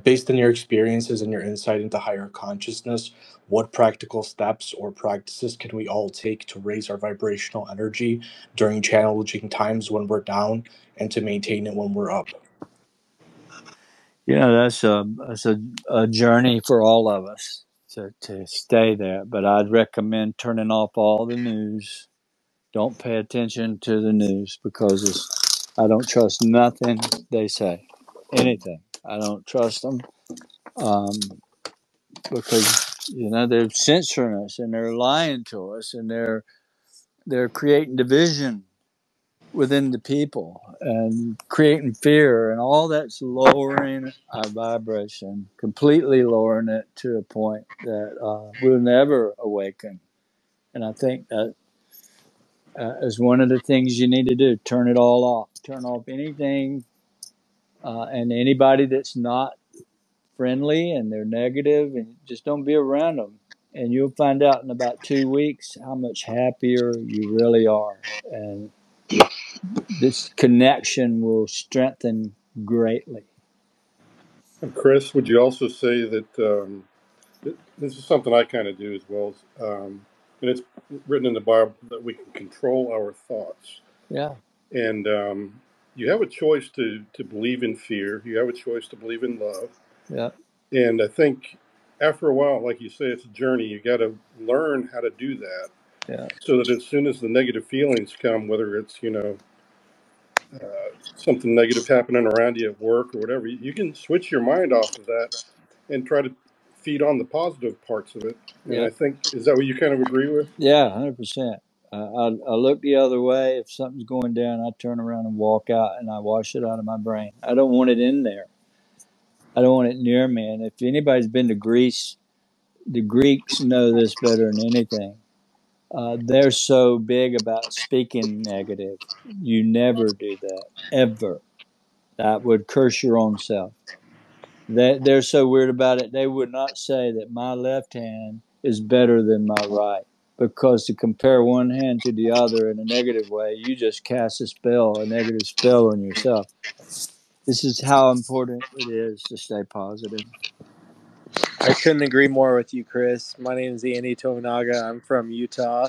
Based on your experiences and your insight into higher consciousness, what practical steps or practices can we all take to raise our vibrational energy during challenging times when we're down and to maintain it when we're up? Yeah, that's a journey for all of us to stay there. But I'd recommend turning off all the news. Don't pay attention to the news because I don't trust nothing they say. Anything. I don't trust them because they're censoring us and they're lying to us and they're creating division within the people and creating fear, and all that's lowering our vibration, completely lowering it to a point that we'll never awaken. And I think that is one of the things you need to do. Turn it all off. Turn off anything and anybody that's not friendly and they're negative, and just don't be around them. And you'll find out in about 2 weeks how much happier you really are. And this connection will strengthen greatly. And Chris, would you also say that this is something I kind of do as well, and it's written in the Bible that we can control our thoughts. Yeah. And you have a choice to believe in fear. You have a choice to believe in love. Yeah. And I think after a while, like you say, it's a journey. You got to learn how to do that Yeah. so that as soon as the negative feelings come, whether it's, something negative happening around you at work or whatever, you can switch your mind off of that and try to feed on the positive parts of it. And Yeah. I think, is that what you kind of agree with? Yeah. 100%. I look the other way. If something's going down, I turn around and walk out and I wash it out of my brain. I don't want it in there. I don't want it near me. And if anybody's been to Greece, the Greeks know this better than anything. They're so big about speaking negative. You never do that, ever. That would curse your own self. They're so weird about it. They would not say that my left hand is better than my right, because to compare one hand to the other in a negative way, you just cast a negative spell on yourself. This is how important it is to stay positive. I couldn't agree more with you, Chris. My name is Andy Tominaga. I'm from Utah,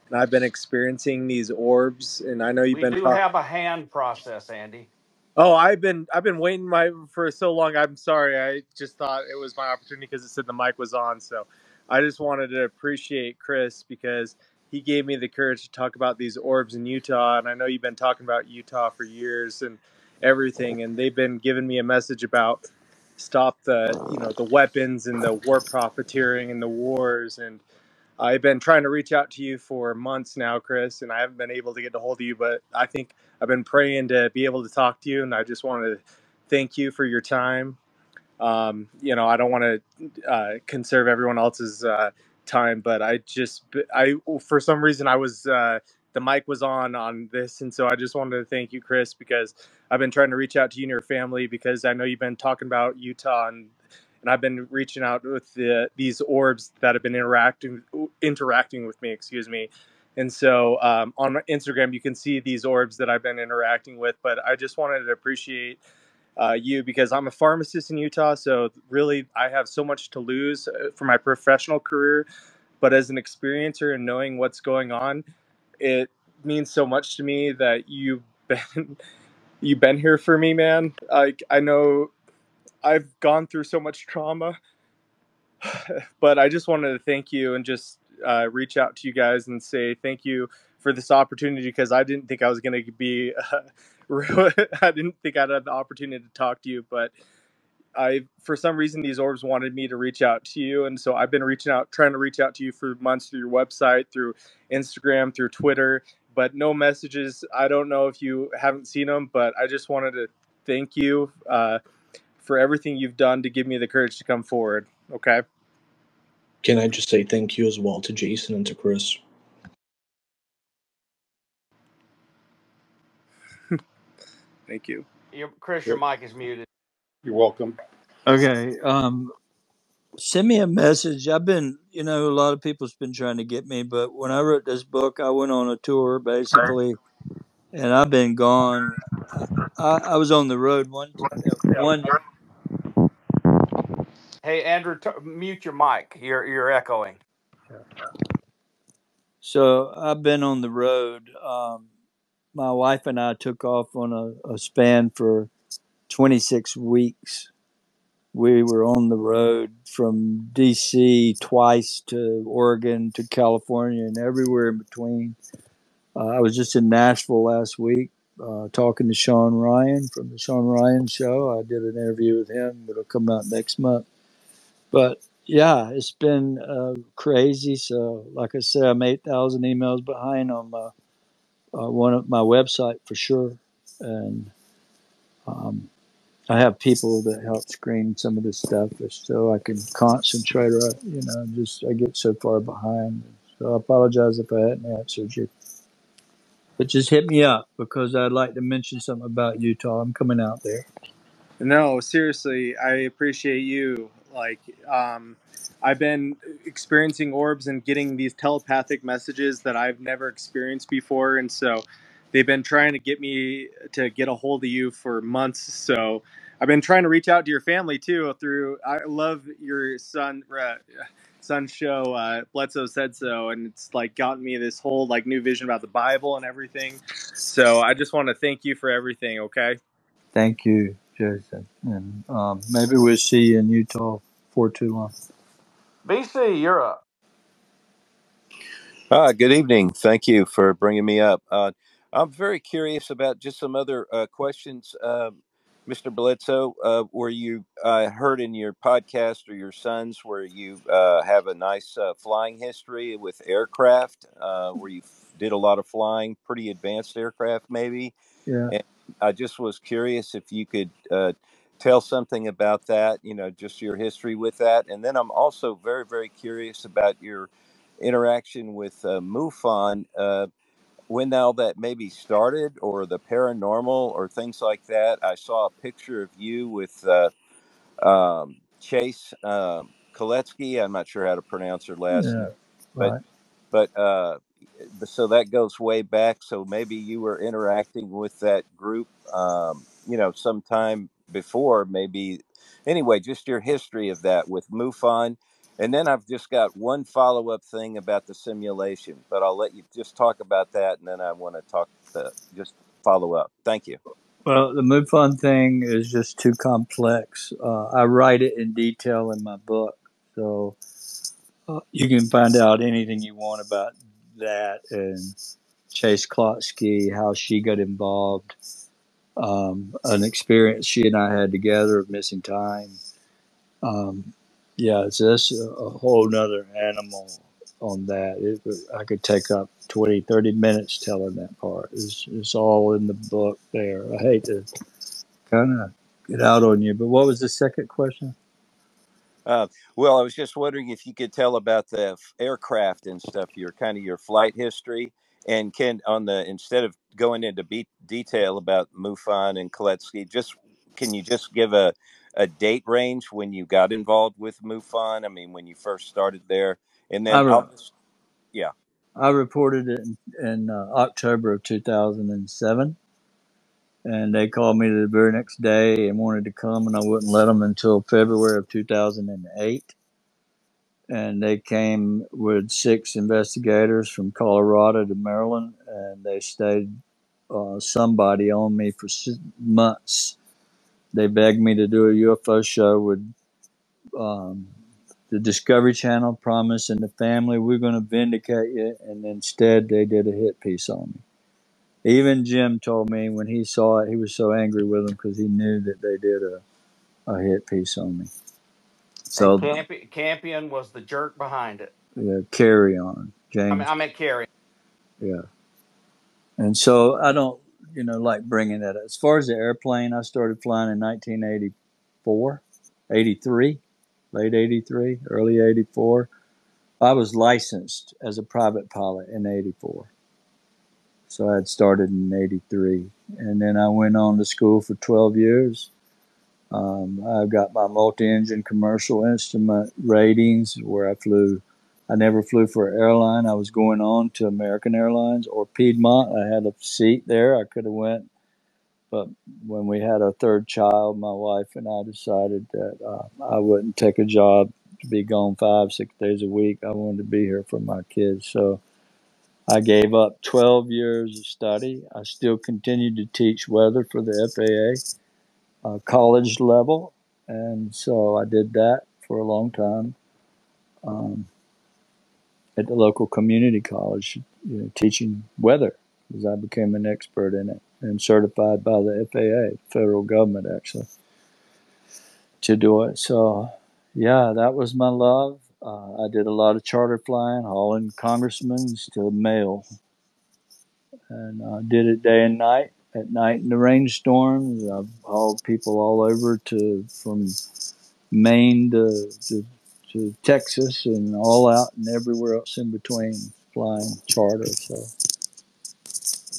and I've been experiencing these orbs. And I know you've We been do talking. have a hand process, Andy. Oh, I've been waiting for so long. I'm sorry. I just thought it was my opportunity because it said the mic was on. So I just wanted to appreciate Chris because he gave me the courage to talk about these orbs in Utah. And I know you've been talking about Utah for years and everything, and they've been giving me a message about stop the weapons and the war profiteering and the wars. And I've been trying to reach out to you for months now, Chris, and I haven't been able to get a hold of you, but I think I've been praying to be able to talk to you, and I just wanted to thank you for your time. I don't want to conserve everyone else's time, but for some reason, the mic was on this, and so I just wanted to thank you, Chris, because I've been trying to reach out to you and your family because I know you've been talking about Utah, and I've been reaching out with these orbs that have been interacting with me, excuse me. And so on my Instagram, you can see these orbs that I've been interacting with, but I just wanted to appreciate you because I'm a pharmacist in Utah. So really, I have so much to lose for my professional career. But as an experiencer and knowing what's going on, it means so much to me that you've been you've been here for me, man. I know I've gone through so much trauma, but I just wanted to thank you and just reach out to you guys and say thank you for this opportunity, because I didn't think I was going to be, I didn't think I'd have the opportunity to talk to you, but for some reason, these orbs wanted me to reach out to you. And so I've been trying to reach out to you for months through your website, through Instagram, through Twitter, but no messages. I don't know if you haven't seen them, but I just wanted to thank you for everything you've done to give me the courage to come forward. Okay. Can I just say thank you as well to Jason and to Chris? Thank you. Chris, your mic is muted. You're welcome. Okay. Send me a message. I've been, a lot of people's been trying to get me, but when I wrote this book, I went on a tour basically, and I've been gone. I was on the road one. Hey, Andrew, mute your mic. You're echoing. So I've been on the road. My wife and I took off on a span for 26 weeks. We were on the road from DC twice to Oregon to California and everywhere in between. I was just in Nashville last week talking to Sean Ryan from the Sean Ryan Show. I did an interview with him. It'll come out next month. But yeah, it's been crazy. So, like I said, I'm 8,000 emails behind on one of my website for sure, and I have people that help screen some of this stuff so I can concentrate. Right, just I get so far behind. So I apologize if I hadn't answered you, but just hit me up because I'd like to mention something about Utah. I'm coming out there. No, seriously, I appreciate you. I've been experiencing orbs and getting these telepathic messages that I've never experienced before, and so they've been trying to get me to get a hold of you for months. So I've been trying to reach out to your family too. I love your son's show. Bledsoe said so, and it's like gotten me this whole like new vision about the Bible and everything. So I just want to thank you for everything. Okay. Thank you, Jason, and maybe we'll see you in Utah for too long. BC, you're up. Good evening. Thank you for bringing me up. I'm very curious about just some other questions. Mr. Bledsoe, were you heard in your podcast or your son's where you have a nice flying history with aircraft, where you did a lot of flying, pretty advanced aircraft maybe? Yeah. And I just was curious if you could tell something about that, just your history with that. And then I'm also very, very curious about your interaction with MUFON, when all that maybe started, or the paranormal, or things like that. I saw a picture of you with Chase Koletsky. I'm not sure how to pronounce her last Yeah. name, but Right. but so that goes way back. So maybe you were interacting with that group, sometime before, maybe. Anyway, just your history of that with MUFON. And then I've just got one follow-up thing about the simulation, but I'll let you just talk about that, and then I want to just follow up. Thank you. Well, the MUFON thing is just too complex. I write it in detail in my book, so you can find out anything you want about that and Chase Klotsky, how she got involved, an experience she and I had together of missing time. Yeah, so that's a whole nother animal on that. I could take up 20, 30 minutes telling that part. It's all in the book there. I hate to kind of get out on you, but what was the second question? Well, I was just wondering if you could tell about the aircraft and stuff, your flight history, and instead of going into detail about MUFON and Koletsky, can you just give a date range when you got involved with MUFON? I mean, when you first started there, and then yeah. I reported it in October of 2007, and they called me the very next day and wanted to come, and I wouldn't let them until February of 2008. And they came with 6 investigators from Colorado to Maryland, and they stayed somebody on me for months. They begged me to do a UFO show with the Discovery Channel, promising the family we're going to vindicate you, and instead they did a hit piece on me. Even Jim told me when he saw it, he was so angry with them because he knew that they did a hit piece on me. And So Campion was the jerk behind it. yeah, Carry On, James. I meant Carrie. Yeah. And so I don't, like bringing that up. As far as the airplane, I started flying in 1984, 83, late 83, early 84. I was licensed as a private pilot in 84. So I had started in 83. And then I went on to school for 12 years. I got my multi-engine commercial instrument ratings where I flew. I never flew for an airline. I was going on to American Airlines or Piedmont. I had a seat there. I could have went. But when we had our third child, my wife and I decided that I wouldn't take a job to be gone 5-6 days a week. I wanted to be here for my kids. So I gave up 12 years of study. I still continued to teach weather for the FAA, college level. And so I did that for a long time at the local community college, teaching weather because I became an expert in it and certified by the FAA, federal government actually, to do it. So, yeah, that was my love. I did a lot of charter flying, hauling congressmen to the mail, and I did it day and night. At night in the rainstorms, I've hauled people all over from Maine to Texas and all out and everywhere else in between, flying charter. So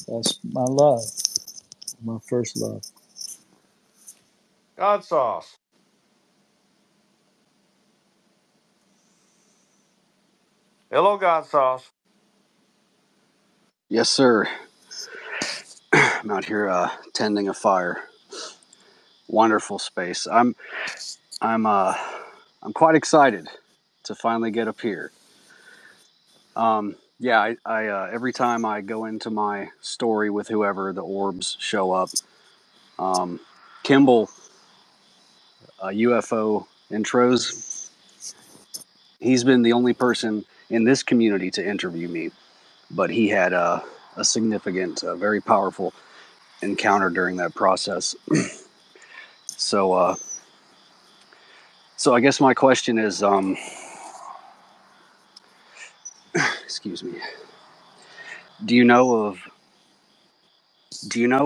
that's my love, my first love. God sauce. Hello, God sauce. Yes, sir. I'm out here tending a fire. Wonderful space. I'm quite excited to finally get up here. Yeah, I every time I go into my story with whoever the orbs show up, Kimball, UFO intros. He's been the only person in this community to interview me, but he had a significant, very powerful encounter during that process. So, so I guess my question is, excuse me, do you know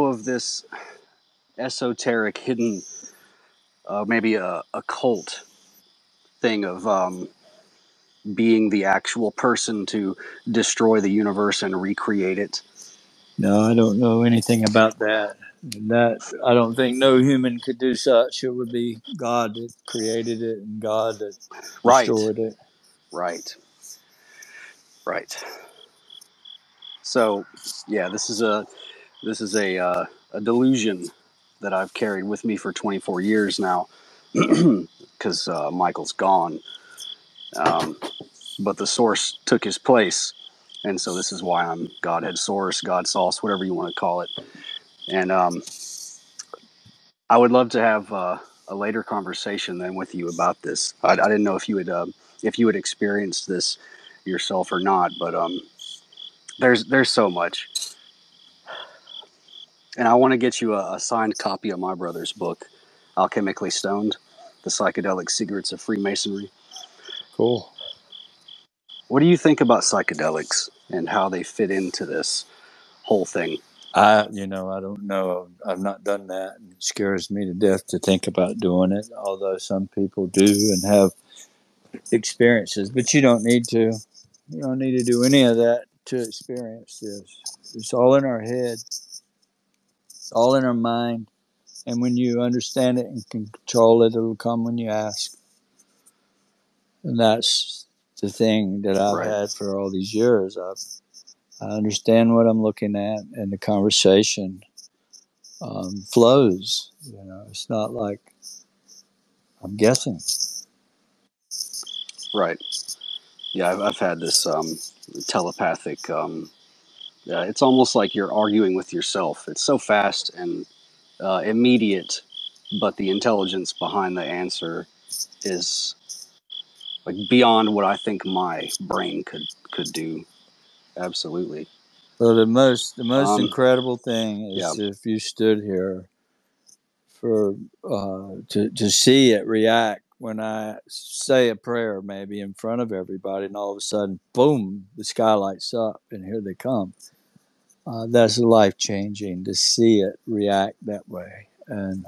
of this esoteric, hidden, maybe a cult thing of being the actual person to destroy the universe and recreate it? No, I don't know anything about that. That I don't think no human could do such. It would be God that created it and God that Right, destroyed it. right, right. So, yeah, this is a delusion that I've carried with me for 24 years now, because Michael's gone. But the source took his place, and so this is why I'm Godhead Source, God Sauce, whatever you want to call it. And I would love to have a later conversation then with you about this. I didn't know if you had experienced this yourself or not, but there's so much, and I want to get you a signed copy of my brother's book, Alchemically Stoned: The Psychedelic Secrets of Freemasonry. Cool. What do you think about psychedelics and how they fit into this whole thing? I don't know. I've not done that. It scares me to death to think about doing it, although some people do and have experiences, but you don't need to. You don't need to do any of that to experience this. It's all in our head, it's all in our mind. And when you understand it and can control it, it'll come when you ask. And that's the thing that I've Right. had for all these years. I understand what I'm looking at, and the conversation flows. It's not like I'm guessing. Right. Yeah, I've had this telepathic It's almost like you're arguing with yourself. It's so fast and immediate, but the intelligence behind the answer is like beyond what I think my brain could do. Absolutely. So the most Um, incredible thing yeah. is if you stood here for to see it react when I say a prayer, maybe in front of everybody, and all of a sudden, boom, the sky lights up, and here they come. That's life changing to see it react that way, and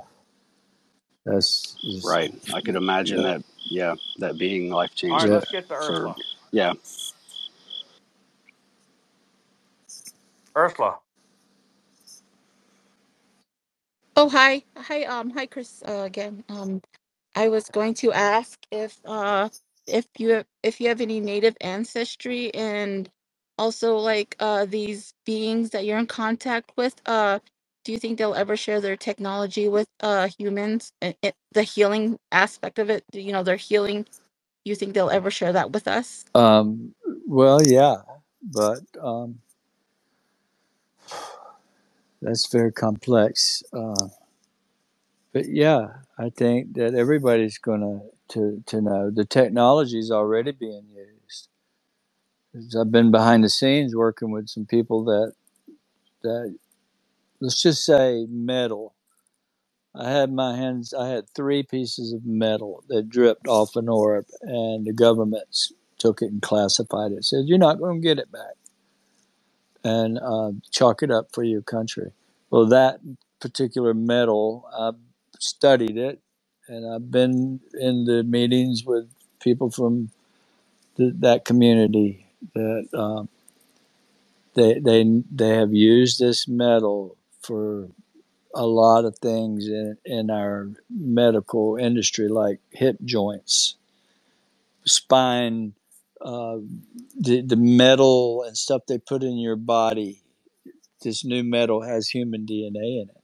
that's just, Right. I could imagine yeah, that. Yeah, that being life All right, changing yeah. let's get to for. Ursula. Yeah. Ursula. Oh, hi. Hi, Chris, again. I was going to ask if you have any native ancestry, and also like these beings that you're in contact with, do you think they'll ever share their technology with humans, and the healing aspect of it, their healing, you think they'll ever share that with us? Um, well, yeah, but that's very complex. But yeah, I think that everybody's going to know the technology is already being used. 'Cause I've been behind the scenes working with some people that let's just say metal. I had three pieces of metal that dripped off an orb, and the government took it and classified it. Said you're not going to get it back, and chalk it up for your country. Well, that particular metal, I studied it, and I've been in the meetings with people from that community that they have used this metal for a lot of things in our medical industry, like hip joints, spine, uh, the metal and stuff they put in your body. This new metal has human DNA in it.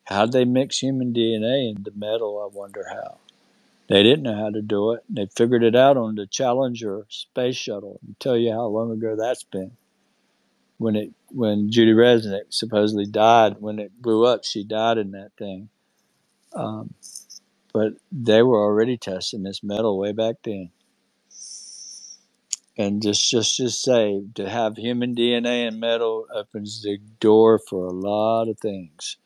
How'd they mix human DNA into metal? I wonder how. They didn't know how to do it. They figured it out on the Challenger space shuttle. I'll tell you how long ago that's been. When Judy Resnick supposedly died, when it blew up, she died in that thing. Um, but they were already testing this metal way back then. And just say to have human DNA in metal opens the door for a lot of things,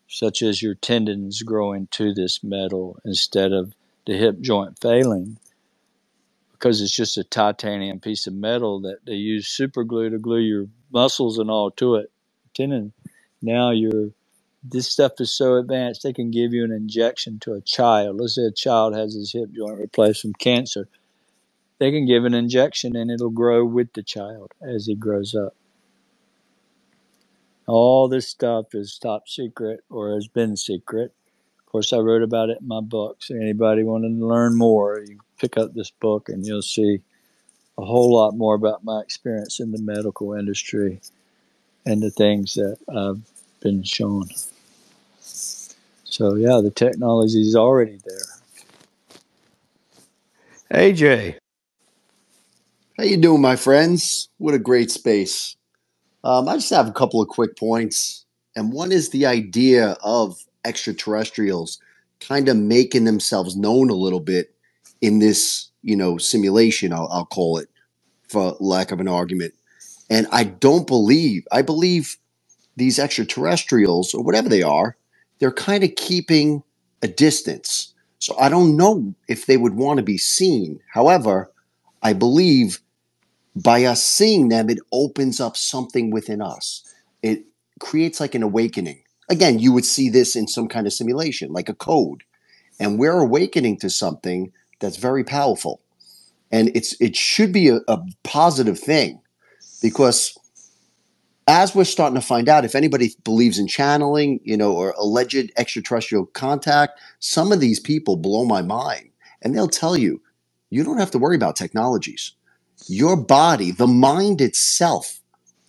such as your tendons growing to this metal instead of the hip joint failing, because it's just a titanium piece of metal that they use super glue to glue your muscles and all to it. Tendon. Now this stuff is so advanced they can give you an injection to a child. Let's say a child has his hip joint replaced from cancer. They can give an injection and it'll grow with the child as he grows up. All this stuff is top secret or has been secret. Of course, I wrote about it in my book. So anybody wanting to learn more, you pick up this book and you'll see a whole lot more about my experience in the medical industry and the things that I've been shown. So yeah, the technology is already there. AJ, how you doing, my friends? What a great space. I just have a couple of quick points, and one is the idea of extraterrestrials kind of making themselves known a little bit in this, simulation. I'll call it, for lack of an argument. And I believe these extraterrestrials or whatever they are, they're kind of keeping a distance. So I don't know if they would want to be seen. However, I believe by us seeing them, it opens up something within us. It creates like an awakening. Again, you would see this in some kind of simulation, like a code. And we're awakening to something that's very powerful. And it should be a positive thing, because as we're starting to find out, if anybody believes in channeling, or alleged extraterrestrial contact, some of these people blow my mind. And they'll tell you, you don't have to worry about technologies. Your body, the mind itself,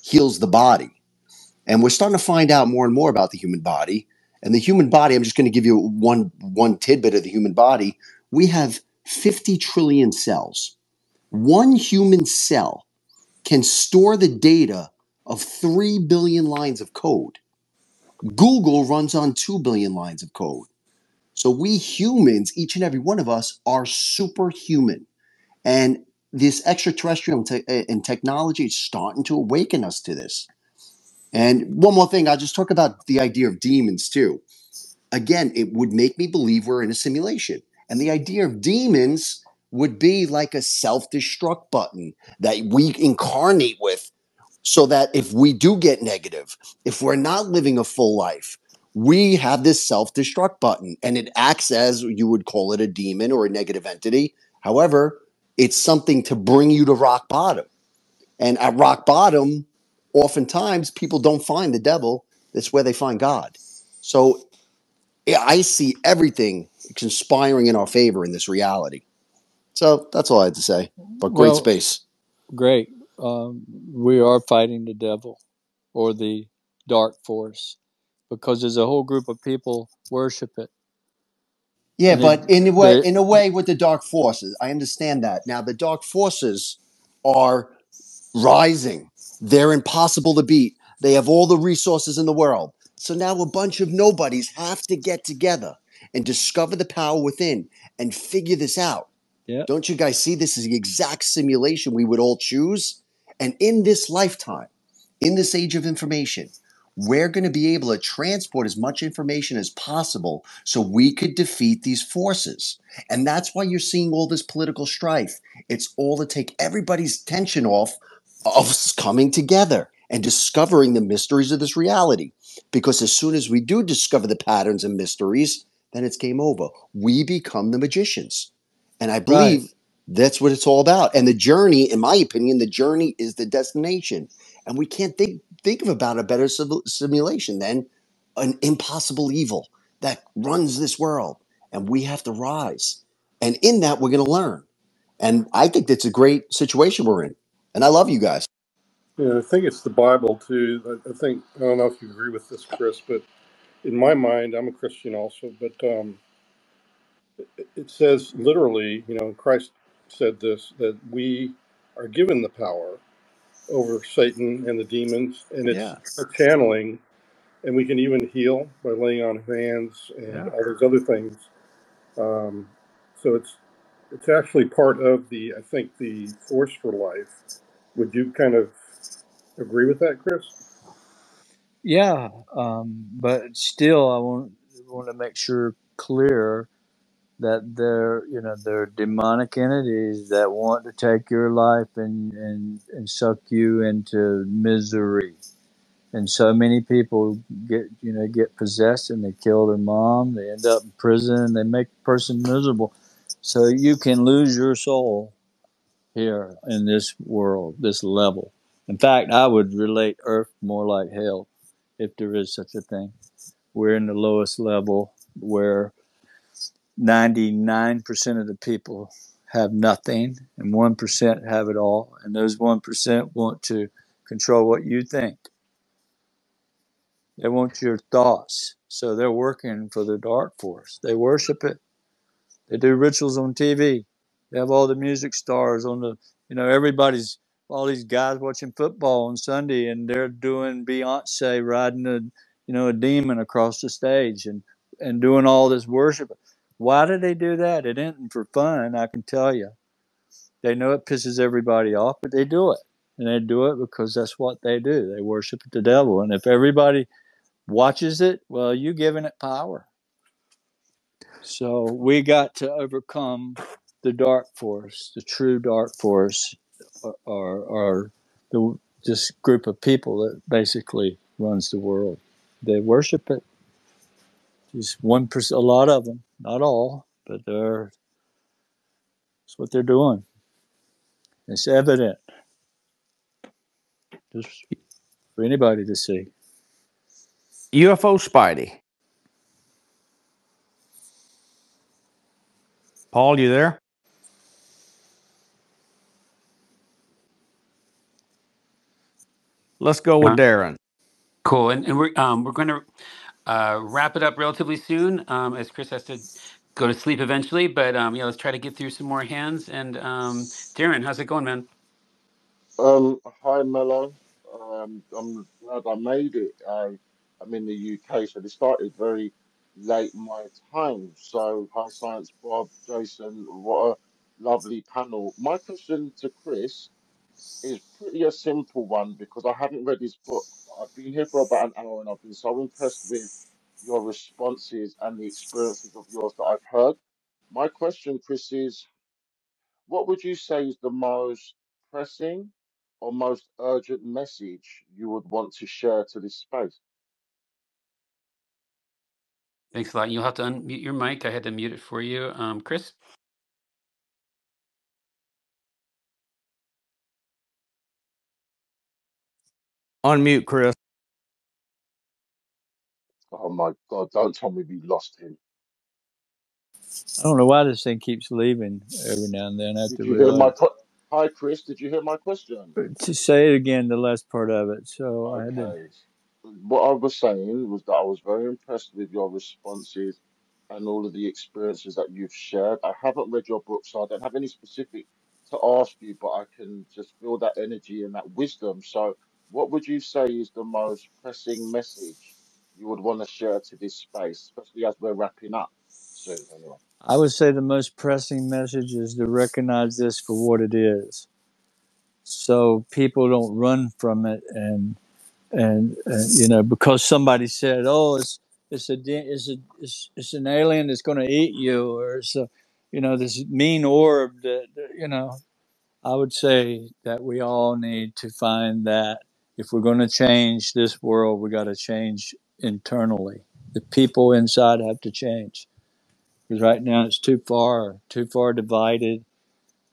heals the body. And we're starting to find out more and more about the human body. And the human body, I'm just going to give you one tidbit of the human body. We have 50 trillion cells. One human cell can store the data of 3 billion lines of code. Google runs on 2 billion lines of code. So we humans, each and every one of us, are superhuman. And this extraterrestrial and technology is starting to awaken us to this. And one more thing, I'll just talk about the idea of demons too. Again, it would make me believe we're in a simulation. And the idea of demons would be like a self-destruct button that we incarnate with, so that if we do get negative, if we're not living a full life, we have this self-destruct button and it acts as, you would call it, a demon or a negative entity. However, it's something to bring you to rock bottom. And at rock bottom, oftentimes people don't find the devil. That's where they find God. So I see everything conspiring in our favor in this reality. So that's all I had to say. But great Well, space. great. We are fighting the devil or the dark force because there's a whole group of people worship it. Yeah, And but in a way, with the dark forces, I understand that. Now, the dark forces are rising. They're impossible to beat. They have all the resources in the world. So now a bunch of nobodies have to get together and discover the power within and figure this out. yeah, Don't you guys see this is the exact simulation we would all choose? And in this lifetime, in this age of information, we're going to be able to transport as much information as possible so we could defeat these forces. And that's why you're seeing all this political strife. It's all to take everybody's tension off of coming together and discovering the mysteries of this reality. Because as soon as we do discover the patterns and mysteries, then it's game over. We become the magicians. And I right. believe that's what it's all about. And the journey, in my opinion, the journey is the destination. And we can't think of about a better simulation than an impossible evil that runs this world. And we have to rise. And in that, we're going to learn. And I think that's a great situation we're in. And I love you guys. Yeah, I think it's the Bible too. I don't know if you agree with this, Chris, but in my mind, I'm a Christian also, but it says literally, Christ said this, that we are given the power over Satan and the demons, and it's Yeah, a channeling, and we can even heal by laying on hands and yeah. all those other things. Um, so it's actually part of I think, the force for life. Would you kind of agree with that, Chris? Yeah, but still, I want to make sure clear that there are demonic entities that want to take your life and suck you into misery. And so many people get possessed and they kill their mom. They end up in prison. They make the person miserable. So you can lose your soul here in this world, this level. In fact, I would relate Earth more like hell, if there is such a thing. We're in the lowest level where 99% of the people have nothing and 1% have it all. And those 1% want to control what you think. They want your thoughts. So they're working for the dark force. They worship it. They do rituals on TV. They have all the music stars on everybody's, all these guys watching football on Sunday, and they're doing Beyonce riding a demon across the stage and doing all this worship. Why do they do that? It isn't for fun, I can tell you. They know it pisses everybody off, but they do it. And they do it because that's what they do. They worship the devil. And if everybody watches it, well, you're giving it power. So we got to overcome the dark force, the true dark force, or this group of people that basically runs the world. They worship it. Just 1%, a lot of them, not all, but that's what they're doing. It's evident just for anybody to see. UFO Spidey. Paul, you there? Let's go with Darren. Cool, and we're going to wrap it up relatively soon, as Chris has to go to sleep eventually. But let's try to get through some more hands. And Darren, how's it going, man? Hi, Mellow. I'm glad I made it. I'm in the UK, so they started very late my time. So, hi, Science Bob, Jason, what a lovely panel. My question to Chris is pretty a simple one because I haven't read his book. I've been here for about an hour and I've been so impressed with your responses and the experiences of yours that I've heard. My question, Chris, is what would you say is the most pressing or most urgent message you would want to share to this space? Thanks a lot. You'll have to unmute your mic. I had to mute it for you. Chris? Unmute, Chris. Oh my God, don't tell me we lost him. I don't know why this thing keeps leaving every now and then. I have Did to you hear reload my it. Hi, Chris, did you hear my question? To say it again, the last part of it. So I had to. Okay. What I was saying was that I was very impressed with your responses and all of the experiences that you've shared. I haven't read your book, so I don't have any specific to ask you, but I can just feel that energy and that wisdom. So, what would you say is the most pressing message you would want to share to this space, especially as we're wrapping up soon, anyway? I would say the most pressing message is to recognize this for what it is, so people don't run from it and because somebody said, "Oh, it's an alien that's going to eat you," or it's a, this mean orb that. I would say that we all need to find that if we're going to change this world, we got to change internally. The people inside have to change because right now it's too far divided.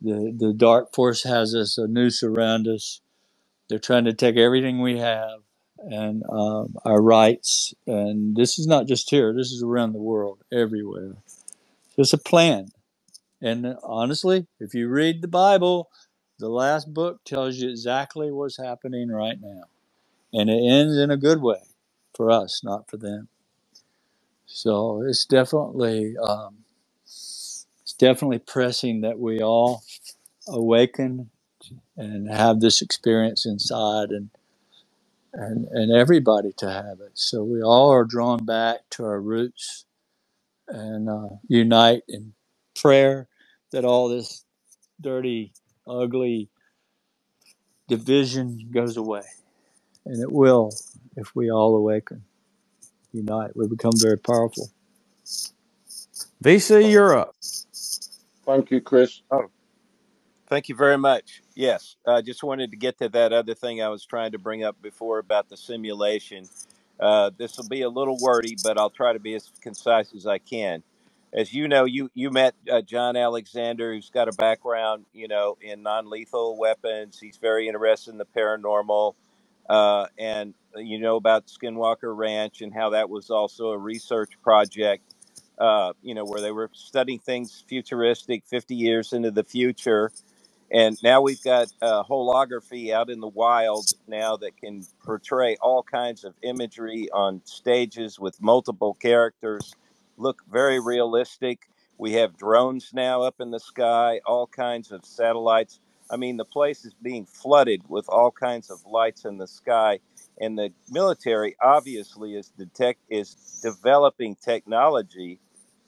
The dark force has us a noose around us. They're trying to take everything we have and our rights. And this is not just here. This is around the world, everywhere. So it's a plan. And honestly, if you read the Bible, the last book tells you exactly what's happening right now. And it ends in a good way for us, not for them. So it's definitely pressing that we all awaken and have this experience inside and everybody to have it. So we all are drawn back to our roots and unite in prayer that all this dirty, ugly division goes away. And it will if we all awaken, unite. We become very powerful. VC, you're up. Thank you, Chris. Oh, thank you very much. Yes, I just wanted to get to that other thing I was trying to bring up before about the simulation. This will be a little wordy, but I'll try to be as concise as I can. As you know, you met John Alexander, who's got a background, in non-lethal weapons. He's very interested in the paranormal, and you know about Skinwalker Ranch and how that was also a research project. Where they were studying things futuristic, 50 years into the future, and now we've got holography out in the wild now that can portray all kinds of imagery on stages with multiple characters, look very realistic. We have drones now up in the sky, all kinds of satellites. I mean, the place is being flooded with all kinds of lights in the sky. And the military obviously is developing technology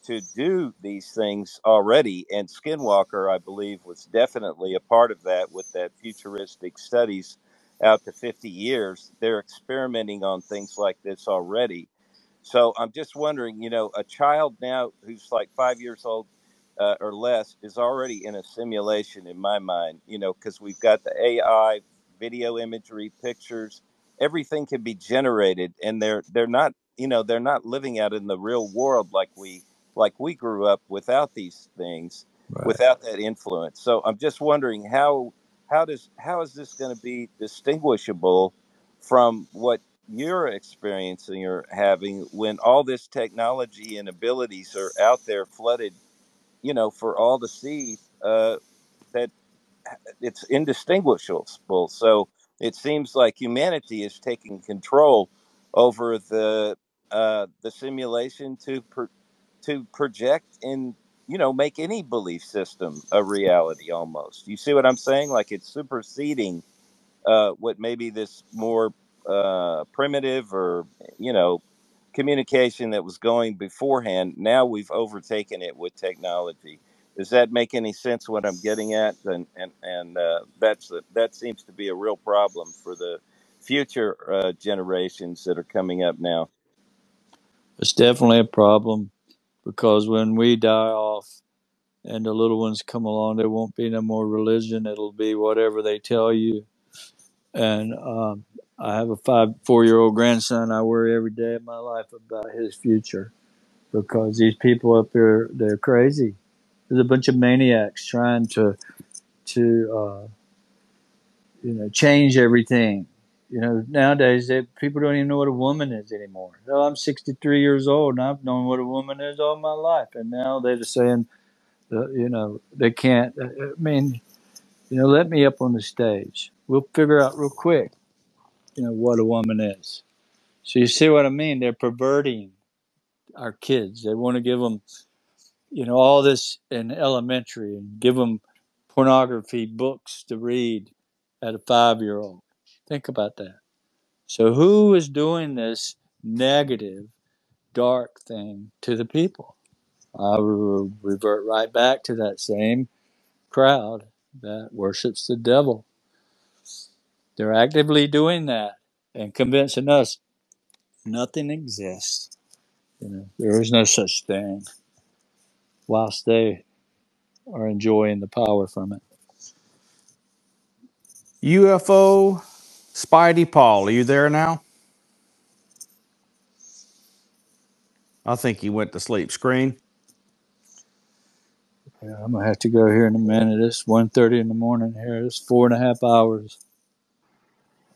to do these things already. And Skinwalker, I believe, was definitely a part of that with that futuristic studies out to 50 years. They're experimenting on things like this already. So I'm just wondering, a child now who's like 5 years old or less is already in a simulation in my mind, because we've got the AI, video imagery, pictures, everything can be generated, and they're not, they're not living out in the real world like we grew up without these things, Right. without that influence. So I'm just wondering how is this going to be distinguishable from what you're experiencing or having when all this technology and abilities are out there flooded, for all to see, that it's indistinguishable. So it seems like humanity is taking control over the simulation to project and make any belief system a reality almost. You see what I'm saying? Like it's superseding what maybe this more primitive or communication that was going beforehand. Now we've overtaken it with technology. Does that make any sense? What I'm getting at, and that seems to be a real problem for the future generations that are coming up now. It's definitely a problem because when we die off and the little ones come along, there won't be no more religion. It'll be whatever they tell you. And I have a 4-year-old grandson. I worry every day of my life about his future because these people up there, they're crazy. There's a bunch of maniacs trying to change everything. Nowadays people don't even know what a woman is anymore. Hell, I'm 63 years old and I've known what a woman is all my life, and now they're just saying, they can't. I mean, let me up on the stage. We'll figure out real quick, what a woman is. So you see what I mean? They're perverting our kids. They want to give them, all this in elementary and give them pornography books to read at a 5-year-old. Think about that. So who is doing this negative, dark thing to the people? I will revert right back to that same crowd that worships the devil. They're actively doing that and convincing us nothing exists. There is no such thing, whilst they are enjoying the power from it. UFO Spidey Paul, are you there now? I think he went to sleep. Screen. Yeah, I'm gonna have to go here in a minute. It's 1:30 in the morning here. It's 4.5 hours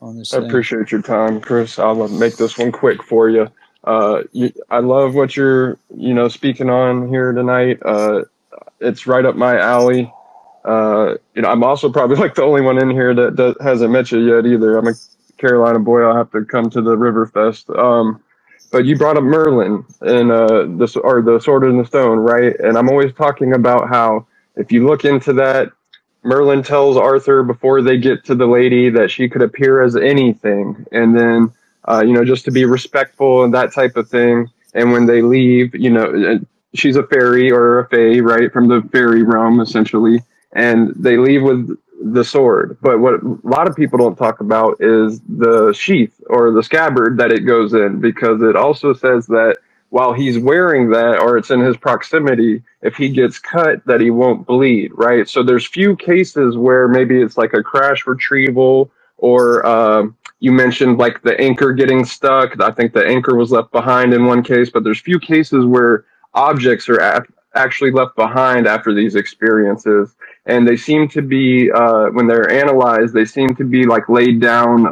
on this I thing. appreciate your time, Chris. I'll make this one quick for you. I love what you're, speaking on here tonight. It's right up my alley. I'm also probably like the only one in here that hasn't met you yet either. I'm a Carolina boy. I'll have to come to the River Fest. But you brought up Merlin and the Sword in the Stone, right? And I'm always talking about how if you look into that, Merlin tells Arthur before they get to the lady that she could appear as anything, and then just to be respectful and that type of thing. And when they leave, she's a fairy or a fae, right, from the fairy realm essentially, and they leave with the sword. But what a lot of people don't talk about is the sheath or the scabbard that it goes in, because it also says that while he's wearing that, or it's in his proximity, if he gets cut, that he won't bleed, right? So there's few cases where maybe it's like a crash retrieval, or you mentioned like the anchor getting stuck. I think the anchor was left behind in one case, but there's few cases where objects are actually left behind after these experiences. And they seem to be, when they're analyzed, they seem to be like laid down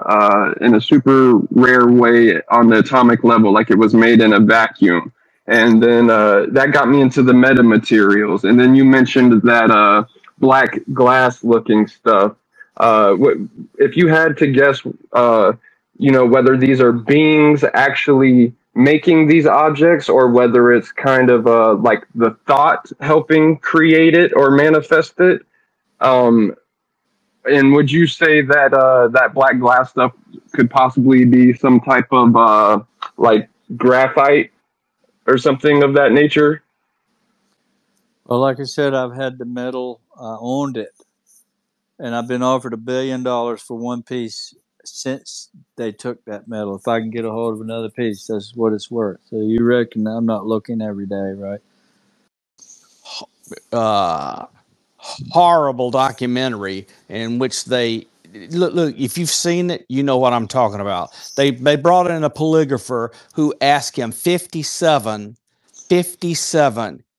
in a super rare way on the atomic level, like it was made in a vacuum. And then that got me into the metamaterials. And then you mentioned that black glass looking stuff. If you had to guess, whether these are beings actually making these objects, or whether it's kind of like the thought helping create it or manifest it. And would you say that that black glass stuff could possibly be some type of like graphite or something of that nature? Well, like I said, I've had the metal. I owned it, and I've been offered $1 billion for one piece since they took that metal. If I can get a hold of another piece, that's what it's worth. So you reckon I'm not looking every day, right? Horrible documentary in which they look, if you've seen it, you know what I'm talking about. They brought in a polygrapher who asked him 57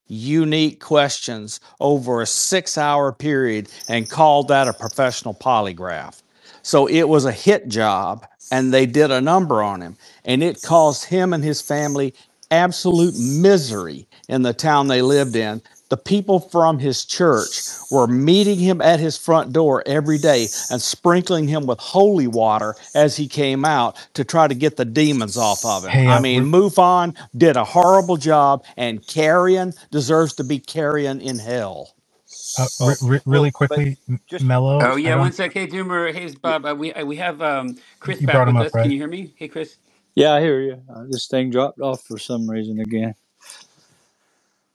unique questions over a 6-hour period and called that a professional polygraph. So it was a hit job, and they did a number on him, and it caused him and his family absolute misery in the town they lived in. The people from his church were meeting him at his front door every day and sprinkling him with holy water as he came out to try to get the demons off of him. Hey, I mean, MUFON did a horrible job, and carrion deserves to be carrion in hell. Oh, Really well, but quickly, just Mellow. Oh I yeah, don't. one sec. Hey Doomer, hey yeah, Bob. We have Chris You back brought him with up, us. Can right? you hear me? Hey Chris. Yeah, I hear you. This thing dropped off for some reason again.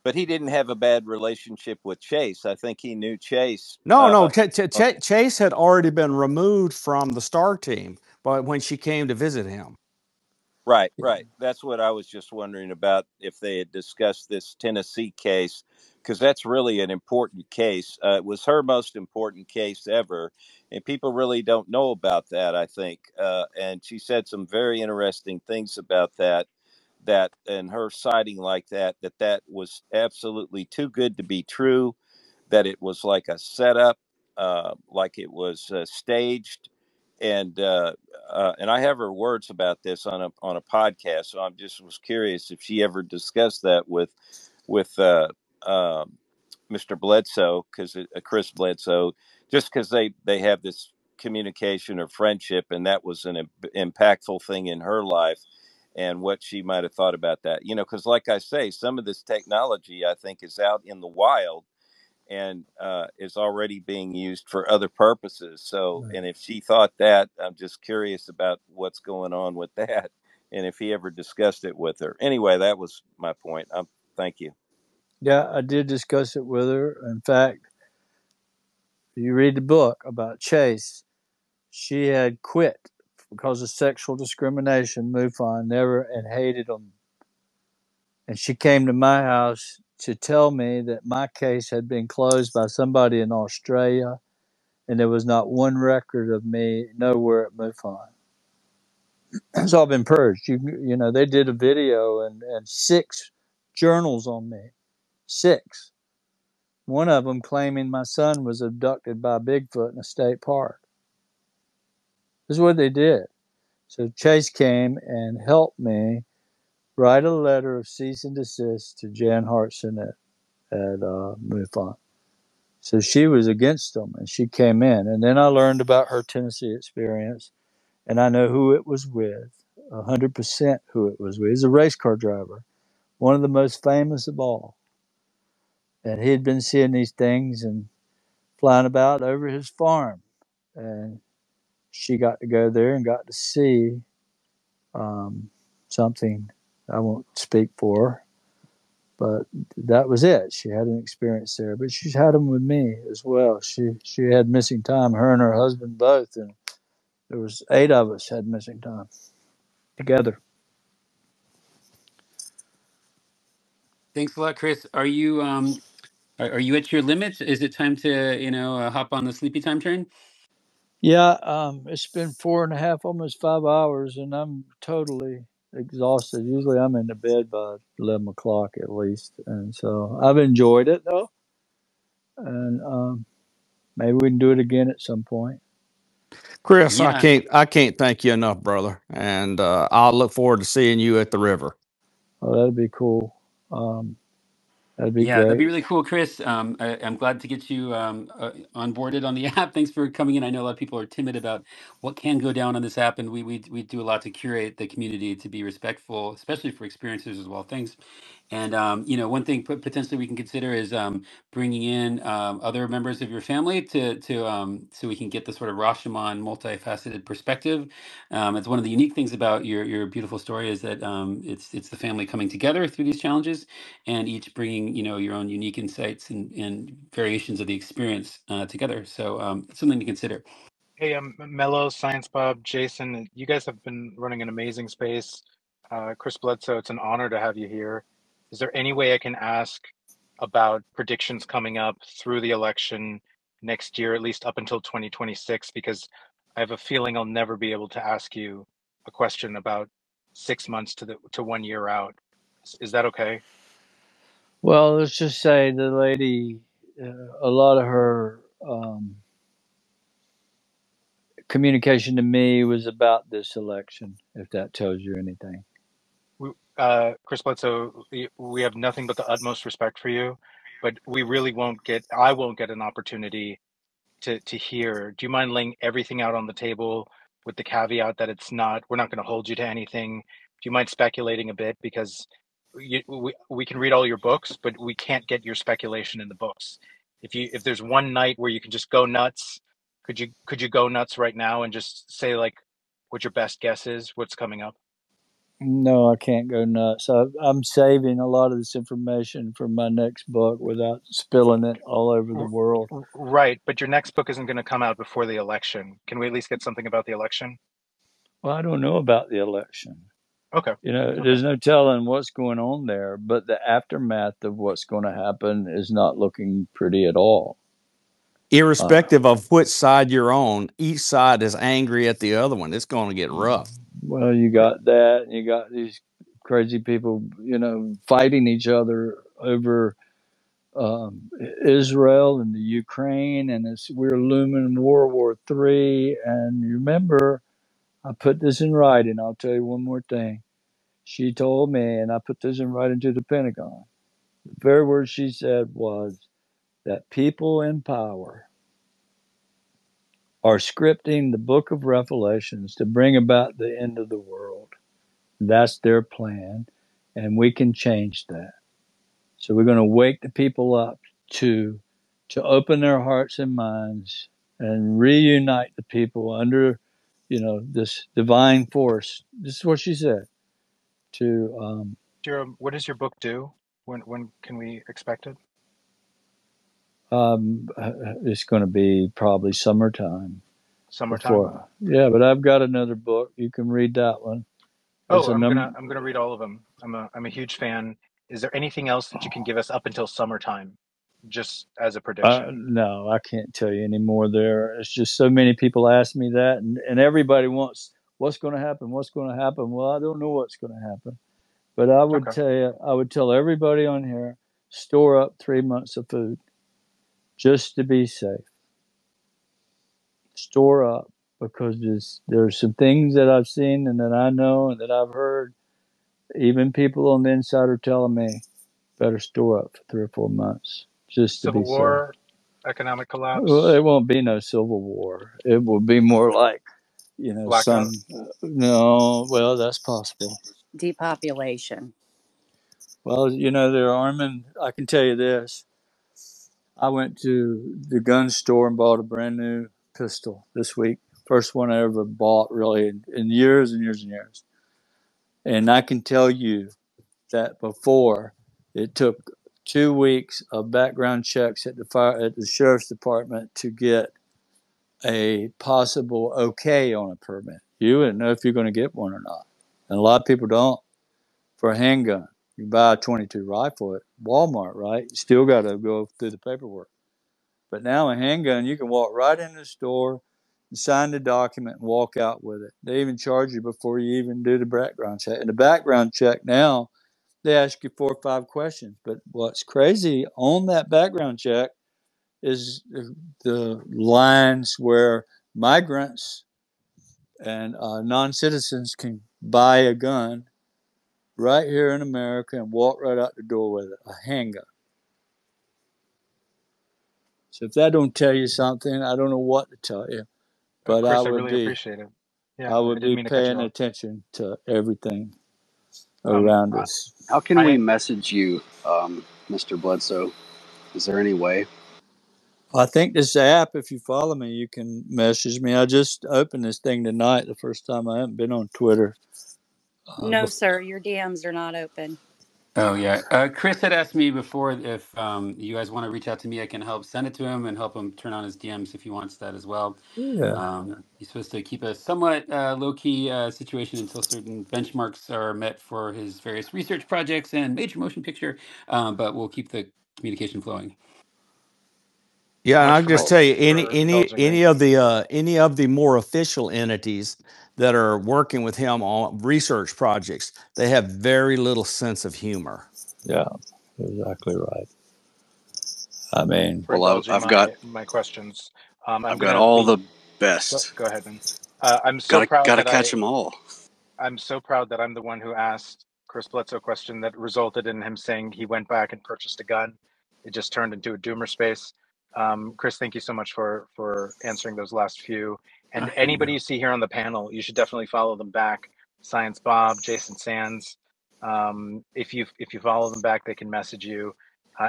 but he didn't have a bad relationship with Chase. I think he knew Chase. No, no. Okay. Chase had already been removed from the star team, but when she came to visit him. Right, right. That's what I was just wondering about if they had discussed this Tennessee case, because that's really an important case. It was her most important case ever, and people really don't know about that, I think. And she said some very interesting things about that. That and her citing like that, that was absolutely too good to be true. That it was like a setup, like it was staged, and and I have her words about this on a podcast. So I'm just was curious if she ever discussed that with Mr. Bledsoe, because Chris Bledsoe, just because they have this communication or friendship, and that was an impactful thing in her life, and what she might have thought about that. Because like I say, some of this technology I think is out in the wild and is already being used for other purposes. So, and if she thought that, I'm just curious about what's going on with that, and if he ever discussed it with her. Anyway, that was my point. Thank you. Yeah, I did discuss it with her. In fact, if you read the book about Chase, she had quit because of sexual discrimination. MUFON never and hated them. And she came to my house to tell me that my case had been closed by somebody in Australia, and there was not one record of me nowhere at MUFON. It's all been purged. You know, they did a video and 6 journals on me. 6. One of them claiming my son was abducted by Bigfoot in a state park. This is what they did. So Chase came and helped me write a letter of cease and desist to Jan Hartson at MUFON. So she was against them, and she came in. And then I learned about her Tennessee experience, and I know who it was with, 100% who it was with. He's a race car driver, one of the most famous of all. And he had been seeing these things and flying about over his farm. And she got to go there and got to see something. I won't speak for her, but that was it. She had an experience there, but she's had them with me as well. She had missing time. Her and her husband both, and there was 8 of us had missing time together. Thanks a lot, Chris. Are you at your limit? Is it time to hop on the sleepy time train? Yeah, it's been 4.5, almost 5 hours, and I'm totally exhausted. Usually, I'm in the bed by 11 o'clock at least, and so I've enjoyed it though, and maybe we can do it again at some point. Chris, Yeah, I can't thank you enough, brother. And I'll look forward to seeing you at the river. Oh, that'd be cool. Um, that'd be yeah, that'd great. be really cool, Chris. I'm glad to get you onboarded on the app. Thanks for coming in. I know a lot of people are timid about what can go down on this app, and we do a lot to curate the community to be respectful, especially for experiencers as well. Thanks. And one thing potentially we can consider is bringing in other members of your family to so we can get the sort of Rashomon multifaceted perspective. It's one of the unique things about your beautiful story is that it's the family coming together through these challenges, and each bringing your own unique insights and variations of the experience together. So it's something to consider. Hey, Mellow, Science Bob, Jason, you guys have been running an amazing space. Chris Bledsoe, it's an honor to have you here. Is there any way I can ask about predictions coming up through the election next year, at least up until 2026? Because I have a feeling I'll never be able to ask you a question about 6 months to 1 year out. Is that okay? Well, let's just say the lady, a lot of her communication to me was about this election, if that tells you anything. Chris Bledsoe, we have nothing but the utmost respect for you, but we really won't get, I won't get an opportunity to hear. Do you mind laying everything out on the table with the caveat that it's not, we're not going to hold you to anything? Do you mind speculating a bit? Because we can read all your books, but we can't get your speculation in the books. if there's one night where you can just go nuts, could you go nuts right now and just say like what your best guess is, what's coming up? No, I can't go nuts. I'm saving a lot of this information for my next book without spilling it all over the world. Right, but your next book isn't going to come out before the election. Can we at least get something about the election? Well, I don't know about the election. Okay. There's no telling what's going on there, but the aftermath of what's going to happen is not looking pretty at all. Irrespective of which side you're on, each side is angry at the other one. It's going to get rough. Well, you got that, and you got these crazy people, fighting each other over Israel and the Ukraine, and we're looming World War III. And you remember, I put this in writing. I'll tell you one more thing. She told me, and I put this in writing to the Pentagon. The very word she said was that people in power are scripting the book of Revelations to bring about the end of the world. That's their plan, and we can change that. So we're going to wake the people up to open their hearts and minds and reunite the people under, this divine force. This is what she said. What does your book do? When can we expect it? It's going to be probably summertime. Summertime. Yeah, but I've got another book. You can read that one. Oh, I'm gonna read all of them. I'm a huge fan. Is there anything else that you can give us up until summertime, just as a prediction? No, I can't tell you any more there. It's just so many people ask me that, and everybody wants what's going to happen. What's going to happen? Well, I don't know what's going to happen, but I would tell everybody on here, store up 3 months of food, just to be safe. Store up, because there's some things that I've seen and that I know and that I've heard. Even people on the inside are telling me better store up for 3 or 4 months just to Civil be safe. War, economic collapse. Well, it won't be no civil war. It will be more like, blackout. No, well, that's possible. Depopulation. Well, they're arming. I can tell you this. I went to the gun store and bought a brand new pistol this week. First one I ever bought, really, in years and years and years. And I can tell you that before, it took 2 weeks of background checks at the sheriff's department to get a possible okay on a permit. You wouldn't know if you're going to get one or not. And a lot of people don't. For a handgun, you buy a 22 rifle at Walmart, right? You still got to go through the paperwork. But now a handgun, you can walk right in the store and sign the document and walk out with it. They even charge you before you even do the background check. And the background check now, they ask you 4 or 5 questions. But what's crazy on that background check is the lines where migrants and non-citizens can buy a gun right here in America and walk right out the door with it, a handgun. So if that don't tell you something, I don't know what to tell you. But Chris, I really appreciate it. Yeah, I I would didn't be mean to cut you paying off. attention to everything around us. How can we message you, Mr. Bledsoe? Is there any way? I think this app, if you follow me, you can message me. I just opened this thing tonight, the first time. I haven't been on Twitter. No, sir, your DMs are not open. Oh yeah, Chris had asked me before if you guys want to reach out to me, I can help send it to him and help him turn on his DMs if he wants that as well. Yeah. He's supposed to keep a somewhat low-key situation until certain benchmarks are met for his various research projects and major motion picture, but we'll keep the communication flowing. Yeah, and I'll just tell you, any of the more official entities that are working with him on research projects, they have very little sense of humor. Yeah, exactly right. I mean, For indulging my questions. I've got all the best. Go ahead, man. I'm so proud gotta catch them all. I'm so proud that I'm the one who asked Chris Bledsoe a question that resulted in him saying he went back and purchased a gun. It just turned into a doomer space. Chris, thank you so much for answering those last few. And anybody you see here on the panel, you should definitely follow them back. Science Bob, Jason Sands. If you follow them back, they can message you.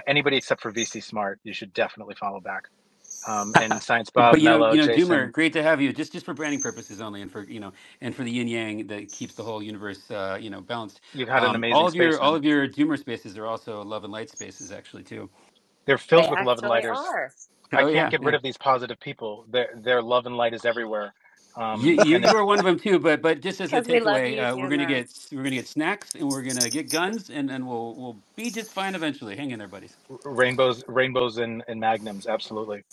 Anybody except for VC Smart, you should definitely follow back. And Science Bob, But Mellow, Doomer, Jason, great to have you. Just for branding purposes only, and for and for the yin yang that keeps the whole universe, balanced. you've had an amazing space, All man. of your Doomer spaces are also love and light spaces, actually, too. They're They filled with love and actually lighters. are. I Oh can't yeah, get rid yeah. of these positive people. Their love and light is everywhere. You And you it's are one of them too. But just as a Because we love takeaway, you, Doomer. we're gonna get snacks and we're gonna get guns and we'll be just fine eventually. Hang in there, buddies. rainbows and magnums, absolutely.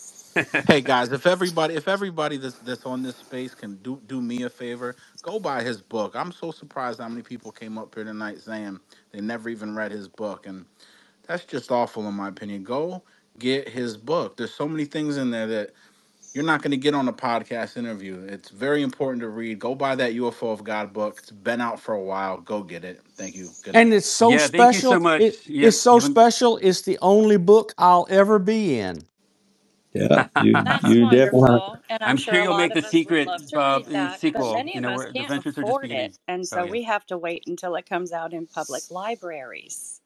Hey guys, if everybody that's on this space can do me a favor, go buy his book. I'm so surprised how many people came up here tonight saying they never even read his book, and that's just awful in my opinion. Go get his book. There's so many things in there that you're not going to get on a podcast interview. It's very important to read. Go buy that UFO of God book. It's been out for a while. Go get it. Thank you. Good And night. it's so Yeah, thank you so special. much. It's Yep. so special. It's the only book I'll ever be in. Yeah, you That's you definitely. wonderful. And I'm I'm sure sure a you'll lot make of the us would secret, love to Bob, read in the that, but sequel. many of us Where the can't ventures are just afford beginning. it. And Oh so yeah. we have to wait until it comes out in public libraries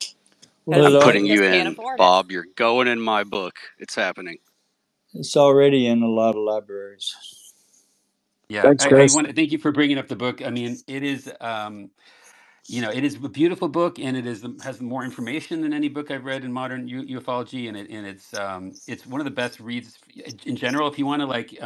Well, because I'm we putting you just can't in, afford it. Bob. You're going in my book. It's happening. it's already in a lot of libraries. Yeah, Thanks, I Chris. want to thank you for bringing up the book. I mean, it is. It is a beautiful book, and it has more information than any book I've read in modern ufology, and it's one of the best reads in general. If you want to like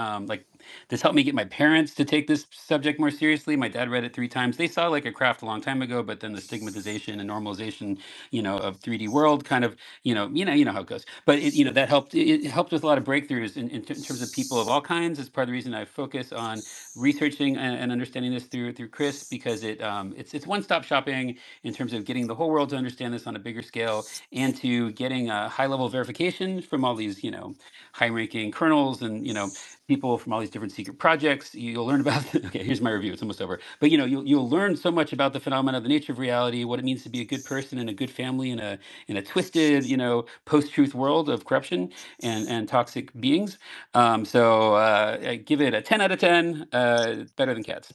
this helped me get my parents to take this subject more seriously. My dad read it 3 times. They saw like a craft a long time ago, but then the stigmatization and normalization, of 3D world kind of, you know how it goes. But that helped. It helped with a lot of breakthroughs in terms of people of all kinds. It's part of the reason I focus on researching and understanding this through Chris, because it's one stop shopping in terms of getting the whole world to understand this on a bigger scale, and to getting a high level verification from all these high ranking colonels and people from all these different secret projects. You'll learn about okay, here's my review, it's almost over. But you'll learn so much about the phenomena, the nature of reality, what it means to be a good person and a good family in a twisted post truth world of corruption and toxic beings. I give it a 10 out of 10. Better than cats.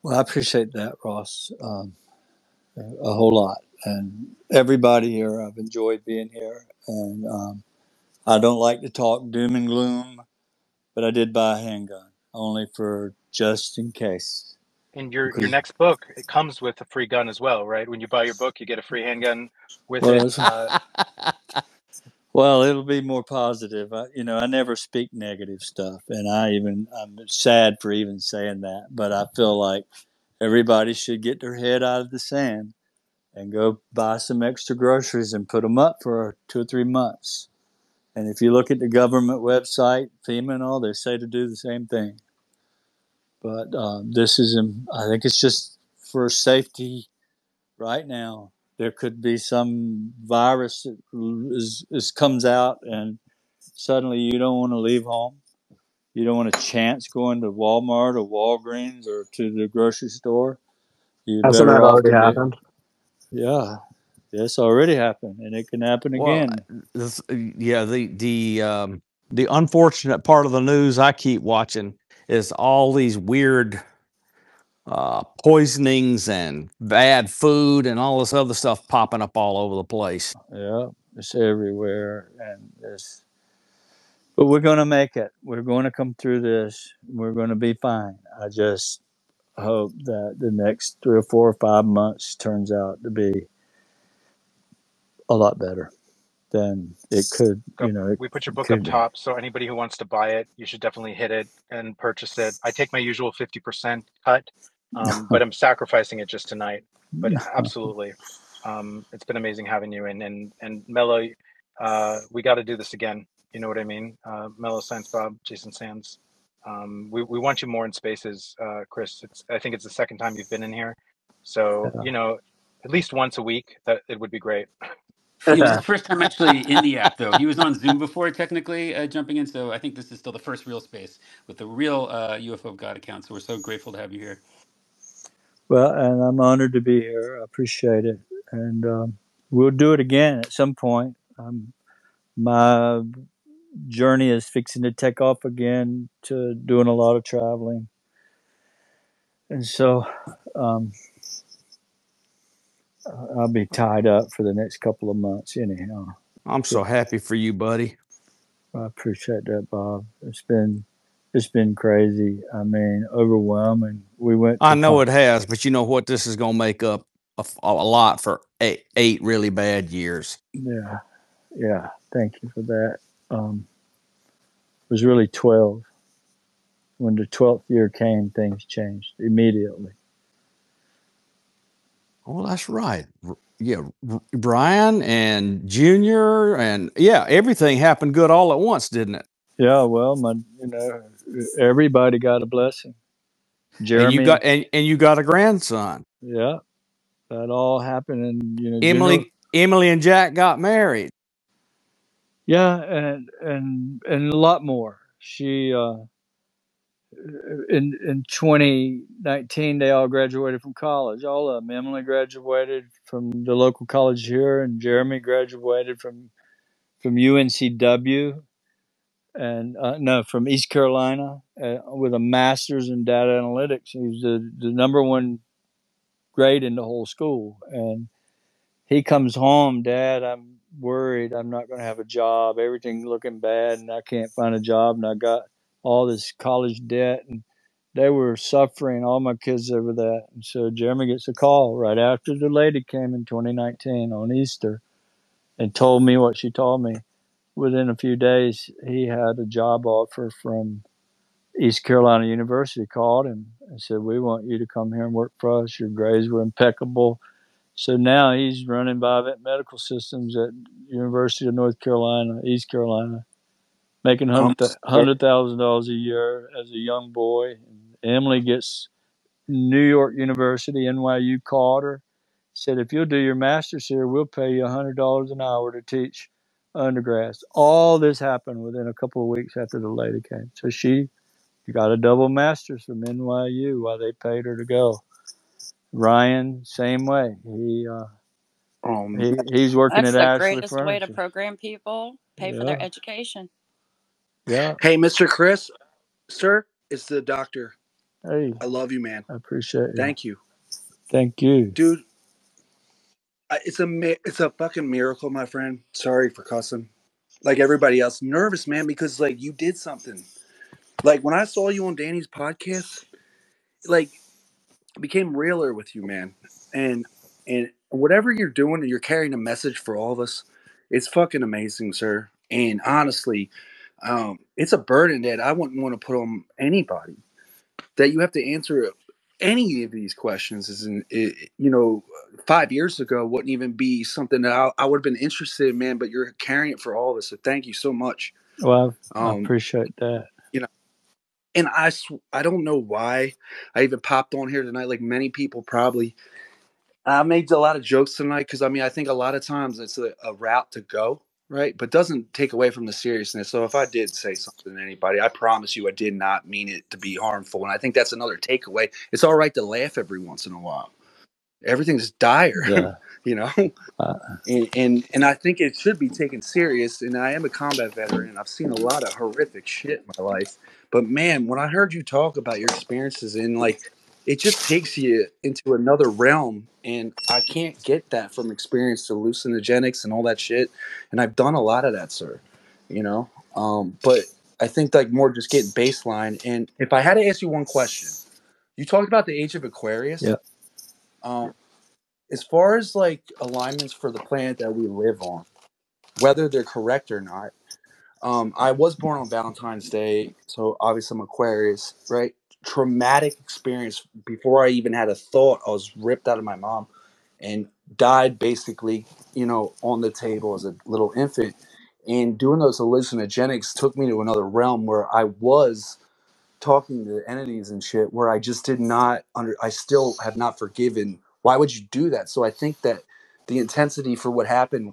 Well, I appreciate that, Ross, a whole lot, and everybody here. I've enjoyed being here, and I don't like to talk doom and gloom, but I did buy a handgun only for just in case. And your Because next book, it comes with a free gun as well, right? When you buy your book, you get a free handgun with well, it. well, it'll be more positive. I never speak negative stuff, and I'm sad for even saying that, but I feel like everybody should get their head out of the sand and go buy some extra groceries and put them up for 2 or 3 months. And if you look at the government website, FEMA and all, they say to do the same thing. But I think it's just for safety right now. There could be some virus that comes out, and suddenly you don't want to leave home. You don't want a chance going to Walmart or Walgreens or to the grocery store. You're Hasn't better that off already to be. happened? Yeah, it's already happened, and it can happen Well, again. yeah, the unfortunate part of the news I keep watching is all these weird poisonings and bad food and all this other stuff popping up all over the place. Yeah, it's everywhere, and but we're going to make it. We're going to come through this. We're going to be fine. I just hope that the next 3 or 4 or 5 months turns out to be a lot better than it could. Up. We put your It book up could be. top, so anybody who wants to buy it, you should definitely hit it and purchase it. I take my usual 50% cut, but I'm sacrificing it just tonight. But absolutely, it's been amazing having you. And Mello, we got to do this again. You know what I mean? Mellow, Science Bob, Jason Sands. We want you more in spaces, Chris. I think it's the second time you've been in here, so at least once a week. That it would be great. It was the first time actually in the app, though. He was on Zoom before, technically jumping in. So I think this is still the first real space with the real UFO of God account. So we're so grateful to have you here. Well, and I'm honored to be here. I appreciate it, and we'll do it again at some point. My journey is fixing to take off again to doing a lot of traveling, and so. Um, I'll be tied up for the next couple of months anyhow. I'm so happy for you, buddy. I appreciate that, Bob. It's been crazy. I mean, overwhelming. We went I to know it has, but you know what? This is going to make up a lot for eight really bad years. Yeah. Thank you for that. It was really 12. When the 12th year came, things changed immediately. Oh, that's right. Yeah, Brian and Junior, and yeah, everything happened good all at once, didn't it? Yeah, well, everybody got a blessing. And you Jeremy, got and you got a grandson. yeah, that all happened, and Emily and Jack got married. Yeah, and a lot more. She in 2019 they all graduated from college. All of them. Emily graduated from the local college here, and Jeremy graduated from UNCW, and no, from East Carolina with a master's in data analytics. He was the number one grade in the whole school, and he comes home, Dad, I'm worried I'm not going to have a job. Everything's looking bad, and I can't find a job, and I got all this college debt, and they were suffering, all my kids over that. And so Jeremy gets a call right after the lady came in 2019 on Easter and told me what she told me. Within a few days, he had a job offer from East Carolina University. Called him and said, we want you to come here and work for us. Your grades were impeccable. So now he's running Biovet Medical Systems at University of North Carolina, East Carolina, making $100,000 a year as a young boy. Emily gets New York University, NYU called her, said, if you'll do your master's here, we'll pay you $100 an hour to teach undergrads. All this happened within a couple of weeks after the lady came. So she got a double master's from NYU while they paid her to go. Ryan, same way. He's working That's at the Ashley greatest way to Furniture. program people, pay for their Yeah, education. yeah. Hey, Mr. Chris, sir, it's the doctor. Hey, I love you, man. I appreciate you. Thank you, Thank you. dude. It's a fucking miracle, my friend. Sorry for cussing. Like everybody else, nervous, man, because like you did something. Like when I saw you on Danny's podcast, like it became realer with you, man. And whatever you're doing, you're carrying a message for all of us. It's fucking amazing, sir. And honestly, it's a burden that I wouldn't want to put on anybody. That you have to answer any of these questions is, 5 years ago wouldn't even be something that I would have been interested in, man. But you're carrying it for all of us, so thank you so much. Well, I appreciate that. You know, and I don't know why I even popped on here tonight. Like many people probably, I made a lot of jokes tonight because I think a lot of times it's a route to go, right? But doesn't take away from the seriousness. So if I did say something to anybody, I promise you I did not mean it to be harmful. And I think that's another takeaway. It's all right to laugh every once in a while. Everything's dire, Yeah. you know? And I think it should be taken serious. And I am a combat veteran, and I've seen a lot of horrific shit in my life. But man, when I heard you talk about your experiences, and like it just takes you into another realm, and I can't get that from experience, hallucinogenics and all that shit. And I've done a lot of that, sir. You know, but I think like more just getting baseline. And if I had to ask you one question, you talked about the age of Aquarius. Yeah. As far as like alignments for the planet that we live on, whether they're correct or not, I was born on Valentine's Day, so obviously I'm Aquarius, right? Traumatic experience. Before I even had a thought, I was ripped out of my mom and died basically, on the table as a little infant. And doing those hallucinogenics took me to another realm where I was talking to entities and shit where I just did not I still have not forgiven. Why would you do that? So I think that the intensity for what happened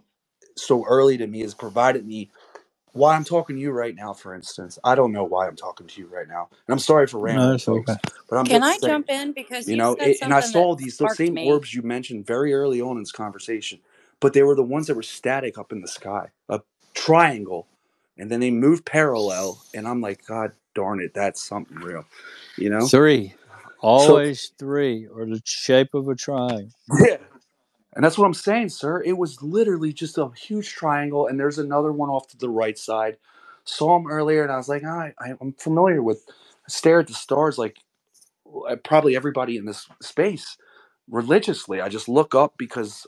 so early to me has provided me why I'm talking to you right now, for instance. I don't know why I'm talking to you right now. And I'm sorry for No, rambling, it's okay. folks, but I'm Can I just saying, jump in? Because you said and I something that saw those sparked same me. orbs you mentioned very early on in this conversation, but they were the ones that were static up in the sky, a triangle, and then they moved parallel, and I'm like, God darn it, that's something real, you know? Three. So Always three, or the shape of a triangle. yeah, And that's what I'm saying, sir. It was literally just a huge triangle, and there's another one off to the right side. Saw him earlier, and I was like, I'm familiar with. I stare at the stars like probably everybody in this space religiously. I just look up because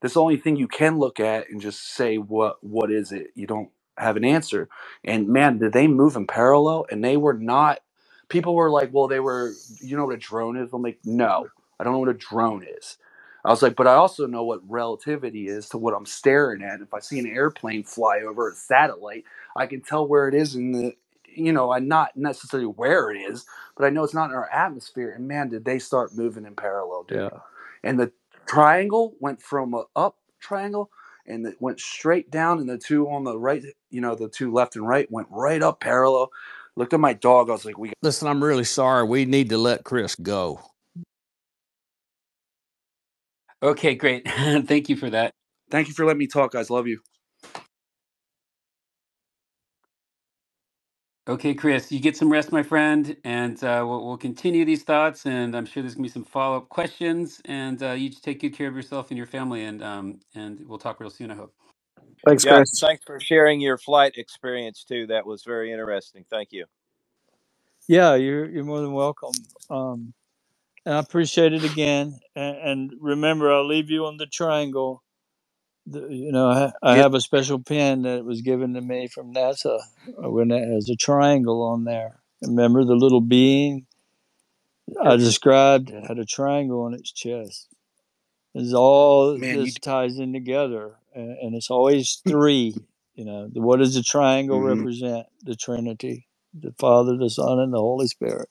that's the only thing you can look at and just say what is it. You don't have an answer. And man, did they move in parallel? And they were not. People were like, well, they were. You know what a drone is? I'm like, no, I don't know what a drone is. I was like, but I also know what relativity is to what I'm staring at. If I see an airplane fly over a satellite, I can tell where it is in the. I'm not necessarily where it is, but I know it's not in our atmosphere. And man, did they start moving in parallel, dude. Yeah. And the triangle went from a up triangle and it went straight down, and the two on the right, the two left and right went right up parallel. Looked at my dog. I was like, Listen, I'm really sorry. We need to let Chris go. Okay, great. Thank you for that. Thank you for letting me talk, guys. Love you. Okay, Chris, you get some rest, my friend, and we'll continue these thoughts. And I'm sure there's gonna be some follow up questions. And you just take good care of yourself and your family. And we'll talk real soon, I hope. Thanks, Yeah, Chris. thanks for sharing your flight experience too. That was very interesting. Thank you. Yeah, you're more than welcome. And I appreciate it again. And remember, I'll leave you on the triangle. I Yeah, have a special pen that was given to me from NASA when it has a triangle on there. Remember the little being I described had a triangle on its chest. All man, you. this ties in together, and it's always three. What does the triangle Mhm. represent? The Trinity, the Father, the Son, and the Holy Spirit.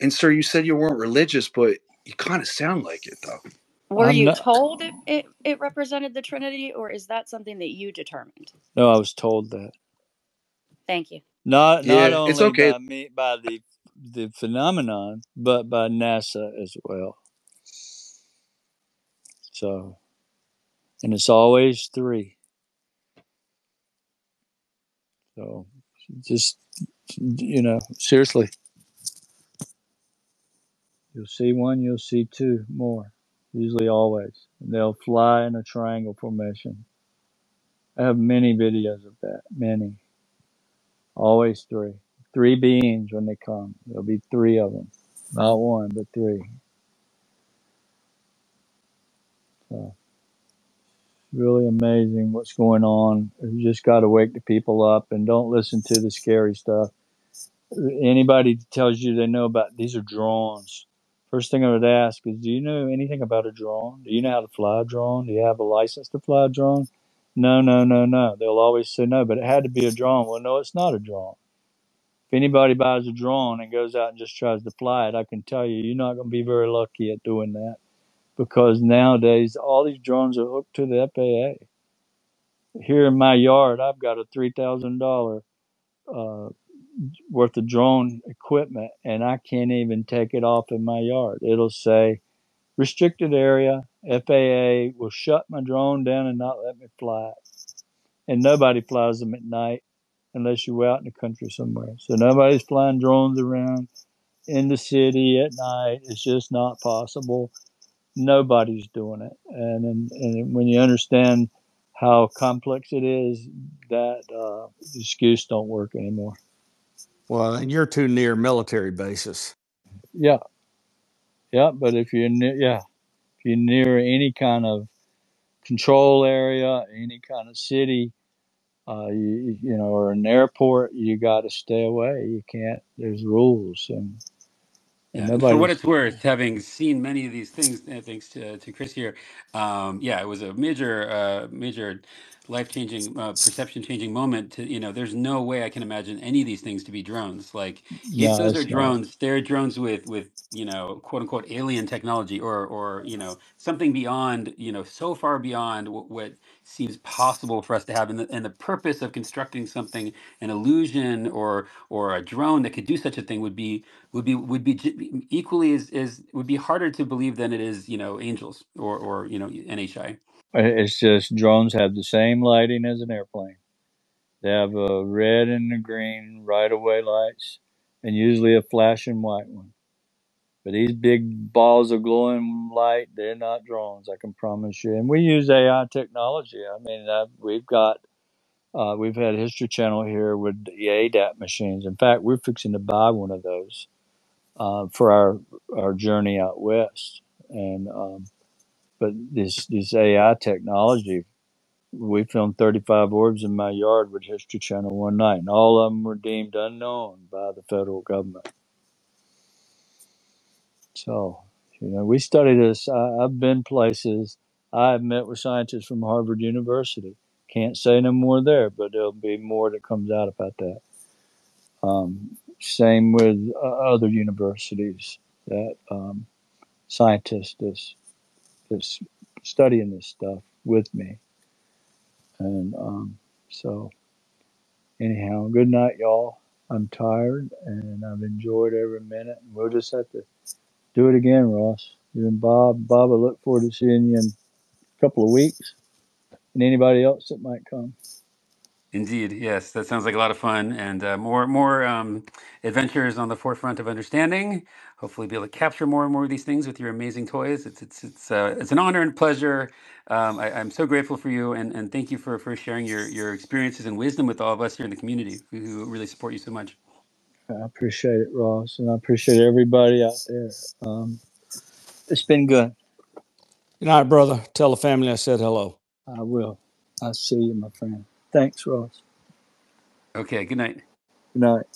And sir, you said you weren't religious, but you kind of sound like it, though. Were I'm you not. told it represented the Trinity, or is that something that you determined? No, I was told that. Thank you. Not Yeah, it's only okay. by me, by the phenomenon, but by NASA as well. So, and it's always three. So, just seriously, you'll see one, you'll see two more. Usually, always. And they'll fly in a triangle formation. I have many videos of that. Many. Always three. Three beings when they come. There'll be three of them. Not one, but three. So really amazing what's going on. You just got to wake the people up and don't listen to the scary stuff. Anybody tells you they know about these are drones. First thing I would ask is, do you know anything about a drone? Do you know how to fly a drone? Do you have a license to fly a drone? No, no, no, no. They'll always say no, but it had to be a drone. Well, no, it's not a drone. If anybody buys a drone and goes out and just tries to fly it, I can tell you, you're not going to be very lucky at doing that, because nowadays all these drones are hooked to the FAA. Here in my yard, I've got a $3,000 worth of drone equipment, and I can't even take it off in my yard. It'll say restricted area. FAA will shut my drone down and not let me fly it. And nobody flies them at night unless you're out in the country somewhere. So nobody's flying drones around in the city at night. It's just not possible. Nobody's doing it. And when you understand how complex it is, that excuse don't work anymore. Well, and you're too near military bases. Yeah, yeah. But if you're if you're near any kind of control area, any kind of city, or an airport, you got to stay away. You can't. There's rules, and Yeah, and for what nobody's. it's worth, having seen many of these things, thanks to Chris here, yeah, it was a major life changing, perception changing moment. There's no way I can imagine any of these things to be drones. Like, if No, those are it's not. drones, they're drones with quote unquote alien technology, or something beyond, so far beyond what seems possible for us to have. And the purpose of constructing something, an illusion or a drone that could do such a thing equally as would be harder to believe than it is, angels or NHI. It's just drones have the same lighting as an airplane. They have a red and a green right of way lights, and usually a flashing white one. But these big balls of glowing light, they're not drones, I can promise you. And we use AI technology. I mean, we've had History Channel here with the ADAT machines. In fact, we're fixing to buy one of those for our journey out west. And but this AI technology, we filmed 35 orbs in my yard with History Channel one night, and all of them were deemed unknown by the federal government. So, we study this. I've been places. I've met with scientists from Harvard University. Can't say no more there, but there'll be more that comes out about that. Same with other universities that scientists that's studying this stuff with me. And so, anyhow, good night, y'all. I'm tired and I've enjoyed every minute. We'll just have to do it again, Ross. You and Bob. Bob, I look forward to seeing you in a couple of weeks. And anybody else that might come. Indeed, yes, that sounds like a lot of fun, and more adventures on the forefront of understanding. Hopefully, be able to capture more and more of these things with your amazing toys. It's an honor and pleasure. I'm so grateful for you, and thank you for sharing your experiences and wisdom with all of us here in the community who really support you so much. I appreciate it, Ross, and I appreciate everybody out there. It's been good. Good night, brother. Tell the family I said hello. I will. I'll see you, my friend. Thanks, Ross. Okay, good night. Good night.